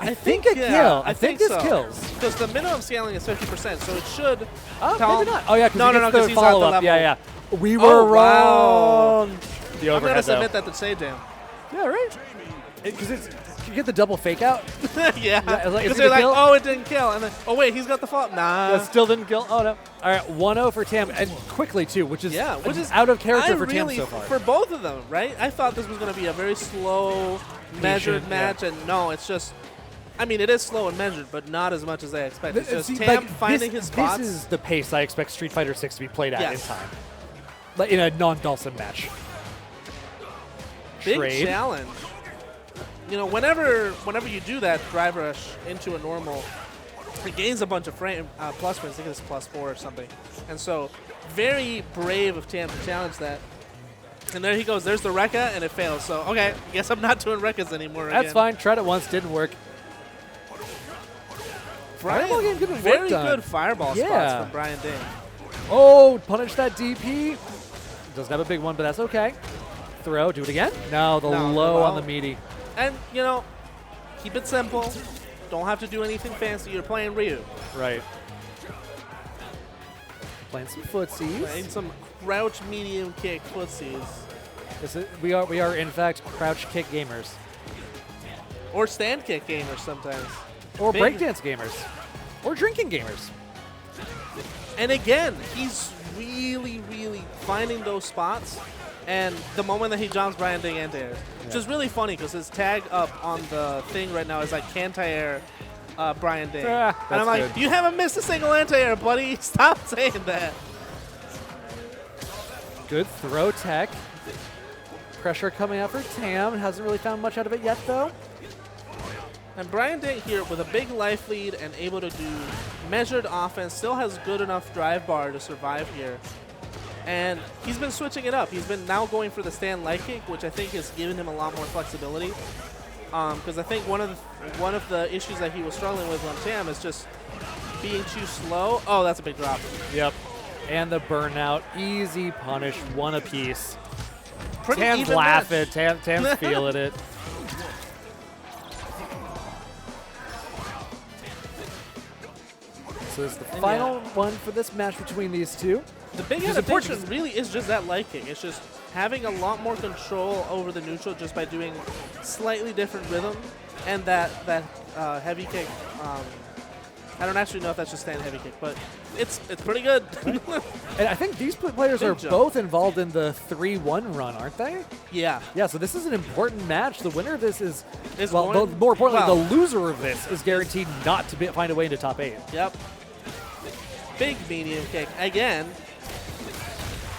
I think a kill. I think this so. kills. Because the minimum scaling is 50%, so it should. Oh, maybe not. Oh, yeah, no, because he's follow at the up. level. Yeah. We were wrong. The I'm going to overhead, submit though. that to save jam. Yeah, right. Because you get the double fake out. Yeah. Because Because they're like, oh, it didn't kill. And then, oh, wait, he's got the fault. Nah. That still didn't kill. Oh, no. All right, 1-0 for Tam. And quickly, too, which is out of character for Tam so far. For both of them, right? I thought this was going to be a very slow, measured match. And no, it's just, I mean, it is slow and measured, but not as much as I expected. It's just Tam finding his spots. This is the pace I expect Street Fighter 6 to be played at in time. Like in a non-Dawson match. Big challenge. You know, whenever you do that drive rush into a normal, it gains a bunch of plus frames. I think it's +4 or something. And so, very brave of Tam to challenge that. And there he goes. There's the Rekka, and it fails. So, okay, I guess I'm not doing Rekkas anymore. That's fine. Tried it once, didn't work. Brian, very good fireball spots from Brian Dane. Oh, punish that DP. Doesn't have a big one, but that's okay. Throw, do it again? No, the low on the meaty. And, you know, keep it simple. Don't have to do anything fancy. You're playing Ryu. Right. Playing some footsies. Playing some crouch medium kick footsies. We are in fact crouch kick gamers. Or stand kick gamers sometimes. Or breakdance gamers. Or drinking gamers. And again, he's really, really finding those spots. And the moment that he jumps, Brian Ding anti-airs. Which is really funny because his tag up on the thing right now is like anti-air Brian Ding. And I'm like, you haven't missed a single anti-air, buddy. Stop saying that. Good throw tech. Pressure coming out for Tam. Hasn't really found much out of it yet, though. And Brian Ding here with a big life lead and able to do measured offense. Still has good enough drive bar to survive here. And he's been switching it up. He's been now going for the stand light kick, which I think has given him a lot more flexibility. Because I think one of the issues that he was struggling with on Tam is just being too slow. Oh, that's a big drop. Yep. And the burnout. Easy punish. One apiece. Pretty Tam's even laughing. match. Tam's feeling it. So it's the final one for this match between these two. The big adaptation really is just that light kick. It's just having a lot more control over the neutral just by doing slightly different rhythm. And that heavy kick, I don't actually know if that's just stand heavy kick, but it's pretty good. And I think these players are both involved in the 3-1 run, aren't they? Yeah. Yeah, so this is an important match. The winner of this is going- more importantly, well- the loser of this is guaranteed not to find a way into top 8. Yep. Big medium kick again.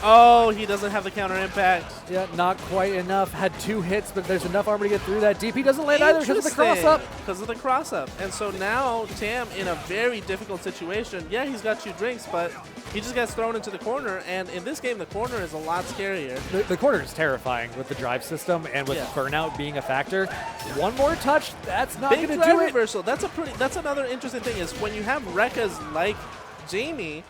Oh, he doesn't have the counter impact. Yeah, not quite enough. Had 2 hits, but there's enough armor to get through that. DP doesn't land either because of the cross-up. Because of the cross-up. And so now Tam in a very difficult situation. Yeah, he's got 2 drinks, but he just gets thrown into the corner. And in this game, the corner is a lot scarier. The corner is terrifying with the drive system and with burnout being a factor. One more touch, that's not going to do it. Reversal. That's another interesting thing is when you have Rekkas like Jamie,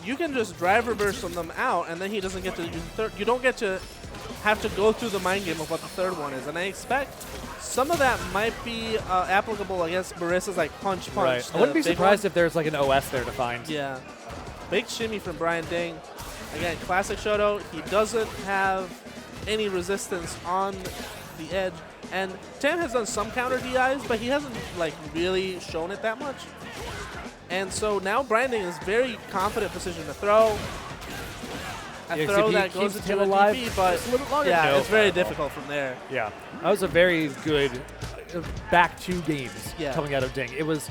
you can just drive reversal them out, and then he doesn't get to use the third. You don't get to have to go through the mind game of what the third one is. And I expect some of that might be applicable against Marissa's like punch. Right. I wouldn't be surprised if there's like an OS there to find. Yeah. Big shimmy from Brian Ding. Again, classic Shoto. He doesn't have any resistance on the edge. And Tam has done some counter DIs, but he hasn't like really shown it that much. And so now Branding is very confident position to throw. A throw that goes into a DP, but yeah, it's very difficult from there. Yeah, that was a very good back 2 games coming out of Ding. It was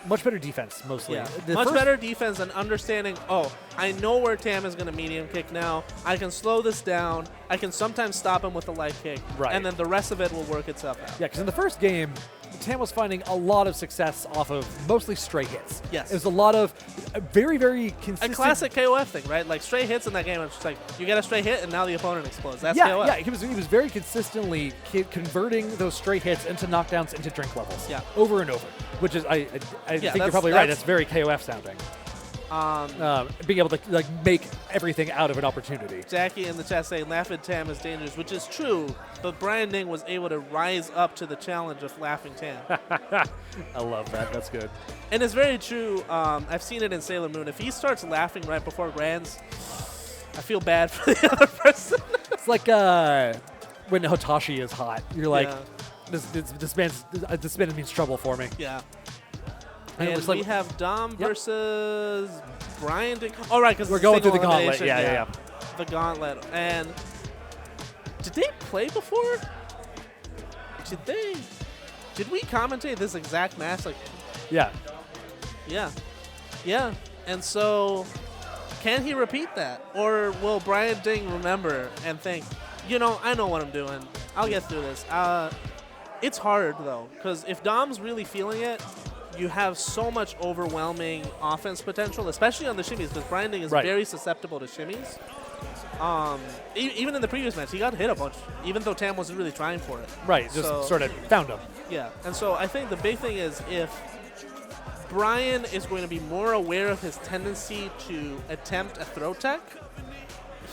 much better defense, mostly. Yeah. Much better defense and understanding, oh, I know where Tam is going to medium kick now. I can slow this down. I can sometimes stop him with a light kick. Right. And then the rest of it will work itself out. Yeah, because in the first game, Tam was finding a lot of success off of mostly straight hits. Yes. It was a lot of very, very consistent. A classic KOF thing, right? Like straight hits in that game, it's just like you get a straight hit and now the opponent explodes. That's KOF. Yeah, he was very consistently converting those straight hits into knockdowns into drink levels. Yeah. Over and over, which is I think you're probably right. That's very KOF sounding. Being able to like make everything out of an opportunity. Jackie in the chat saying Laughing Tam is dangerous, which is true, but Branding was able to rise up to the challenge of Laughing Tam. I love that. That's good. And it's very true. I've seen it in Sailor Moon. If he starts laughing right before Grands, I feel bad for the other person. It's like when Hotashi is hot. You're like, this man means trouble for me. Yeah. And we have Dom versus Brian. All right, because we're going through the gauntlet. Yeah. The gauntlet. And did they play before? Did we commentate this exact match? Like, yeah. And so, can he repeat that, or will Brian Ding remember and think, I know what I'm doing. I'll get through this. It's hard though, because if Dom's really feeling it, you have so much overwhelming offense potential, especially on the shimmies, because Brian Ding is very susceptible to shimmies. Even in the previous match, he got hit a bunch, even though Tam wasn't really trying for it. Right, just sort of found him. Yeah, and so I think the big thing is if Brian is going to be more aware of his tendency to attempt a throw tech,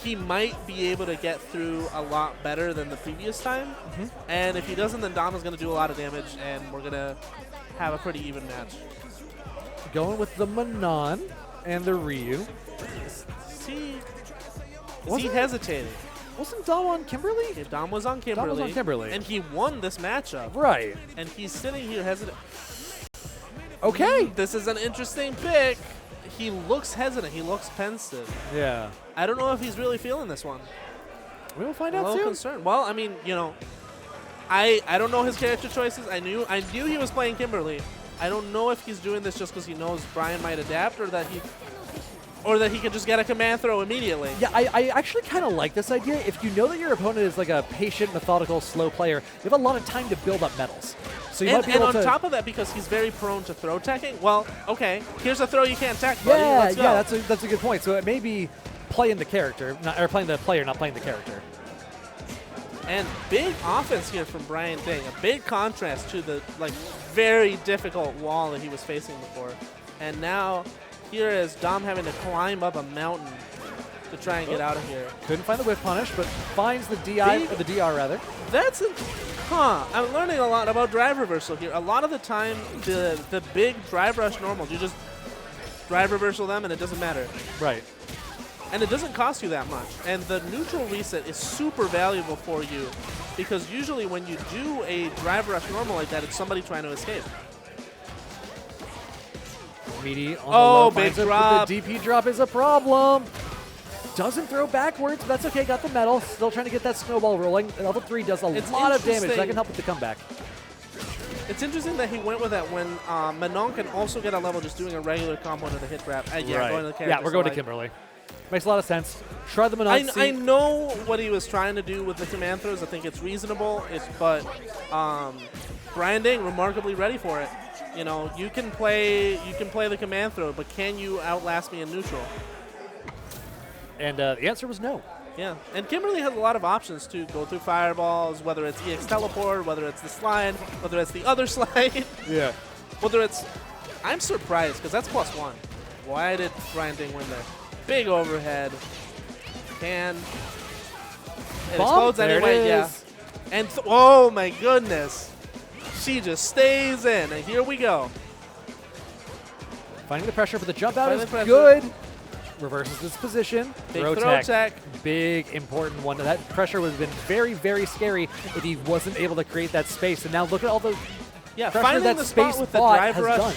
he might be able to get through a lot better than the previous time. And if he doesn't, then Dom is going to do a lot of damage, and we're going to have a pretty even match. Going with the Manon and the Ryu. Is he hesitating? Wasn't Dom on Kimberly? Yeah, Dom was on Kimberly. Dom was on Kimberly. And he won this matchup. Right. And he's sitting here hesitant. Okay. This is an interesting pick. He looks hesitant. He looks pensive. Yeah. I don't know if he's really feeling this one. We'll find out soon. A little concerned. Well, I mean, I don't know his character choices. I knew he was playing Kimberly. I don't know if he's doing this just because he knows Brian might adapt, or that he can just get a command throw immediately. Yeah, I actually kind of like this idea. If you know that your opponent is like a patient, methodical, slow player, you have a lot of time to build up medals. So you might be able on to top of that, because he's very prone to throw teching, well, okay, here's a throw you can't tech, buddy. Let's go. Yeah, that's a good point. So it may be playing the character, or playing the player, not playing the character. And big offense here from Brian Ding. A big contrast to the very difficult wall that he was facing before. And now here is Dom having to climb up a mountain to try and get out of here. Couldn't find the whiff punish, but finds the DI, or the DR rather. I'm learning a lot about drive reversal here. A lot of the time, the big drive rush normals, you just drive reversal them and it doesn't matter. Right. And it doesn't cost you that much. And the neutral reset is super valuable for you, because usually when you do a drive rush normal like that, it's somebody trying to escape. Meaty on the low, big drop. The DP drop is a problem. Doesn't throw backwards, but that's okay. Got the medal. Still trying to get that snowball rolling. And level 3 does a lot of damage. That can help with the comeback. It's interesting that he went with that when Manon can also get a level just doing a regular combo into the hit grab. Going to the character. Yeah, we're going to Kimberly. Makes a lot of sense. Try the Manon. I know what he was trying to do with the command throws. I think it's reasonable. But Brian Ding remarkably ready for it. You can play the command throw, but can you outlast me in neutral? And the answer was no. Yeah, and Kimberly has a lot of options to go through fireballs, whether it's EX teleport, whether it's the slide, whether it's the other slide. Yeah. Whether it's... I'm surprised, because that's +1. Why did Brian Ding win there? Big overhead. It explodes anyway, yeah. And oh my goodness. She just stays in, and here we go. Finding the pressure for the jump out is good. reverses his position. Big throw tech. Big, important one. That pressure would have been very, very scary if he wasn't able to create that space. And now look at all the pressure finding that the space spot with the bot drive has rush,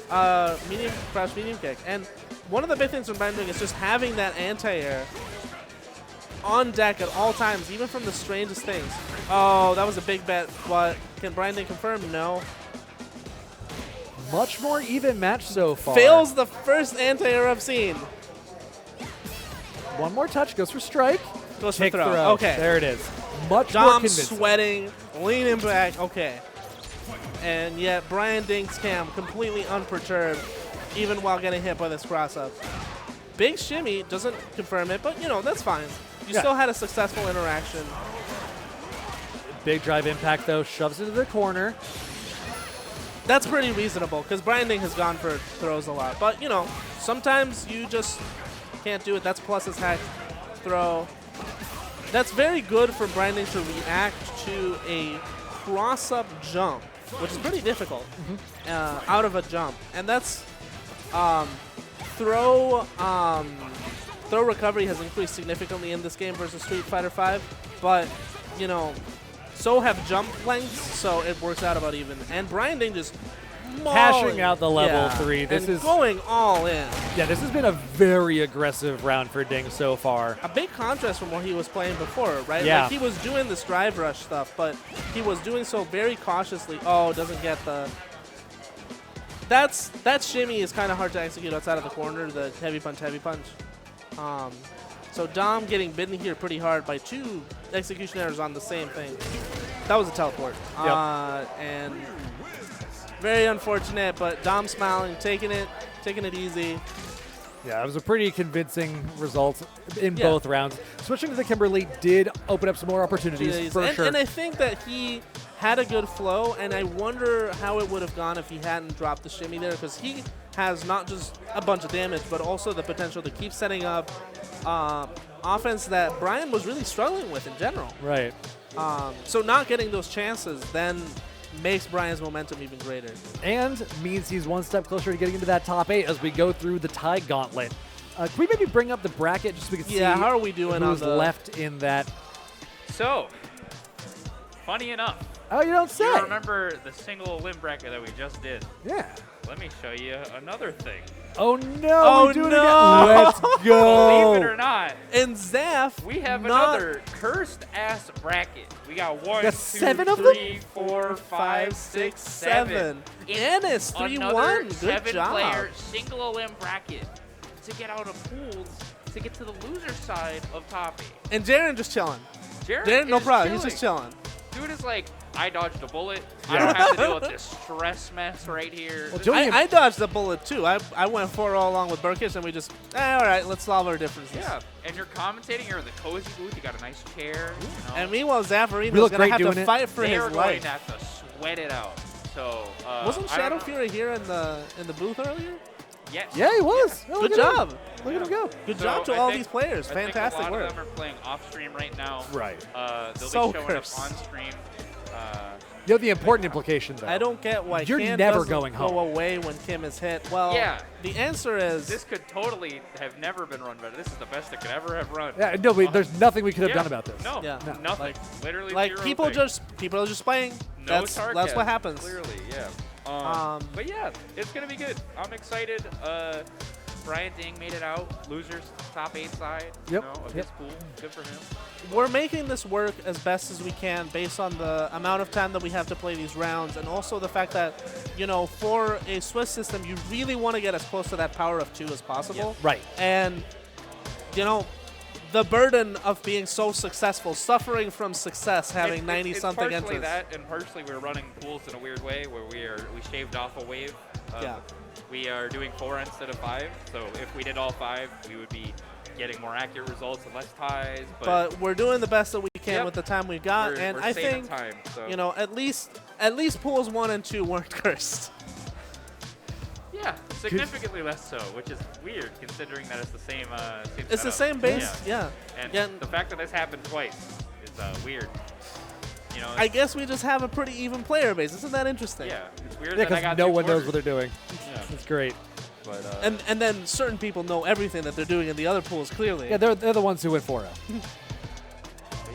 done. medium crouch, medium kick. And one of the big things from Branding is just having that anti-air on deck at all times, even from the strangest things. Oh, that was a big bet. What? Can Branding confirm? No. Much more even match so far. Fails the first anti-air I've seen. One more touch, goes for strike. Goes Kick for throw. Okay. There it is. Much more Dom convincing. sweating, leaning back. Okay. And yet Brian Dink's cam completely unperturbed, even while getting hit by this cross-up. Big shimmy doesn't confirm it, but, you know, that's fine. You still had a successful interaction. Big drive impact, though, shoves into the corner. That's pretty reasonable, because Brian Dink has gone for throws a lot. But, you know, sometimes you just can't do it. That's plus his hack throw. That's very good for Brian Dink to react to a cross-up jump, which is pretty difficult, out of a jump. And that's throw recovery has increased significantly in this game versus Street Fighter V, but, you know, so have jump lengths, so it works out about even. And Brian Dink just Cashing out the level 3. This is going all in. Yeah, this has been a very aggressive round for Ding so far. A big contrast from what he was playing before, right? Yeah. Like he was doing this drive rush stuff, but he was doing so very cautiously. Oh, doesn't get the... That shimmy is kind of hard to execute outside of the corner, the heavy punch, heavy punch. So Dom getting bitten here pretty hard by 2 execution errors on the same thing. That was a teleport. And very unfortunate, but Dom smiling, taking it easy. Yeah, it was a pretty convincing result in both rounds. Switching to the Kimberly did open up some more opportunities, for sure. And I think that he had a good flow, and I wonder how it would have gone if he hadn't dropped the shimmy there, because he has not just a bunch of damage, but also the potential to keep setting up offense that Brian was really struggling with in general. Right. So not getting those chances then makes Brian's momentum even greater. And means he's one step closer to getting into that top 8 as we go through the tie gauntlet. Can we maybe bring up the bracket just so we can see how are we doing who's on the left in that? So, funny enough. Oh, you don't say. You remember the single limb bracket that we just did? Yeah. Let me show you another thing. Oh, no. Oh, we do it no. again. Let's go. Believe it or not. In Zaf, we have another cursed-ass bracket. We got 1, 2, 7 of 3, 4, 5, 6, 7. Ennis, 3-1. Good job. 7-player single limb bracket to get out of pools to get to the loser side of top 8. And Jaren just chilling. Jaren no is problem. chilling. He's just chilling. Dude is like, I dodged a bullet. I don't have to deal with this stress mess right here. Well, I dodged the bullet too. I went 4 all along with Burkish, and we just, all right, let's solve our differences. Yeah, and you're commentating. You're in the cozy booth. You got a nice chair. You know. And meanwhile, Zaffarino's look going to great have to doing fight for they his are life. going to have to sweat it out. So Wasn't I don't Shadow know. Fury here in the booth earlier? Yes. Yeah, he was. Yeah. Oh, Good look at job. him. Look at him go. Good So job to I all think- these players. I think Fantastic a lot work. of them are playing off stream right now. Right. They'll So be showing cursed. up on stream. You know the important implication, though. I don't get why You're Cam never doesn't going go home. away when Kim is hit. Well, Yeah. the answer is This could totally have never been run better. This is the best it could ever have run. Yeah, no, there's nothing we could have Yeah. done about this. No, Yeah. No. nothing. Literally like zero people thing. are just playing. No That's sarcasm, what happens. Clearly, yeah. But yeah, it's gonna be good. I'm excited. Brian Ding made it out. Losers top 8 side. Yep. You know, of his pool. Good for him. We're making this work as best as we can based on the amount of time that we have to play these rounds, and also the fact that, you know, for a Swiss system, you really want to get as close to that power of 2 as possible. Right. And, you know, the burden of being so successful, suffering from success, having 90-something It's partially entries. that, and partially we're running pools in a weird way where we shaved off a wave. Yeah. We are doing 4 instead of 5, so if we did all 5, we would be getting more accurate results and less ties. But we're doing the best that we can Yep. with the time we've got, We're- and we're I saving think, time, so. you know, at least pools 1 and 2 weren't cursed. Yeah, significantly less so, which is weird considering that it's the same. It's the same base, yeah. And Yeah. the fact that this happened twice is weird. You know, I guess we just have a pretty even player base. Isn't that interesting? yeah, it's weird Yeah, that I because got no 2 one knows quarters. what they're doing. Yeah. It's great. But and then certain people know everything that they're doing in the other pools clearly. Yeah, they're the ones who went 4-0. but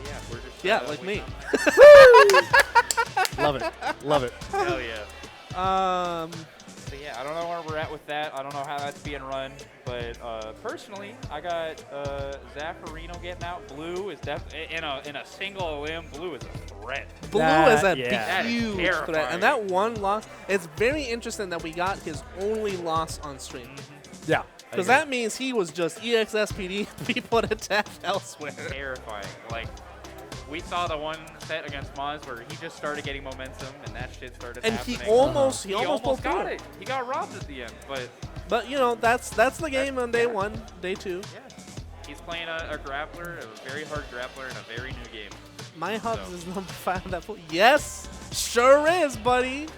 yeah, we're just Like me. Love it. Love it. Hell yeah. So yeah, I don't know where we're at with that. I don't know how that's being run, but personally, I got Zaffarino getting out. Blue is in a single limb. Blue is a threat. Blue is a That is huge threat, terrifying. and that one loss. It's very interesting that we got his only loss on stream. Yeah. Because that means he was just EXSPD people attacked elsewhere. Terrifying. Like, we saw the one set against Maz where he just started getting momentum and that shit started And happening. he almost pulled got through it. He got robbed at the end, but you know that's the game on day one, day two. Yeah. He's playing a grappler, a very hard grappler in a very new game. My Hubs is number 5 on that pool. Yes, sure is, buddy.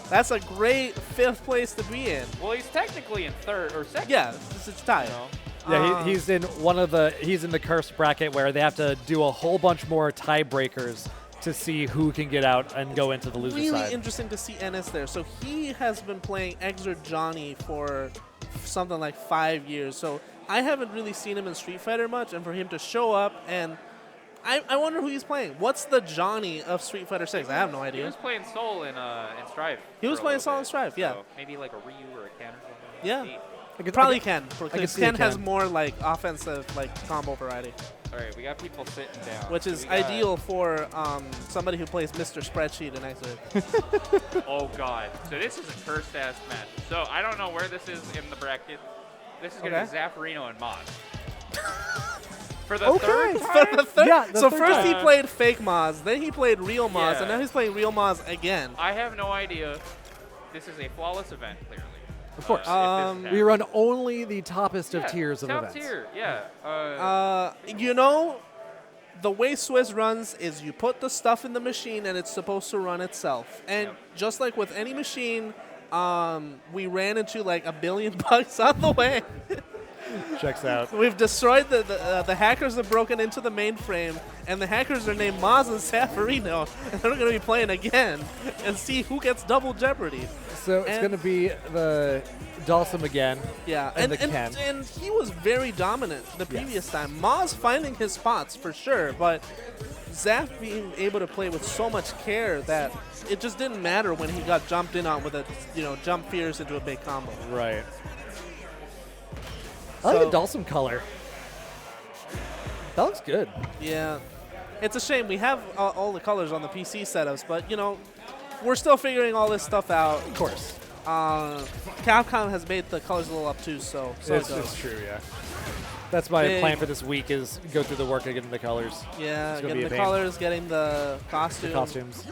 That's a great 5th place to be in. Well, he's technically in 3rd or 2nd. Yeah, it's tied. You know? Yeah, he's in he's in the cursed bracket where they have to do a whole bunch more tiebreakers to see who can get out and go into the loser Really side. interesting to see Ennis there. So he has been playing Exert Johnny for something like 5 years. So I haven't really seen him in Street Fighter much, and for him to show up and I wonder who he's playing. What's the Johnny of Street Fighter 6? I have no idea. He was playing Soul in Strife. He was playing Soul in Strife, yeah. So maybe like a Ryu or a Ken or something. Yeah. I Probably Ken. Because see Ken a has Ken. more like offensive combo variety. All right, we got people sitting down. Which is We got- ideal for somebody who plays Mr. Spreadsheet in Exit. Oh God! So this is a cursed ass match. So I don't know where this is in the bracket. This is gonna be Zaffarino and Mod. For the third time? For the third- Yeah, the so third first he time. played fake Maz, then he played real Maz, Yeah. and now he's playing real Maz again. I have no idea. This is a flawless event, clearly. Of course. If this is We run only the toppest of Yeah, tiers of top events. tier, yeah. You know, the way Swiss runs is you put the stuff in the machine and it's supposed to run itself. And just like with any machine, we ran into like a billion bugs on the way. Checks out. We've destroyed the hackers have broken into the mainframe, and the hackers are named Maz and Zaffarino, and they're going to be playing again and see who gets double jeopardy. So it's going to be the Dalsum again. Yeah, and the Ken. and he was very dominant the previous time. Maz finding his spots for sure, but Zaf being able to play with so much care that it just didn't matter when he got jumped in on with a jump fierce into a big combo. Right. I like the Dalsum color. That looks good. Yeah. It's a shame. We have all the colors on the PC setups, but, we're still figuring all this stuff out. Of course. Capcom has made the colors a little up, too, so it goes. It's true, yeah. That's my Big- plan for this week is go through the work of getting the colors. Yeah, It's gonna getting be a the pain. colors, getting the The costumes.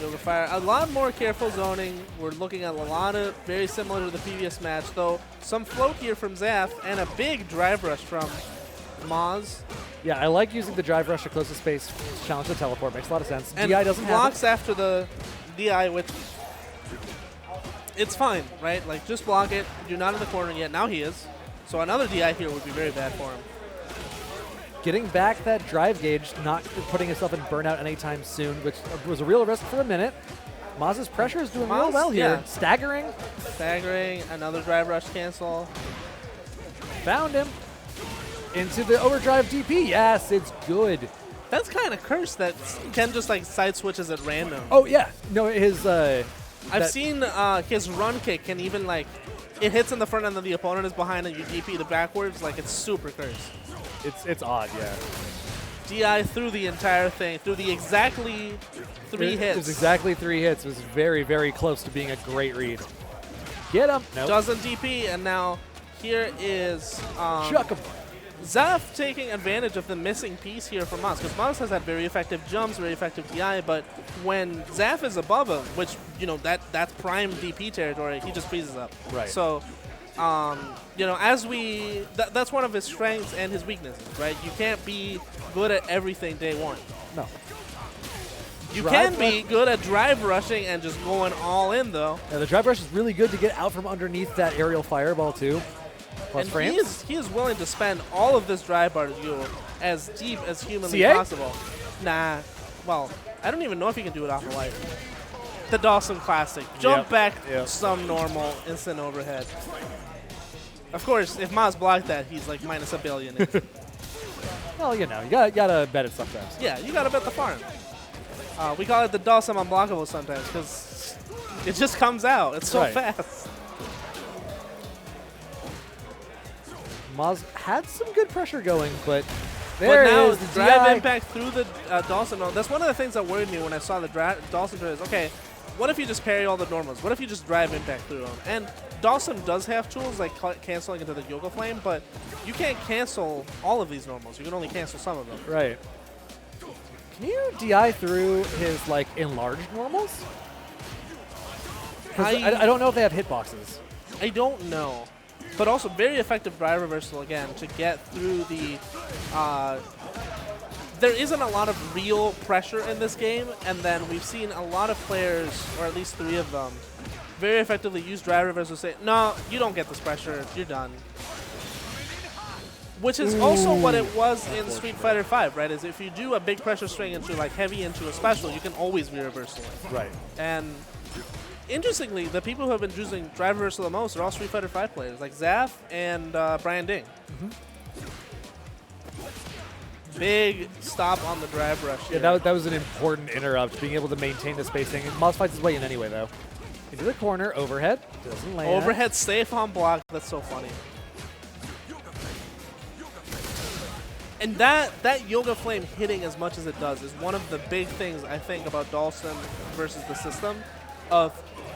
Yoga Fire. A lot more careful zoning. We're looking at a lot of very similar to the previous match, though. Some float here from Zaf and a big drive rush from Maz. Yeah, I like using the drive rush to close the space, challenge the teleport. Makes a lot of sense. And DI doesn't have blocks it. after the DI, which it's fine, right? Like, just block it. You're not in the corner yet. Now he is. So another DI here would be very bad for him. Getting back that drive gauge, not putting himself in burnout anytime soon, which was a real risk for a minute. Maz's pressure is doing real Maz, well here. yeah. Staggering. Staggering, another drive rush cancel. Found him. Into the overdrive DP. Yes, it's good. That's kind of cursed that Ken just like side switches at random. Oh, yeah. No, his... I've seen his run kick can even like, it hits in the front end and the opponent is behind and you DP the backwards. Like, it's super cursed. It's odd, yeah. DI through the entire thing, through the exactly 3 hits. It was exactly 3 hits. It was very, very close to being a great read. Get him. Nope. Doesn't DP, and now here is Chuck him. Zaf taking advantage of the missing piece here from Maz, because Maz has had very effective jumps, very effective DI, but when Zaf is above him, which, that's prime DP territory, he just freezes up. Right. So, as that's one of his strengths and his weaknesses, right? You can't be good at everything day one. No. You Drive can be good at drive rushing and just going all in, though. Yeah, the drive rush is really good to get out from underneath that aerial fireball, too. Plus And frames. he is willing to spend all of this drive bar to go as deep as humanly CA? possible. Nah. Well, I don't even know if he can do it off of life. The Dawson classic. Jump Yep. back, Yep. some normal, instant overhead. Of course, if Maz blocked that, he's like minus $1 billion. Well, you know, you gotta bet it sometimes. Yeah, you gotta bet the farm. We call it the Dawson unblockable sometimes because it just comes out. It's so Right. fast. Maz had some good pressure going, but there But now is the drive DI. impact through the Dawson. That's one of the things that worried me when I saw the Dawson tries. Okay, what if you just parry all the normals? What if you just drive impact through them? And Dawson does have tools like canceling into the Yoga Flame, but you can't cancel all of these normals. You can only cancel some of them. Right. Can you DI through his like enlarged normals? 'Cause I don't know if they have hitboxes. I don't know. But also very effective drive reversal again to get through the there isn't a lot of real pressure in this game, and then we've seen a lot of players, or at least 3 of them, very effectively use drive reversal to say, no, you don't get this pressure, you're done. Which is also what it was in Street Fighter 5, right? Is if you do a big pressure swing into like heavy into a special, you can always re-reversal it. Right. And interestingly, the people who have been using drive reversal the most are all Street Fighter 5 players, like Zaf and Brian Ding. Big stop on the drive rush here. Yeah, that was an important interrupt, being able to maintain the spacing. Maz fights his way in anyway, though. Into the corner, overhead, doesn't land. Overhead safe on block. That's so funny. And that Yoga Flame hitting as much as it does is one of the big things I think about Dawson versus the system of,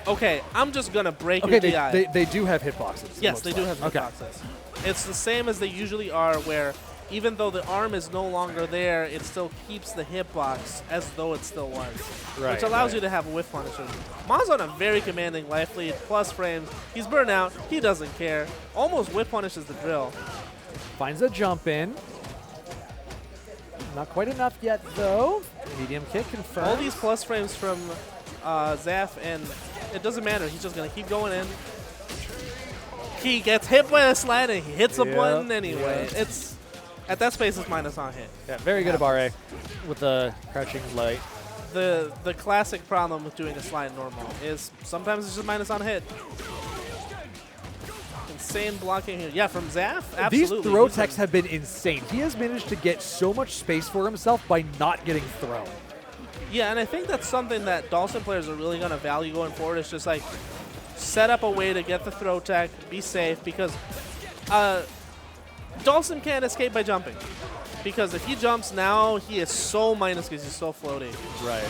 okay, I'm just going to break your DI. They do have hitboxes. Yes, they do have Okay. hitboxes. It's the same as they usually are, where even though the arm is no longer there, it still keeps the hitbox as though it still was. Right, which allows right. you to have whiff punishes. Maz on a very commanding life lead, plus frames. He's burnt out. He doesn't care. Almost whiff punishes the drill. Finds a jump in. Not quite enough yet, though. Medium kick confirmed. All these plus frames from Zaf, and it doesn't matter. He's just going to keep going in. He gets hit by a slide, and he hits a button anyway. Yep. It's at that space, it's minus on hit. Yeah, very good Abare with the crouching light. The classic problem with doing a slide normal is sometimes it's just minus on hit. Insane blocking here. Yeah, from Zaf, absolutely. These throw techs have been insane. He has managed to get so much space for himself by not getting thrown. Yeah, and I think that's something that Dawson players are really going to value going forward. It's just like set up a way to get the throw tech, be safe, because Dawson can't escape by jumping. Because if he jumps now, he is so minus because he's so floating. Right.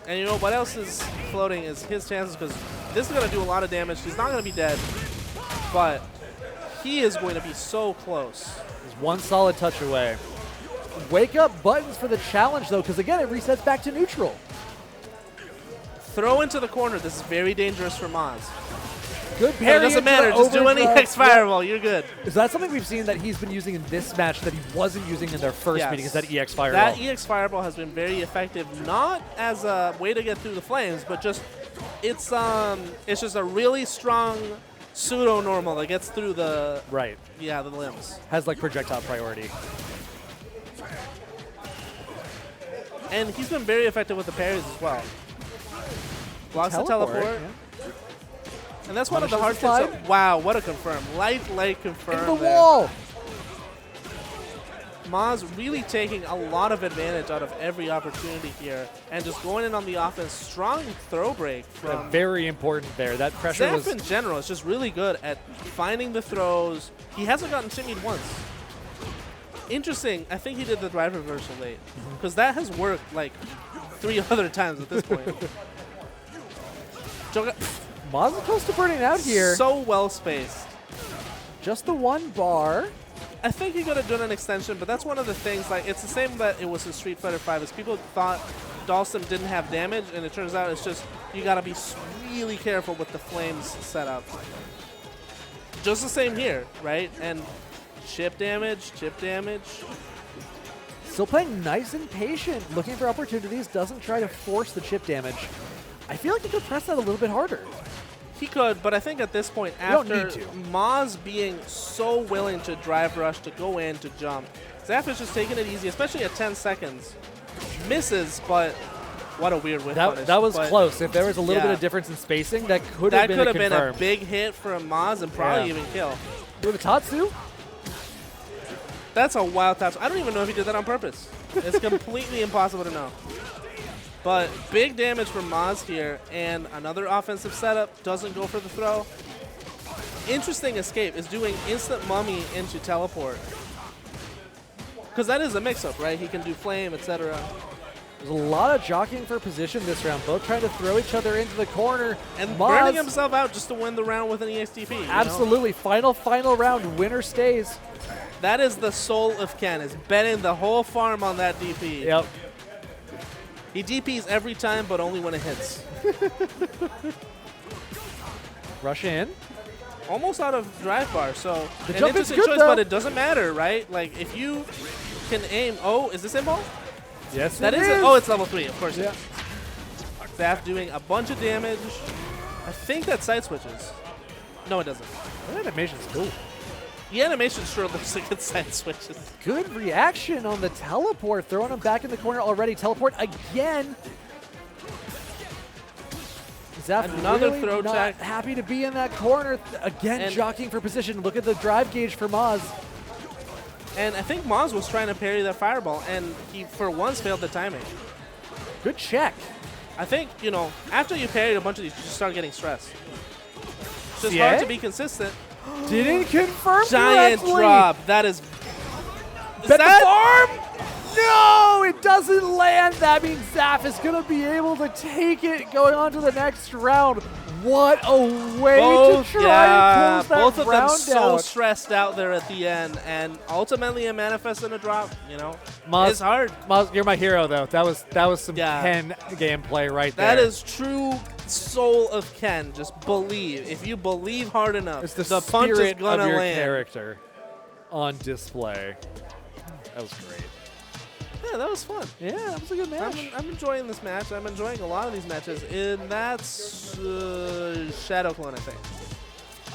And you know what else is floating is his chances, because this is going to do a lot of damage. He's not going to be dead, but he is going to be so close. He's one solid touch away. Wake up buttons for the challenge, though, because again, it resets back to neutral. Throw into the corner. This is very dangerous for Maz. Good But parry. it doesn't into matter. the Just do any overdrive. X Fireball. You're good. Is that something we've seen that he's been using in this match that he wasn't using in their first Yes. meeting? Is that EX Fireball? That EX Fireball has been very effective, not as a way to get through the flames, but just it's just a really strong pseudo normal that gets through the right. Yeah, the limbs. Has like projectile priority. And he's been very effective with the parries as well. Blocks the teleport. Yeah. And that's one of the Punishes hard the things. Wow, what a confirm. Light confirm. In the there. wall. Maz really taking a lot of advantage out of every opportunity here and just going in on the offense. Strong throw break from Very important there. That pressure Zaf was. in general is just really good at finding the throws. He hasn't gotten shimmied once. Interesting. I think he did the drive reversal late because that has worked like 3 other times at this point. Maz is close to burning out here. So well spaced. Just the one bar. I think he could have done an extension, but that's one of the things. Like it's the same that it was in Street Fighter 5. Is people thought Dawson didn't have damage, and it turns out it's just you got to be really careful with the flames setup. Just the same here, right? And chip damage. Still playing nice and patient, looking for opportunities, doesn't try to force the chip damage. I feel like he could press that a little bit harder. He could, but I think at this point, You don't after need to. Maz being so willing to drive rush, to go in, to jump, Zaf is just taking it easy, especially at 10 seconds. Misses, but What a weird whiff That, punish. that was but close. If there was a little bit yeah. of difference in spacing, that could have That been could a have been a confirm. big hit from Maz and probably Yeah. even kill. With a Tatsu? That's a wild touch. I don't even know if he did that on purpose. It's completely impossible to know. But big damage from Maz here, and another offensive setup. Doesn't go for the throw. Interesting escape is doing instant mummy into teleport. Because that is a mix-up, right? He can do flame, etc. There's a lot of jockeying for position this round, both trying to throw each other into the corner. And Maz, burning himself out just to win the round with an EXTP. you know? absolutely. Final round. Winner stays. That is the soul of Ken, is betting the whole farm on that DP. Yep. He DPs every time, but only when it hits. Rush in. Almost out of drive bar, so The an jump is interesting good, choice, though. but it doesn't matter, right? Like, if you can aim... Oh, is this involved? Yes, That it is. is. Oh, it's level 3, of course. Yeah. Zaf doing a bunch of damage. I think that side switches. No, it doesn't. That animation's cool. The animation sure looks like it side switches. Good reaction on the teleport, throwing him back in the corner already. Teleport again. Zaf Another really throw not tech. happy to be in that corner. Again, And- jockeying for position. Look at the drive gauge for Maz. And I think Maz was trying to parry that fireball, and he, for once, failed the timing. Good check. I think, you know, after you parried a bunch of these, you just start getting stressed. It's just Yeah? hard to be consistent. Didn't confirm Giant correctly. drop. That is... Bet the farm? No, it doesn't land. That means Zaf is going to be able to take it going on to the next round. What a way to try and close that both of them round so out. stressed out there at the end, and ultimately it manifests in a drop. You know, Maz, it's hard. Maz, you're my hero, though. That was some Yeah. Ken gameplay right there. That is true soul of Ken. Just believe. If you believe hard enough, It's the punch is spirit gonna of your land. character on display. That was great. Yeah, that was fun. Yeah, that was a good match. I'm enjoying this match. I'm enjoying a lot of these matches. And that's Shadow Clone, I think.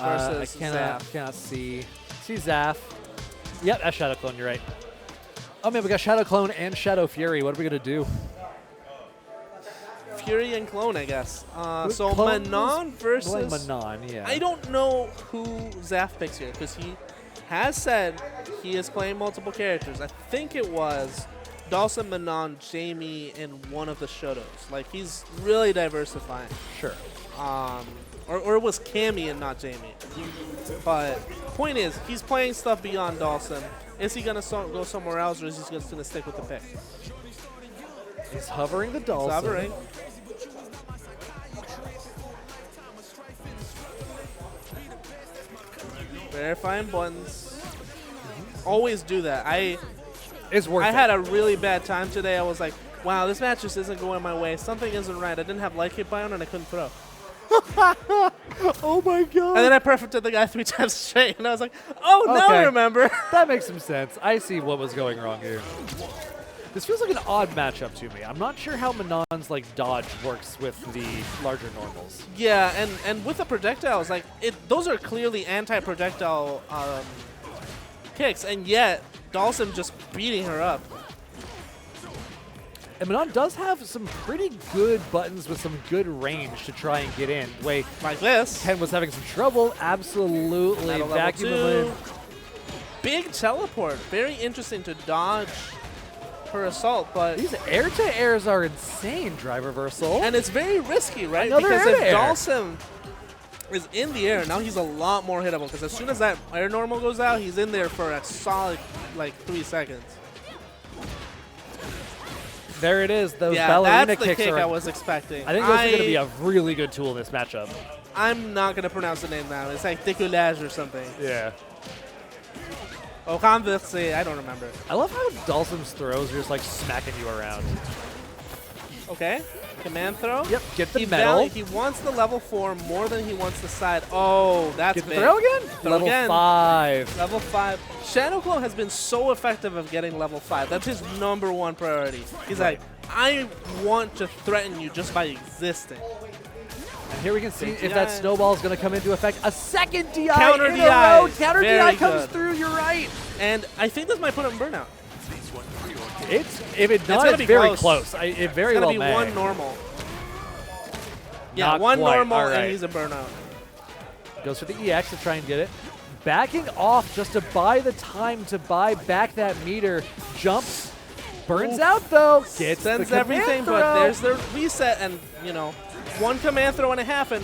I Versus cannot see Zaf. Yep, that's Shadow Clone. You're right. Oh man, we got Shadow Clone and Shadow Fury. What are we gonna do? Fury and Clone, I guess. So Clone Manon versus... Manon, yeah. I don't know who Zaf picks here, because he has said he is playing multiple characters. I think it was Dawson, Manon, Jamie, and one of the Shotos. Like, he's really diversifying. Sure. Or it was Cammy and not Jamie. But point is, he's playing stuff beyond Dawson. Is he going to go somewhere else, or is he just going to stick with the pick? He's hovering the Dawson. He's hovering. Verifying buttons. Always do that. It's worth I it. had a really bad time today. I was like, wow, this match just isn't going my way. Something isn't right. I didn't have light hit biome and I couldn't throw. Oh my god. And then I perfected the guy 3 times straight. And I was like, oh, now I Okay. remember. That makes some sense. I see what was going wrong here. This feels like an odd matchup to me. I'm not sure how Manon's like dodge works with the larger normals. Yeah, and with the projectiles, like those are clearly anti-projectile kicks, and yet Dawson just beating her up. And Manon does have some pretty good buttons with some good range to try and get in. Wait, like this. Ken was having some trouble. Absolutely. Metal level Vacuum him 2. in. Big teleport. Very interesting to dodge her assault, but These air-to-airs are insane, drive reversal. and it's very risky, right? Another Because air if to air. Dawson is in the air, now he's a lot more hittable, because as soon as that air normal goes out, he's in there for a solid, like, 3 seconds. There it is. Those Yeah, ballerina that's the kicks kick are. I was expecting. I think those are going to be a really good tool in this matchup. I'm not going to pronounce the name now. It's like décollage or something. Yeah. Oh, renversé. I don't remember. I love how Dawson's throws are just like smacking you around. Okay. Command throw. Yep, get the he metal. He wants the level 4 more than he wants the side. Oh, that's Get the big. throw again? Throw Level again. 5. Level 5. Shadow Clone has been so effective of getting level 5. That's his #1 priority. He's like, I want to threaten you just by existing. And here we can see Big if that DI. snowball is going to come into effect. A second DI Counter in DI. a row. Counter Very DI comes good. through. You're right. And I think this might put him in burnout. If it's not, gonna it's be very close. It very It's well gonna be may. one normal. Yeah, Not one quite. normal, All right. and he's a burnout. Goes for the EX to try and get it. Backing off just to buy the time to buy back that meter. Jumps. Burns out, though. Gets Sends the everything, command but throw. there's the reset, and, you know, one command throw and a half, and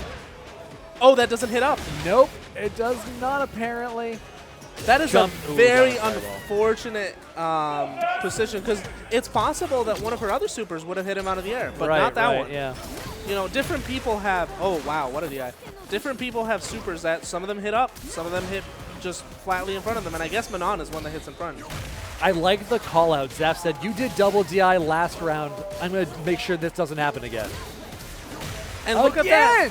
oh, that doesn't hit up. Nope, it does not apparently. That is Jump. a Ooh, very that was very well. unfortunate position, because it's possible that one of her other supers would have hit him out of the air, but Right, not that right, one. yeah. You know, different people have, oh wow, what a DI. Different people have supers that some of them hit up, some of them hit just flatly in front of them, and I guess Manon is one that hits in front. I like the call out. Zaf said, you did double DI last round. I'm going to make sure this doesn't happen again. And look at that.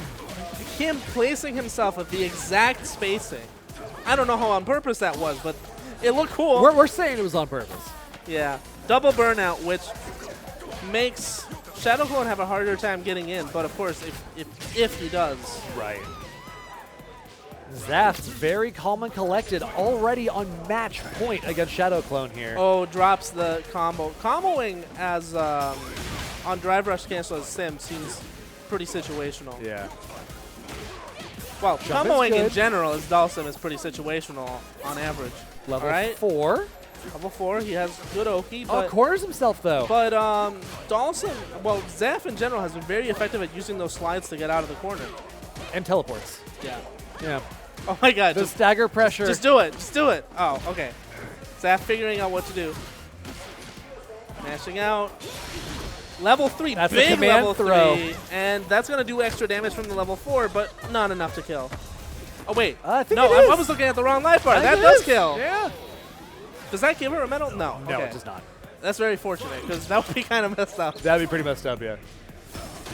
Him placing himself at the exact spacing. I don't know how on purpose that was, but it looked cool. We're saying it was on purpose. Yeah. Double burnout, which makes Shadow Clone have a harder time getting in, but of course, if he does. Right. Zaf's very calm and collected, already on match point against Shadow Clone here. Oh, drops the combo. Comboing as on Drive Rush Cancel as Sim seems pretty situational. Yeah. Well, Jump is comboing in good. general as Dalsim is pretty situational on average. Level All right? 4. Level 4, he has good Oki, Oh, but corners himself, though. But Dalsim, well, Zaf in general has been very effective at using those slides to get out of the corner. And teleports. Yeah. Yeah. Oh my god. The stagger pressure. Just do it. Just do it. Oh, okay. Zaf figuring out what to do. Mashing out. Level 3. That's big a command level throw. 3. And that's going to do extra damage from the level 4, but not enough to kill. Oh, wait. I think no, it is. I was looking at the wrong life bar. I That think it does is. kill. Yeah. Does that give her a medal? No. No, Okay. it does not. That's very fortunate, because that would be kind of messed up. That'd be pretty messed up, yeah.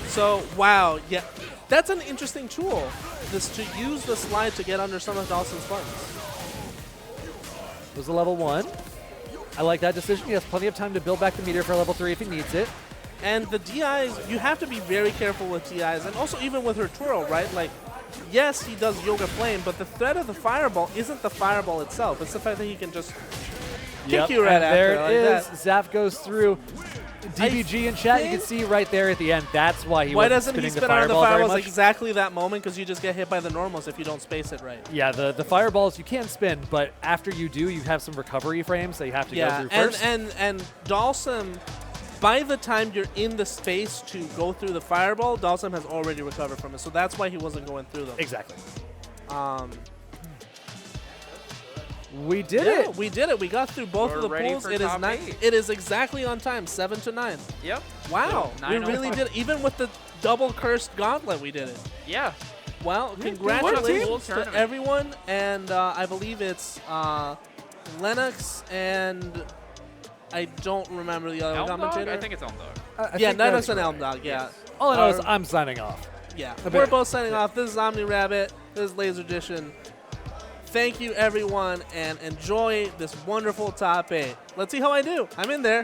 So, wow, yeah. That's an interesting tool, this to use the slide to get under some of Dawson's buttons. Was a level 1. I like that decision. He has plenty of time to build back the meter for level 3 if he needs it. And the DIs, you have to be very careful with DIs, and also even with her twirl, right? Like, yes, he does Yoga Flame, but the threat of the fireball isn't the fireball itself. It's the fact that he can just kick you right and after. there it like is. that. Zaf goes through. DBG in chat, you can see right there at the end. That's why he Why wasn't doesn't he spinning spin the out the fireball very fireballs much. exactly that moment? Because you just get hit by the normals if you don't space it right. Yeah, the fireballs you can spin, but after you do, you have some recovery frames that you have to go through first. and Dalsim, by the time you're in the space to go through the fireball, Dalsim has already recovered from it. So that's why he wasn't going through them. Exactly. We did it. We did it. We got through both We're of the ready pools. for It is top 8. it is exactly on time, 7 to 9. Yep. Wow, Yeah, we 9:05. really did it. Even with the double cursed gauntlet, we did it. Yeah. Well, Yeah, congratulations cool to tournament. everyone, and I believe it's Lennox and I don't remember the other Elm Dog? commentator. I think it's Elm Dog. Yeah, Lennox and Elm Dog. Yeah. All I know is Our- I'm signing off. Yeah, A we're bit. both signing off. This is Omni Rabbit. This is Laser Edition. Thank you, everyone, and enjoy this wonderful top 8. Let's see how I do. I'm in there.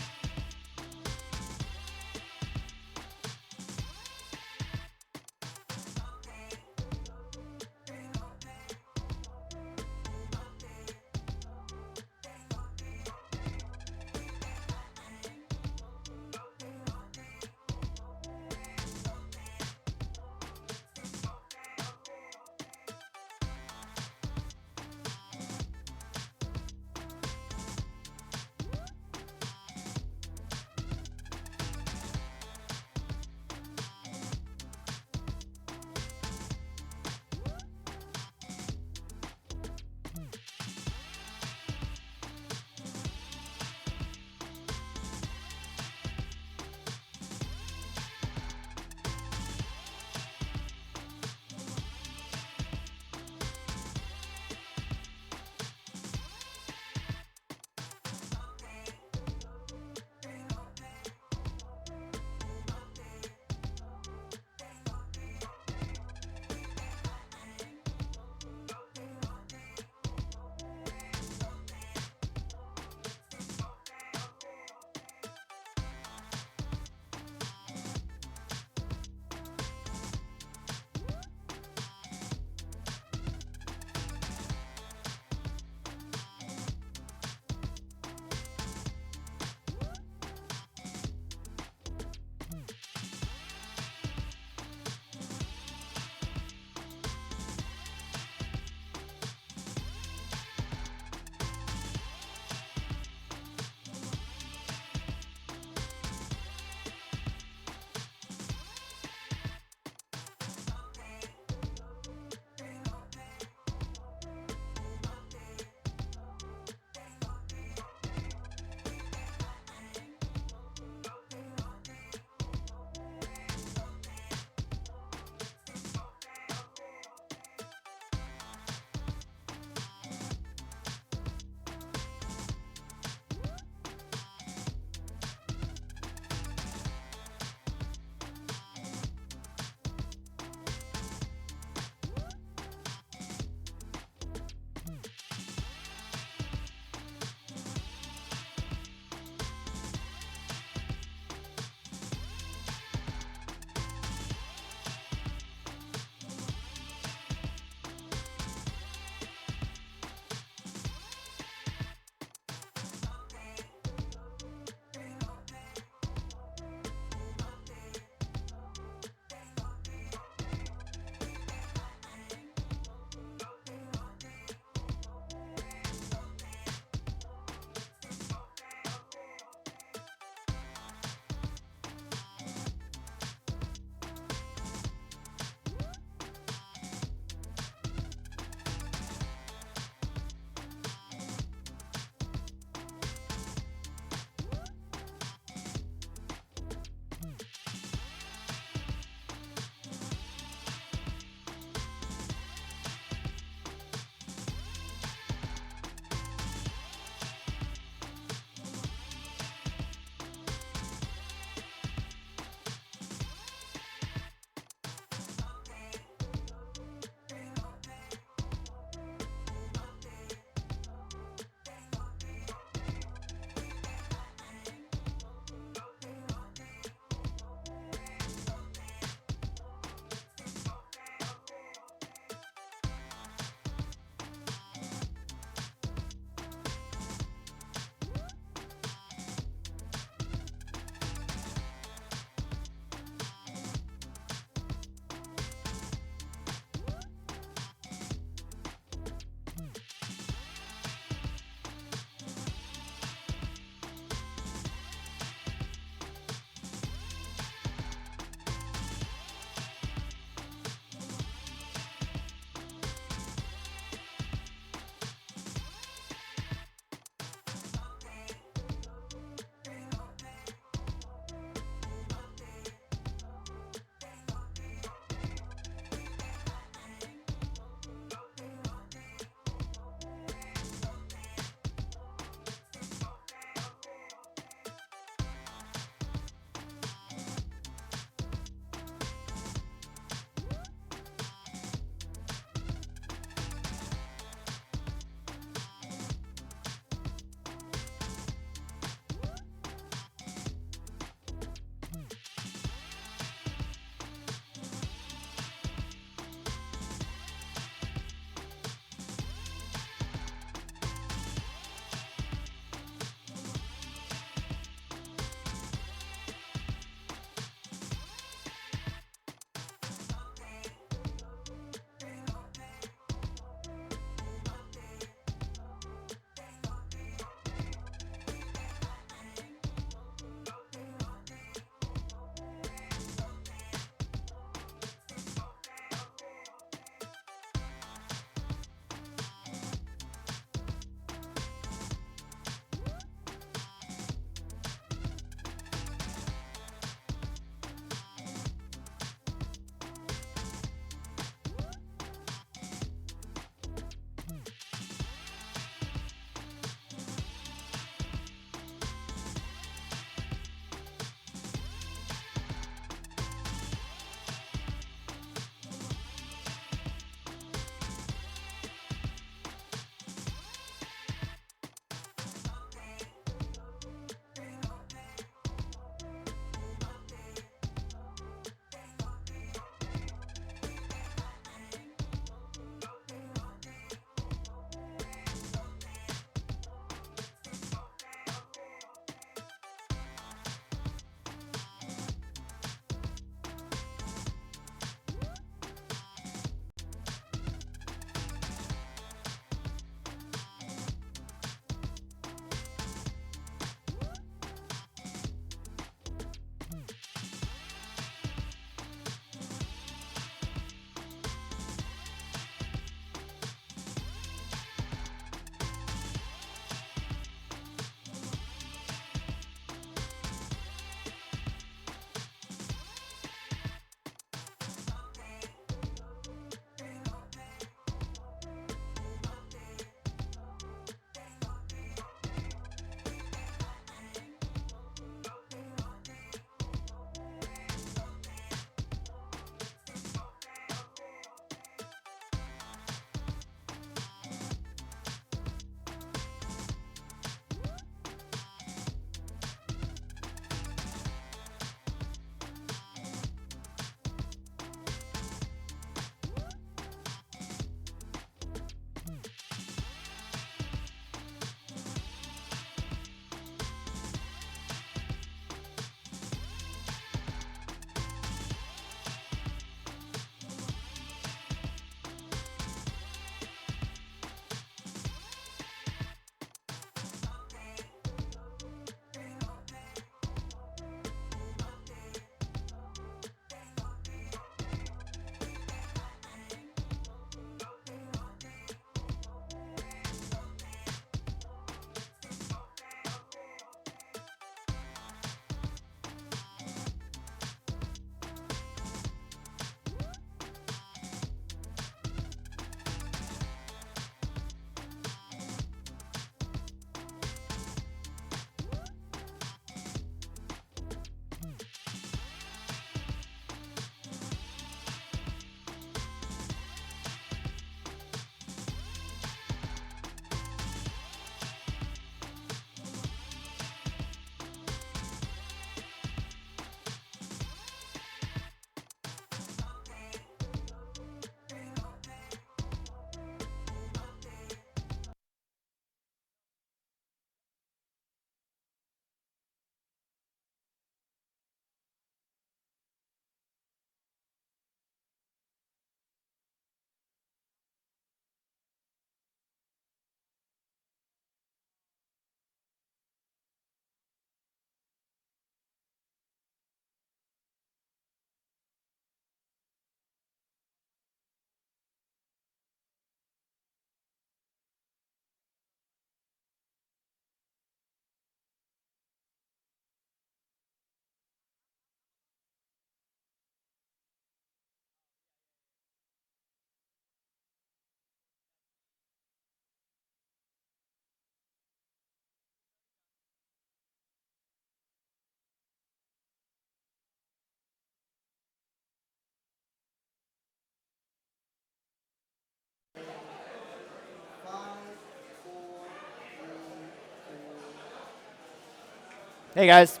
Hey guys,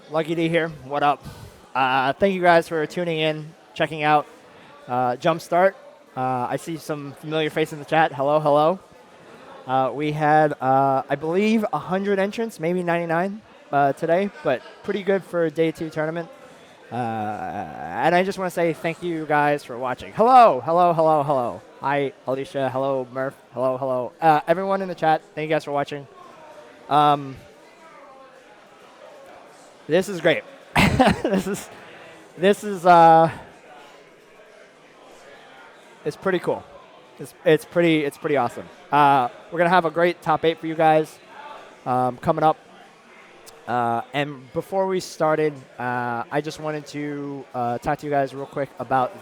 Lucky D here. What up? Thank you guys for tuning in, checking out Jumpstart. I see some familiar faces in the chat. Hello, hello. We had, I believe, 100 entrants, maybe 99 today, but pretty good for a day 2 tournament. And I just want to say thank you guys for watching. Hello, hello, hello, hello. Hi, Alicia. Hello, Murph. Hello, hello. Everyone in the chat, thank you guys for watching. This is great. this is it's pretty cool. It's pretty awesome. We're gonna have a great top 8 for you guys coming up. And before we started, I just wanted to talk to you guys real quick about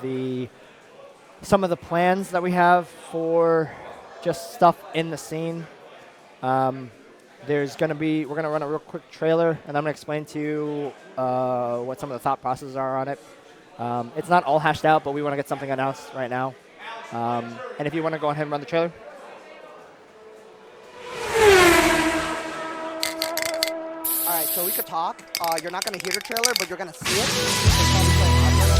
some of the plans that we have for just stuff in the scene. We're gonna run a real quick trailer, and I'm gonna explain to you what some of the thought processes are on it. It's not all hashed out, but we want to get something announced right now. And if you want to go ahead and run the trailer. All right, so we could talk. You're not going to hear the trailer, but you're going to see it. It's probably playing audio right now.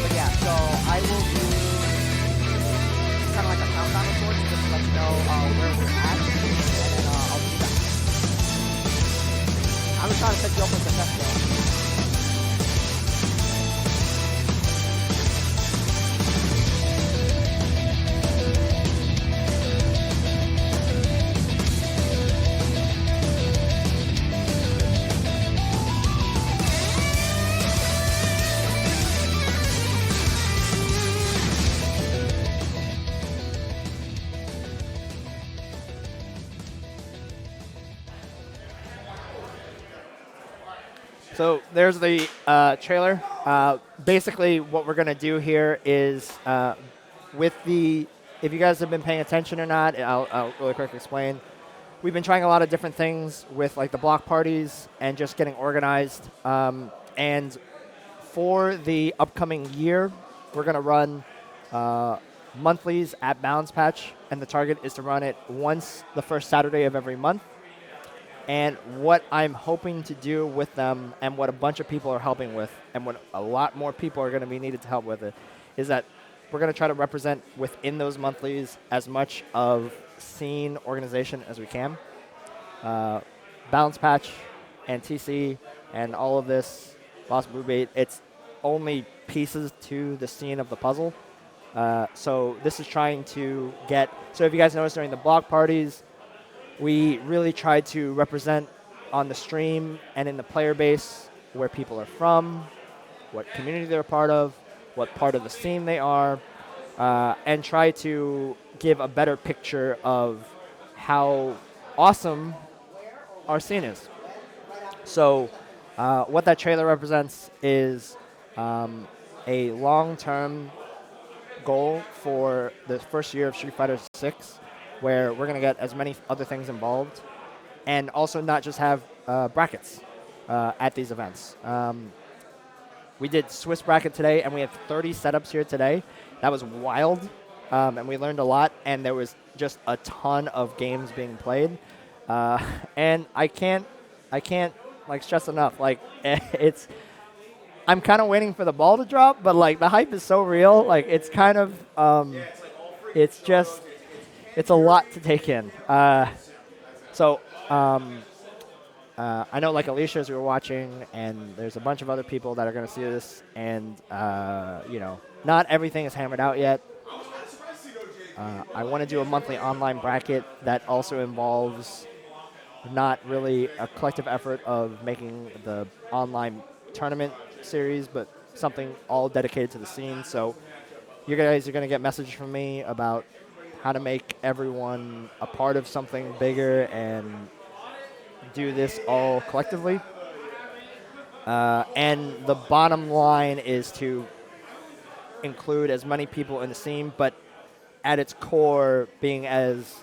But yeah, so I will do kind of like a countdown of sorts, just to let you know where we're at, and then I'll do that. I'm just trying to set you up with the festival. So there's the trailer. Basically, what we're going to do here is if you guys have been paying attention or not, I'll really quick explain. We've been trying a lot of different things with like the block parties and just getting organized. And for the upcoming year, we're going to run monthlies at Balance Patch, and the target is to run it once the first Saturday of every month. And what I'm hoping to do with them, and what a bunch of people are helping with, and what a lot more people are going to be needed to help with it, is that we're going to try to represent within those monthlies as much of scene organization as we can. Balance Patch and TC and all of this, Lost Blue Bait, it's only pieces to the scene of the puzzle. So this is trying to get, so if you guys noticed during the block parties, we really tried to represent on the stream and in the player base where people are from, what community they're a part of, what part of the scene they are, and try to give a better picture of how awesome our scene is. So what that trailer represents is a long-term goal for the first year of StreetFighter 6, where we're going to get as many other things involved, and also not just have brackets at these events. We did Swiss bracket today, and we had 30 setups here today. That was wild, and we learned a lot, and there was just a ton of games being played. And I can't like stress enough. Like I'm kind of waiting for the ball to drop, but like the hype is so real. Like it's kind of it's a lot to take in. I know like Alicia, as we were watching, and there's a bunch of other people that are going to see this, and not everything is hammered out yet. I want to do a monthly online bracket that also involves not really a collective effort of making the online tournament series, but something all dedicated to the scene. So you guys are going to get messages from me about how to make everyone a part of something bigger and do this all collectively. And the bottom line is to include as many people in the scene, but at its core being as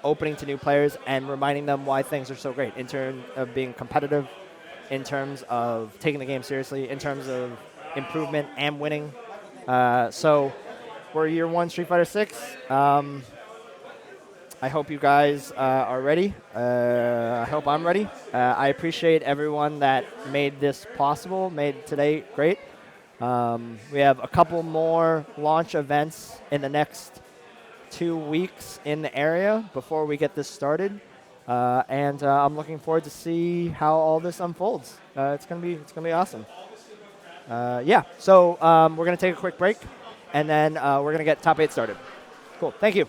opening to new players and reminding them why things are so great in terms of being competitive, in terms of taking the game seriously, in terms of improvement and winning. So we're year one Street Fighter 6. I hope you guys are ready. I hope I'm ready. I appreciate everyone that made this possible, made today great. We have a couple more launch events in the next 2 weeks in the area before we get this started. And I'm looking forward to see how all this unfolds. It's gonna be awesome. Yeah. So we're gonna take a quick break, and then we're gonna get top 8 started. Cool. Thank you.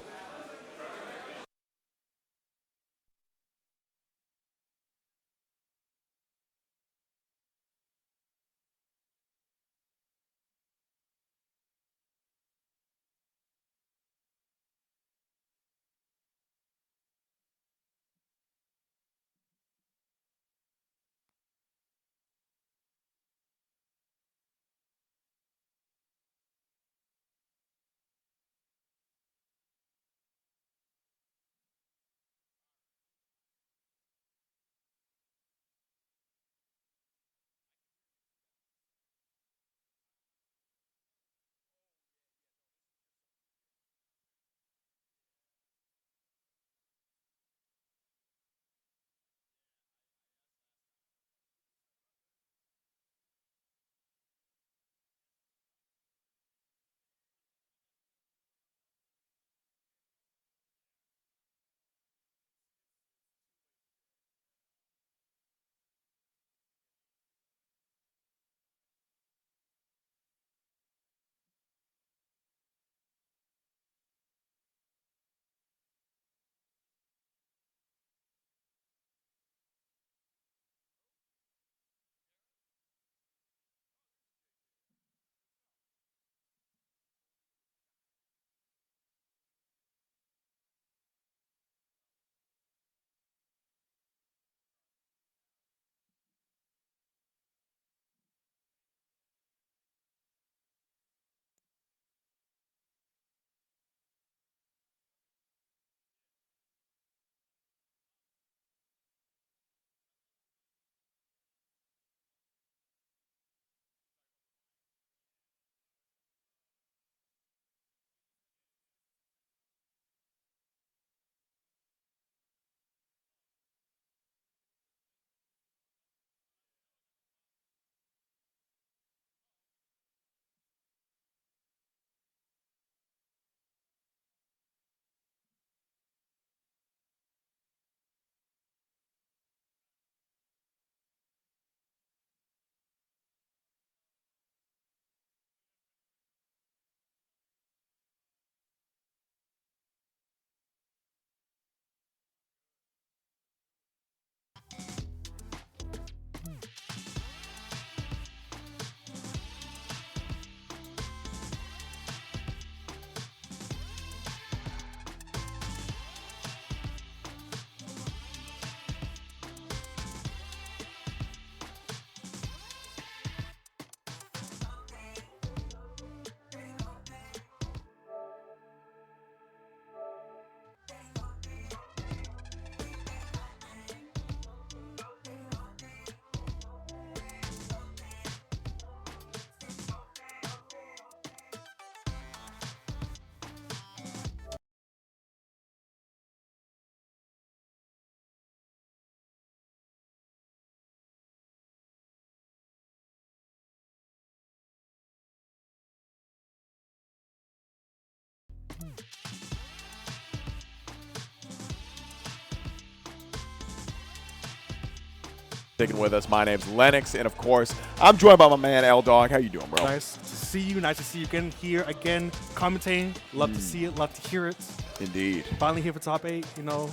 Sticking with us, my name's Lennox, and of course, I'm joined by my man L Dog. How you doing, bro? Nice to see you. Nice to see you again here again commentating. Love to see it. Love to hear it. Indeed. Finally here for top 8. You know,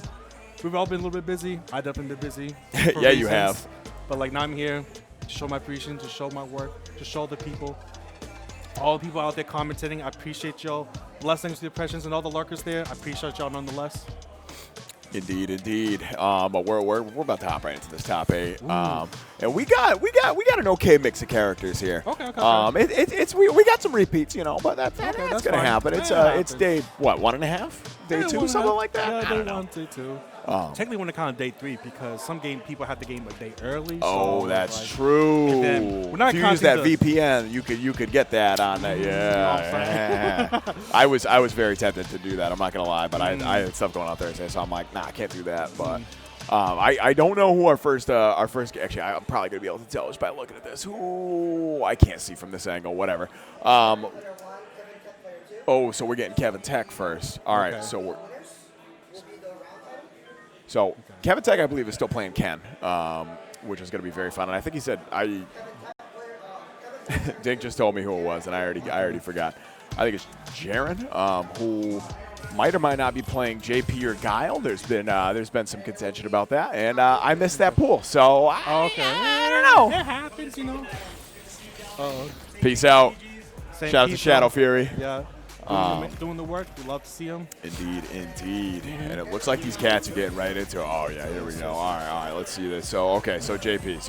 we've all been a little bit busy. I definitely been busy. Yeah, you have. But like now I'm here to show my appreciation, to show my work, to show the people, all the people out there commentating. I appreciate y'all. Blessings to the impressions and all the lurkers there. I appreciate y'all nonetheless. Indeed, indeed. But we're about to hop right into this top 8. And we got an okay mix of characters here. Okay. We got some repeats, you know, but that's gonna fine. happen. It's day what, 1.5? Day 2, something like that. Yeah, day 1, day 2. Technically, when it count day 3 because some people have the game a day early. Oh, so that's like, true. We're not if you use that counting the- VPN, you could get that on that. Yeah. I was very tempted to do that. I'm not gonna lie, but I had stuff going on Thursday, so I'm like, nah, I can't do that. But I don't know who our first actually I'm probably gonna be able to tell just by looking at this. Ooh, I can't see from this angle. Whatever. Oh, so we're getting Kevin Tech first. All right, so Kevin Tech, I believe, is still playing Ken, which is going to be very fun. And I think he said Dink just told me who it was, and I already forgot. I think it's Jaren, who might or might not be playing JP or Guile. There's been some contention about that, and I missed that pool, so I don't know. It happens, you know. Peace out. Same Shout out to Shadow Fury. Yeah. Doing the work. We love to see him. Indeed. And it looks like these cats are getting right into it. Oh, yeah, here we go. All right, let's see this. So, okay, so JP.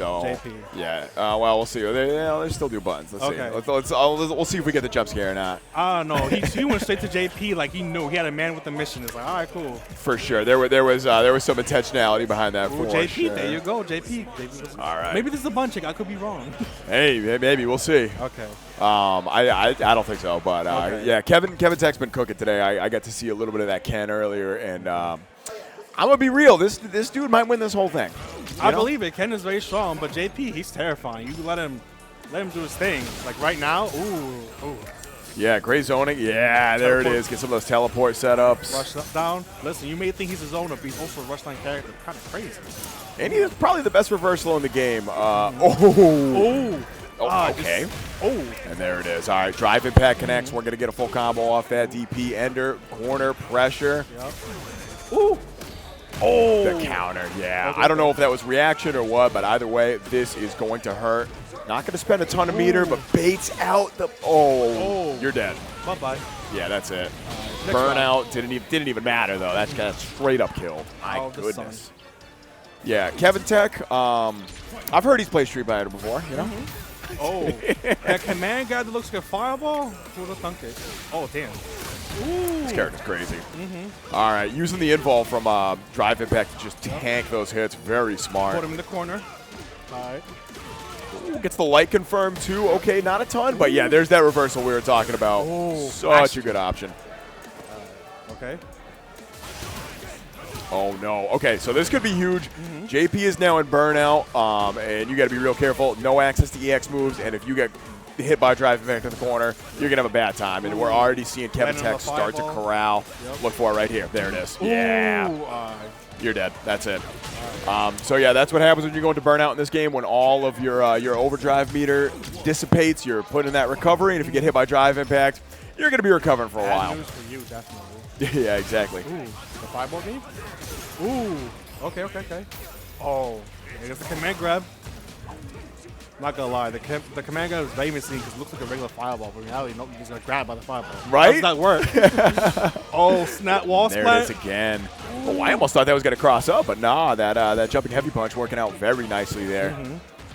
Yeah, well, we'll see. They still do buttons. Let's see. We'll see if we get the jump scare or not. No, he went straight to JP like he knew he had a man with a mission. It's like, all right, cool. For sure. There was some intentionality behind that. Ooh, for JP, sure. there you go, JP. All right. Maybe this is a bunching. I could be wrong. Hey, maybe. We'll see. Okay. I don't think so, but Okay. yeah, Kevin Tech's been cooking today. I got to see a little bit of that Ken earlier, and I'm gonna be real. This dude might win this whole thing. I believe it. Ken is very strong, but JP, he's terrifying. You let him do his thing. Like right now, ooh. Yeah, gray zoning. Yeah, there it is. Get some of those teleport setups. Rush down. Listen, you may think he's a zoner, but he's also a rush line character. Kind of crazy. And he's probably the best reversal in the game. Okay. And there it is. All right, drive impact connects. We're going to get a full combo off that. DP, ender, corner, pressure. Yep. Ooh. The counter, yeah. I don't know if that was reaction or what, but either way, this is going to hurt. Not going to spend a ton of meter, but baits out the... Oh, you're dead. Bye-bye. Yeah, that's it. Burnout didn't even matter, though. That's got straight up killed. My goodness. Yeah, Kevin Tech, I've heard he's played StreetFighter before, you know? Oh, that command guy that looks like a fireball? Who would have thunk it? Oh, damn. Ooh. This character's crazy. All right, using the invul from Drive Impact to just tank those hits. Very smart. Put him in the corner. All right. Ooh, gets the light confirmed, too. Okay, not a ton, but yeah, there's that reversal we were talking about. Such a good option. Okay. Oh, no. Okay, so this could be huge. JP is now in burnout, and you got to be real careful. No access to EX moves, and if you get hit by Drive Impact in the corner, you're going to have a bad time. And we're already seeing Kevin Tech start to corral. Look for it right here. There it is. Yeah. You're dead. That's it. So, yeah, that's what happens when you go into burnout in this game. When all of your overdrive meter dissipates, you're put in that recovery, and if you get hit by Drive Impact, you're going to be recovering for a while. News for you, definitely. Yeah, exactly. Ooh, the fireball game? Ooh, okay. Oh, there's the command grab. Not gonna lie, the command grab is famous because it looks like a regular fireball, but in reality, nope, you're just gonna grab by the fireball. Right? How does that work? Oh, snap wall splat. There it is again. Oh, I almost thought that was gonna cross up, but nah, that jumping heavy punch working out very nicely there.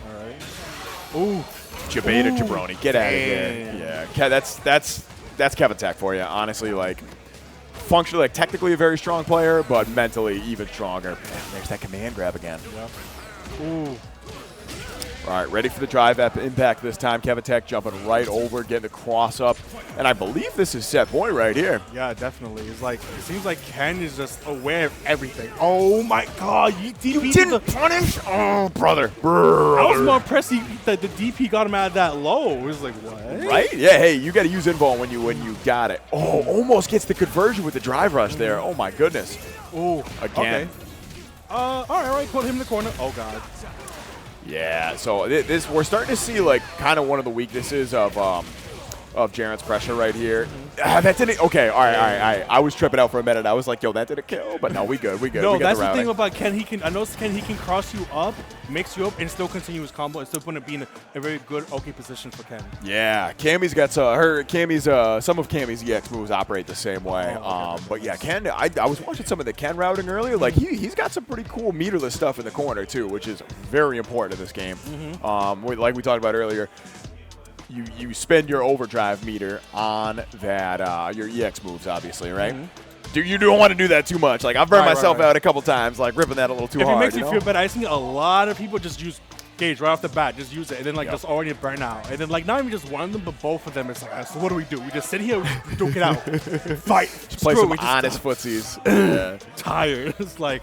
All right. Ooh. Jabata Jabroni, get out of here. Yeah, that's Kevin Tech for you. Honestly, like, functionally, like, technically a very strong player, but mentally even stronger. Man, there's that command grab again. Yep. Ooh. All right, ready for the drive impact this time. Kevin Tech jumping right over, getting the cross up. And I believe this is set point right here. Yeah, definitely. It seems like Ken is just aware of everything. Oh my God, you didn't punish? Oh, brother. I was more impressed that the DP got him out of that low. It was like, what? Right? Yeah, hey, you got to use invul when you got it. Oh, almost gets the conversion with the drive rush there. Oh, my goodness. Ooh. Again. Okay. All right, put him in the corner. Oh, God. Yeah, so we're starting to see like kind of one of the weaknesses of Jaren's pressure right here. That didn't. Okay, all right. I was tripping out for a minute. I was like, yo, that didn't kill, but no, we good. No, that's the thing about Ken. I noticed Ken. He can cross you up, mix you up, and still continue his combo. It's still going to be in a very good, okay position for Ken. Yeah, Cammy's got some of Cammy's EX moves operate the same way. But yeah, Ken. I was watching some of the Ken routing earlier. Like he's got some pretty cool meterless stuff in the corner too, which is very important in this game. Like we talked about earlier. You spend your overdrive meter on that your EX moves, obviously, right? you don't want to do that too much. Like, I've burned myself out a couple times, like ripping that a little too hard. If it makes you feel better, I've seen a lot of people just use Gage right off the bat, just use it, and then like just already burn out. And then like not even just one of them, but both of them. It's like, so what do? We just sit here, we duke it out, fight, just play some honest footsies. Yeah. Tired. It's like,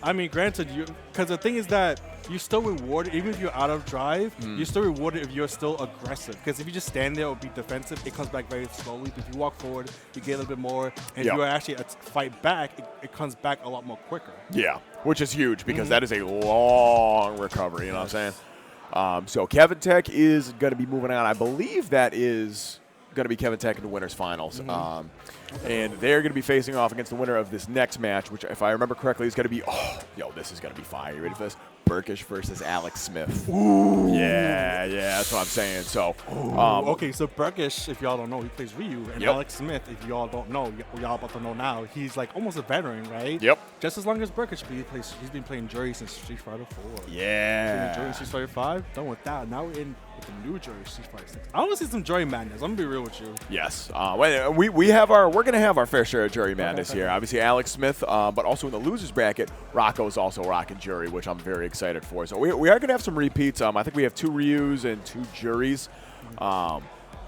I mean, granted, because the thing is that you still rewarded, even if you're out of drive, you're still rewarded if you're still aggressive. Because if you just stand there or be defensive, it comes back very slowly. But if you walk forward, you get a little bit more. And if you actually fight back, it comes back a lot more quicker. Yeah, which is huge because that is a long recovery, you know what I'm saying? So Kevin Tech is going to be moving on. I believe that is going to be Kevin Tech in the winners finals. And they're going to be facing off against the winner of this next match, which, if I remember correctly, is going to be, this is going to be fire. You ready for this? Burkish versus Alex Smith. Ooh. Yeah, that's what I'm saying. So, okay, so Burkish, if y'all don't know, he plays Ryu, and Alex Smith, if y'all don't know, y'all about to know now, he's like almost a veteran, right? Yep. Just as long as Burkish, he's been playing Jury since Street Fighter 4. Yeah. Jury in Street Fighter 5, done with that. Now we're in with the new Jury Street Fighter 6. I want to see some Jury madness. I'm gonna be real with you. Yes. We're gonna have our fair share of Jury madness here. Obviously, Alex Smith, but also in the losers bracket, Rocco is also rocking Jury, which I'm very excited for. So we are going to have some repeats. I think we have 2 Ryus and 2 Juries.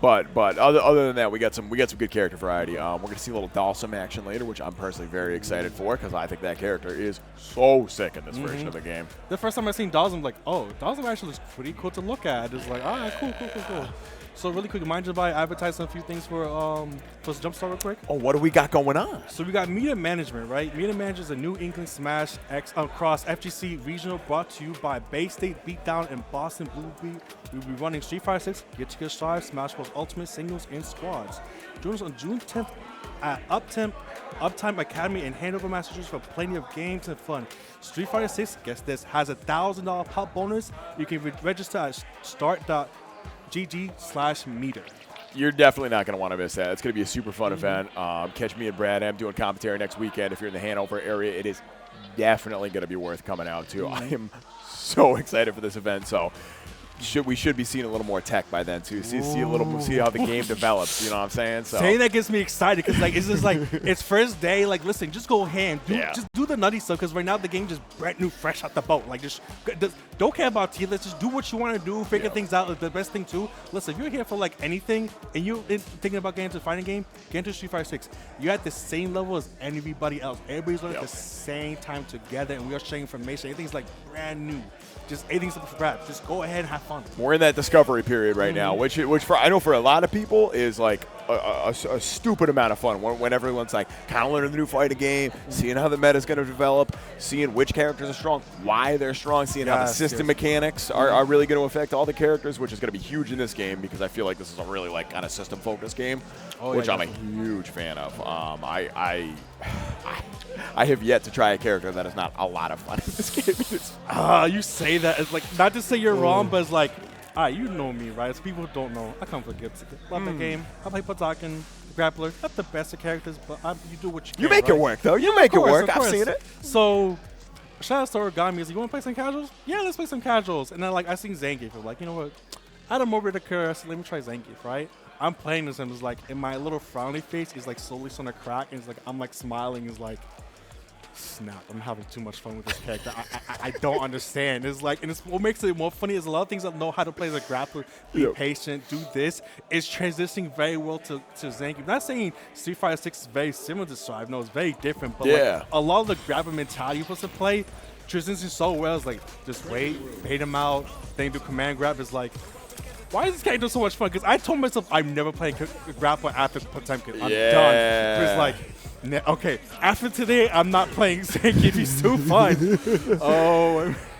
But other than that, we got some good character variety. We're going to see a little Dalsum action later, which I'm personally very excited for because I think that character is so sick in this version of the game. The first time I seen Dalsum, I'm like, oh, Dalsum actually looks pretty cool to look at. It's like, all right, cool. So really quick, mind if I advertise a few things for Jumpstart real quick? Oh, what do we got going on? So we got Media Management, right? Media Management is a New England Smash X Cross FGC regional brought to you by Bay State Beatdown and Boston Blue Beat. We'll be running Street Fighter 6, Get Your Strive, Smash Bros. Ultimate Singles, and Squads. Join us on June 10th at Uptime Academy in Hanover, Massachusetts for plenty of games and fun. Street Fighter 6, guess this, has a $1,000 pop bonus. You can register at start.gg/meter. You're definitely not going to want to miss that. It's going to be a super fun event. Catch me and Brad M doing commentary next weekend. If you're in the Hanover area, it is definitely going to be worth coming out to. I am so excited for this event. So we should be seeing a little more tech by then too. See how the game develops. You know what I'm saying? So saying that gets me excited because like it's just like it's first day. Like listen, just go ham. Just do the nutty stuff because right now the game just brand new, fresh out the boat. Like just don't care about tier lists. Just do what you want to do. Figure things out. Like, the best thing too. Listen, if you're here for like anything and you're thinking about getting into a fighting game, get into Street Fighter 6. You're at the same level as anybody else. Everybody's learning at the same time together, and we are sharing information. Everything's like brand new. Just everything's up for grabs. Just go ahead and have fun. We're in that discovery period right now, which for I know for a lot of people is like a stupid amount of fun when everyone's like kind of learning the new fighting game, seeing how the meta is going to develop, seeing which characters are strong, why they're strong, seeing how the system mechanics are really going to affect all the characters, which is going to be huge in this game because I feel like this is a really like kind of system focused game, which I'm a huge fan of. I have yet to try a character that is not a lot of fun in this game. You say that it's like not to say you're wrong, but it's like, you know me, right? So people who don't know, I come for Gibbs. Love the game. I play Patakin, Grappler. Not the best of characters, but you do what you can. You make it work, though. You make it work. I've seen it. So, shout out to Origami. He's like, you want to play some casuals? Yeah, let's play some casuals. And then like I seen Zangief. I'm like, you know what? I had a morbid occurrence. Let me try Zangief, right? I'm playing this and it's like, in my little frowny face is like slowly starting to crack, and it's like I'm like smiling. It's like, snap, I'm having too much fun with this character. I don't understand. It's like, and what makes it more funny is a lot of things I know how to play as a grappler, be patient, do this, is transitioning very well to Zangief. Not saying Street Fighter 6 is very similar to Strive, no, it's very different, but like, a lot of the grabber mentality you're supposed to play transitions so well. It's like, just wait, bait him out, then do command grab. Is like, why is this character so much fun? Because I told myself I'm never playing grappler after Potemkin. I'm done. It's like, okay, after today, I'm not playing Zangief. He's too fun.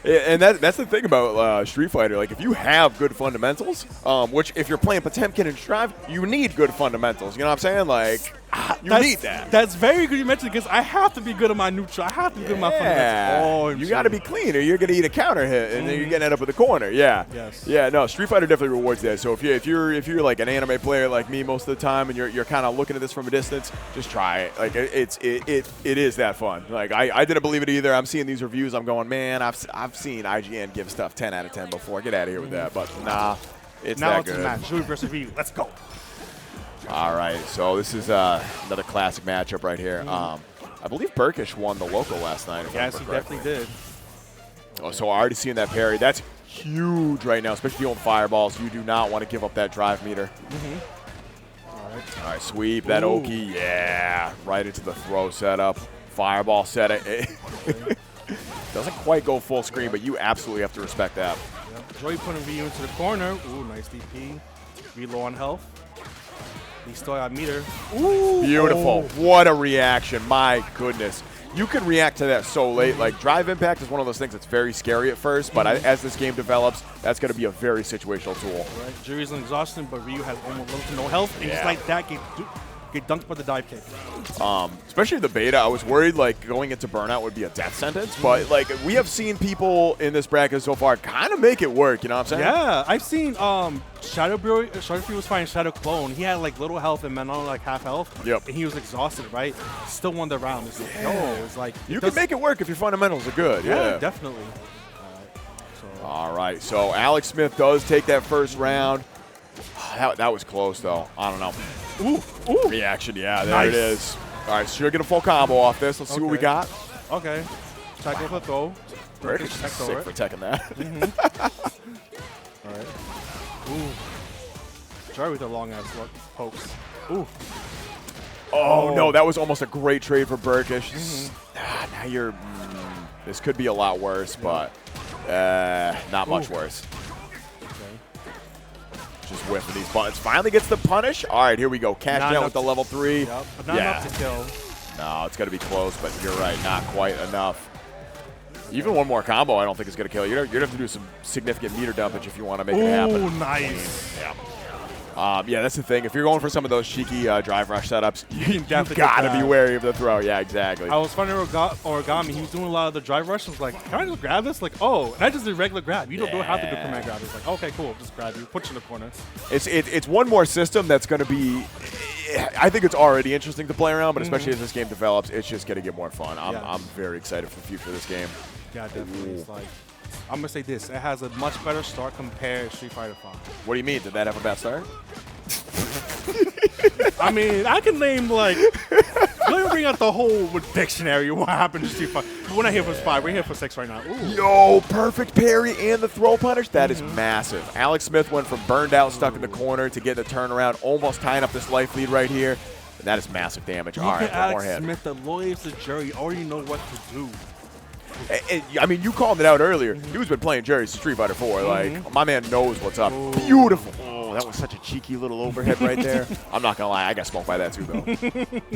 And that's the thing about Street Fighter. Like, if you have good fundamentals, which if you're playing Potemkin and Strive, you need good fundamentals. You know what I'm saying? Like, you need that. That's very good you mentioned because I have to be good at my neutral. I have to be good at my fundamentals. You got to be clean or you're going to eat a counter hit and then you're going to end up with a corner. Yeah. Yes. Yeah, no, Street Fighter definitely rewards that. So if you're like an anime player like me most of the time and you're kind of looking at this from a distance, just try it. Like, it is that fun. Like, I didn't believe it either. I'm seeing these reviews. I'm going, man, I've seen IGN give stuff 10 out of 10 before. Get out of here with that. But nah, it's now that it's good. a match. Julie versus Ryu. Let's go. All right, so this is another classic matchup right here. I believe Burkish won the local last night. If Yes, I he remember definitely did. Oh, so already seeing that parry. That's huge right now, especially dealing with fireballs. You do not want to give up that drive meter. All right, sweep that Ooh. Oki. Yeah, right into the throw setup. Fireball set it. Doesn't quite go full screen, but you absolutely have to respect that. Yep. Joey putting Ryu into the corner. Ooh, nice DP. Ryu low on health. He still got meter. Ooh. Beautiful. Oh. What a reaction. My goodness. You can react to that so late. Like, drive impact is one of those things that's very scary at first, but as this game develops, that's going to be a very situational tool. Right. Jury's exhaustion, but Ryu has almost little to no health. And just like that, get dunked by the dive kick. Especially the beta, I was worried like going into burnout would be a death sentence, but like we have seen people in this bracket so far kind of make it work. You know what I'm saying? Yeah, I've seen Shadow Fury was fighting Shadow Clone. He had like little health and Manon like half health. Yep. And he was exhausted, right? Still won the round. It's like, yo, it's like You can make it work if your fundamentals are good. Yeah, definitely. All right, so Alex Smith does take that first round. That was close, though. I don't know. Ooh. Reaction, yeah, there Nice. it is. All right, so you're getting a full combo off this. Let's see what we got. Okay. Check with a throw. Very Check throw sick it. for teching that. All right. Ooh. Try with the long ass pokes. Ooh. Oh, no, that was almost a great trade for Burkish. Now you're. This could be a lot worse, but not much worse. Just whiffing these buttons. Finally gets the punish. All right, here we go. Cash out with the level 3. Yep. But not enough to kill. No, it's going to be close, but you're right. Not quite enough. Even one more combo I don't think is going to kill you. You're going to have to do some significant meter dumpage if you want to make it happen. Oh, nice. Yeah. Yeah, that's the thing. If you're going for some of those cheeky drive rush setups, you definitely got to get be that. wary of the throw. Yeah, exactly. I was fighting Origami. He was doing a lot of the drive rush. I was like, can I just grab this? Like, oh, and I just did regular grab. You don't have to do command grab. It's like, okay, cool. Just grab you. Put you in the corner. It's one more system that's going to be. I think it's already interesting to play around, but especially as this game develops, it's just going to get more fun. I'm very excited for the future of this game. Yeah, definitely. It's like, I'm going to say this. It has a much better start compared to Street Fighter 5. What do you mean? Did that have a bad start? I mean, I can name, like, let me bring out the whole dictionary. What happened to Street Fighter? We're not here for 5. We're here for 6 right now. Ooh. Yo, perfect parry and the throw punish. That is massive. Alex Smith went from burned out, stuck in the corner, to get the turnaround, almost tying up this life lead right here. And that is massive damage. All right, one more Alex hit. Smith, the lawyers, the jury, already know what to do. I mean, you called it out earlier. Dude's been playing Jerry Street Fighter 4. Like, my man knows what's up. Beautiful. Oh, that was such a cheeky little overhead right there. I'm not going to lie. I got smoked by that, too, though.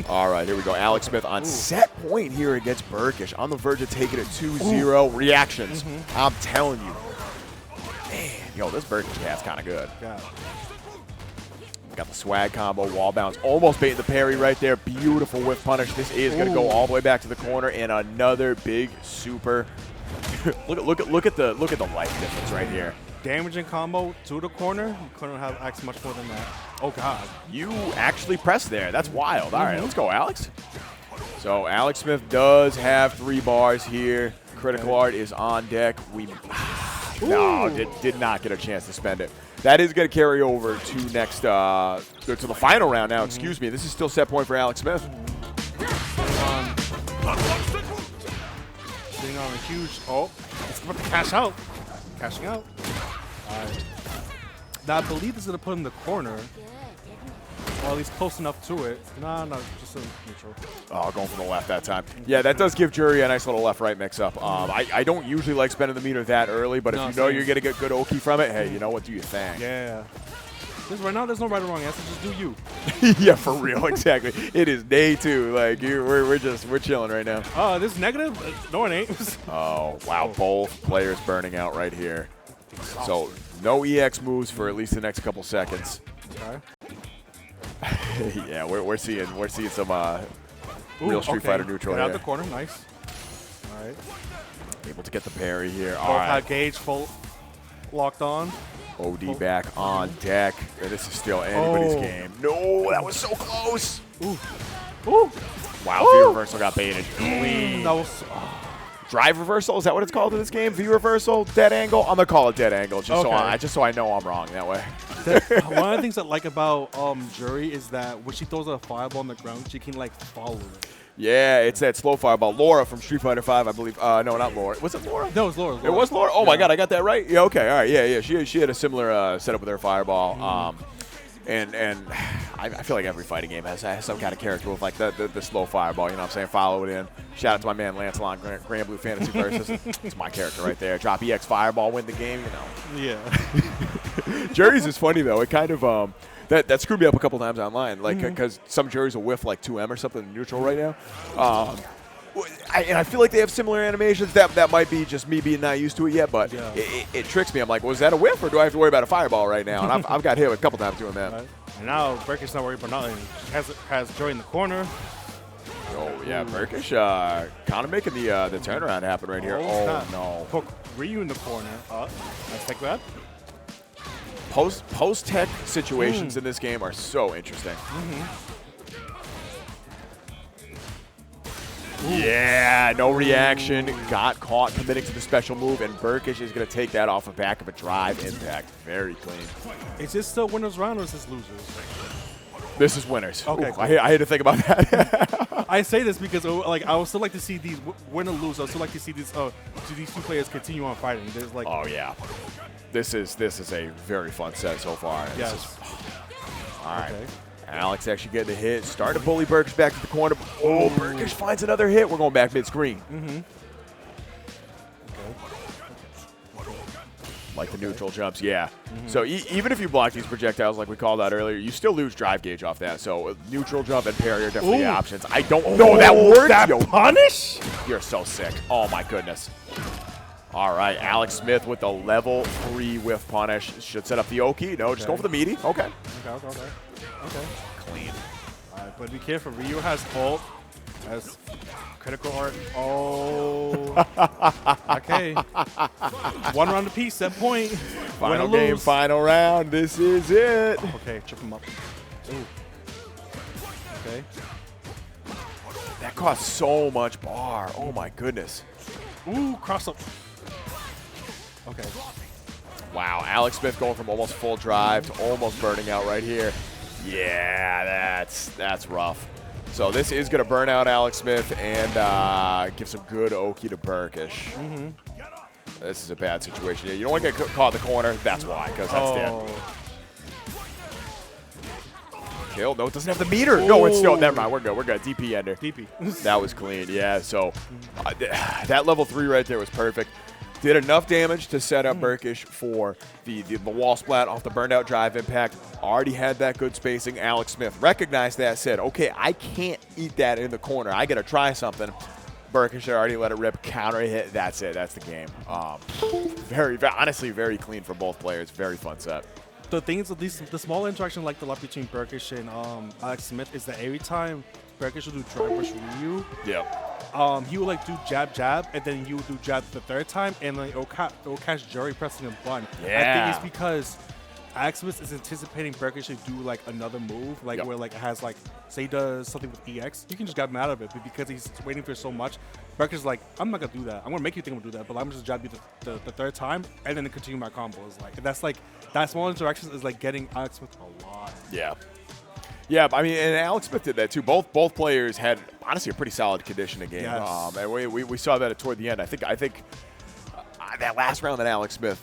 All right, here we go. Alex Smith on set point here against Burkish. On the verge of taking it 2-0. Reactions. I'm telling you. Man, yo, this Burkish cat's kind of good. Yeah. Got the swag combo, wall bounce, almost baiting the parry right there. Beautiful whiff punish. This is going to go all the way back to the corner, and another big super. look at the life difference right here. Damaging combo to the corner. You couldn't have asked much more than that. Oh God! You actually pressed there. That's wild. All right, let's go, Alex. So Alex Smith does have 3 bars here. Critical Art is on deck. We did not get a chance to spend it. That is going to carry over to next to the final round now. Excuse me. This is still set point for Alex Smith. Sitting on a huge. Oh, it's about to cash out. Cashing out. All right. Now I believe it's going to put him in the corner. Or at least close enough to it. No, just a neutral. Oh, going for the left that time. Yeah, that does give Jury a nice little left-right mix-up. I don't usually like spending the meter that early, but if you know you're going to get good Oki from it, hey, you know what? Do your thing. Yeah. Right now, there's no right or wrong answer. Just do you. Yeah, for real, exactly. It is day 2. Like we're chilling right now. This is negative? No, it ain't. Oh wow, both players burning out right here. So no EX moves for at least the next couple seconds. Okay. Yeah, we're seeing some real Street Fighter neutral Get out here. the corner, nice. All right. Able to get the parry here. Both All right. had Gage full locked on. OD back on deck. And this is still anybody's game. No, that was so close. Ooh. Ooh. Wow, Fear Reversal got baited clean. That was. drive reversal. Is that what it's called in this game? V reversal, dead angle. I'm gonna call it dead angle, just so I know I'm wrong that way. One of the things I like about Jury is that when she throws a fireball on the ground, she can like follow it. Yeah, it's that slow fireball. Laura from Street Fighter 5, I believe. No, not Laura. Was it Laura? No, it was Laura. It was Laura? Oh, my God, I got that right? Yeah, okay, all right. Yeah. She had a similar setup with her fireball. And I feel like every fighting game has some kind of character with like the slow fireball, you know what I'm saying? Follow it in. Shout out to my man Lancelot, Grand Blue Fantasy Versus. It's my character right there. Drop EX fireball, win the game, you know. Yeah. Juries is funny, though. It kind of that screwed me up a couple times online, like because some juries will whiff like 2M or something in neutral right now. And I feel like they have similar animations. That might be just me being not used to it yet, but it tricks me. I'm like, was that a whiff, or do I have to worry about a fireball right now? And I've got hit a couple times doing that. Right. And now Burkish not worried about nothing. Has Joy in the corner. Oh yeah, Burkish kind of making the turnaround happen right here. Oh no. Poke Ryu in the corner. Nice tech grab. Post-tech situations in this game are so interesting. Yeah, no reaction. Got caught committing to the special move, and Burkish is going to take that off the back of a drive impact. Very clean. Is this still winners round or is this losers? This is winners. Okay, Ooh, cool. I had to think about that. I say this because like I would still like to see these win or lose. I would still like to see these two players continue on fighting. There's like yeah. This is a very fun set so far. Yes. All right. Okay. Alex actually getting a hit. Start to bully Burkish back to the corner. Oh, Burkish finds another hit. We're going back mid-screen. Like the neutral jumps, yeah. So even if you block these projectiles like we called out earlier, you still lose drive gauge off that. So neutral jump and parry are definitely options. I don't know that word. That punish? You're so sick. Oh, my goodness. All right, Alex Smith with the level 3 whiff punish. Should set up the Oki. No, just go for the meaty. Okay. Okay. Clean. All right, but be careful. Ryu has ult. Has critical art. Oh. Okay. One round apiece. Set point. Final game, final round. This is it. Okay, trip him up. Ooh. Okay. That costs so much bar. Oh, my goodness. Ooh, cross up. Okay. Wow, Alex Smith going from almost full drive to almost burning out right here. Yeah, that's rough. So this is going to burn out Alex Smith and give some good Oki to Burkish. This is a bad situation. You don't want to get caught in the corner. That's why, because that's dead. Kill. No, it doesn't have the meter. No, it's still. Never mind. We're good. We're good. DP ender. DP. That was clean. Yeah. So that level 3 right there was perfect. Did enough damage to set up Burkish for the wall splat off the burned out drive impact. Already had that good spacing. Alex Smith recognized that, said, okay, I can't eat that in the corner. I got to try something. Burkish already let it rip, counter hit. That's it. That's the game. Honestly, very clean for both players. Very fun set. The thing is, the small interaction like the lot between Burkish and Alex Smith is that every time Burkish will do drive rush Ryu, he would like do jab, and then you would do jab the third time, and like it'll catch Jury pressing a button. I think it's because Alex Smith is anticipating Burkish to do like another move, like where like it has like, say he does something with EX, you can just grab him out of it, but because he's waiting for so much, Burkish is like, I'm not gonna do that. I'm gonna make you think I'm gonna do that, but I'm just jab you the third time, and then continue my combos. Like that's like that small interaction is like getting Alex Smith a lot. Yeah, I mean, and Alex Smith did that too. Both players had honestly a pretty solid conditioning game. Yes. And we saw that toward the end. I think that last round that Alex Smith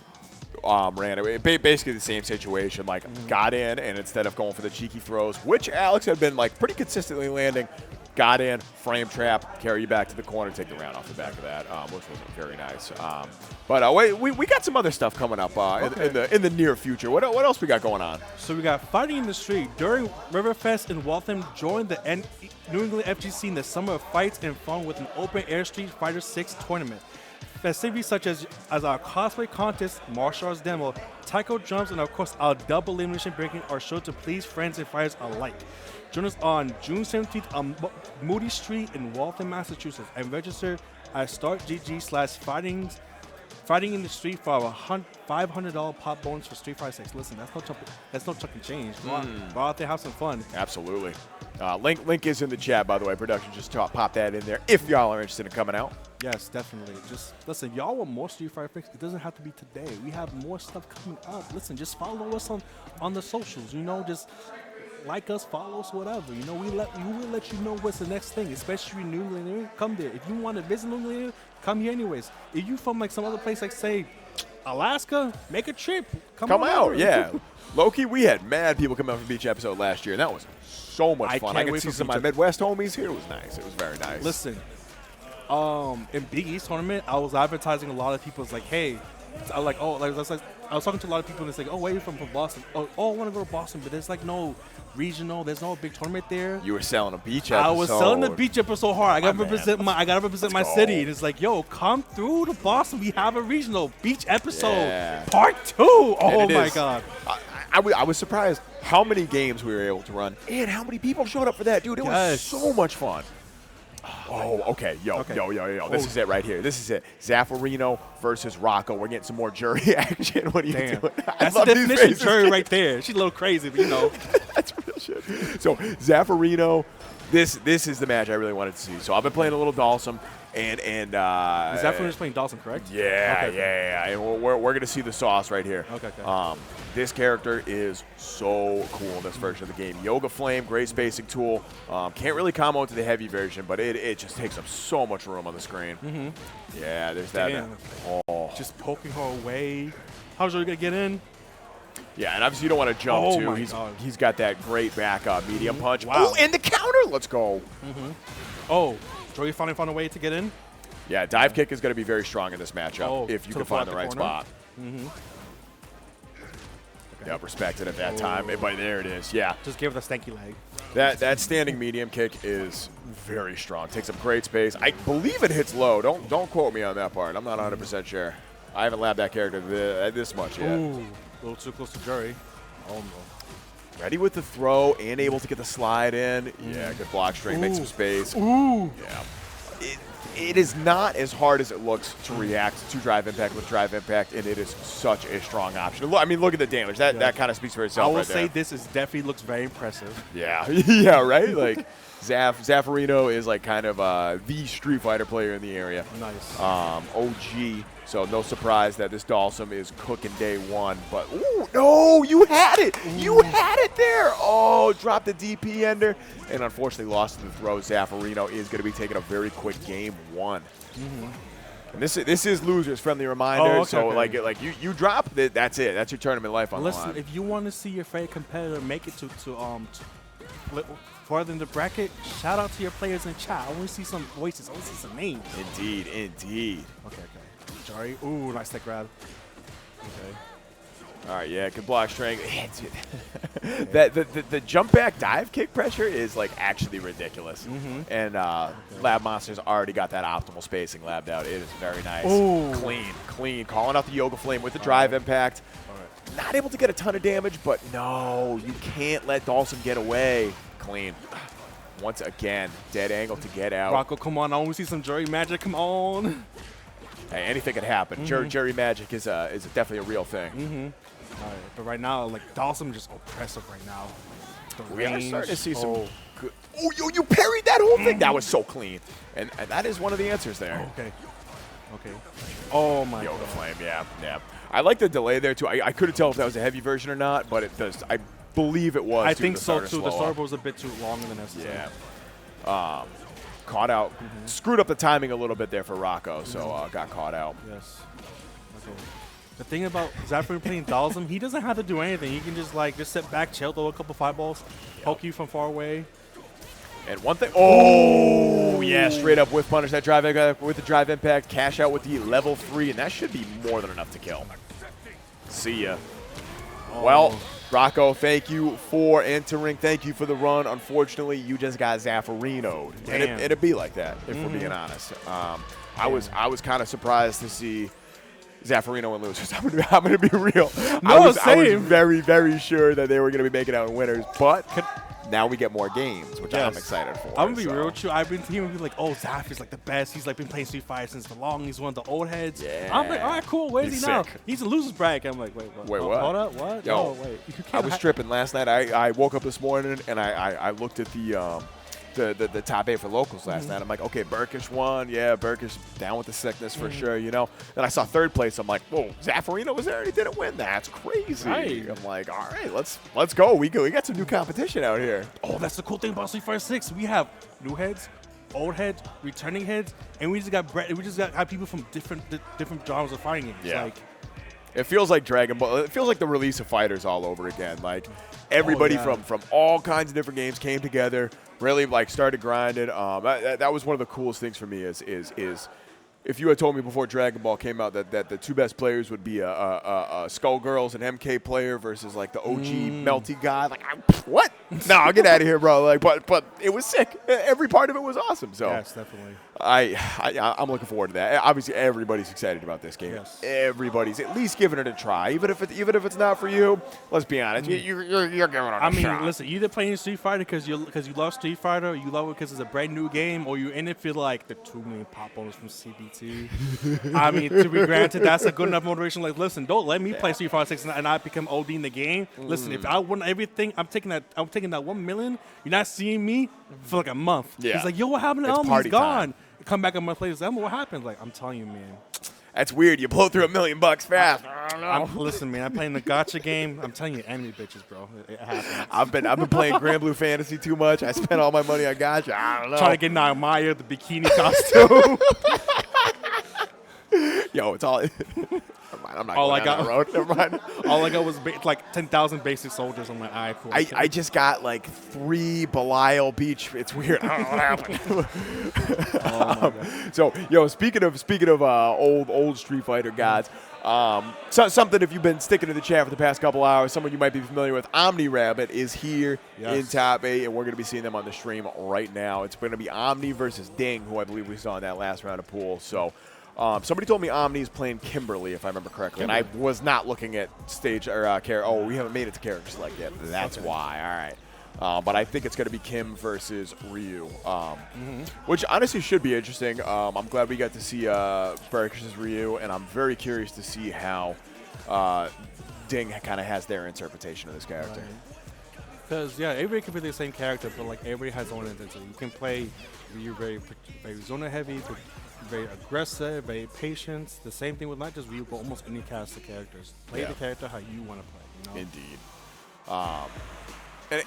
ran it, basically the same situation. Like got in, and instead of going for the cheeky throws, which Alex had been like pretty consistently landing, got in, frame trap, carry you back to the corner, take the round off the back of that, which was very nice. But we got some other stuff coming up in the near future. What else we got going on? So we got Fighting in the Street. During Riverfest in Waltham, join the New England FGC in the summer of fights and fun with an open-air Street Fighter 6 tournament. Festivities such as our cosplay contest, martial arts demo, taekwondo jumps, and of course our double elimination breaking are sure to please friends and fighters alike. Join us on June 17th on Moody Street in Waltham, Massachusetts, and register at startgg/fightings fighting in the street for a $500 pop bonus for Street Fighter 6. Listen, that's no chuck and change. Go out there, have some fun. Absolutely. Link is in the chat, by the way. Production just pop that in there if y'all are interested in coming out. Yes, definitely. Just listen, y'all want more Street Fighter 6? It doesn't have to be today. We have more stuff coming up. Listen, just follow us on the socials. You know, just like us, follow us, whatever. You know, we will let you know what's the next thing, especially New Linear. Come there. If you want to visit New Linear, come here anyways. If you from like some other place, like say Alaska, make a trip. Come out, yeah. Low-key, we had mad people come out for Beach episode last year, and that was so much fun. I could see some of my Midwest homies here. It was nice. It was very nice. Listen, in Big East tournament, I was advertising a lot of people. It's like, hey, I was talking to a lot of people, and it's like, oh, where are you from Boston? Oh, I want to go to Boston, but there's like no regional. There's no big tournament there. You were selling a beach episode. I was selling the beach episode hard. I gotta represent my city. And it's like, yo, come through to Boston. We have a regional beach episode, part 2. Oh my God. I was surprised how many games we were able to run and how many people showed up for that, dude. It was so much fun. Oh, okay. Yo. This is it right here. This is it. Zaffarino versus Rocco. We're getting some more jury action. What are you doing? That's the definition of jury right there. She's a little crazy, but you know. That's real shit. So, Zaffarino, this is the match I really wanted to see. So, I've been playing a little Dawson. And Zaffarino's playing Dawson, correct? Yeah. And we're going to see the sauce right here. Okay. This character is so cool in this version of the game. Yoga Flame, great spacing tool. Can't really combo into the heavy version, but it just takes up so much room on the screen. Yeah, there's that. Damn. Oh. Just poking her away. How's she going to get in? Yeah, and obviously you don't want to jump too. He's got that great back medium punch. Wow. Oh, and the counter. Let's go. Oh, Joey finally found a way to get in? Yeah, dive kick is going to be very strong in this matchup if you can find the right spot. Yeah, respected at that time. But there it is. Yeah. Just give it a stanky leg. That standing medium kick is very strong. Takes up great space. I believe it hits low. Don't quote me on that part. I'm not 100% sure. I haven't labbed that character this much yet. Ooh, a little too close to Jury. Oh, no. Ready with the throw and able to get the slide in. Yeah, good block string. Make some space. Ooh. Yeah. It is not as hard as it looks to react to Drive Impact with Drive Impact, and it is such a strong option. I mean, look at the damage. That kind of speaks for itself. I will say this definitely looks very impressive. Yeah, yeah, right. Like Zaffarino is like kind of the Street Fighter player in the area. Nice. OG. So no surprise that this Dalsum is cooking day one. But ooh, no, you had it. You had it there. Oh, dropped the DP ender, and unfortunately lost to the throw. Zaffarino is going to be taking a very quick game one. And this is losers friendly reminder. Oh, okay, so okay. like you drop it, that's it. That's your tournament life on the line. Listen, if you want to see your favorite competitor make it to further in the bracket, shout out to your players in chat. I want to see some voices. I want to see some names. Indeed. Okay. Sorry. Ooh, nice tech grab. Okay. All right, yeah, good block strength. The jump back dive kick pressure is like actually ridiculous. And Lab Monster's already got that optimal spacing labbed out. It is very nice. Ooh. Clean. Calling out the Yoga Flame with the drive impact. Not able to get a ton of damage, but no, you can't let Dawson get away. Clean. Once again, dead angle to get out. Rocco, come on. I want to see some Jury magic. Come on. Hey, anything could happen. Jury magic is definitely a real thing. All right, but right now, like Dawson just oppressive right now. We are starting to see some good. Oh, you parried that whole thing. That was so clean, and that is one of the answers there. Okay. Oh my Yoga God. Flame, yeah. I like the delay there too. I couldn't tell if that was a heavy version or not, but it does. I believe it was. I think so too. too. The start was a bit too long than necessary. Yeah. Caught out. Screwed up the timing a little bit there for Rocco, so got caught out. Yes. Okay. The thing about Zaffarino playing Dalsum, he doesn't have to do anything. He can just sit back, chill, throw a couple fireballs, poke you from far away. And one thing. Oh, yeah, straight up whiff punish that drive with the drive impact, cash out with the level 3, and that should be more than enough to kill. See ya. Well, Rocco, thank you for entering. Thank you for the run. Unfortunately, you just got Zaffarino'd. And it'd be like that, if we're being honest. I was kind of surprised to see Zaffarino and losers. I'm gonna be real. I was very, very sure that they were going to be making out winners, but now we get more games, which I'm excited for. I'm gonna be real with you. I've been hearing people like, "Oh, Zaf is like the best. He's like been playing Street Fighter since the long. He's one of the old heads." Yeah. I'm like, all right, cool. Where's He's he now? sick. He's in losers bracket. I'm like, wait, what? Wait, what? Hold up, what? Yo, No, wait. You I can't was tripping last night. I woke up this morning and I looked at the top 8 for locals last night. I'm like, okay, Burkish won. Yeah, Burkish down with the sickness for sure, you know. Then I saw third place. I'm like, whoa, Zaffarino was there and he didn't win. That's crazy. Right. I'm like, all right, let's go. We got some new competition out here. Oh, that's the cool thing about Street Fighter 6. We have new heads, old heads, returning heads, and we just got people from different genres of fighting games. Yeah. Like, it feels like Dragon Ball. It feels like the release of Fighters all over again. Like everybody from all kinds of different games came together, really like started grinding. That was one of the coolest things for me is if you had told me before Dragon Ball came out that the two best players would be a Skullgirls and MK player versus like the OG Melty guy, like what? No, get out of here, bro. Like, but it was sick. Every part of it was awesome. So yes, definitely. I'm looking forward to that. Obviously, everybody's excited about this game. Yes. Everybody's at least giving it a try, even if it's not for you. Let's be honest, you're giving it a try. I mean, listen, you either playing Street Fighter because you love Street Fighter, or you love it because it's a brand new game, or you're in it for like the 2 million pop bonus from CBT. I mean, to be granted, that's a good enough motivation. Like, listen, don't let me play Street Fighter 6 and I become OD in the game. Listen, if I won everything, I'm taking that 1 million. You're not seeing me for like a month. Yeah. He's like, yo, what happened to It's Elmo? party He's gone. time. Come back a month later, say, Elmo, what happened? Like, I'm telling you, man. That's weird. You blow through $1 million fast. I don't know. Listen, man, I'm playing the gacha game. I'm telling you, enemy bitches, bro. It happens. I've been playing Grand Blue Fantasy too much. I spent all my money on gacha. I don't know. Trying to get Naimaya the bikini costume. Yo, it's all. Never mind. I'm not all going I down got, that road. Never mind. All I got was like 10,000 basic soldiers. I'm like, all right, cool. I just got like 3 Belial Beach. It's weird. I don't know what happened. So, yo, speaking of old Street Fighter gods, something if you've been sticking to the chat for the past couple hours, someone you might be familiar with, Omni Rabbit is here in top 8, and we're going to be seeing them on the stream right now. It's going to be Omni versus Ding, who I believe we saw in that last round of pool. So. Somebody told me Omni's playing Kimberly, if I remember correctly, and I was not looking at stage or character. Oh, we haven't made it to characters like that. That's why. All right. But I think it's going to be Kim versus Ryu, which honestly should be interesting. I'm glad we got to see versus Ryu, and I'm very curious to see how Ding kind of has their interpretation of this character. Because, yeah, everybody can play the same character, but, like, everybody has their own identity. You can play Ryu very zona heavy, but very aggressive, very patient. The same thing with not just Ryu, but almost any cast of characters. Play the character how you want to play, you know? Indeed. And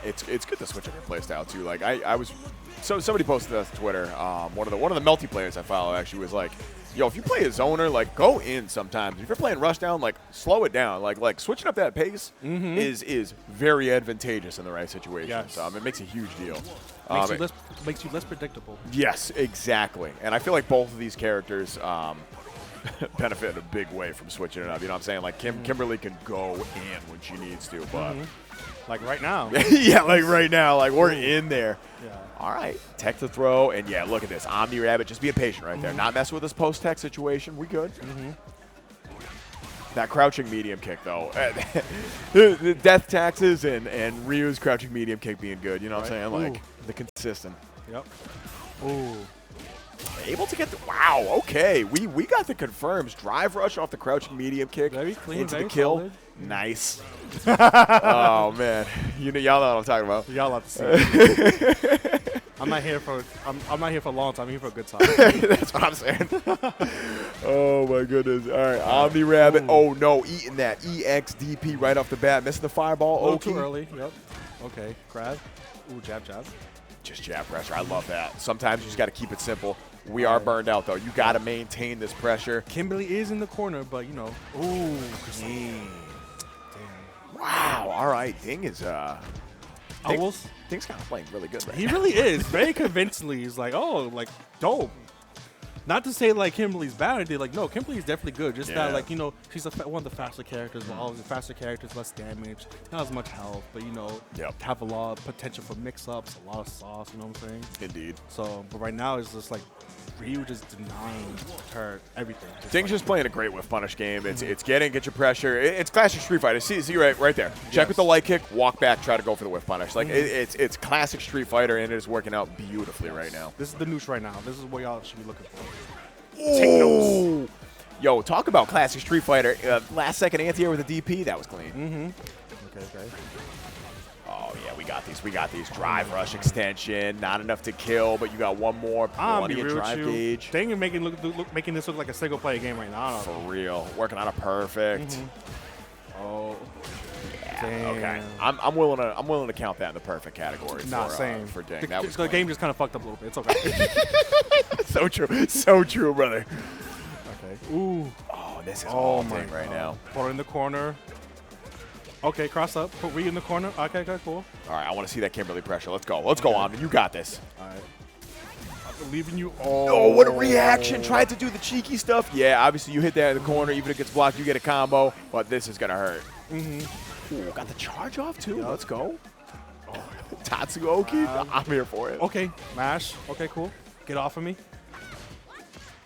it's good to switch up your playstyle, too. Like, I was – so somebody posted this on Twitter. One of the Melty players I follow actually was like, yo, if you play a zoner, like, go in sometimes. If you're playing Rushdown, like, slow it down. Like switching up that pace is very advantageous in the right situation. Yes. So, it makes a huge deal. Makes you less predictable. Yes, exactly. And I feel like both of these characters benefit in a big way from switching it up. You know what I'm saying? Like, Kimberly can go in when she needs to, but like right now. yeah, like right now. Like, we're in there. Yeah. All right. Tech to throw. And, yeah, look at this. Omni Rabbit just being patient right there. Not messing with this post-tech situation. We good. That crouching medium kick, though. The death taxes and Ryu's crouching medium kick being good. You know what I'm saying? Like, the consistent. Yep. Ooh. Able to get the – wow, okay. We got the confirms. Drive rush off the crouching medium kick. Very clean, into very the kill. solid. Nice. Oh, man. Y'all know what I'm talking about. Y'all have to see it. I'm not here for a long time. I'm here for a good time. That's what I'm saying. Oh, my goodness. All right, Omni Rabbit. Oh, no, eating that EXDP right off the bat. Missing the fireball. A little Okay. too early. Yep. Okay. Grab. Ooh, jab. Just jab pressure. I love that. Sometimes you just got to keep it simple. We are burned out, though. You got to maintain this pressure. Kimberly is in the corner, but, you know. Ooh. Damn. Wow. All right. Ding is Ding's kind of playing really good right He now. really is. Very convincingly. He's like, oh, like, dope. Not to say, like, Kimberly's bad. They're like, no, Kimberly's definitely good. Just that, like, you know, she's one of the faster characters. All the faster characters, less damage, not as much health, but, you know, have a lot of potential for mix-ups, a lot of sauce, you know what I'm saying? Indeed. So, but right now, it's just like, Ryu just denying her everything. Ding's just playing a great whiff punish game. It's get your pressure. It's classic Street Fighter. See right there. Check with the light kick, walk back, try to go for the whiff punish. Like it's classic Street Fighter, and it is working out beautifully right now. This is the nooch right now. This is what y'all should be looking for. Take notes. Yo, talk about classic Street Fighter. Last second anti-air with a DP, that was clean. Okay. Oh, yeah, we got these. We got these. Drive rush extension. Not enough to kill, but you got one more. Plenty of drive gauge. Dang, you're making this look like a single player game right now. For real. Working on a perfect. Oh. Yeah, Damn. okay. I'm willing to count that in the perfect category for Ding. That was the game just kind of fucked up a little bit. It's okay. So true. So true, brother. Okay. Ooh. Oh, this is all Ding right now. Put her in the corner. Okay, cross up. Put Ryu in the corner. Okay, cool. All right, I want to see that Kimberly pressure. Let's go. Let's go, Omni. You got this. All right. I believe in you. Oh, what a reaction. Tried to do the cheeky stuff. Yeah, obviously you hit that in the corner. Even if it gets blocked, you get a combo. But this is going to hurt. Ooh, got the charge off, too. Let's go. Oh, Tatsuoki. I'm here for it. Okay, mash. Okay, cool. Get off of me.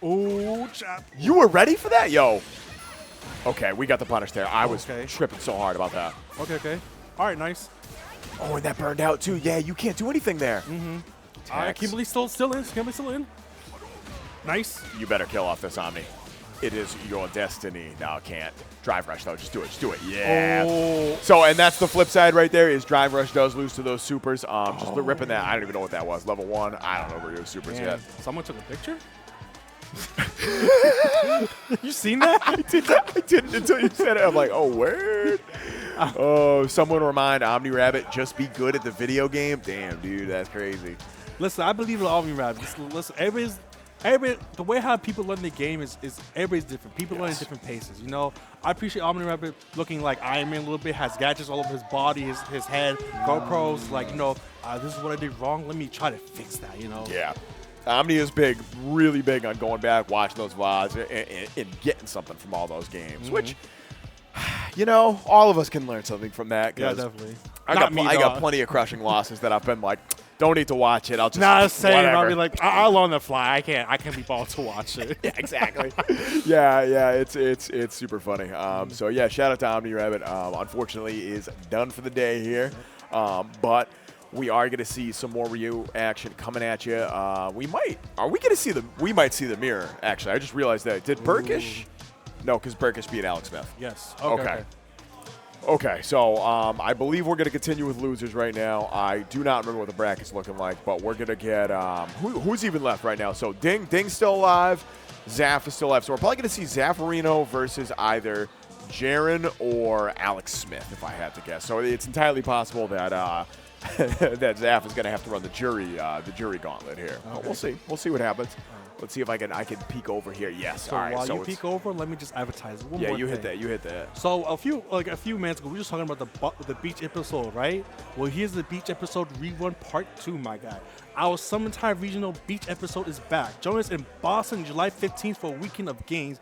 Ooh, chop. You were ready for that? Yo. Okay, we got the punish there. I was tripping so hard about that. Okay. All right, nice. Oh, and that burned out, too. Yeah, you can't do anything there. All right, Kimberly's still in. Kimberly's still in. Nice. You better kill off this Omni. It is your destiny. No, can't. Drive rush, though. Just do it. Just do it. Yeah. Oh. So, and that's the flip side right there is drive rush does lose to those supers. Just the ripping that. I don't even know what that was. Level 1. I don't know where your supers yet. Someone took a picture? You seen that? I didn't until you said it. I'm like, oh, word. Oh, someone remind Omni Rabbit, just be good at the video game. Damn, dude, that's crazy. Listen, I believe in Omni Rabbit. Listen, everybody's the way how people learn the game is everybody's different. People learn at different paces. You know, I appreciate Omni Rabbit looking like Iron Man a little bit, has gadgets all over his body, his head, GoPros. Like, you know, this is what I did wrong. Let me try to fix that. You know. Yeah. Omni is big, really big on going back, watching those VODs, and getting something from all those games, which, you know, all of us can learn something from that. Yeah, definitely. I got plenty of crushing losses that I've been like, don't need to watch it. I'll just I'll be like, I'll on the fly. I can't be bothered to watch it. Yeah, exactly. yeah, it's super funny. So yeah, shout out to Omni Rabbit. Unfortunately, is done for the day here, but. We are going to see some more Ryu action coming at you. We might see the mirror, actually. I just realized that. Did Burkish? No, because Burkish beat Alex Smith. Yes. Okay, so I believe we're going to continue with losers right now. I do not remember what the bracket's looking like, but we're going to get who's even left right now. So Ding's still alive. Zaff is still alive. So we're probably going to see Zaffarino versus either Jaren or Alex Smith, if I had to guess. So it's entirely possible that that Zaff is going to have to run the jury gauntlet here. Okay. But we'll see. We'll see what happens. Let's see if I can peek over here. Yes. So all right. While you peek over, let me just advertise one more you thing. hit that. You hit that. So a few minutes ago, we were just talking about the beach episode, right? Well, here's the beach episode rerun part 2, my guy. Our Summertime Regional Beach episode is back. Join us in Boston, July 15th for a weekend of games,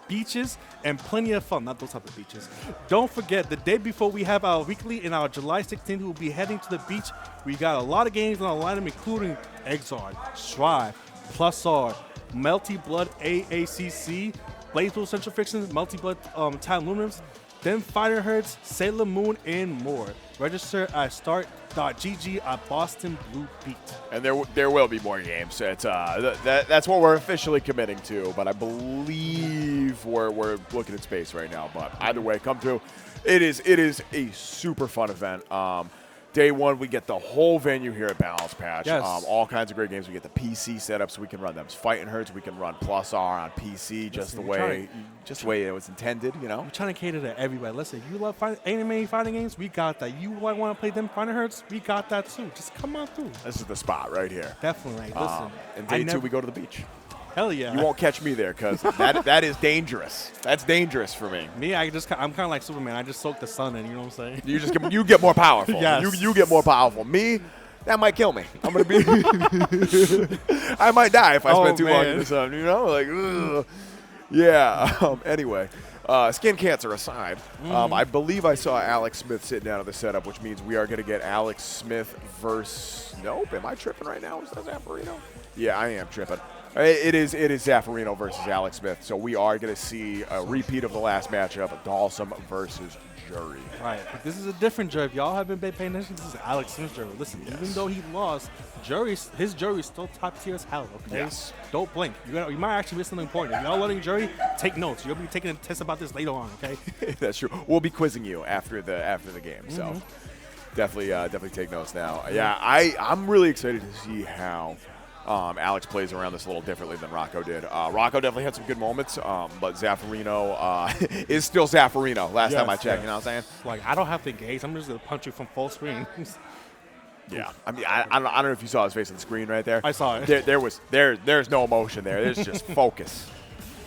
beaches, and plenty of fun. Not those type of beaches. Don't forget, the day before we have our weekly, and our July 16th, we'll be heading to the beach. We got a lot of games on our lineup, including Exard, Strive, Plus R, Melty Blood AACC, BlazBlue Central Fiction, Multi Blood Time Luminums, then Fighter Herds, Sailor Moon, and more. Register at start.gg at Boston Blue Beat. And there will be more games. It's that's what we're officially committing to. But I believe we're looking at space right now. But either way, come through. It is a super fun event. Day one, we get the whole venue here at Balance Patch. Yes. All kinds of great games. We get the PC setup so we can run them. Fighting Herds, we can run Plus R on PC just the way it was intended, you know? We're trying to cater to everybody. Listen, you love anime fighting games? We got that. You want to play them Fighting Herds? We got that too. Just come on through. This is the spot right here. Definitely. Listen. And day two, we go to the beach. Hell yeah. You won't catch me there because that is dangerous. That's dangerous for me. Me, I'm kind of like Superman. I just soak the sun in, you know what I'm saying? You get more powerful. Yes. You get more powerful. Me, that might kill me. I'm going to be I might die if I spend too long in the sun, you know? Like, ugh. Yeah. Anyway, skin cancer aside, I believe I saw Alex Smith sitting down at the setup, which means we are going to get Alex Smith versus... Nope. Am I tripping right now? Is that Zaffarino? Yeah, I am tripping. It is Zaffarino versus Alex Smith, so we are going to see a repeat of the last matchup, Dalsum versus Jury. Right, but this is a different jury. If y'all haven't been paying attention, this is Alex Smith's jury. Listen, even though he lost, his jury is still top tier as hell, okay? Yes. Don't blink. You might actually miss something important. If y'all learning jury, take notes. You'll be taking a test about this later on, okay? That's true. We'll be quizzing you after the game, so definitely take notes now. Yeah, I'm really excited to see how Alex plays around this a little differently than Rocco did. Rocco definitely had some good moments, but Zaffarino is still Zaffarino. Last time I checked, you know what I'm saying? Like, I don't have to engage. I'm just going to punch you from full screen. Yeah, I mean, I don't know if you saw his face on the screen right there. I saw it. There's no emotion there. There's just focus.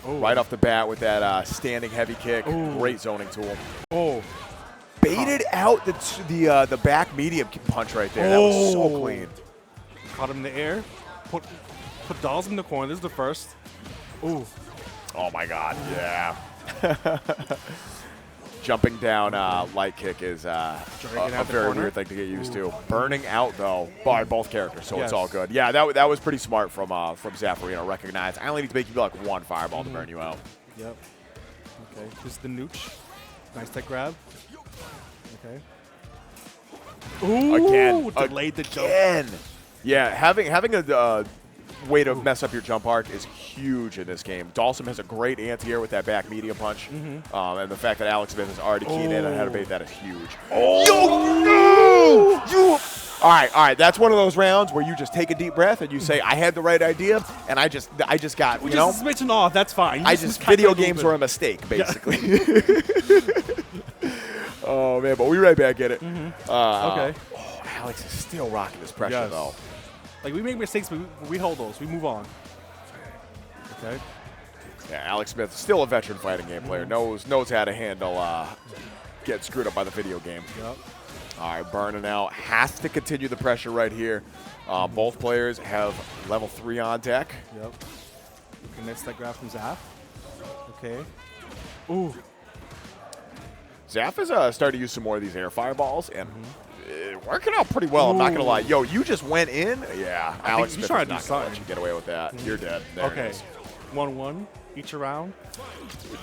Ooh. Right off the bat with that standing heavy kick. Ooh. Great zoning tool. Oh. Baited out the back medium punch right there. That was so clean. Caught him in the air. Put Dolls in the corner. This is the first. Ooh. Oh, my God. Yeah. Jumping down light kick is a very weird thing to get used to. Burning out, though, by both characters, so it's all good. Yeah, that was pretty smart from Zaffarino. Recognize, I only need to make you like one fireball to burn you out. Yep. Okay, this is the nooch. Nice tech grab. Okay. Ooh, Again. Delayed the jump. Yeah, having a way to mess up your jump arc is huge in this game. Dalsum has a great anti-air with that back medium punch, and the fact that Alex Smith is already keyed in on how to bait that is huge. Oh, no! All right. That's one of those rounds where you just take a deep breath and you say, "I had the right idea," and I just got just a smidgen off. That's fine. Video games were a mistake, basically. Oh man, but we right back at it. Okay. Oh, Alex is still rocking this pressure though. Like, we make mistakes, but we hold those. We move on. Okay. Yeah, Alex Smith, still a veteran fighting game player, knows how to handle getting screwed up by the video game. Yep. All right, burning out. Has to continue the pressure right here. Both players have level 3 on deck. Yep. Connects that grab from Zaf. Okay. Ooh. Zaf is starting to use some more of these air fireballs, and working out pretty well. I'm not gonna lie. Yo, you just went in. Yeah, Alex Smith is not gonna let you get away with that. You're dead. There it is. 1-1 each around.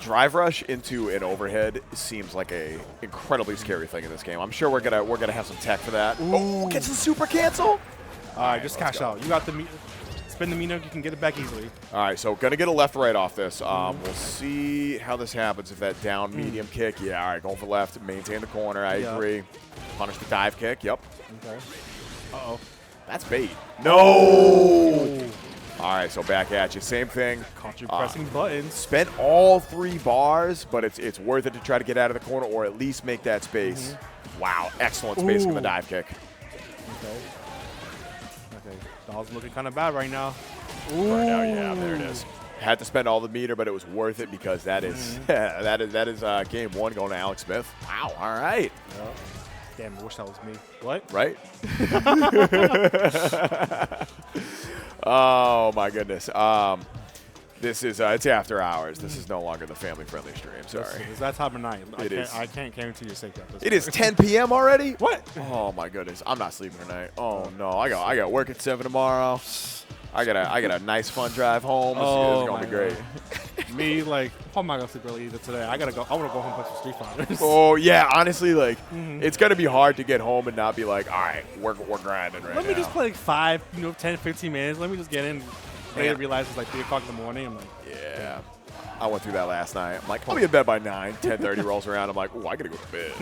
Drive rush into an overhead seems like a incredibly scary thing in this game. I'm sure we're gonna have some tech for that. Oh, gets the super cancel. All right, just cash out. You got the spin the meter. You can get it back easily. All right, so gonna get a left right off this. We'll see how this happens if that down medium kick. Yeah, all right, going for left. Maintain the corner. I agree. Punish the dive kick. Yep. Okay. Uh-oh. That's bait. No! All right, so back at you. Same thing. Caught you pressing buttons. Spent all 3 bars, but it's worth it to try to get out of the corner or at least make that space. Wow, excellent spacing on the dive kick. Okay. Doll's looking kind of bad right now. Right now, yeah, there it is. Had to spend all the meter, but it was worth it because that is that is game 1 going to Alex Smith. Wow, all right. Yep. Damn, I wish that was me. What? Right? Oh, my goodness. This is it's after hours. This is no longer the family-friendly stream. Sorry. It's that time of night. I can't guarantee your safety. It is 10 p.m. already? What? Oh, my goodness. I'm not sleeping tonight. Oh, no. I got work at 7 tomorrow. I got a nice, fun drive home. It's going to be great. Me, like, I'm not going to sleep early either today. I want to go home and play some StreetFighter. Oh, yeah. Honestly, like, it's going to be hard to get home and not be like, all right, we're grinding right now. Let me just play like 5, 10, 15 minutes. Let me just get in. Later realize it's like 3 o'clock in the morning. I'm like, yeah. I went through that last night. I'm like, I'll be in bed by 9. 10:30 rolls around. I'm like, oh, I got to go to bed.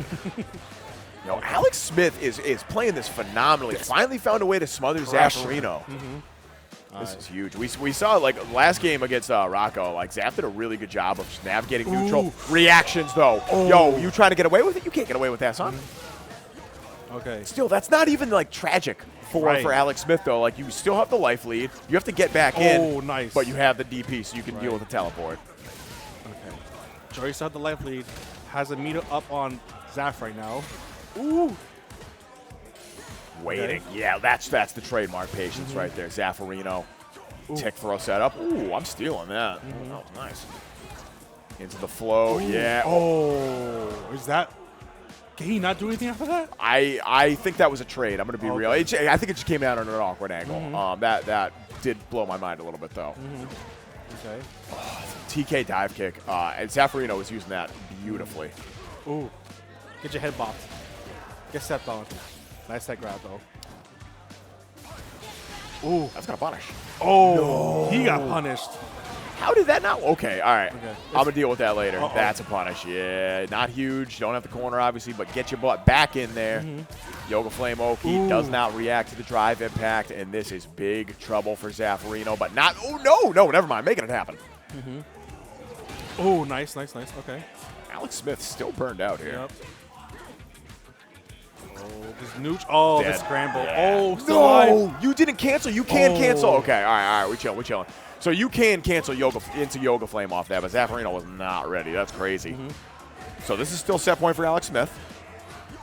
Yo, Alex Smith is playing this phenomenally. Finally found a way to smother Zaffarino. This is huge. We saw, like, last game against Rocco, like, Zaf did a really good job of just navigating neutral. Reactions, though. Yo, you trying to get away with it? You can't get away with that, son. Okay. Still, that's not even, like, tragic for Alex Smith, though. Like, you still have the life lead. You have to get back in. Oh, nice. But you have the DP, so you can deal with the teleport. Okay. Joey still had the life lead. Has a meter up on Zaf right now. Ooh. Waiting. Okay. Yeah, that's the trademark patience right there. Zaffarino. Tick throw setup. Ooh, I'm stealing that. That was nice. Into the flow. Yeah. Oh, is that? Can he not do anything after that? I think that was a trade. I'm going to be real. I think it just came out on an awkward angle. That did blow my mind a little bit, though. Okay. TK dive kick. And Zaffarino was using that beautifully. Ooh. Get your head bopped. Get stepped on. Nice head grab, though. Ooh. That's going to punish. Oh, he got punished. How did that not? Okay, all right. Okay. I'm going to deal with that later. Uh-oh. That's a punish. Yeah, not huge. Don't have the corner, obviously, but get your butt back in there. Yoga Flame Oki does not react to the drive impact, and this is big trouble for Zaffarino, but not. Oh, no, never mind. Making it happen. Oh, nice. Okay. Alex Smith still burned out here. Yep. Oh, this nooch. Oh, the Dead. scramble. Yeah. Oh, still alive. No, you didn't cancel. You can cancel. Okay, all right. We chilling. So you can cancel Yoga Flame off that, but Zaffarino was not ready. That's crazy. So this is still set point for Alex Smith.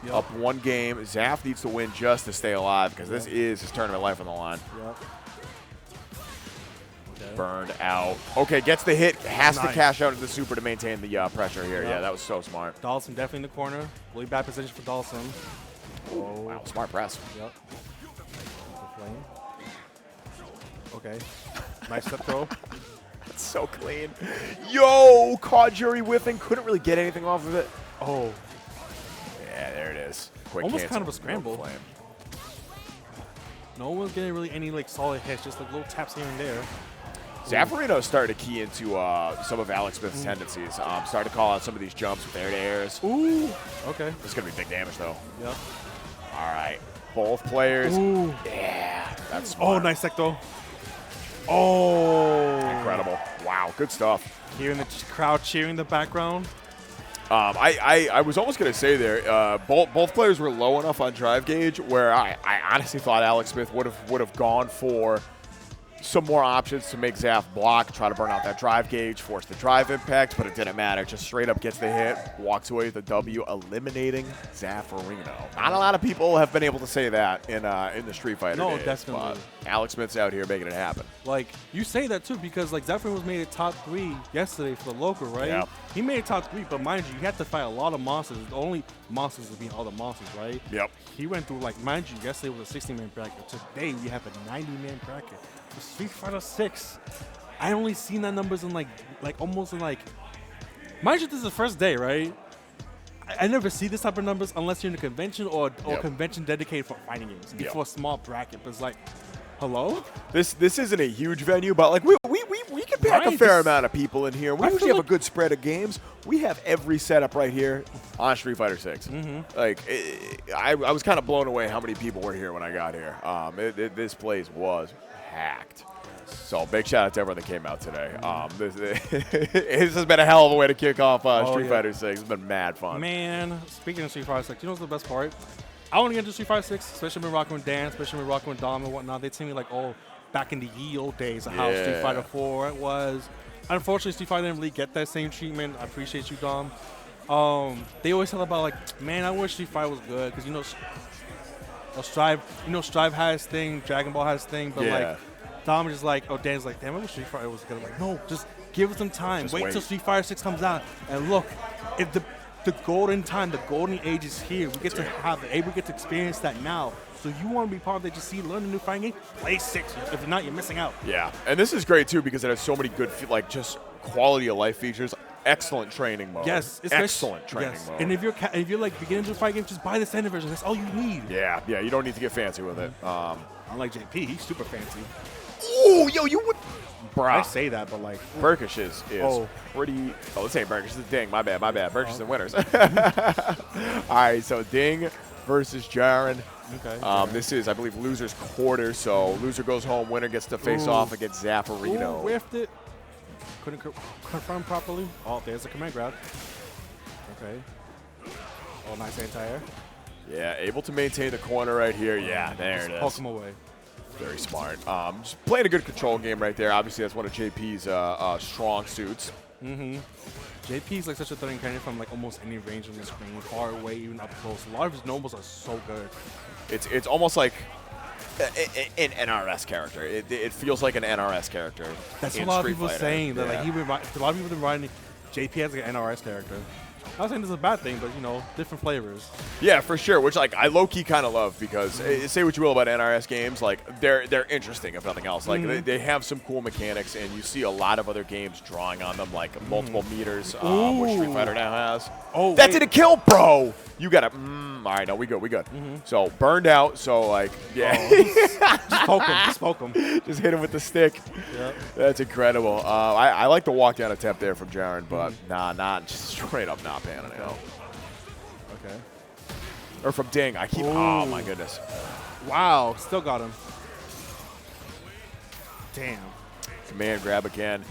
Yep. Up 1 game. Zaf needs to win just to stay alive because this is his tournament life on the line. Yep. Okay. Burned out. Okay, gets the hit. Has to Nice. cash out into the super to maintain the pressure here. Yep. Yeah, that was so smart. Dawson definitely in the corner. Really bad position for Dawson. Oh, wow, smart press. Yep. The flame. Okay. Nice step throw. That's so clean. Yo, caught Jury whiffing. Couldn't really get anything off of it. Oh. Yeah, there it is. Quick Almost cancel. kind of a scramble. Flame. No one's getting really any like solid hits, just like little taps here and there. Zaffarino started to key into some of Alex Smith's tendencies. Started to call out some of these jumps with air-to-airs. Ooh. Okay. This is going to be big damage, though. Yep. All right. Both players. Ooh. Yeah. That's Oh, smart. nice secto. Oh. Incredible. Wow. Good stuff. Hearing the crowd cheering in the background. I was almost going to say there, both players were low enough on drive gauge where I honestly thought Alex Smith would have gone for some more options to make Zaf block, try to burn out that drive gauge, force the drive impact, but it didn't matter. Just straight up gets the hit, walks away with the W, eliminating Zaffarino. Not a lot of people have been able to say that in the Street Fighter No, days, definitely. but Alex Smith's out here making it happen. Like, you say that too because like Zaffarino was made a top 3 yesterday for the local, right? Yeah. He made it top 3, but mind you, he had to fight a lot of monsters. The only monsters to beat all the monsters, right? Yep. He went through, like, mind you, yesterday was a 60-man bracket. Today we have a 90-man bracket. For Street Fighter 6, I only seen that numbers in like almost in like, mind you, this is the first day, right? I never see this type of numbers unless you're in a convention or Yep. convention dedicated for fighting games. Yep. For a small bracket, but it's like, hello? This isn't a huge venue, but like we can pack a Right, fair this- amount of people in here. We I usually feel have a like- good spread of games. We have every setup right here on Street Fighter 6. Like I was kind of blown away how many people were here when I got here. This place was packed. So big shout out to everyone that came out today. This has been a hell of a way to kick off Street yeah. Fighter 6. It's been mad fun. Man, speaking of Street Fighter 6, you know what's the best part? I want to get into Street Fighter 6, especially when rocking with Dan, especially when rocking with Dom and whatnot. They tell me like, oh, back in the ye old days of how Street Yeah. Fighter 4 it was. Unfortunately, Street Fighter didn't really get that same treatment. I appreciate you, Dom. They always tell about like, man, I wish Street Fighter was good because Strive has his thing, Dragon Ball has his thing, but Yeah. like Dom is just like, oh, Dan's like, damn, I wish Street Fighter was good. I'm like, no, just give it some time. Just Wait wait. till Street Fighter 6 comes out, and look, if the golden time, the golden age is here. We get to have it. We get to experience that now. So you want to be part of it, just learn a new fighting game, play 6. If you're not, you're missing out. Yeah, and this is great too because it has so many good, like just quality of life features. Excellent training mode. Yes, excellent training yes. mode. And if you're like beginning to fight games, just buy the standard version. That's all you need. Yeah, you don't need to get fancy with it. Unlike JP, he's super fancy. Oh, yo, you would. I Bruh. say that, but like Burkish is Oh. pretty. Oh, this ain't Burkish. This is Ding. My bad. Burkish is the winners. All right, so Ding versus Jaren. Okay. This is, I believe, loser's quarter. So loser goes home. Winner gets to face Ooh. off against Zaffarino. Ooh, whiffed it. Couldn't confirm properly. Oh, there's a command grab. Okay. Oh, nice anti-air. Yeah, able to maintain the corner right here. Yeah, there Just it poke is. him away. Very smart. Just playing a good control game right there. Obviously, that's one of JP's strong suits. Mm-hmm. JP's like such a threatening candidate from like almost any range on the screen, far away, even up close. A lot of his normals are so good. It's almost like an NRS character. It feels like an NRS character. That's in what a lot of Street people Fighter. saying. That Yeah. like a lot of people have been writing JP as like an NRS character. I'm not saying this is a bad thing, but different flavors. Yeah, for sure. Which like I low key kind of love because say what you will about NRS games, like they're interesting if nothing else. Like they have some cool mechanics, and you see a lot of other games drawing on them, like multiple meters, which Street Fighter now has. Oh, that didn't kill, bro. You gotta. All right, no, we good. We good. So burned out. So like, yeah. Just poke him. Just poke him. Just hit him with the stick. Yep. That's incredible. I like the walk down attempt there from Jaren, but not just straight up not panning it out. Okay. Or from Ding. I keep. Oh my goodness. Wow. Still got him. Damn. Command grab again.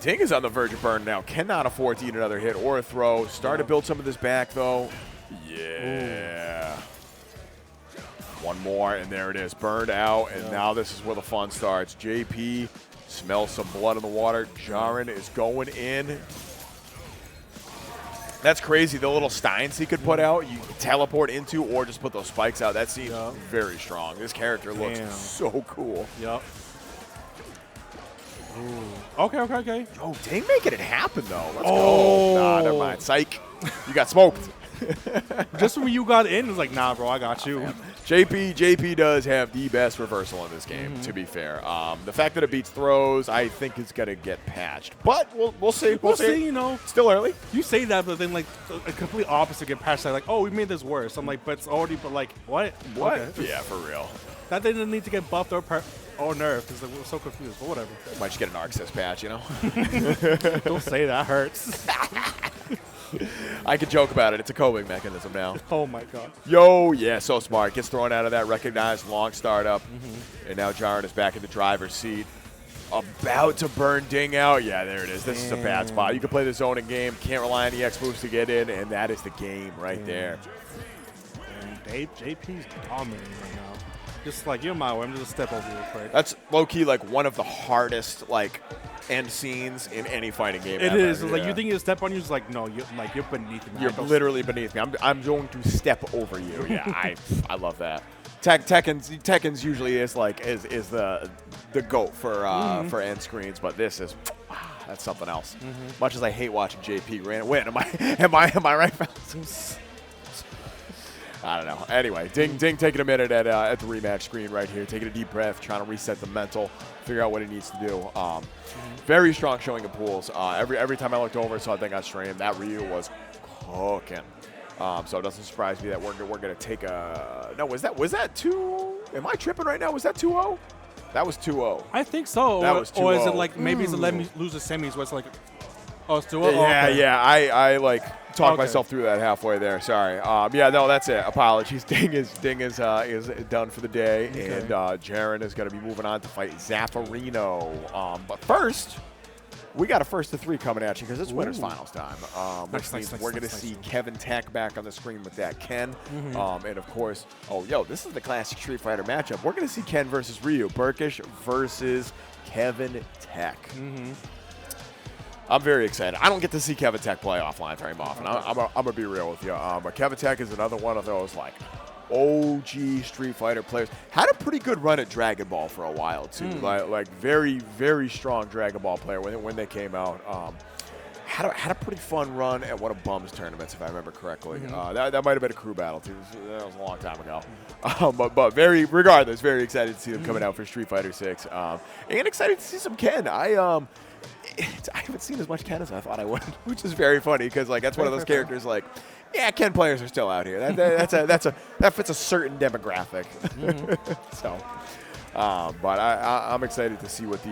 Ding is on the verge of burn now. Cannot afford to eat another hit or a throw. Start to build some of this back though. Yeah. One more, and there it is. Burned out, and now this is where the fun starts. JP smells some blood in the water. Jaren is going in. That's crazy. The little steins he could put out, you could teleport into or just put those spikes out. That seems very strong. This character looks so cool. Yep. Ooh. Okay. Oh, Ding making it happen, though. Let's go. Nah, never mind. Psych. You got smoked. Just when you got in, it was like, nah, bro, I got you. JP does have the best reversal in this game, to be fair. The fact that it beats throws, I think is going to get patched. But we'll see. We'll see, Still early. You say that, but then, like, a complete opposite get patched. Like, oh, we made this worse. I'm like, but it's already, but like, what? Okay. Yeah, for real. That didn't need to get buffed or nerfed. It's like, we're so confused, but whatever. Might just get an Arxis patch, Don't say that. Hurts. I can joke about it. It's a coping mechanism now. Oh, my God. Yo, yeah, so smart. Gets thrown out of that recognized long startup. And now Jaren is back in the driver's seat. About to burn Ding out. Yeah, there it is. This is a bad spot. You can play the zoning game. Can't rely on the X moves to get in. And that is the game right there. And JP's dominating right now. Just like, you're my way. I'm just a step over real quick. That's low-key like one of the hardest like end scenes in any fighting game It ever. is. It's like you think you step on you, it's like, no, you're beneath me. You're literally beneath me. I'm going to step over you. Yeah, I love that. Tekken's usually is the GOAT for end screens, but this is that's something else. Much as I hate watching JP win, am I right, fellas? I don't know. Anyway, Ding taking a minute at the rematch screen right here, taking a deep breath, trying to reset the mental, figure out what he needs to do. Very strong showing of pools. Every time I looked over, saw a thing on stream, that Ryu was cooking. So it doesn't surprise me that we're gonna take a was that 2? Am I tripping right now? Was that 2-0? That was 2-0. I think so. That was 2-0. Or is it like maybe it's a let me lose the semis where it's like, oh, it's 2-0? Yeah. I like talked myself through that halfway there. Sorry. Yeah, no, that's it. Apologies. Ding is done for the day, and Jaren is going to be moving on to fight Zaffarino. But first, we got a first to 3 coming at you because it's winners finals time. Which means we're going to see Kevin Tech back on the screen with that Ken. And of course, this is the classic Street Fighter matchup. We're going to see Ken versus Ryu, Burkish versus Kevin Tech. I'm very excited. I don't get to see Kevin Tech play offline very often. I'm going to be real with you. But Kevin Tech is another one of those, like, OG Street Fighter players. Had a pretty good run at Dragon Ball for a while, too. Like very, very strong Dragon Ball player when they came out. Had a pretty fun run at one of Bum's tournaments, if I remember correctly. That might have been a crew battle, too. That was a long time ago. But regardless, very excited to see them coming out for Street Fighter 6. And excited to see some Ken. I haven't seen as much Ken as I thought I would, which is very funny because like that's one of those characters like, yeah, Ken players are still out here. That fits a certain demographic. So, but I'm excited to see what the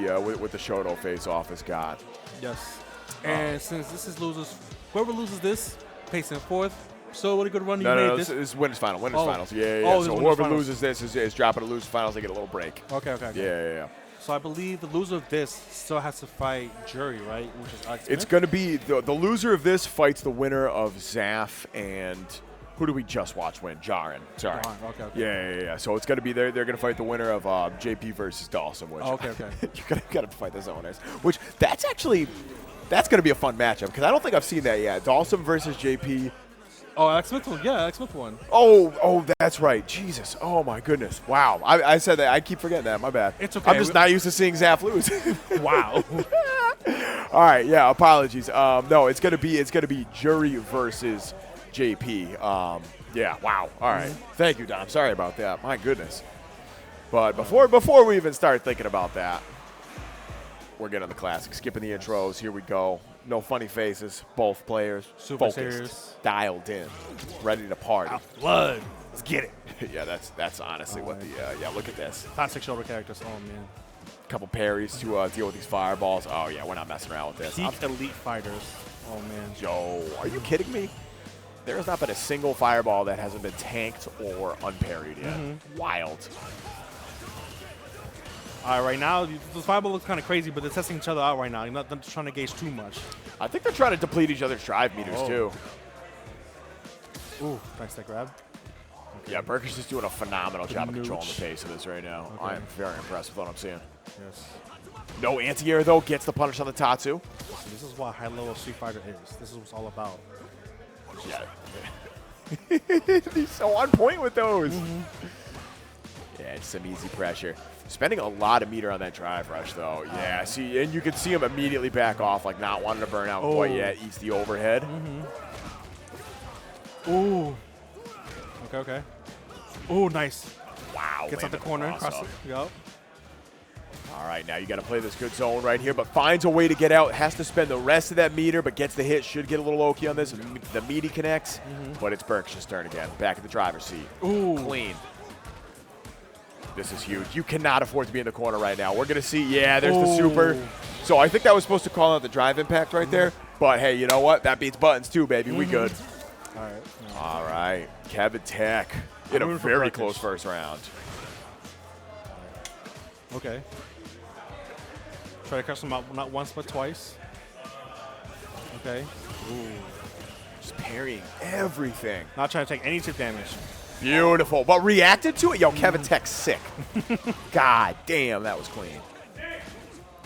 Shoto face-off has got. Yes. And since this is losers, whoever loses this, placing fourth. So what a good run you made. No, this is winners finals. Yeah. So whoever loses this is dropping to losers finals. They get a little break. Okay. Yeah. So I believe the loser of this still has to fight Jury, right? Which is Alex Smith? It's going to be the loser of this fights the winner of Zaf and who do we just watch win? Jaren. Sorry. Okay. Yeah. So it's going to be they're going to fight the winner of JP versus Dawson. Which okay. you got to fight the zoners. Which that's going to be a fun matchup because I don't think I've seen that yet. Dawson versus JP. Oh, Alex Smith won. Yeah, Alex Smith won. Oh, that's right. Jesus. Oh, my goodness. Wow. I said that. I keep forgetting that. My bad. It's okay. I'm just not used to seeing Zaf lose. Wow. All right, yeah, apologies. No, it's gonna be Jury versus JP. Yeah, wow. All right, thank you, Dom. Sorry about that. My goodness. But before we even start thinking about that, we're getting the classic. Skipping the intros. Here we go. No funny faces. Both players Super focused, serious. dialed in, ready to party. Blood. Let's get it. Yeah, that's honestly what the yeah. Look at this. Classic shoulder characters. Oh man. Couple parries to deal with these fireballs. Oh yeah, we're not messing around with this. Peak elite fighters. Oh man. Yo, are you kidding me? There has not been a single fireball that hasn't been tanked or unparried yet. Wild. All right, right now, the fireball looks kind of crazy, but they're testing each other out right now. You're not trying to gauge too much. I think they're trying to deplete each other's drive meters, too. Ooh, nice that grab. Okay. Yeah, Burke's just doing a phenomenal job of controlling the pace of this right now. Okay. I am very impressed with what I'm seeing. Yes. No anti-air, though. Gets the punish on the Tatsu. This is what high-level Street Fighter is. This is what it's all about. Yeah. He's so on point with those. Yeah, it's some easy pressure. Spending a lot of meter on that drive rush, though. Yeah, see, and you can see him immediately back off, like not wanting to burn out quite yet. Eats the overhead. Ooh. Okay. Ooh, nice. Wow. Gets out the corner. Cross it. Yep. All right, now you got to play this good zone right here, but finds a way to get out. Has to spend the rest of that meter, but gets the hit. Should get a little low key on this. The meaty connects, but it's Burke's turn again. Back in the driver's seat. Ooh. Clean. This is huge. You cannot afford to be in the corner right now. We're going to see, yeah, there's the super. So I think that was supposed to call out the drive impact right there. But, hey, you know what? That beats buttons too, baby. We good. All right. All right. Kevin Tech in a very close first round. Okay. Try to catch them out not once but twice. Okay. Ooh. Just parrying everything. Not trying to take any chip damage. Beautiful. But reacted to it? Yo, Kevin Tech's sick. God damn, that was clean.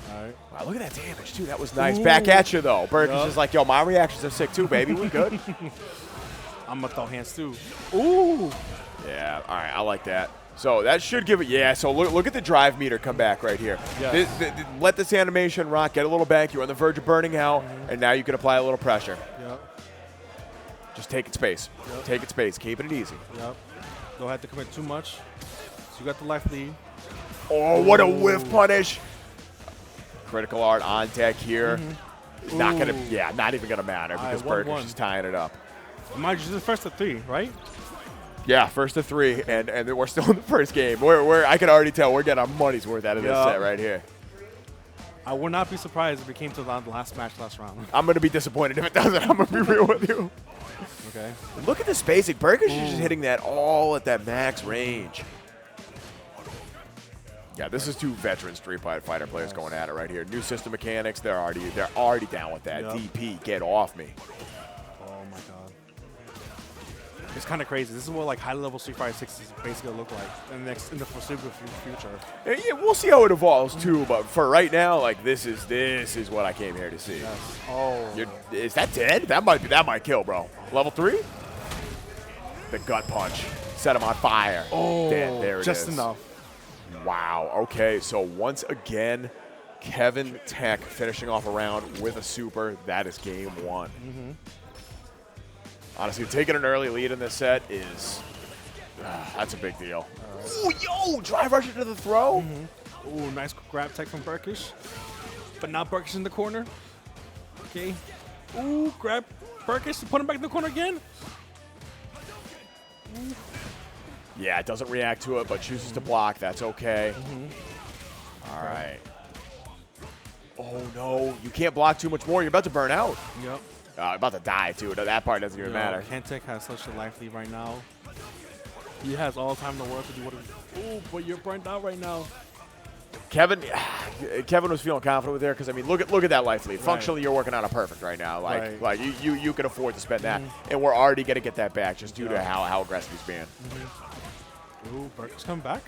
All right. Wow, look at that damage, too. That was nice. Ooh. Back at you, though. Burke is just like, yo, my reactions are sick, too, baby. We good. I'm going to throw hands, too. Ooh. Yeah, all right. I like that. So that should give it, yeah. So look at the drive meter come back right here. Yeah. Let this animation rock, get a little bank. You're on the verge of burning out, and now you can apply a little pressure. Yep. Just take it space. Yep. Take it space. Keeping it easy. Yep. Don't have to commit too much. So you got the life lead. Oh, what a whiff punish. Critical art on deck here. Not gonna, not even gonna matter because Burke's just tying it up. Mind you, this is first to 3, right? Yeah, first to 3, and we're still in the first game. I can already tell we're getting our money's worth out of this set right here. I would not be surprised if it came to the last round. I'm gonna be disappointed if it doesn't. I'm gonna be real with you. Okay. Look at the spacing. Burke's just hitting that all at that max range. Yeah, this is two veteran Street Fighter players going at it right here. New system mechanics. They're already down with that. DP, get off me. Oh my god. It's kind of crazy. This is what like high-level Street Fighter 6 is basically look like in the foreseeable future. Yeah, we'll see how it evolves too. But for right now, like this is what I came here to see. Yes. Oh. Is that dead? That might kill, bro. Level 3. The gut punch set him on fire. Oh. Dead. There it is. Just enough. Wow. Okay. So once again, Kevin Tech finishing off a round with a super. That is game 1. Honestly, taking an early lead in this set is that's a big deal. Ooh, yo, drive rush into the throw. Ooh, nice grab tech from Burkish. But now Burkish in the corner. Okay. Ooh, grab Burkish to put him back in the corner again. Yeah, it doesn't react to it, but chooses to block. That's okay. All right. Oh, no. You can't block too much more. You're about to burn out. Yep. About to die, too. That part doesn't even matter. Kentek has such a life lead right now. He has all the time in the world to do what ooh, but you're burnt out right now. Kevin was feeling confident with there because, I mean, look at that life lead. Functionally, you're working on a perfect right now. Like you can afford to spend that. And we're already going to get that back just due to how aggressive he's being. Ooh, Burkish coming back.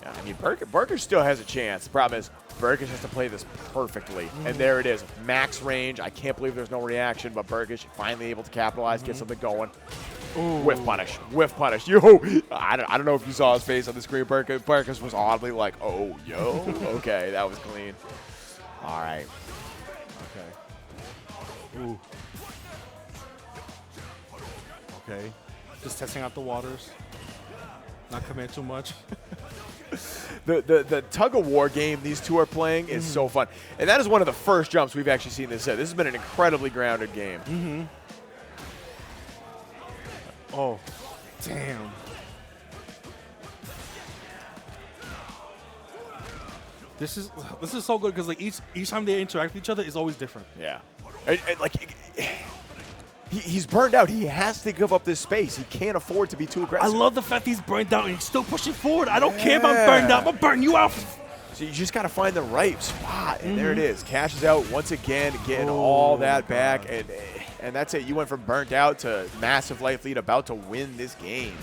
Yeah, I mean, Burkish still has a chance. The problem is Burkish has to play this perfectly. And there it is. Max range. I can't believe there's no reaction, but Burkish finally able to capitalize, get something going. Ooh. Whiff punish. Whiff punish. Yo, I don't know if you saw his face on the screen. Burkish was oddly like, oh, yo. Okay, that was clean. All right. Okay. Ooh. Okay. Just testing out the waters. Not commit too much. The tug of war game these two are playing is so fun, and that is one of the first jumps we've actually seen this set. This has been an incredibly grounded game. Oh, damn. This is so good because like each time they interact with each other is always different. Yeah, he's burned out. He has to give up this space. He can't afford to be too I aggressive. love the fact he's burned out and he's still pushing forward. I don't care if I'm burned out. I'm gonna burn you out. So you just got to find the right spot, and there it is. Cashes out once again, getting all that back, and that's it. You went from burnt out to massive life lead, about to win this game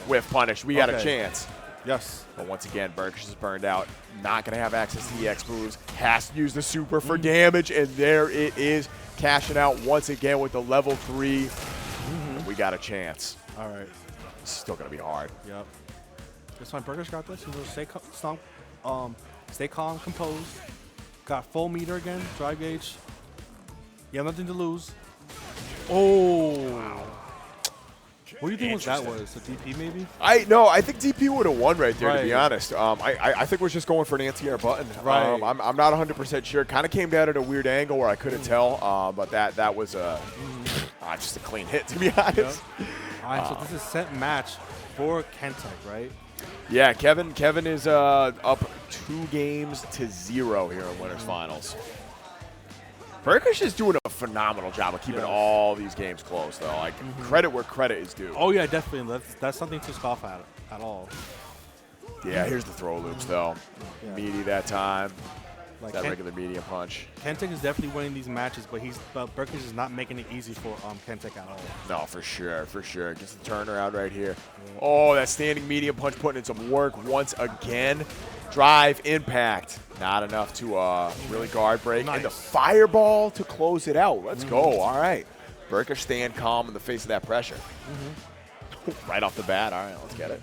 with punish. We got a chance. Yes. But once again, Burkish is burned out. Not going to have access to EX moves. Has to use the super for damage, and there it is. Cashing out once again with the level 3. We got a chance. All right. It's still going to be hard. Yep. This one, Burkish got this. Stay calm, composed. Got full meter again, drive gauge. You have nothing to lose. Oh. Wow. What do you think that was? The DP maybe? I think DP would have won right there, to be honest. I think we're just going for an anti-air button. Right. I'm not 100% sure. Kind of came down at a weird angle where I couldn't tell, but that was just a clean hit, to be honest. Yep. All right, so this is set match for Kentek, right? Yeah, Kevin is up 2-0 here in winners finals. Burkish is doing a phenomenal job of keeping all these games close, though. Like credit where credit is due. Oh yeah, definitely. That's something to scoff at all. Yeah, here's the throw loops though. Yeah. Meaty that time. Like That regular medium punch. Kentek is definitely winning these matches, but Burkish is not making it easy for Kentek at all. No, for sure, for sure. Gets the turnaround right here. Oh, that standing medium punch putting in some work once again. Drive, impact. Not enough to really guard break. Nice. And the fireball to close it out. Let's go. All right. Burkish staying calm in the face of that pressure. Right off the bat. All right, let's get it.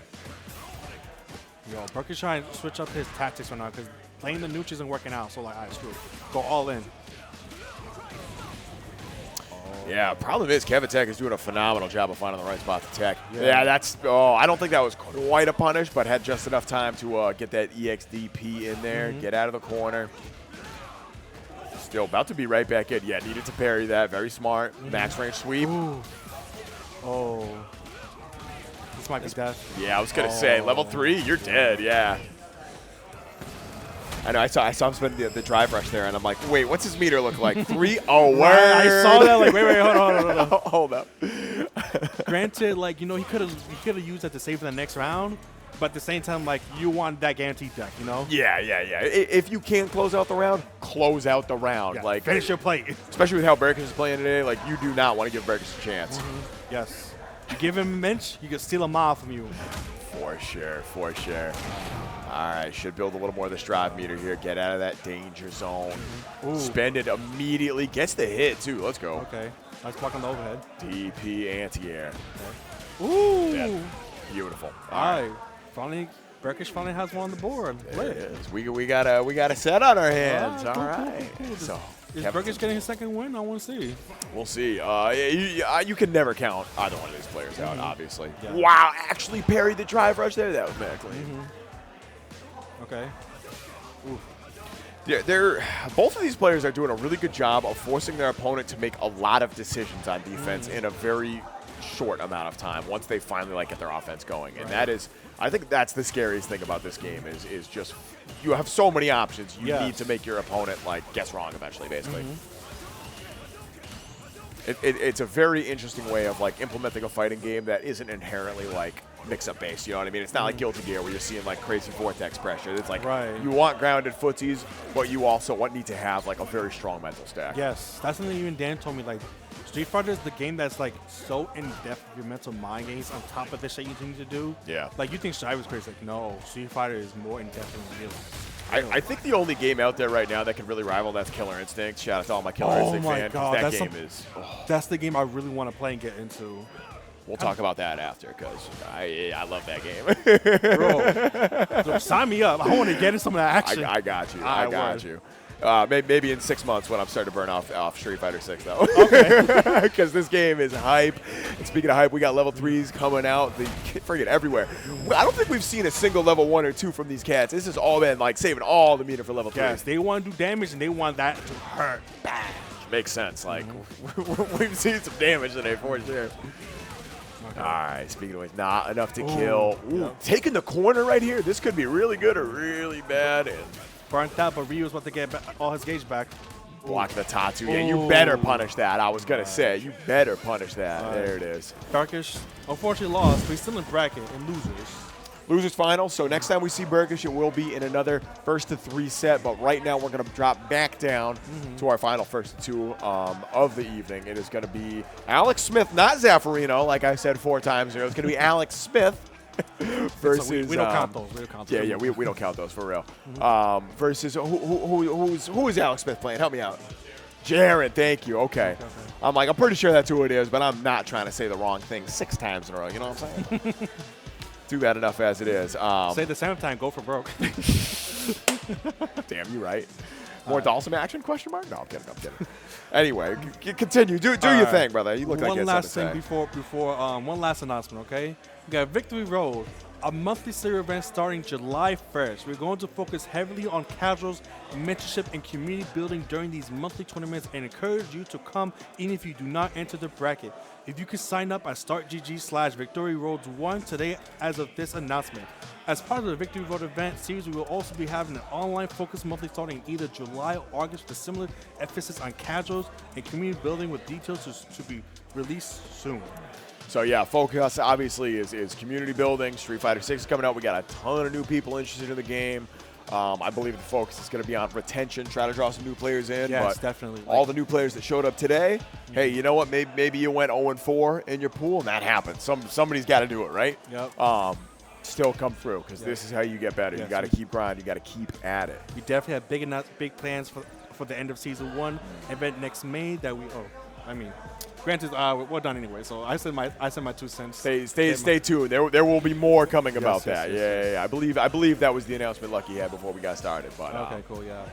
Yo, Burkish trying to switch up his tactics right now because playing the neutral isn't working out. So, like, all right, screw it. Go all in. Yeah, problem is Kevin Tech is doing a phenomenal job of finding the right spot to tech. Yeah, I don't think that was quite a punish, but had just enough time to get that EXDP in there, get out of the corner. Still about to be right back in. Yeah, needed to parry that. Very smart. Max range sweep. Ooh. Oh. This might be death. Yeah, I was going to say, level 3, you're dead, yeah. I know, I saw him spending the drive rush there, and I'm like, wait, what's his meter look like? 3? Oh, word. I saw that, like, wait, hold on. Hold up. Granted, like, you know, he could have used that to save for the next round, but at the same time, like, you want that guaranteed deck, you know? Yeah. If you can close out the round, close out the round. Yeah, like finish your plate. Especially with how Burkish is playing today, like, you do not want to give Burkish a chance. Yes. You give him a minch, you can steal a mile from you. For sure. All right, should build a little more of this drive meter here. Get out of that danger zone. Spend it immediately. Gets the hit, too. Let's go. Okay. Nice block on the overhead. DP anti-air. Okay. Ooh. Yeah. Beautiful. All right. Finally, Burkish finally has one on the board. There it is. We got a set on our hands. All right. Cool. So, is Burkish getting his second win? I want to see. We'll see. You can never count either one of these players out, obviously. Yeah. Wow, actually parried the drive rush there. That was mad clean. Okay. Yeah, both of these players are doing a really good job of forcing their opponent to make a lot of decisions on defense in a very short amount of time once they finally get their offense going. And that is, I think that's the scariest thing about this game is just you have so many options. You need to make your opponent guess wrong eventually, basically. It's a very interesting way of implementing a fighting game that isn't inherently mix-up based, you know what I mean? It's not like Guilty Gear where you're seeing crazy vortex pressure. It's you want grounded footsies, but you also need to have a very strong mental stack. Yes, that's something even Dan told me. StreetFighter is the game that's so in depth with your mental mind games on top of the shit you need to do. Yeah. You think Strive is crazy? No, StreetFighter is more in depth than real. I think the only game out there right now that can really rival that's Killer Instinct. Shout out to all my Killer Instinct fans. Oh my God, that game is. That's the game I really want to play and get into. We'll talk about that after because I love that game. Bro, sign me up. I want to get in some of that action. I got you. I got you. Maybe in 6 months when I'm starting to burn off Street Fighter 6, though. Okay. Because this game is hype. And speaking of hype, we got level 3s coming out. They freaking everywhere. I don't think we've seen a single level 1 or 2 from these cats. This has all been like saving all the meter for level 3. Yes, they want to do damage and they want that to hurt bad. Makes sense. Like, we've seen some damage today for sure. All right, speaking of which, not enough to kill. Ooh, taking the corner right here. This could be really good or really bad. And burnt out, but Ryu's about to get all his gauge back. block the Tatsu. Yeah, you better punish that. I was going to say, you better punish that. There it is. Darkish, unfortunately lost, but he's still in bracket and losers. Losers final. So next time we see Burkish, it will be in another 1-to-3 set. But right now, we're going to drop back down to our final 1-to-2 of the evening. It is going to be Alex Smith, not Zaffarino, like I said 4 times earlier. It's going to be Alex Smith versus. So we don't count those. We don't count those. Yeah, we don't count those for real. Versus who is Alex Smith playing? Help me out. Jared, thank you. Okay. I'm pretty sure that's who it is, but I'm not trying to say the wrong thing 6 times in a row. You know what I'm saying? Too bad enough as it is. Say the 7th time, go for broke. Damn, you right. More Dawson action? Question mark? No, I'm kidding. Anyway, continue. Do your thing, brother. You look like you had something to say. before one last announcement, okay? We got Victory Road, a monthly series event starting July 1st. We're going to focus heavily on casuals, mentorship, and community building during these monthly tournaments and encourage you to come even if you do not enter the bracket. If you can sign up at startgg/VictoryRoads1 today as of this announcement. As part of the Victory Road event series, we will also be having an online focus monthly starting in either July or August with similar emphasis on casuals and community building with details to be released soon. So yeah, focus obviously is community building. Street Fighter 6 is coming out. We got a ton of new people interested in the game. I believe the focus is going to be on retention, try to draw some new players in. Yes, but definitely. All the new players that showed up today, hey, you know what? Maybe you went 0-4 in your pool, and that happens. Somebody's got to do it, right? Yep. Still come through because this is how you get better. You got to keep grinding. You got to keep at it. We definitely have big plans for the end of season 1 event next May that we. Granted, we're done anyway. So I said my 2 cents. Stay tuned. There will be more coming about that. Yes. Yeah. I believe that was the announcement Lucky had before we got started. But okay, cool. Yeah.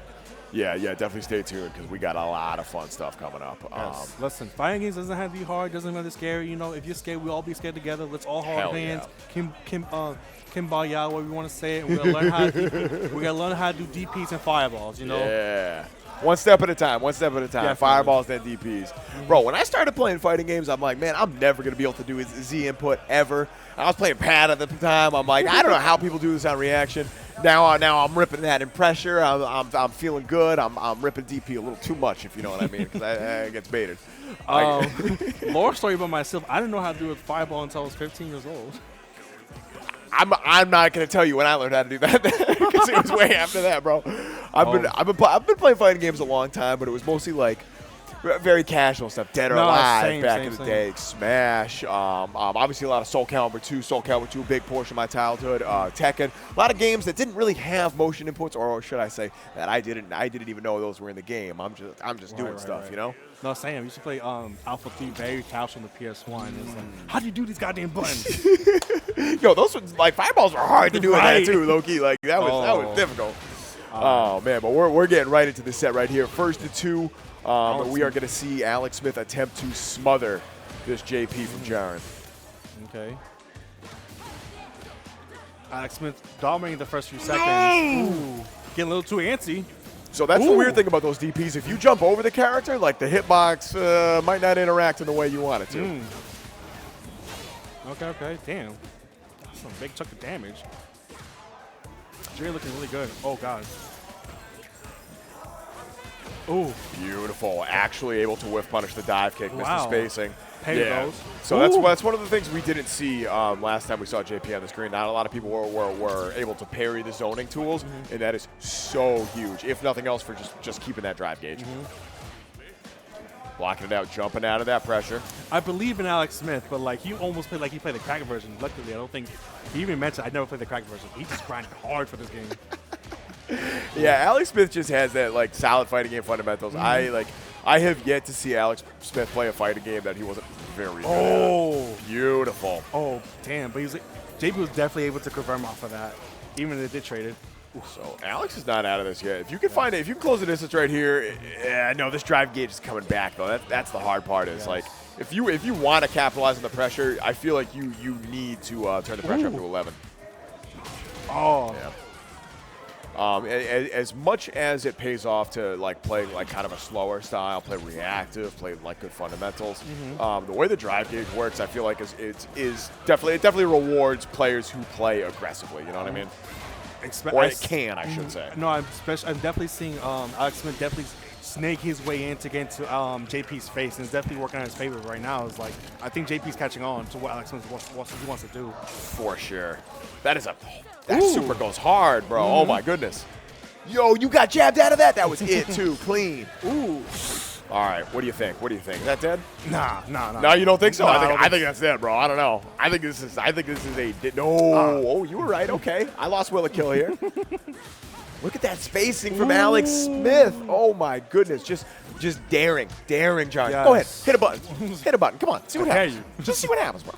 Yeah, definitely stay tuned because we got a lot of fun stuff coming up. Yes. Listen, fighting games doesn't have to be hard, doesn't have to be scary. You know, if you're scared, we'll all be scared together. Let's all hold hands. Kimbaya, what we want to say it, and we're gonna learn how to do DPs and fireballs. You know. Yeah. One step at a time. Definitely. Fireballs, then DPs. Bro, when I started playing fighting games, I'm like, man, I'm never going to be able to do Z input ever. I was playing pad at the time. I'm like, I don't know how people do this on reaction. Now I'm ripping that in pressure. I'm feeling good. I'm ripping DP a little too much, if you know what I mean, because I get baited. Lore story about myself, I didn't know how to do a fireball until I was 15 years old. I'm not gonna tell you when I learned how to do that because it was way after that, bro. I've been playing fighting games a long time, but it was mostly like very casual stuff. Dead or Alive back in the day, Smash. Obviously a lot of Soul Calibur 2, a big portion of my childhood. Tekken. A lot of games that didn't really have motion inputs, or should I say that I didn't even know those were in the game. I'm just doing stuff, you know. No, Sam, you should play Alpha 3 very casual on the PS1. It's like, how do you do these goddamn buttons? Yo, those ones, like, fireballs were hard to do in that too, low-key. Like, that was difficult. Oh, man, but we're getting right into the set right here. 1-to-2, we are going to see Alex Smith attempt to smother this JP from Jaren. Okay. Alex Smith dominating the first few seconds. Ooh, getting a little too antsy. So that's the weird thing about those DPs. If you jump over the character, like the hitbox might not interact in the way you want it to. Okay. Damn. That's a big chunk of damage. Jerry looking really good. Oh, God. Ooh. Beautiful. Actually able to whiff punish the dive kick. Missed the spacing. Those. So that's one of the things we didn't see last time we saw JP on the screen. Not a lot of people were able to parry the zoning tools, and that is so huge, if nothing else, for just keeping that drive gauge. Blocking it out, jumping out of that pressure. I believe in Alex Smith, but like he almost played like he played the cracked version. Luckily, I don't think he even mentioned I never played the cracked version. He just grinded hard for this game. Yeah, Alex Smith just has that like solid fighting game fundamentals. I have yet to see Alex Smith play a fighting game that he wasn't very good at. Beautiful. Oh, damn. But JP was definitely able to confirm off of that, even if they did trade it. So Alex is not out of this yet. If you can find it, if you can close the distance right here, no, this drive gauge is coming back though. That's the hard part. Is like if you want to capitalize on the pressure, I feel like you need to turn the pressure up to 11. Oh. Yeah. As much as it pays off to like play like kind of a slower style, play reactive, play like good fundamentals, the way the drive gauge works, I feel like it definitely rewards players who play aggressively. You know what I mean? Or it can, I should say. No, I'm definitely seeing Alex Smith definitely snake his way in to get into JP's face, and it's definitely working in his favor right now. It's like I think JP's catching on to what Alex Smith wants to do. For sure. That super goes hard, bro. Oh my goodness. Yo, you got jabbed out of that? That was it too, clean. Ooh. All right, what do you think? Is that dead? Nah. No, you don't think so? Nah, I think that's dead, bro. I don't know. I think this is a no. Oh, you were right. Okay, I lost will of kill here. Look at that spacing from Alex Smith. Oh my goodness, just daring, John. Yes. Go ahead, hit a button. Come on, see what happens. Just see what happens, bro.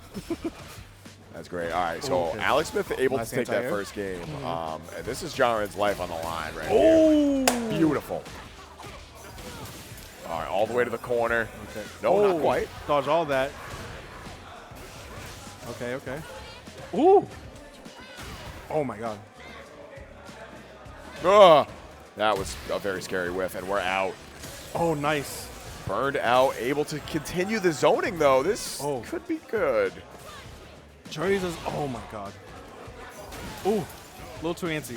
That's great. All right, so Alex Smith able to take that first game. And this is Jaren's life on the line right here. Beautiful. All right, all the way to the corner. Okay. No, not quite. Dodge all that. Okay. Ooh. Oh my God. Ugh. That was a very scary whiff, and we're out. Oh, nice. Burned out, able to continue the zoning, though. This could be good. Jesus. Oh my God. Ooh. A little too antsy.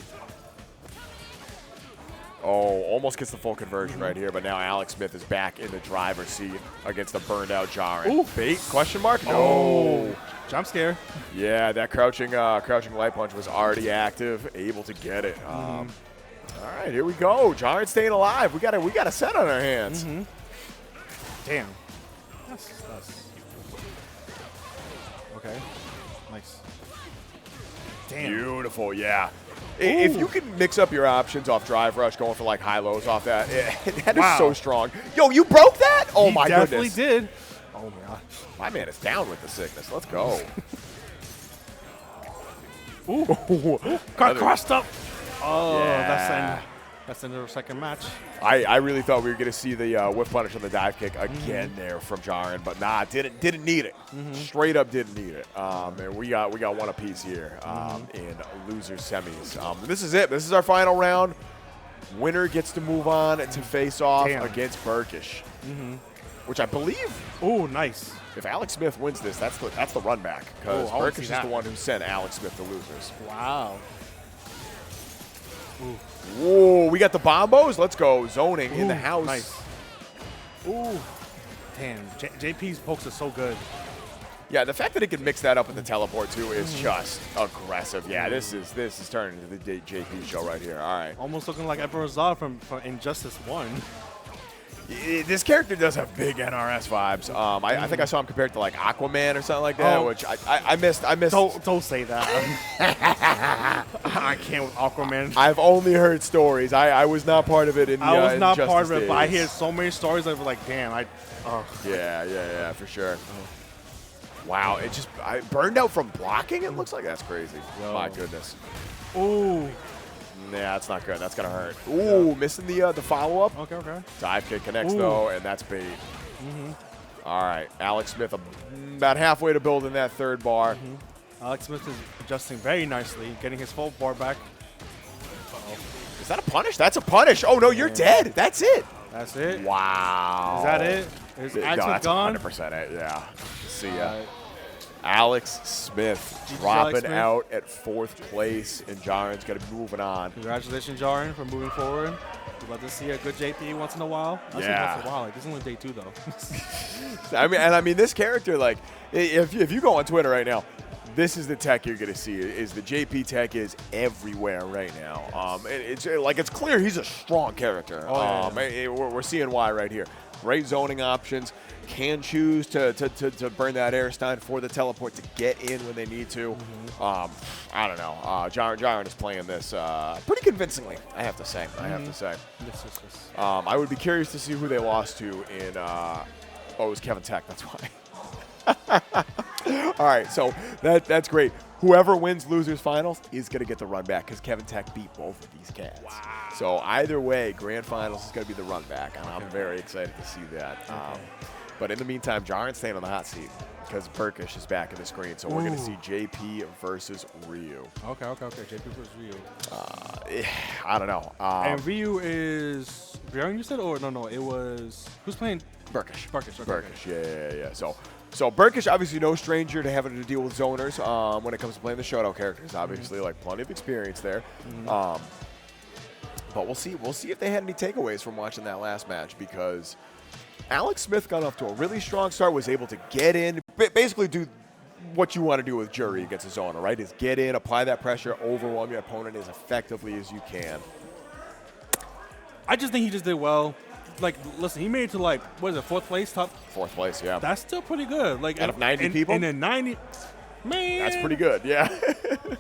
Oh, almost gets the full conversion right here, but now Alex Smith is back in the driver's seat against the burned out Jaren. Ooh. Bait? Question mark? No. Oh. Jump scare. Yeah, that crouching light punch was already active, able to get it. All right, here we go. Jaren's staying alive. We got a set on our hands. Damn. That's okay. Nice. Damn. Beautiful, yeah. If you can mix up your options off drive rush, going for like high lows off that, that is so strong. Yo, you broke that? Oh my goodness. He definitely did. Oh my God. My man is down with the sickness. Let's go. Got crossed up. Oh, Yeah. that's the second match. I really thought we were going to see the whiff punish on the dive kick again there from Jaren, but nah, didn't need it. Straight up didn't need it. And we got one apiece here in loser semis. This is it. This is our final round. Winner gets to move on to face off against Burkish, which I believe. Oh, nice. If Alex Smith wins this, that's the run back because Burkish is the one who sent Alex Smith to losers. Wow. Whoa, we got the bombos. Let's go. Zoning in the house. Nice. Ooh. Damn. JP's pokes are so good. Yeah, the fact that it can mix that up with the teleport too is just aggressive. Yeah, this is turning into the JP show right here. All right. Almost looking like Emperor Zod from Injustice 1. This character does have big NRS vibes. I think I saw him compared to like Aquaman or something like that, which I missed. Don't say that. I can't with Aquaman. I've only heard stories. I was not part of it in I was not part of it, days. but I hear so many stories that were like, damn, Yeah, for sure. Wow, it just burned out from blocking. It looks like that's crazy. My goodness. Ooh. Yeah, that's not good. That's gonna hurt. Ooh, missing the follow up. Okay. Dive kick connects though, and that's bait. All right, Alex Smith about halfway to building that third bar. Alex Smith is adjusting very nicely, getting his full bar back. Is that a punish? That's a punish. Oh no, you're dead. That's it. That's it. Wow. Is that it? Is Alex Smith gone? 100% it. Yeah. See ya. Alex Smith dropping out at 4th place, and Jaren's going to be moving on. Congratulations, Jaren, for moving forward. We'd love to see a good JP once in a while. Once in a while. Like, this is only day 2, though. I mean, this character, like, if you go on Twitter right now, this is the tech you're going to see. Is the JP tech is everywhere right now. It's clear he's a strong character. We're seeing why right here. Great zoning options. Can choose to burn that Airstein for the teleport to get in when they need to. I don't know. Jaren is playing this pretty convincingly, I have to say. I would be curious to see who they lost to in. It was Kevin Tech. That's why. All right, so that's great. Whoever wins losers finals is going to get the run back because Kevin Tech beat both of these cats. Wow. So either way, grand finals is going to be the run back, and I'm very excited to see that. But in the meantime, Jarn's staying on the hot seat because Burkish is back in the screen. So we're going to see JP versus Ryu. Okay. JP versus Ryu. I don't know. And Ryu is Bjorn, you said? Or no, it was who's playing? Burkish. Okay. Burkish. Yeah. So Burkish, obviously no stranger to having to deal with zoners when it comes to playing the Shoto characters. Obviously, like plenty of experience there. But we'll see. We'll see if they had any takeaways from watching that last match because Alex Smith got off to a really strong start, was able to get in, basically do what you want to do with Jury against a zoner, right? Is get in, apply that pressure, overwhelm your opponent as effectively as you can. I just think he just did well. Like, listen, he made it to like, what is it, fourth place? Fourth place, yeah. That's still pretty good. Like out of 90 people? And then 90, man. That's pretty good, yeah.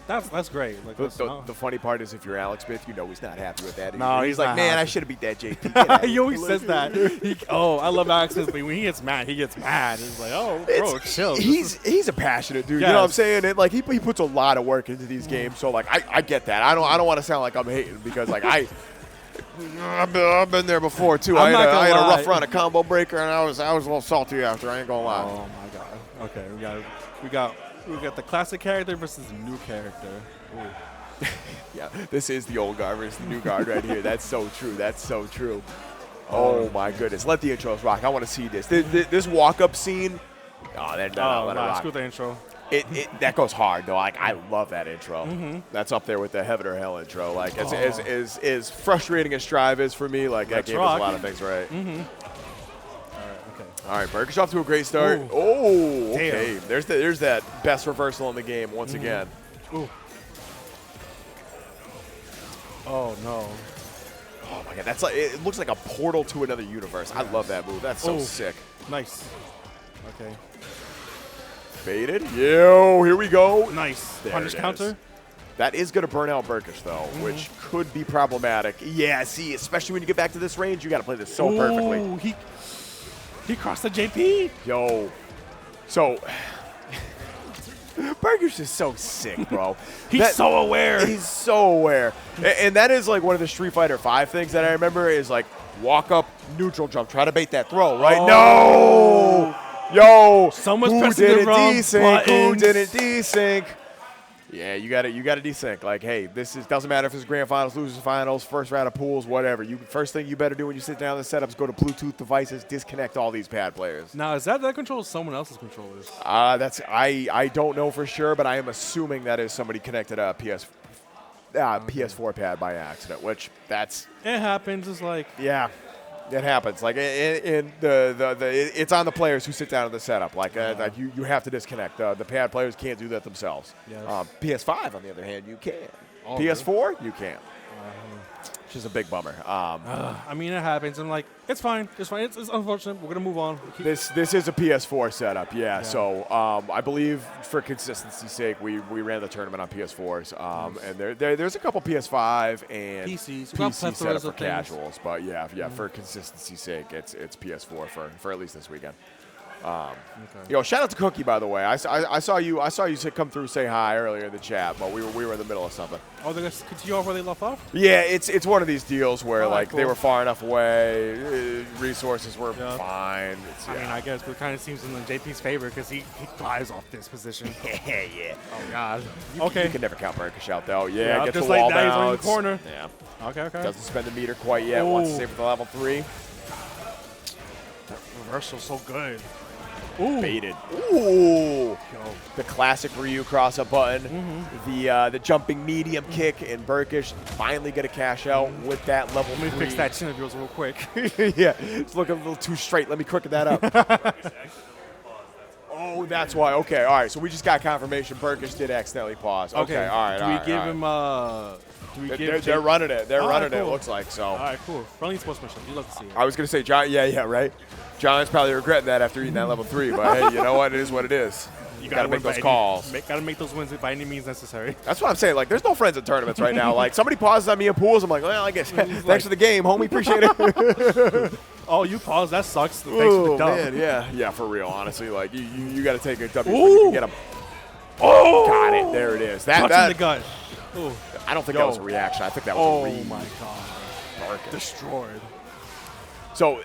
that's great. Like, the funny part is if you're Alex Smith, you know he's not happy with that. No, he's like, not man, happy. I should have beat that JP. He always says that. I love Alex Smith, but when he gets mad, He's like, oh, bro, chill. He's a passionate dude. Yes. You know what I'm saying? And like he puts a lot of work into these games. So like I get that. I don't want to sound like I'm hating because like I've been there before too. I had a rough run, a combo breaker, and I was a little salty after. I ain't gonna lie. Oh my god. Okay, we got the classic character versus the new character. Ooh. Yeah, this is the old guard versus the new guard right here. That's so true. Oh my goodness. Let the intros rock. I want to see this. This walk-up scene. Oh, let it rock. Screw the intro. That goes hard though. Like I love that intro. That's up there with the Heaven or Hell intro. Like as frustrating as Strive is for me, like that game does a lot of things right. All right, Burkish off to a great start. Ooh. Oh, okay. Damn. There's that best reversal in the game once again. Ooh. Oh no. Oh my god, that's like it looks like a portal to another universe. I love that move. That's so sick. Nice. Okay. Baited. Yo, here we go. Nice. There Punish counter. That is going to burn out Burkish, though, which could be problematic. Yeah, see, especially when you get back to this range, you got to play this so perfectly. He crossed the JP. Yo. So, Burkish is so sick, bro. He's so aware. He's so aware. And that is like one of the Street Fighter 5 things that I remember is like walk up, neutral jump, try to bait that throw, right? Oh. No! Yo, someone's who pressing didn't the wrong desync? Who buttons. didn't desync? Yeah, you got to desync. Like, hey, doesn't matter if it's grand finals, losers finals, first round of pools, whatever. First thing you better do when you sit down in the setup is go to Bluetooth devices, disconnect all these pad players. Now, is that controls someone else's controllers? I don't know for sure, but I am assuming that is somebody connected a PS4 pad by accident, which it happens. It's like it happens. Like it's on the players who sit down in the setup. Like you have to disconnect. The pad players can't do that themselves. Yes. PS5 on the other hand, you can. Oh, PS4, you can't. Which is a big bummer. I mean, it happens, and like it's fine. It's fine. It's unfortunate. We're gonna move on. This is a PS4 setup, yeah. So I believe for consistency's sake, we ran the tournament on PS4s, and there's a couple PS5 and PC set up for casuals, but yeah, for consistency's sake, it's PS4 for at least this weekend. Yo, shout out to Cookie, by the way. I saw you come through, say hi earlier in the chat, but we were in the middle of something. Oh, they're gonna continue off where they left off? Yeah, it's one of these deals where cool. they were far enough away, resources were fine. I mean, I guess it kind of seems in the JP's favor because he thrives off this position. Yeah. Oh God. You can never count Burkish out though. Yeah, gets just the wall like that, he's bounce. on the corner. Yeah. Okay. Doesn't spend the meter quite yet. Wants to save for the level 3. That reversal's so good. Ooh. Baited. Ooh. The classic Ryu cross-up button. The jumping medium kick, and Burkish finally get a cash out with that level 3. Let me fix that chin of yours real quick. Yeah, it's looking a little too straight. Let me quicken that up. Oh, that's why. Okay, all right. So we just got confirmation Burkish did accidentally pause. Okay, all right. Do we give him They're running it. They're running cool. it, looks like. So. All right, cool. Friendly sportsmanship. You love to see it. I was going to say, John, yeah, right? John's probably regretting that after eating that level 3, but hey, you know what? It is what it is. You got to make those calls. Got to make those wins by any means necessary. That's what I'm saying. Like, there's no friends in tournaments right now. Like, somebody pauses on me in pools. I'm like, well, I guess thanks for the game, homie. Appreciate it. Oh, you paused. That sucks. Thanks for Oh the dub. man, yeah, for real. Honestly, like you got to take a W. Ooh. So you can get him. Oh, got it. There it is. That touching the gut. Ooh. I don't think that was a reaction. I think that was a read. Oh my god. Destroyed. So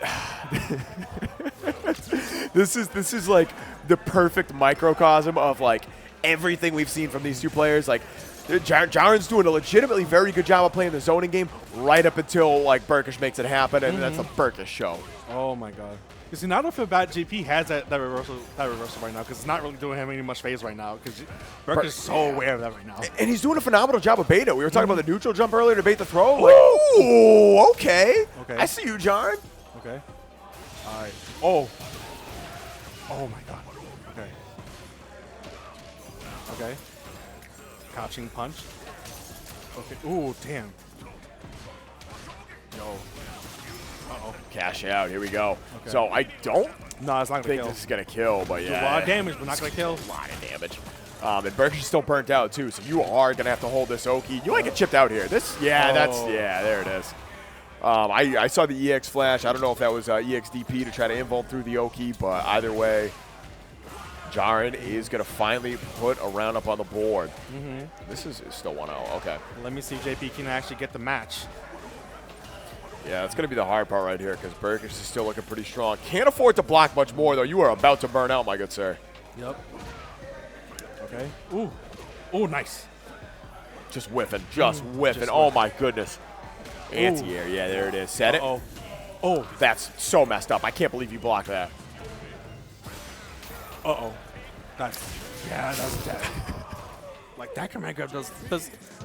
this is like the perfect microcosm of like everything we've seen from these two players. Like Jaren's doing a legitimately very good job of playing the zoning game right up until like Burkish makes it happen, and that's the Burkish show. Oh my god. You see, now I don't feel bad. JP has that reversal right now because it's not really doing him any much phase right now because Burkish is so aware of that right now. And he's doing a phenomenal job of beta. We were talking about the neutral jump earlier to bait the throw. Like, ooh, okay. I see you, Jaren. Okay. All right. Oh. Oh my god. Okay. Okay. Couching punch. Okay. Ooh, damn. Yo. Uh-oh. Cash out. Here we go. Okay. So I don't No, it's not think gonna kill. this is going to kill, but It's yeah. a lot of damage, but not gonna kill. A lot of damage. And Burkish is still burnt out too, so you are going to have to hold this Oki. You might get chipped out here. This, there it is. I saw the EX flash. I don't know if that was EXDP to try to invuln through the Oki, but either way, Jaren is going to finally put a round up on the board. This is still 1-0. Okay. Let me see if JP can actually get the match. Yeah, it's going to be the hard part right here because Burkish is still looking pretty strong. Can't afford to block much more, though. You are about to burn out, my good sir. Yep. Okay. Ooh. Ooh, nice. Just whiffing. Just whiffing. Oh, my goodness. Anti-air. Yeah, there it is. Set it. Oh. That's so messed up. I can't believe you blocked that. Uh-oh. That's dead. Like, that command grab does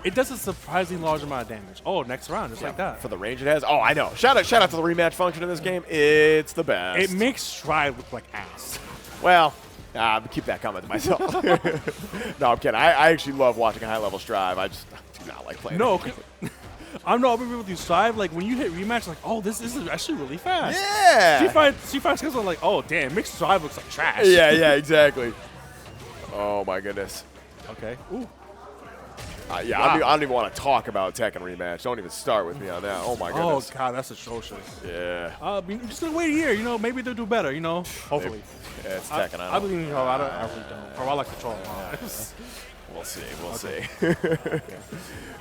a surprisingly large amount of damage. Oh, next round, just like that. For the range it has. Oh, I know. Shout out to the rematch function in this game. It's the best. It makes Stride look like ass. Well, keep that comment to myself. No, I'm kidding. I actually love watching a high-level Strive. I just do not like playing No, it. I'm not agree with you, Strive. Like, when you hit rematch, like, oh, this is actually really fast. Yeah. Street skills are like, oh, damn, mixed Strive looks like trash. Yeah, exactly. Oh, my goodness. Okay. Ooh. Yeah, wow. I don't even want to talk about Tekken rematch. Don't even start with me on that. Oh, my goodness. Oh, God, that's atrocious. Yeah. Just gonna wait a year. You know, maybe they'll do better. You know, hopefully. Yeah, it's Tekken. I believe in I really don't. Or I like control. We'll see. We'll see.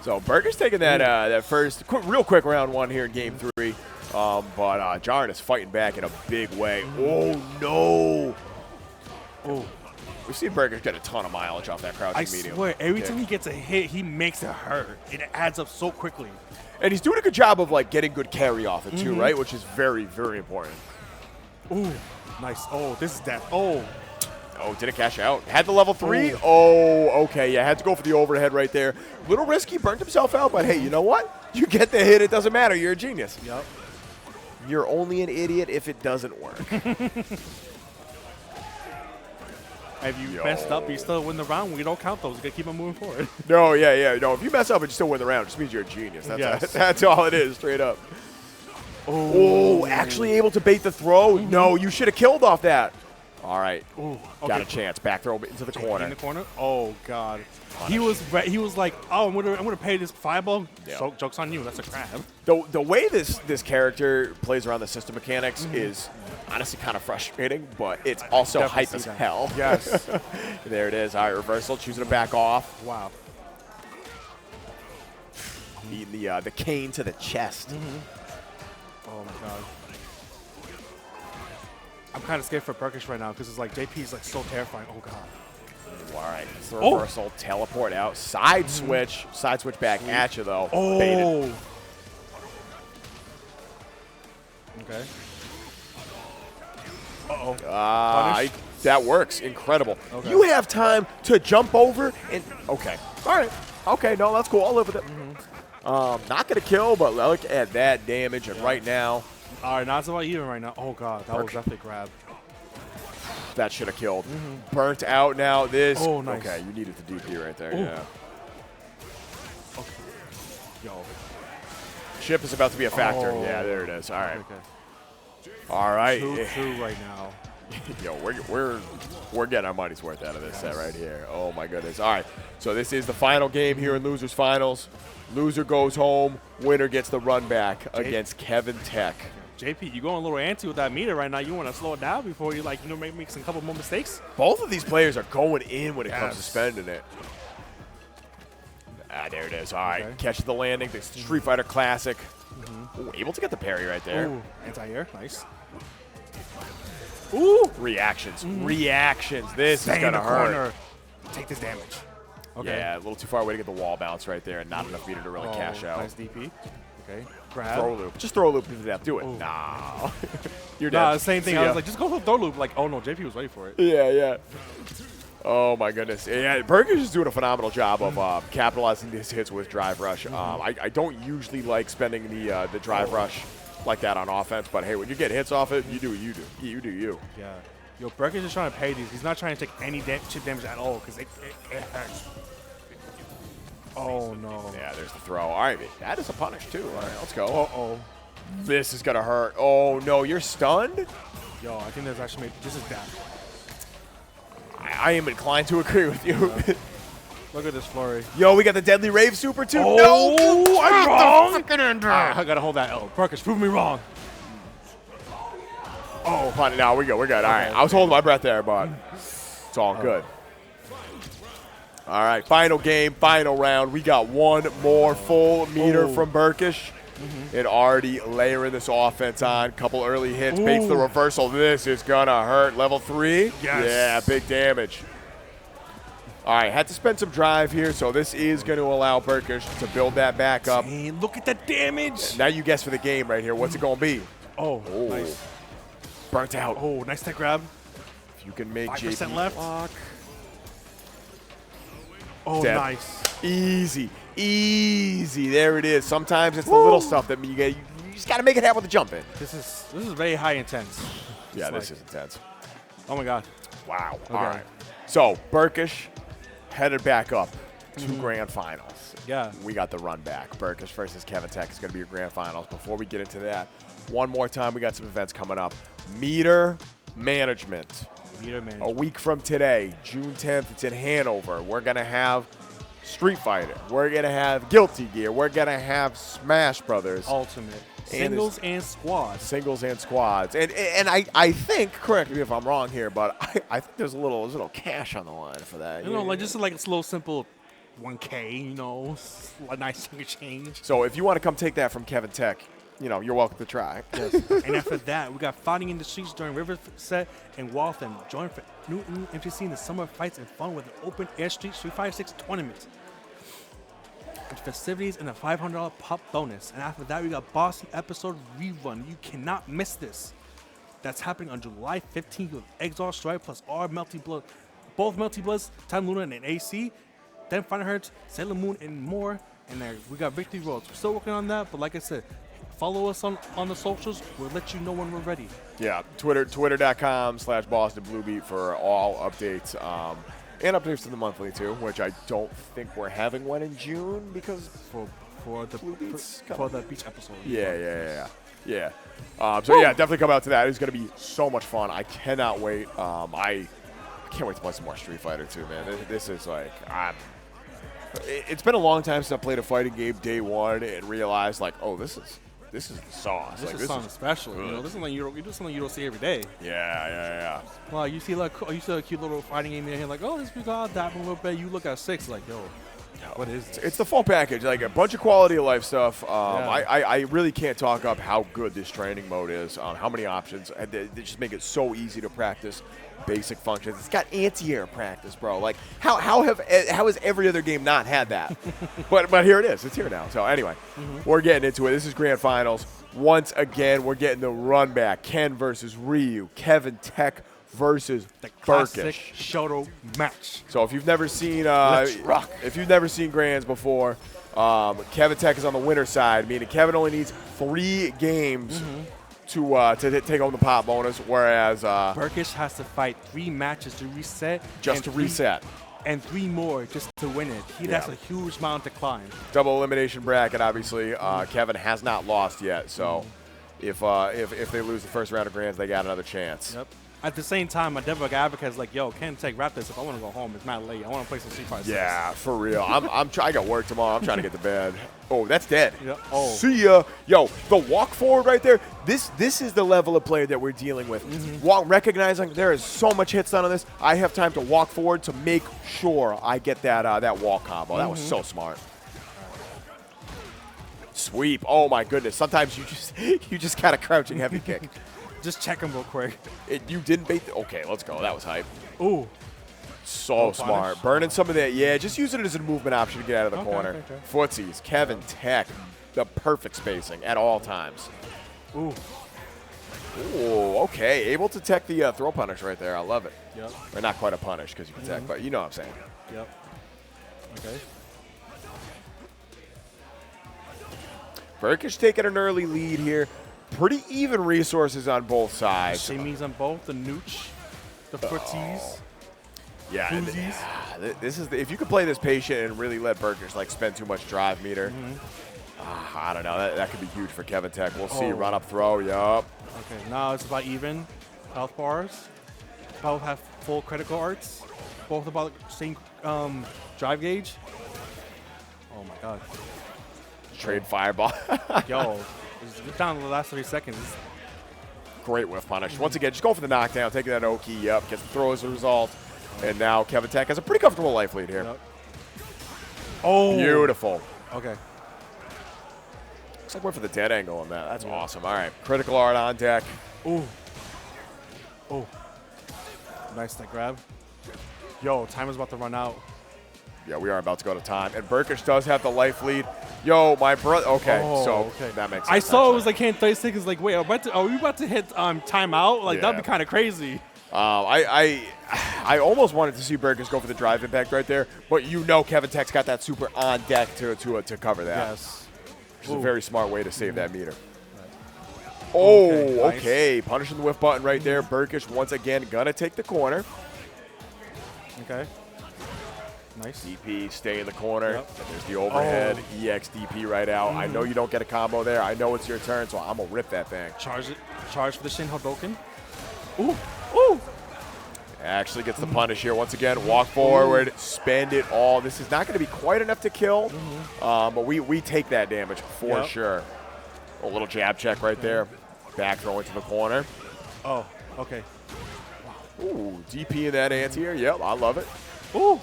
So Burkish taking that first real quick round one here in game 3, but Jaren is fighting back in a big way. Oh no! Oh. We've seen Burkish get a ton of mileage off that crouching medium. I swear, every time he gets a hit, he makes it hurt. It adds up so quickly. And he's doing a good job of like getting good carry off it too, right? Which is very, very important. Ooh, nice. Oh, this is death. Oh, did it cash out? Had the level 3? Oh, okay. Yeah, had to go for the overhead right there. Little risky, burnt himself out, but hey, you know what? You get the hit, it doesn't matter. You're a genius. Yep. You're only an idiot if it doesn't work. If you messed up, you still win the round. We don't count those. You gotta keep on moving forward. No, yeah. No, if you mess up and you still win the round, it just means you're a genius. That's all it is, straight up. Oh, actually able to bait the throw? No, you should have killed off that. All right. Ooh, okay. Got a chance. Back throw into the corner. In the corner? Oh, God. He was like, oh, I'm gonna pay this fireball. Yeah. Joke's on you. That's a crab. The way this character plays around the system mechanics is honestly kind of frustrating, but it's also hype as hell. Yes. There it is. All right, reversal. Choosing to back off. Wow. Eating the cane to the chest. Oh, my God. I'm kind of scared for Burkish right now because it's like JP's like so terrifying. Oh, God. All right, it's the reversal, teleport out, side switch back at you though. Oh. Baited. Okay. Uh-oh. That works. Incredible. Okay. You have time to jump over and okay. All right. Okay, no, that's cool. I'll live with it. Not gonna kill, but look at that damage. And right now, all right, not so about even right now. Oh God, that was definitely grab. That should have killed. Burnt out now. This. Oh, nice. Okay, you needed the DP right there. Ooh. Yeah. Okay. Yo. Chip is about to be a factor. Yeah, there it is. All right. Okay. All right. 2-2 right now. Yo, we're getting our money's worth out of this set right here. Oh my goodness. All right. So this is the final game here in Losers Finals. Loser goes home. Winner gets the run back against Kevin Tech. JP, you going a little antsy with that meter right now. You want to slow it down before you make a couple more mistakes. Both of these players are going in when it comes to spending it. There it is. All right, catches the landing. The Street Fighter Classic. Ooh, able to get the parry right there. Ooh, anti-air, nice. Ooh, reactions, reactions. This Stay is gonna in the hurt. corner. Take this damage. Okay. Yeah, a little too far away to get the wall bounce right there, and not enough meter to really cash out. Nice DP. Okay. Grab. Throw loop. Just throw a loop into that. Do it. Nah. You're dead. Nah, the same thing. See I ya. was like, just go for throw loop. Like, oh no, JP was ready for it. Yeah. Oh my goodness. Yeah, Burgers is doing a phenomenal job of capitalizing these hits with drive rush. I don't usually like spending the drive rush like that on offense, but hey, when you get hits off it, you do what you do. You do you. Yeah. Yo, Burgers is trying to pay these. He's not trying to take any chip damage at all because it hurts. Oh no. Yeah, there's the throw. All right, that is a punish too. All right, let's go. Uh-oh. This is gonna hurt. Oh no, you're stunned? Yo, I think that's actually this is bad. I am inclined to agree with you. Look at this flurry. Yo, we got the Deadly Rave Super too. Oh, no, I'm wrong. I gotta hold that L. Burgers, prove me wrong. Oh, funny. No, we're good. All right, I was holding my breath there, but it's all good. All right, final game, final round. We got one more full meter from Burkish. And already layering this offense on. Couple early hits, baits the reversal. This is gonna hurt. Level 3? Yes. Yeah, big damage. All right, had to spend some drive here, so this is going to allow Burkish to build that back up. Dang, look at the damage. Now you guess for the game right here. What's it going to be? Oh, nice. Burnt out. Oh, nice tech grab. If you can make 5% JP left. block. Oh, Dead. nice. Easy. There it is. Sometimes it's the little stuff that you get. You just got to make it happen with the jump in. This is very high intense. Yeah, this is intense. Oh my god. Wow. Okay. All right. So Burkish headed back up to grand finals. Yeah. We got the run back. Burkish versus Kevin Tech is going to be your grand finals. Before we get into that, one more time, we got some events coming up. Meter Management. A week from today, June 10th, it's in Hanover. We're going to have Street Fighter. We're going to have Guilty Gear. We're going to have Smash Brothers. Ultimate. Singles and squads. Singles and squads. And I think, correct me if I'm wrong here, but I think there's a little cash on the line for that. You know, like just like a slow, simple 1K, you know, a nice exchange. So if you want to come take that from Kevin Tech, you know, you're welcome to try. Yes. And after that, we got Fighting in the Streets during River Set and Waltham. Join for Newton MTC in the summer fights and fun with an open air Street Fighter 6 tournament. And festivities and a $500 pop bonus. And after that, we got Boston episode rerun. You cannot miss this. That's happening on July 15th with Exhaust Strike plus R Melty Blood. Both Melty Bloods, Time Luna and AC. Then Final Hertz, Sailor Moon, and more. And we got Victory Roads. We're still working on that, but like I said, follow us on the socials. We'll let you know when we're ready. Yeah, twitter.com/BostonBlueBeat for all updates. And updates to the monthly, too, which I don't think we're having one in June because for the beach episode. Yeah. So, yeah, definitely come out to that. It's going to be so much fun. I cannot wait. I can't wait to play some more Street Fighter, too, man. This is like it's been a long time since I played a fighting game day one and realized, like, oh, this is the sauce. This is something special. You know, this is something you don't see every day. Yeah. Well, you see a cute little fighting game in here, like, oh, this we got that one a little bit. You look at 6, like, yo, what is this? It's the full package, like a bunch of quality of life stuff. I really can't talk up how good this training mode is. How many options? And they just make it so easy to practice basic functions. It's got anti-air practice, bro. Like how has every other game not had that? but here it is. It's here now. So anyway, we're getting into it. This is grand finals. Once again, we're getting the run back. Ken versus Ryu. Kevin Tech versus the classic Burkish Shoto match. So if you've never seen grands before, Kevin Tech is on the winner's side, meaning Kevin only needs 3 games to take home the pop bonus, whereas Burkish has to fight 3 matches to reset. Reset. And 3 more just to win it. That's a huge mountain to climb. Double elimination bracket, obviously. Kevin has not lost yet, so if they lose the first round of grands, they got another chance. Yep. At the same time, my devil advocate is like, yo, can't take wrap this. If I want to go home, it's not late. I want to play some StreetFighter 6. Yeah, for real. I got work tomorrow. I'm trying to get to bed. Oh, that's dead. Yeah. Oh. See ya. Yo, the walk forward right there. This is the level of player that we're dealing with. Recognizing there is so much hits done on this. I have time to walk forward to make sure I get that wall combo. That was so smart. Sweep. Oh my goodness. Sometimes you just got a crouching heavy kick. Just check him real quick. You didn't bait. Okay, let's go. That was hype. Ooh. So smart. Punish. Burning some of that. Yeah, just use it as a movement option to get out of the corner. Okay. Footsies. Kevin Tech. The perfect spacing at all times. Ooh. Ooh, okay. Able to tech the throw punish right there. I love it. Yep. Or not quite a punish because you can tech, but you know what I'm saying. Yep. Okay. Burkish taking an early lead here. Pretty even resources on both sides. Shimmies on both. The nooch. The footsies. Yeah, this is if you could play this patient and really let Burkish like spend too much drive meter. I don't know. That could be huge for Kevin Tech. We'll see. Run up throw. Yup. Okay, now it's about even health bars. Both have full critical arts. Both about same drive gauge. Oh my god. Trade fireball. Yo, it's down to the last 30 seconds. Great whiff punish. Once again, just go for the knockdown, taking that Oki up, gets the throw as a result. And now Kevin Tech has a pretty comfortable life lead here. Yep. Oh. Beautiful. Okay. Looks like we're for the dead angle on that. That's awesome. All right. Critical art on deck. Ooh. Oh. Nice that grab. Yo, time is about to run out. Yeah, we are about to go to time. And Burkish does have the life lead. Yo, my brother. Okay, that makes sense. I saw it was like 30 seconds. Like, wait, are we about to hit timeout? Like, that'd be kind of crazy. I almost wanted to see Burkish go for the drive impact right there, but you know Kevin Tech's got that super on deck to cover that. Yes. Which is a very smart way to save that meter. Oh, okay. Punishing the whiff button right there. Burkish once again gonna take the corner. Okay. Nice. DP, stay in the corner. Yep. And there's the overhead. EX DP right out. I know you don't get a combo there. I know it's your turn, so I'm going to rip that thing. Charge it. Charge for the Shin Hodoken. Ooh. Ooh. Actually gets the punish here once again. Walk forward. Spend it all. This is not going to be quite enough to kill, but we take that damage for sure. A little jab check right there. Back throw into the corner. Oh, okay. Ooh, DP in that anti-air. Yep, I love it. Ooh.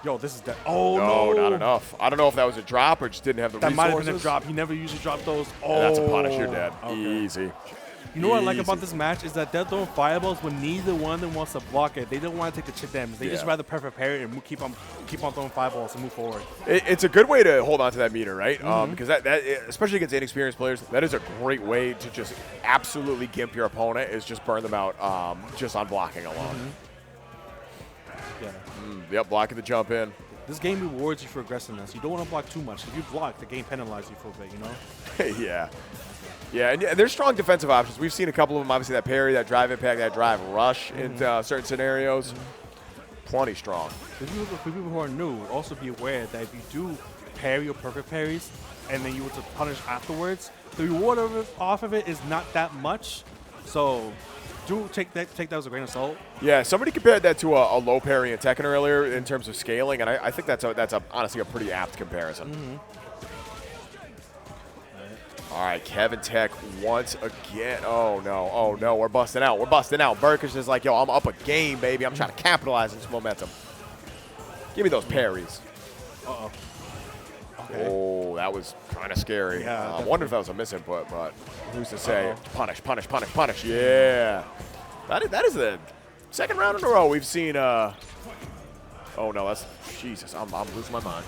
Yo, this is that. Oh, no. Not enough. I don't know if that was a drop or just didn't have the resources. That might have been a drop. He never usually dropped those. Oh. And that's a punish. You're dead. Okay. Easy. You know what I like about this match is that they're throwing fireballs when neither one of them wants to block it. They don't want to take the chip damage. They just rather perfect parry and keep on throwing fireballs and move forward. It's a good way to hold on to that meter, right? Because that especially against inexperienced players, that is a great way to just absolutely gimp your opponent. Is just burn them out just on blocking alone. Yep, blocking the jump in. This game rewards you for aggressiveness. You don't want to block too much. If you block, the game penalizes you for a bit, you know? Yeah. Yeah, and there's strong defensive options. We've seen a couple of them, obviously that parry, that drive impact, that drive rush in certain scenarios. Plenty strong. For people who are new, also be aware that if you do parry or perfect parries and then you were to punish afterwards, the reward off of it is not that much. So do take that as a grain of salt. Yeah, somebody compared that to a low parry in Tekken earlier in terms of scaling, and I think that's honestly a pretty apt comparison. All right, Kevin Tech once again. Oh, no, we're busting out. Burkish is like, yo, I'm up a game, baby. I'm trying to capitalize on this momentum. Give me those parries. Uh-oh. Okay. Oh, that was kind of scary. Yeah, I wonder if that was a misinput, but who's to say? Punish. Yeah. That is the second round in a row we've seen. Oh, no, that's Jesus. I'm losing my mind.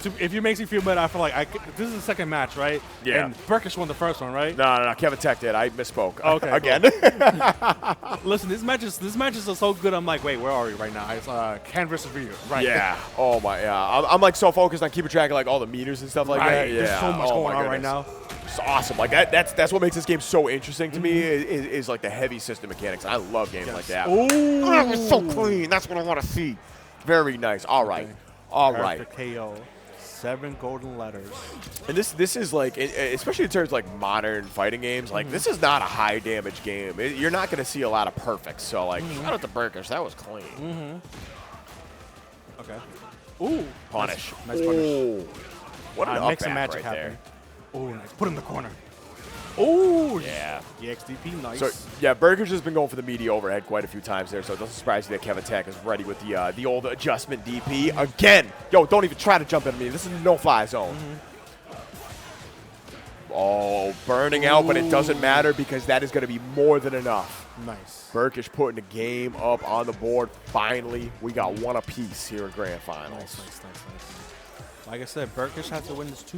If it makes you feel better, I feel like this is the second match, right? Yeah. And Burkish won the first one, right? No. Kevin Tech did. I misspoke. Okay. Again. Cool. Listen, these matches are so good. I'm like, wait, where are we right now? It's Ken versus Ryu, right? Yeah. Oh my. Yeah. I'm like so focused on keeping track of like all the meters and stuff like that. Yeah. There's so much going on right now. It's awesome. Like that's what makes this game so interesting to me is like the heavy system mechanics. I love games like that. Ooh. Oh, it's so clean. That's what I want to see. Very nice. All right. Perfect KO. 7 golden letters. And this is like, especially in terms of like modern fighting games, like this is not a high damage game. You're not going to see a lot of perfects. So like, shout out to Burkish, that was clean. Okay. Ooh. Punish. Nice punish. Ooh. What an Make some up magic right happen. there. Ooh, nice. Put him in the corner. Ooh. Yeah. The XDP, nice. So yeah, Burkish has been going for the meaty overhead quite a few times there, so it doesn't surprise me that Kevin Tech is ready with the old adjustment DP again. Yo, don't even try to jump into me. This is a no-fly zone. Oh, burning out, but it doesn't matter because that is going to be more than enough. Nice. Burkish putting the game up on the board. Finally, we got one apiece here in Grand Finals. Nice. Like I said, Burkish has to win this two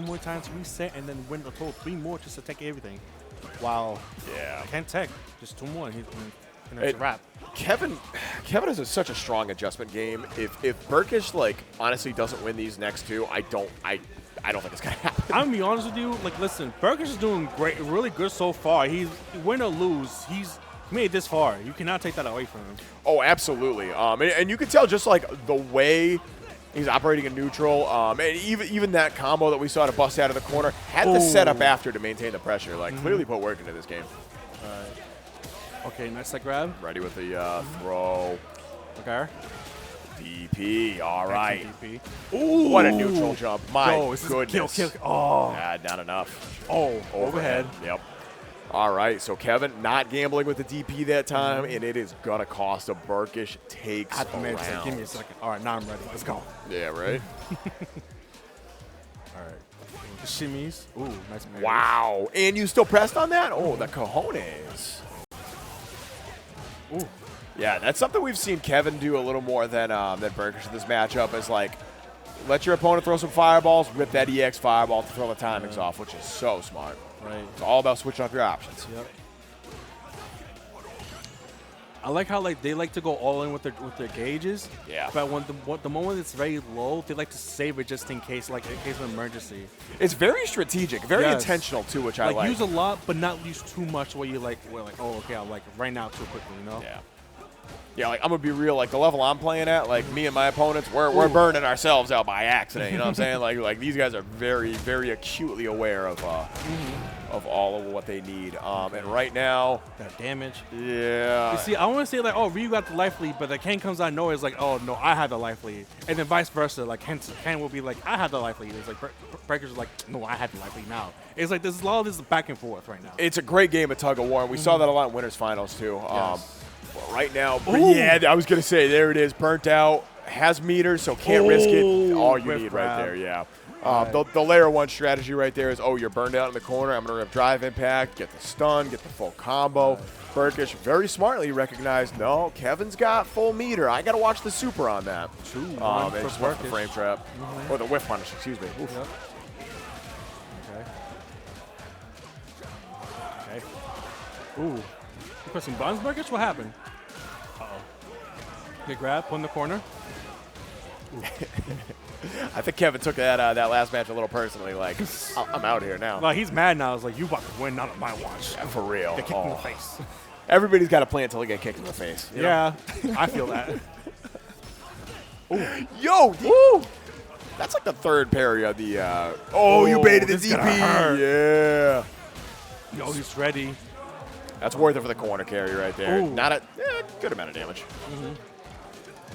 more times to reset, and then win a total 3 more just to take everything. While Ken Tech just 2 more, and it's a wrap. Kevin has such a strong adjustment game. If Burkish like honestly doesn't win these next 2, I don't think it's gonna happen. I'm gonna be honest with you. Like, listen, Burkish is doing great, really good so far. He's win or lose, he's made it this far. You cannot take that away from him. Oh, absolutely. And you can tell just like the way he's operating in neutral, and even that combo that we saw to bust out of the corner had the setup after to maintain the pressure. Like clearly put work into this game. Okay, nice that grab. Ready with the throw. Okay. DP, all right. DP. Ooh, what a neutral jump. My goodness. Kill. Oh. Not enough. Oh, overhead. Yep. All right, so Kevin not gambling with the DP that time, and it is going to cost a Burkish takes a round. Give me a second. All right, now I'm ready. Let's go. Yeah, right? All right. The shimmies. Ooh, nice. Parry. Wow. And you still pressed on that? Oh, the cojones. Ooh. Yeah, that's something we've seen Kevin do a little more than Burkish in this matchup is like, let your opponent throw some fireballs, rip that EX fireball to throw the timings off, which is so smart. Right. It's all about switching up your options. Yep. I like how they like to go all in with their gauges. Yeah. But when the moment it's very low, they like to save it just in case of emergency. It's very strategic, very intentional too, which I like. Use a lot, but not use too much. Where oh, okay, I'm like right now too quickly, you know? Yeah. Yeah, like I'm gonna be real. Like the level I'm playing at, like me and my opponents, we're burning ourselves out by accident. You know what I'm saying? Like these guys are very, very acutely aware of all of what they need. And right now, that damage. Yeah. You see, I want to say like, oh, Ryu got the life lead, but the Ken comes out of nowhere. It's like, oh no, I had the life lead, and then vice versa. Like Ken will be like, I had the life lead. It's like Breaker's like, no, I had the life lead now. It's like there's a lot of this back and forth right now. It's a great game of tug of war, and we saw that a lot in winners finals too. Yes. Right now, yeah, I was gonna say there it is, burnt out, has meters, so can't risk it. All you need right there, yeah. The layer 1 strategy right there is, oh, you're burned out in the corner. I'm gonna rip drive impact, get the stun, get the full combo. Burkish very smartly recognized, no, Kevin's got full meter. I gotta watch the super on that. And just went for the frame trap or the whiff punish. Excuse me. Oof. Yep. Okay. Ooh. You put some buns, Burkish? What happened? Good grab, put in the corner. I think Kevin took that last match a little personally. Like, I'm out here now. Well, he's mad now. It's like, you about to win, not on my watch. Yeah, for real. Get kicked in the face. Everybody's got to play until they get kicked in the face. Yeah, I feel that. Ooh. Yo, woo! That's like the third parry of the. You baited the DP. Yeah. Yo, he's ready. That's worth it for the corner carry right there. Ooh. Not a good amount of damage.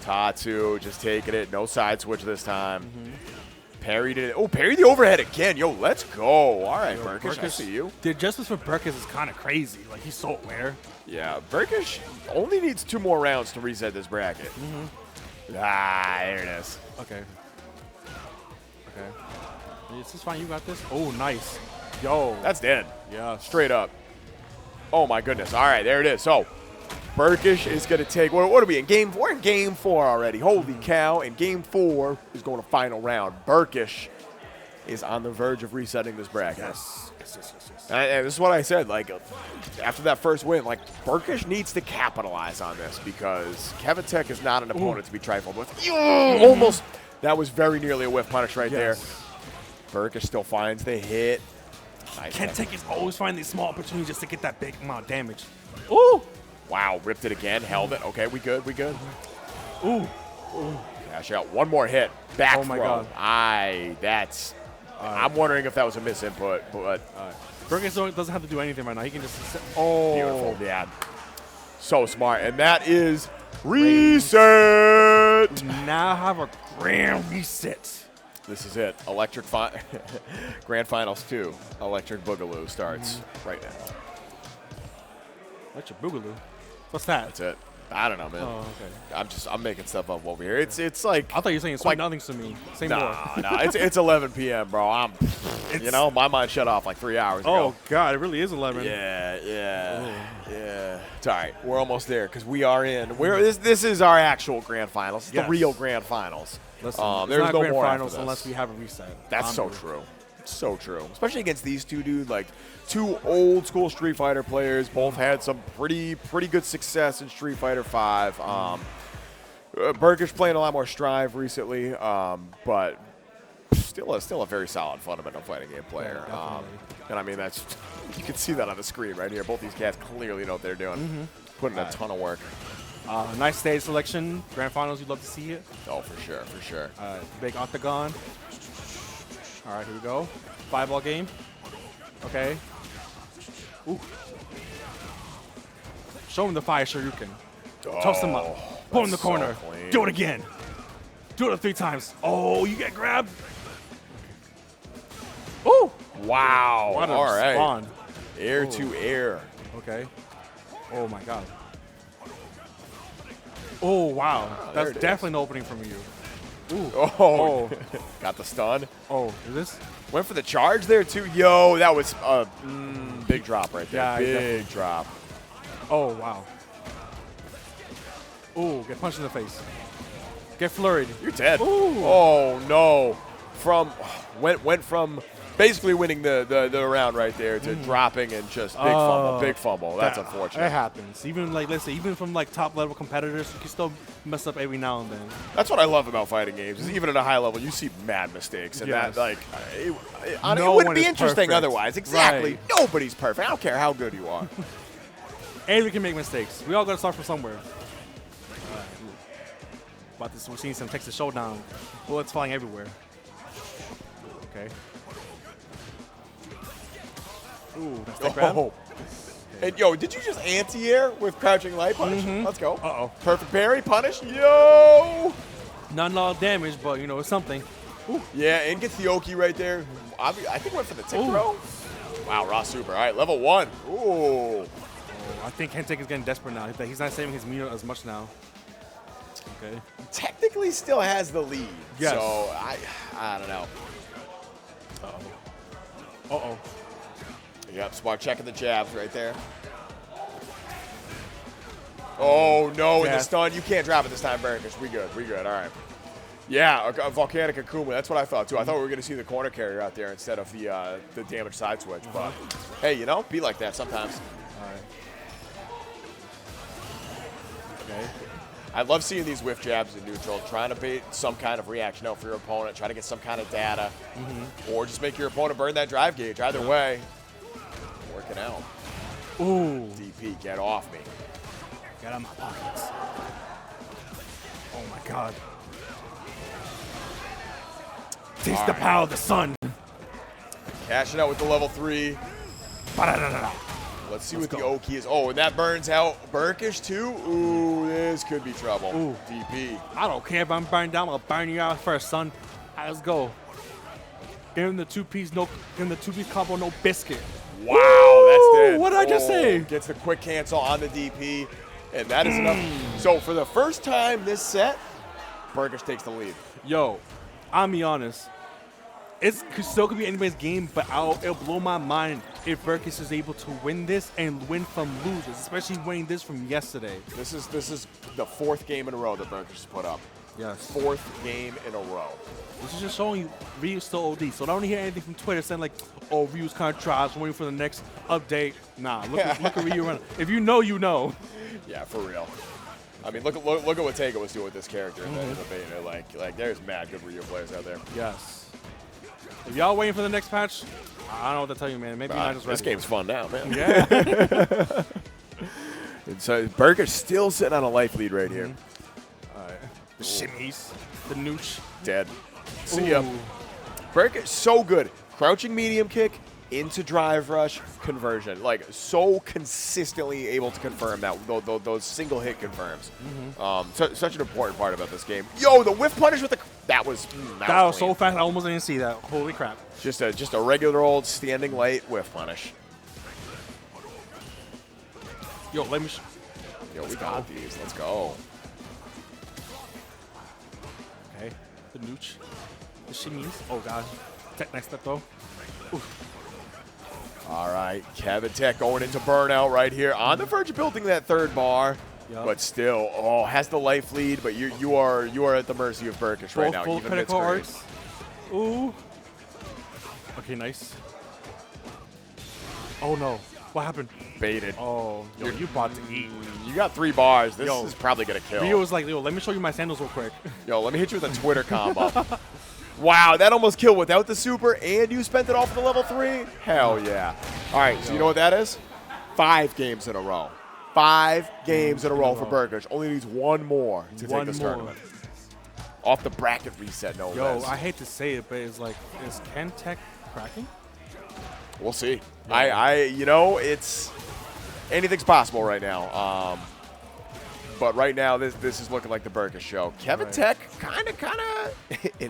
Tatsu just taking it. No side switch this time. Parried it. Oh, parry the overhead again. Yo, let's go. All right, Burkish, I see you. The adjustments for Burkish is kind of crazy. Like, he's so aware. Yeah, Burkish only needs 2 more rounds to reset this bracket. There it is. Okay. This is fine. You got this. Oh, nice. Yo. That's dead. Yeah. Straight up. Oh, my goodness. All right, there it is. So, Burkish is going to take, what are we in? We're in game 4 already. Holy cow. And game 4 is going to final round. Burkish is on the verge of resetting this bracket. Yes. And this is what I said. Like, after that first win, like, Burkish needs to capitalize on this because Kevin Tech is not an opponent to be trifled with. Almost. That was very nearly a whiff punish right there. Burkish still finds the hit. Nice. Ken Tech is always finding these small opportunities just to get that big amount of damage. Ooh! Wow, ripped it again, held it. Okay, we good. Ooh. Cash out. One more hit. Back Oh my throw. God. I'm wondering if that was a misinput, but Burgess doesn't have to do anything right now. He can just oh, beautiful. Yeah. So smart. And that is reset. Now have a grand reset. This is it. Grand Finals 2. Electric Boogaloo starts right now. Electric Boogaloo? What's that? That's it. I don't know, man. Oh, okay. I'm making stuff up over here. It's like I thought you were saying it's like nothing to me. Say more. Nah, it's 11 p.m., bro. My mind shut off like 3 hours ago. Oh God, it really is 11. Yeah. It's all right. We're almost there because we are in. This is our actual grand finals. It's the real grand finals. Listen, there's not no grand more finals after unless this. we have a reset. That's so true. So true. Especially against these two dudes, like two old school Street Fighter players. Both had some pretty good success in Street Fighter 5. Burkish playing a lot more Strive recently, but still a very solid fundamental fighting game player. And I mean, you can see that on the screen right here. Both these cats clearly know what they're doing. Putting a ton of work. Nice stage selection. Grand finals, you'd love to see it. Oh, for sure. Big octagon. All right, here we go. 5-ball game. Okay. Ooh. Show him the fire Shoryuken. Toss him up. Pull him in the corner. Clean. Do it again. Do it 3 times. Oh, you get grabbed. Ooh. Wow. What a All right. spawn. Air to air. Okay. Oh, my God. Oh, wow. That's definitely an opening from you. Ooh. Oh. Got the stun. Oh, is this? Went for the charge there, too. Yo, that was a big drop right there. Yeah, big drop. Oh, wow. Ooh, get punched in the face. Get flurried. You're dead. Ooh. Oh, no. Went from basically winning the round right there to dropping and just big fumble. That's unfortunate. It happens. Even let's say, even from top level competitors, you can still mess up every now and then. That's what I love about fighting games. Is even at a high level, you see mad mistakes, and Yes. it No wouldn't one be is interesting perfect. otherwise. Exactly. Right. Nobody's perfect. I don't care how good you are. And we can make mistakes. We all got to start from somewhere. About this, we're seeing some Texas Showdown. Bullets flying everywhere. Okay. Ooh, that's the grab. Oh. And yo, did you just anti-air with crouching light punish? Let's go. Uh-oh. Perfect parry, punish. Yo. Not a lot of damage, but it's something. Ooh. Yeah, and gets the Oki right there. I think went for the tick Ooh. throw. Wow, raw super. All right, level 1. Ooh. I think Kentek is getting desperate now. He's not saving his meter as much now. Okay. Technically still has the lead. Yes. So I don't know. Uh-oh. Yep, smart checking the jabs right there. Oh, no, in the stun. You can't drop it this time, Burkish. We good. All right. Yeah, a Volcanic Akuma. That's what I thought, too. I thought we were going to see the corner carrier out there instead of the damage side switch. But, hey, be like that sometimes. All right. Okay. I love seeing these whiff jabs in neutral, trying to bait some kind of reaction out for your opponent, try to get some kind of data, or just make your opponent burn that drive gauge. Either way, working out. Ooh. DP, get off me. Get out of my pockets. Oh, my God. Taste the power of the sun. Cashing out with the level 3. Ba-da-da-da-da. Let's see what the Oki is. Oh, and that burns out Burkish, too? Ooh, this could be trouble. Ooh. DP. I don't care if I'm burned down. I'll burn you out first, son. Let's go. Give him the two-piece combo, no biscuit. Wow, that's dead. What did I just say? Gets the quick cancel on the DP, and that is enough. So for the first time this set, Burkish takes the lead. Yo, I'll be honest. It still could be anybody's game, but it'll blow my mind if Burkish is able to win this and win from losers, especially winning this from yesterday. This is the 4th game in a row that Burkish has put up. Yes. 4th game in a row. This is just showing you Ryu's still OD. So don't hear anything from Twitter saying like, oh, Ryu's kind of trash, waiting for the next update. Nah, look at Ryu running. If you know, you know. Yeah, for real. I mean, look at what Tega was doing with this character in the beta. Like there's mad good Ryu players out there. Yes. If y'all waiting for the next patch, I don't know what to tell you, man. Maybe you're not just ready. This game's fun now, man. Yeah. And so Burkish still sitting on a life lead right here. All right. The shimmies. The nooch. Dead. See ya. Burkish, so good. Crouching medium kick into drive rush conversion. Like, so consistently able to confirm that those single hit confirms. Such an important part about this game. Yo, the whiff punish with the... That was so fast, I almost didn't see that. Holy crap. Just a regular old standing light whiff punish. Yo, let me... Yo, we got these. Let's go. Okay. The nooch. The shimmies. Oh, God. Tech nice step, though. Oof. All right, Kevin Tech going into burnout right here on the verge of building that third bar, but still, has the life lead. But you are at the mercy of Burkish right now. Full Even critical mid-screen. arts. Ooh. Okay, nice. Oh no, what happened? Baited. Oh, yo, you about to eat. You got 3 bars. This is probably gonna kill. Rio was like, yo, let me show you my sandals real quick. Yo, let me hit you with a Twitter combo. Wow, that almost killed without the super, and you spent it all for the level 3? Hell yeah. All right, so you know what that is? 5 games in a row. 5 games in a row for Burkish. Only needs 1 more to take this tournament. Off the bracket reset, no less. I hate to say it, but it's like, is Ken Tech cracking? We'll see. It's anything's possible right now. But right now, this is looking like the Burkish show. Kevin Tech, kind of.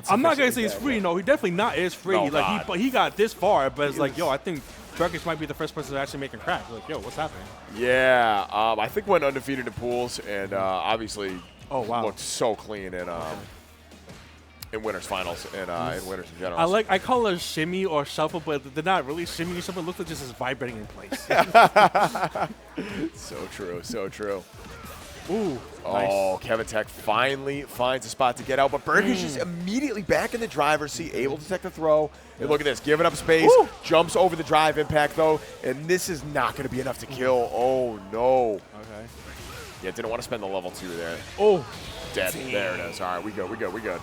I'm not gonna say it's free. No, he definitely not is free. No, like he got this far, but it's like, yo, I think Burkish might be the first person to actually make a crack. Like, yo, what's happening? Yeah, I think went undefeated in pools, and obviously looked so clean in winners finals and in winners in general. I call it a shimmy or shuffle, but they're not really shimmy. Something looks like just is vibrating in place. So true, so true. Ooh, oh, nice. Kevin Tech finally finds a spot to get out, but Burkish is immediately back in the driver's seat, able to take the throw. And look at this, giving up space, jumps over the drive impact though, and this is not going to be enough to kill. Oh no. Okay. Yeah, didn't want to spend the level 2 there. Oh. Dead. Damn. There it is. All right, we good.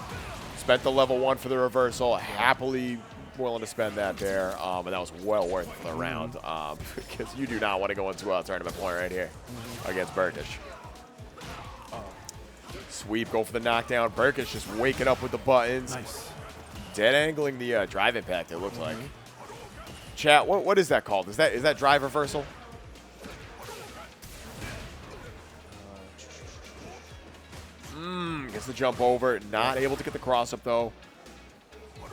Spent the level 1 for the reversal, happily willing to spend that there, and that was well worth the round, because you do not want to go into a tournament point right here against Burkish. Sweep, go for the knockdown. Burkish just waking up with the buttons. Nice. Dead angling the drive impact, it looks like. Chat, what is that called? Is that drive reversal? Gets the jump over. Not able to get the cross up though.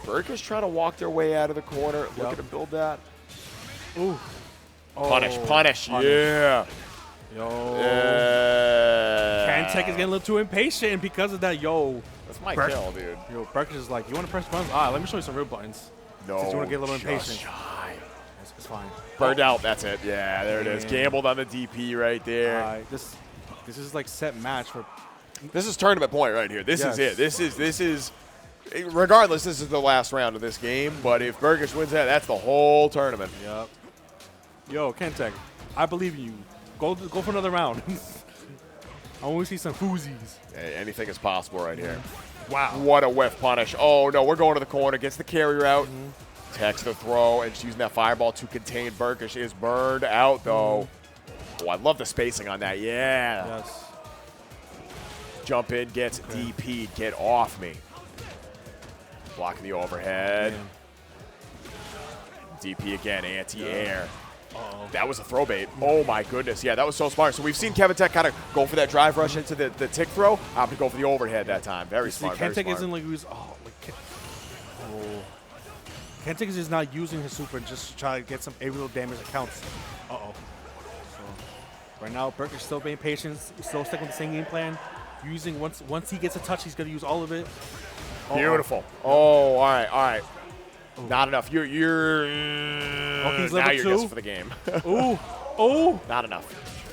Burkish trying to walk their way out of the corner. Looking to build that. Ooh. Punish. Yeah. Yo. Ken Tech is getting a little too impatient, and because of that, that's my kill, dude. Yo, Burkish is like, you want to press buttons? Let me show you some real buttons. No. Since you want to get a little just impatient. shy. It's fine. Burned out. That's it. Yeah, there it is. Gambled on the DP right there. This is like set match for. This is tournament point right here. This is it. This is. Regardless, this is the last round of this game. But if Burkish wins that, that's the whole tournament. Yep. Yo, Ken Tech, I believe in you. Go for another round. I want to see some foozies. Hey, anything is possible right here. Wow. What a whiff punish. Oh, no, we're going to the corner. Gets the carrier out. Techs the throw, and just using that fireball to contain Burkish. Is burned out, though. Oh, I love the spacing on that. Yeah. Yes. Jump in, gets DP'd. Get off me. Blocking the overhead. DP again, anti-air. That was a throw bait. Oh my goodness. Yeah, that was so smart. So we've seen Kevin Tech kind of go for that drive rush into the tick throw. Opted to go for the overhead that time. Very smart. Ken Tech isn't like Ken Tech is just not using his super just to try to get some aerial damage that counts. So right now Burkish still being patient, still sticking with the same game plan. Using once he gets a touch, he's gonna use all of it. Beautiful. Oh, all right. Not enough. You're he's now level you're 2 just for the game. Not enough.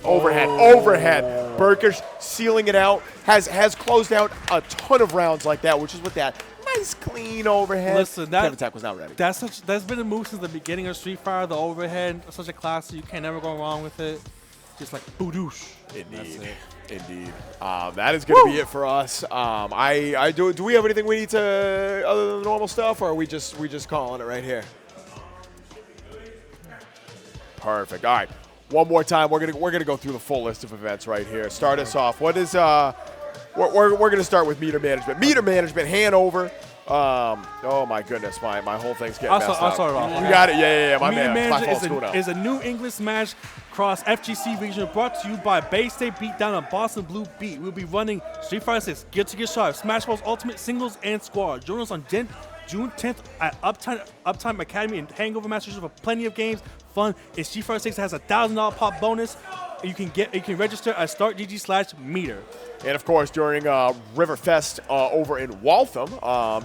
Overhead. Burkish sealing it out. Has closed out a ton of rounds like that, which is with that nice clean overhead. Listen, Kevin Tech was not ready. That's been a move since the beginning of Street Fighter. The overhead, such a classic. You can't never go wrong with it. Just like boodoosh. Indeed. That is going to be it for us. Do we have anything we need to other than the normal stuff, or are we just calling it right here? Perfect. All right. One more time, we're gonna go through the full list of events right here. Start us off. What is we're going to start with meter management. Meter management, Hanover. Oh my goodness, my whole thing's getting messed up. I'll start it off. You got it. Yeah. My Meter man. My fault. Manager is a New England Smash Cross FGC region brought to you by Bay State Beatdown and Boston Blue Beat. We'll be running Street Fighter 6, Get to Get Sharp, Smash Bros. Ultimate Singles and Squad. Join us on June 10th at Uptime Academy and Hangover Masters for plenty of games, fun. And Street Fighter 6 has a $1,000 pop bonus. You can register at startgg/meter. And of course, during Riverfest over in Waltham,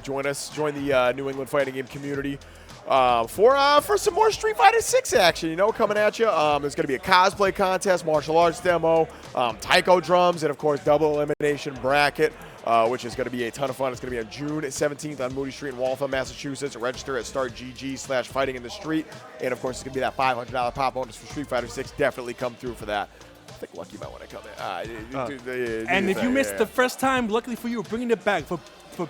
join the New England fighting game community for some more Street Fighter 6 action. Coming at you. There's going to be a cosplay contest, martial arts demo, taiko drums, and of course, double elimination bracket. Which is going to be a ton of fun. It's going to be on June 17th on Moody Street in Waltham, Massachusetts. Register at startgg/fighting in the street. And, of course, it's going to be that $500 pop bonus for Street Fighter 6. Definitely come through for that. I think Lucky might want to come in. And if you missed the first time, luckily for you, we're bringing it back for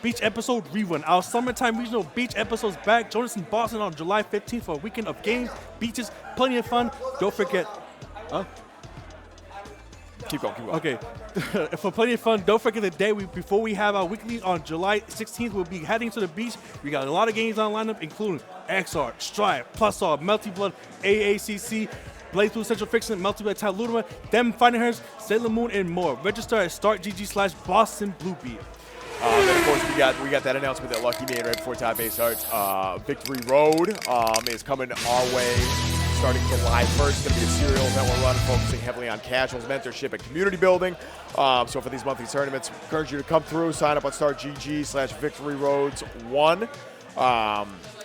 Beach Episode Rerun. Our summertime regional beach episode's back. Join us in Boston on July 15th for a weekend of games, beaches, plenty of fun. Don't forget. Keep going. Okay. For plenty of fun, don't forget the day before we have our weekly on July 16th. We'll be heading to the beach. We got a lot of games on lineup, including XR, Strive, Plusar, Melty Blood, AACC, Blaze Blue Central Fiction, Melty Blood, Taludama, Dem Fighting Hearts, Sailor Moon, and more. Register at startgg/Boston Blue Beat. Then of course we got that announcement that Lucky made right before Top Base starts. Victory Road is coming our way starting July 1st. It's going to be a serial event we're running, focusing heavily on casuals, mentorship, and community building. So for these monthly tournaments, encourage you to come through, sign up on startgg/Victory Roads 1.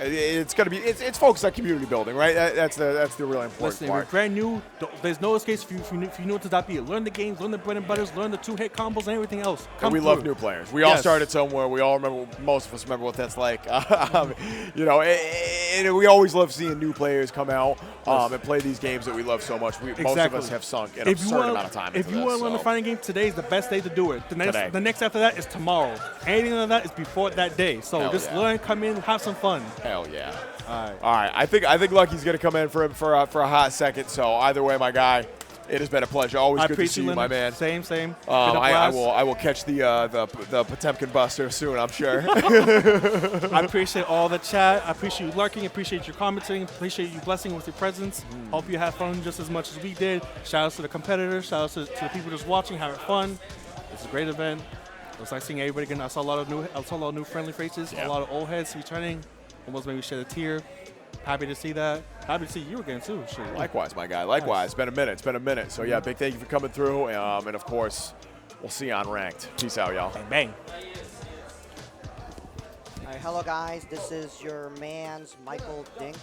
It's going to be it's focused on community building, right? That's the really important Listen, part. we're brand new. There's no escapes if you know what to be. Learn the games, learn the bread and butters, learn the two-hit combos and everything else. And we love new players. We all started somewhere. We all remember. Most of us remember what that's like. And we always love seeing new players come out and play these games that we love so much. Most of us have sunk an absurd amount of time. If you want to learn the fighting game, today is the best day to do it. The next after that is tomorrow. Anything like that is before that day. So just learn, come in, have some fun. Hell yeah. All right. I think Lucky's going to come in for a hot second. So either way, my guy, it has been a pleasure. Always good to see you, my man. Same. I will catch the Potemkin Buster soon, I'm sure. I appreciate all the chat. I appreciate you lurking. Appreciate your commenting. Appreciate you blessing with your presence. Hope you had fun just as much as we did. Shout outs to the competitors. Shout outs to the people just watching, having fun. It's a great event. It was nice seeing everybody again. I saw a lot of new friendly faces. A lot of old heads returning. Almost made me shed a tear. Happy to see that. Happy to see you again, too. Sure. Likewise, my guy. Likewise. Nice. It's been a minute. So, yeah, big thank you for coming through. And, of course, we'll see you on Ranked. Peace out, y'all. Bang, bang. All right, hello, guys. This is your man's Michael Dink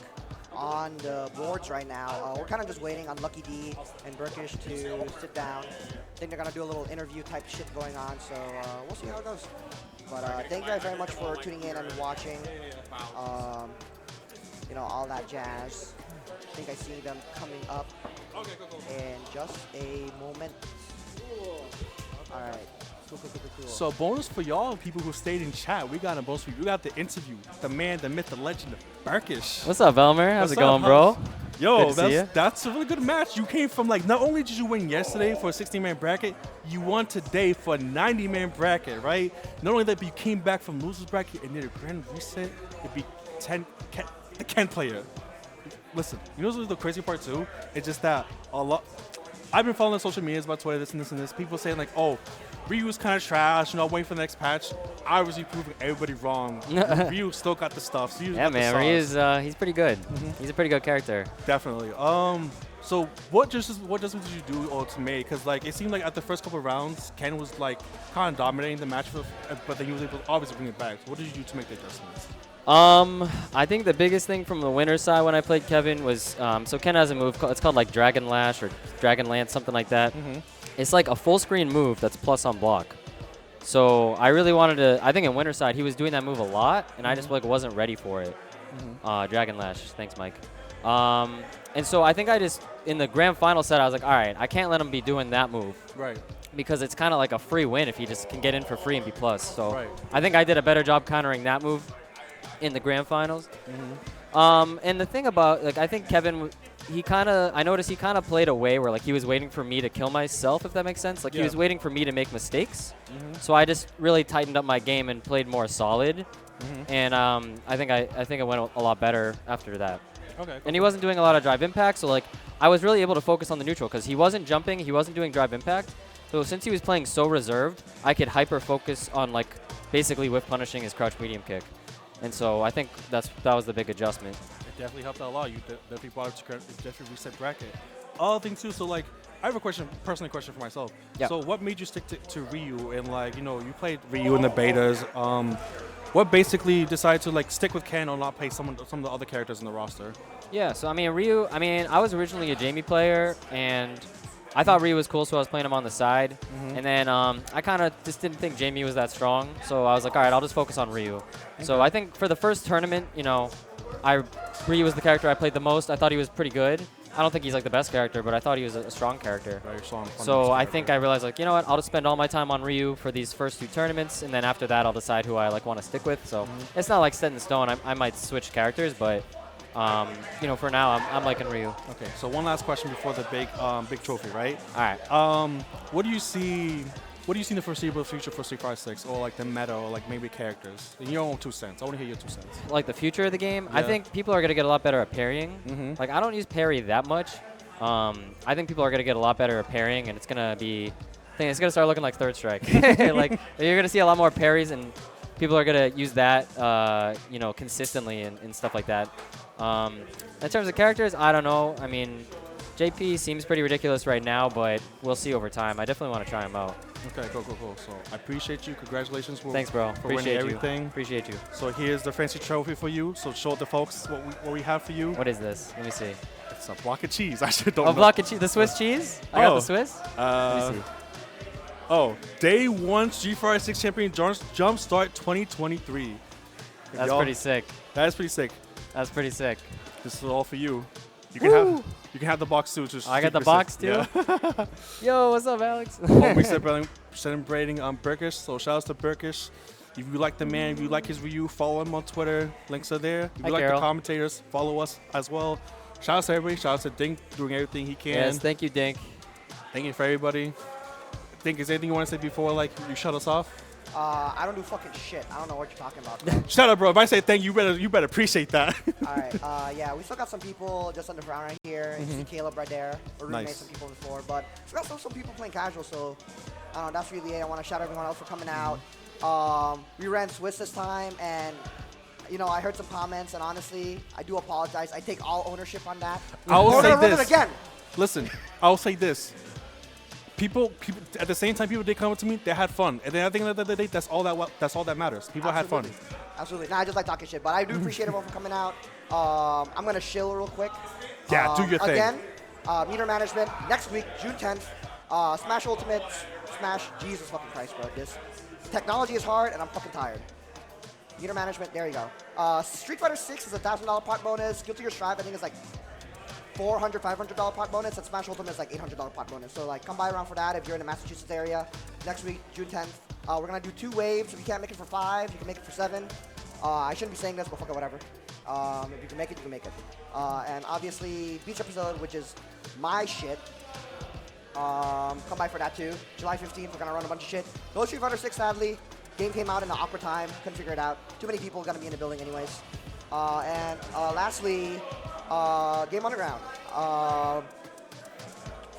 on the boards right now. We're kind of just waiting on Lucky D and Burkish to sit down. I think they're going to do a little interview type shit going on, so we'll see how it goes. But thank you guys very much for tuning in and watching. All that jazz. I think I see them coming up in just a moment. All right. Cool. So bonus for y'all people who stayed in chat. We got a bonus for you. We got the interview. The man, the myth, the legend of Burkish. What's up, Elmer? How's it going, bro? Yo, that's a really good match. You came from not only did you win yesterday for a 16-man bracket, you won today for a 90-man bracket, right? Not only that, but you came back from losers bracket and did a grand reset. It beat the Ken player. Listen, you know what's the crazy part too? It's just that I've been following social medias about Twitter, this and this and this. People saying oh, Ryu's kind of trash. Waiting for the next patch. I was proving everybody wrong. Ryu still got the stuff. So yeah, man, Ryu's he's pretty good. He's a pretty good character. Definitely. So what adjustments did you do ultimately? Because it seemed like at the first couple of rounds, Ken was kind of dominating the match, but then he was able to obviously bring it back. So what did you do to make the adjustments? I think the biggest thing from the winner's side when I played Kevin was so Ken has a move. It's called Dragon Lash or Dragon Lance, something like that. It's like a full screen move that's plus on block. So I really wanted to. I think in winner's side he was doing that move a lot, and I just wasn't ready for it. Dragon Lash. Thanks, Mike. And so I think I just in the grand final set I was like, all right, I can't let him be doing that move. Right. Because it's kind of like a free win if he just can get in for free and be plus. So I think I did a better job countering that move in the grand finals. And the thing about I think Kevin he kind of, I noticed he kind of played a way where like he was waiting for me to kill myself, if that makes sense. Like he was waiting for me to make mistakes. So I just really tightened up my game and played more solid. And I think it went a lot better after that. Okay. Cool, and he wasn't doing a lot of drive impact, so like I was really able to focus on the neutral because he wasn't jumping, he wasn't doing drive impact. So since he was playing so reserved, I could hyper focus on like basically whiff punishing his crouch medium kick. And so I think that was the big adjustment. It definitely helped out a lot. You definitely brought up to definitely reset bracket. Other thing too, so like I have a question, personal question for myself. Yeah. So what made you stick to Ryu and like, you know, you played Ryu in the betas. What basically decided to like stick with Ken or not play some of the other characters in the roster? Yeah, so I mean Ryu, I was originally a Jamie player and I thought Ryu was cool, so I was playing him on the side. And then I kind of just didn't think Jamie was that strong, so I was like, all right, I'll just focus on Ryu. So I think for the first tournament, you know, Ryu was the character I played the most. I thought he was pretty good. I don't think he's like the best character, but I thought he was a strong character. Very strong. So I think I realized like, you know what, I'll just spend all my time on Ryu for these first 2 tournaments, and then after that I'll decide who I like want to stick with. So it's not like set in stone. I might switch characters, but you know, for now I'm liking Ryu. Okay, so one last question before the big trophy, right? All right. What do you see in the foreseeable future for Street Fighter 6, or like the meta, or like maybe characters? In your own 2 cents. I want to hear your 2 cents. Like the future of the game, Yeah. I think people are gonna get a lot better at parrying. Like I don't use parry that much. I think people are gonna get a lot better at parrying, and it's gonna start looking like Third Strike. Like you're gonna see a lot more parries, and people are gonna use that, you know, consistently and stuff like that. In terms of characters, I don't know. I mean, JP seems pretty ridiculous right now, but we'll see over time. I definitely want to try him out. Okay, cool. So I appreciate you. Congratulations for Thanks, bro. For winning Appreciate you. everything. Appreciate you. So here's the fancy trophy for you. So show the folks what we have for you. What is this? Let me see. It's a block of cheese. I should don't know. A block of cheese. The Swiss cheese? I got the Swiss. Let me see. Oh, day 1 Street Fighter 6 champion Jumpstart 2023. That's pretty sick. That is pretty sick. That's pretty sick. This is all for you. You can have the box too. I got the box too. Yeah. Yo, what's up, Alex? We celebrating Burkish. So shout out to Burkish. If you like the man, if you like his review, follow him on Twitter. Links are there. If you like the commentators, follow us as well. Shout out to everybody. Shout out to Dink doing everything he can. Yes, thank you, Dink. Thank you for everybody. Dink, is there anything you want to say before like you shut us off? I don't do fucking shit. I don't know what you're talking about. Shut up, bro. If I say thank you, you better appreciate that. All right. Yeah, we still got some people just on the ground right here. You see Caleb right there. We're Nice. made some people before, but we also some people playing casual. So I don't know. That's really it. I want to shout everyone else for coming out. We ran Swiss this time, and you know I heard some comments, and honestly, I do apologize. I take all ownership on that. I will say run it this. again. Listen, I'll say this. People at the same time, people did come up to me. They had fun, and then I think at the end of the day, that's all that matters. People had fun. Absolutely. Nah, I just like talking shit, but I do appreciate everyone for coming out. I'm gonna chill real quick. Yeah, do your thing. Again, meter management next week, June 10th. Smash Ultimate, Smash. Jesus fucking Christ, bro. This technology is hard, and I'm fucking tired. Meter management. There you go. Street Fighter 6 is a $1,000 pot bonus. Guilty Gear Strive, I think, is like $400, $500 pot bonus, and Smash Ultimate is like $800 pot bonus. So like, come by around for that if you're in the Massachusetts area. Next week, June 10th, we're gonna do 2 waves. If you can't make it for 5, you can make it for 7. I shouldn't be saying this, but fuck it, whatever. If you can make it, you can make it. And obviously, Beach episode, which is my shit. Come by for that too. July 15th, we're gonna run a bunch of shit. No Street Fighter 6, sadly. Game came out in an awkward time. Couldn't figure it out. Too many people gonna be in the building anyways. And lastly, Game Underground.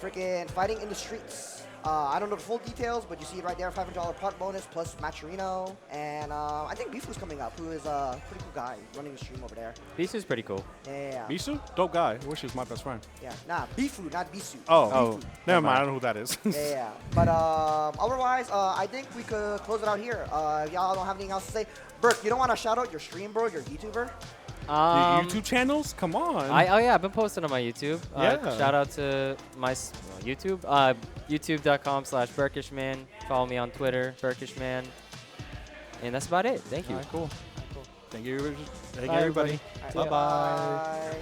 Freaking fighting in the streets. I don't know the full details, but you see it right there, $500 pot bonus plus Maturino. And I think Bifu's coming up, who is a pretty cool guy running the stream over there. Bisu's pretty cool. Yeah. Bisu? Dope guy. I wish he was my best friend. Yeah, nah, Bifu, not Bisu. Oh, never mind. I don't know who that is. Yeah. But otherwise, I think we could close it out here. If y'all don't have anything else to say. Burke, you don't want to shout out your stream, bro? Your YouTuber? Your YouTube channels? Come on. Oh yeah, I've been posting on my YouTube. Yeah. Shout out to my YouTube. YouTube.com/Burkishman. Follow me on Twitter, Burkishman. And that's about it. Thank you. All right, cool. Thank you, everybody. Bye, Bye-bye. Bye.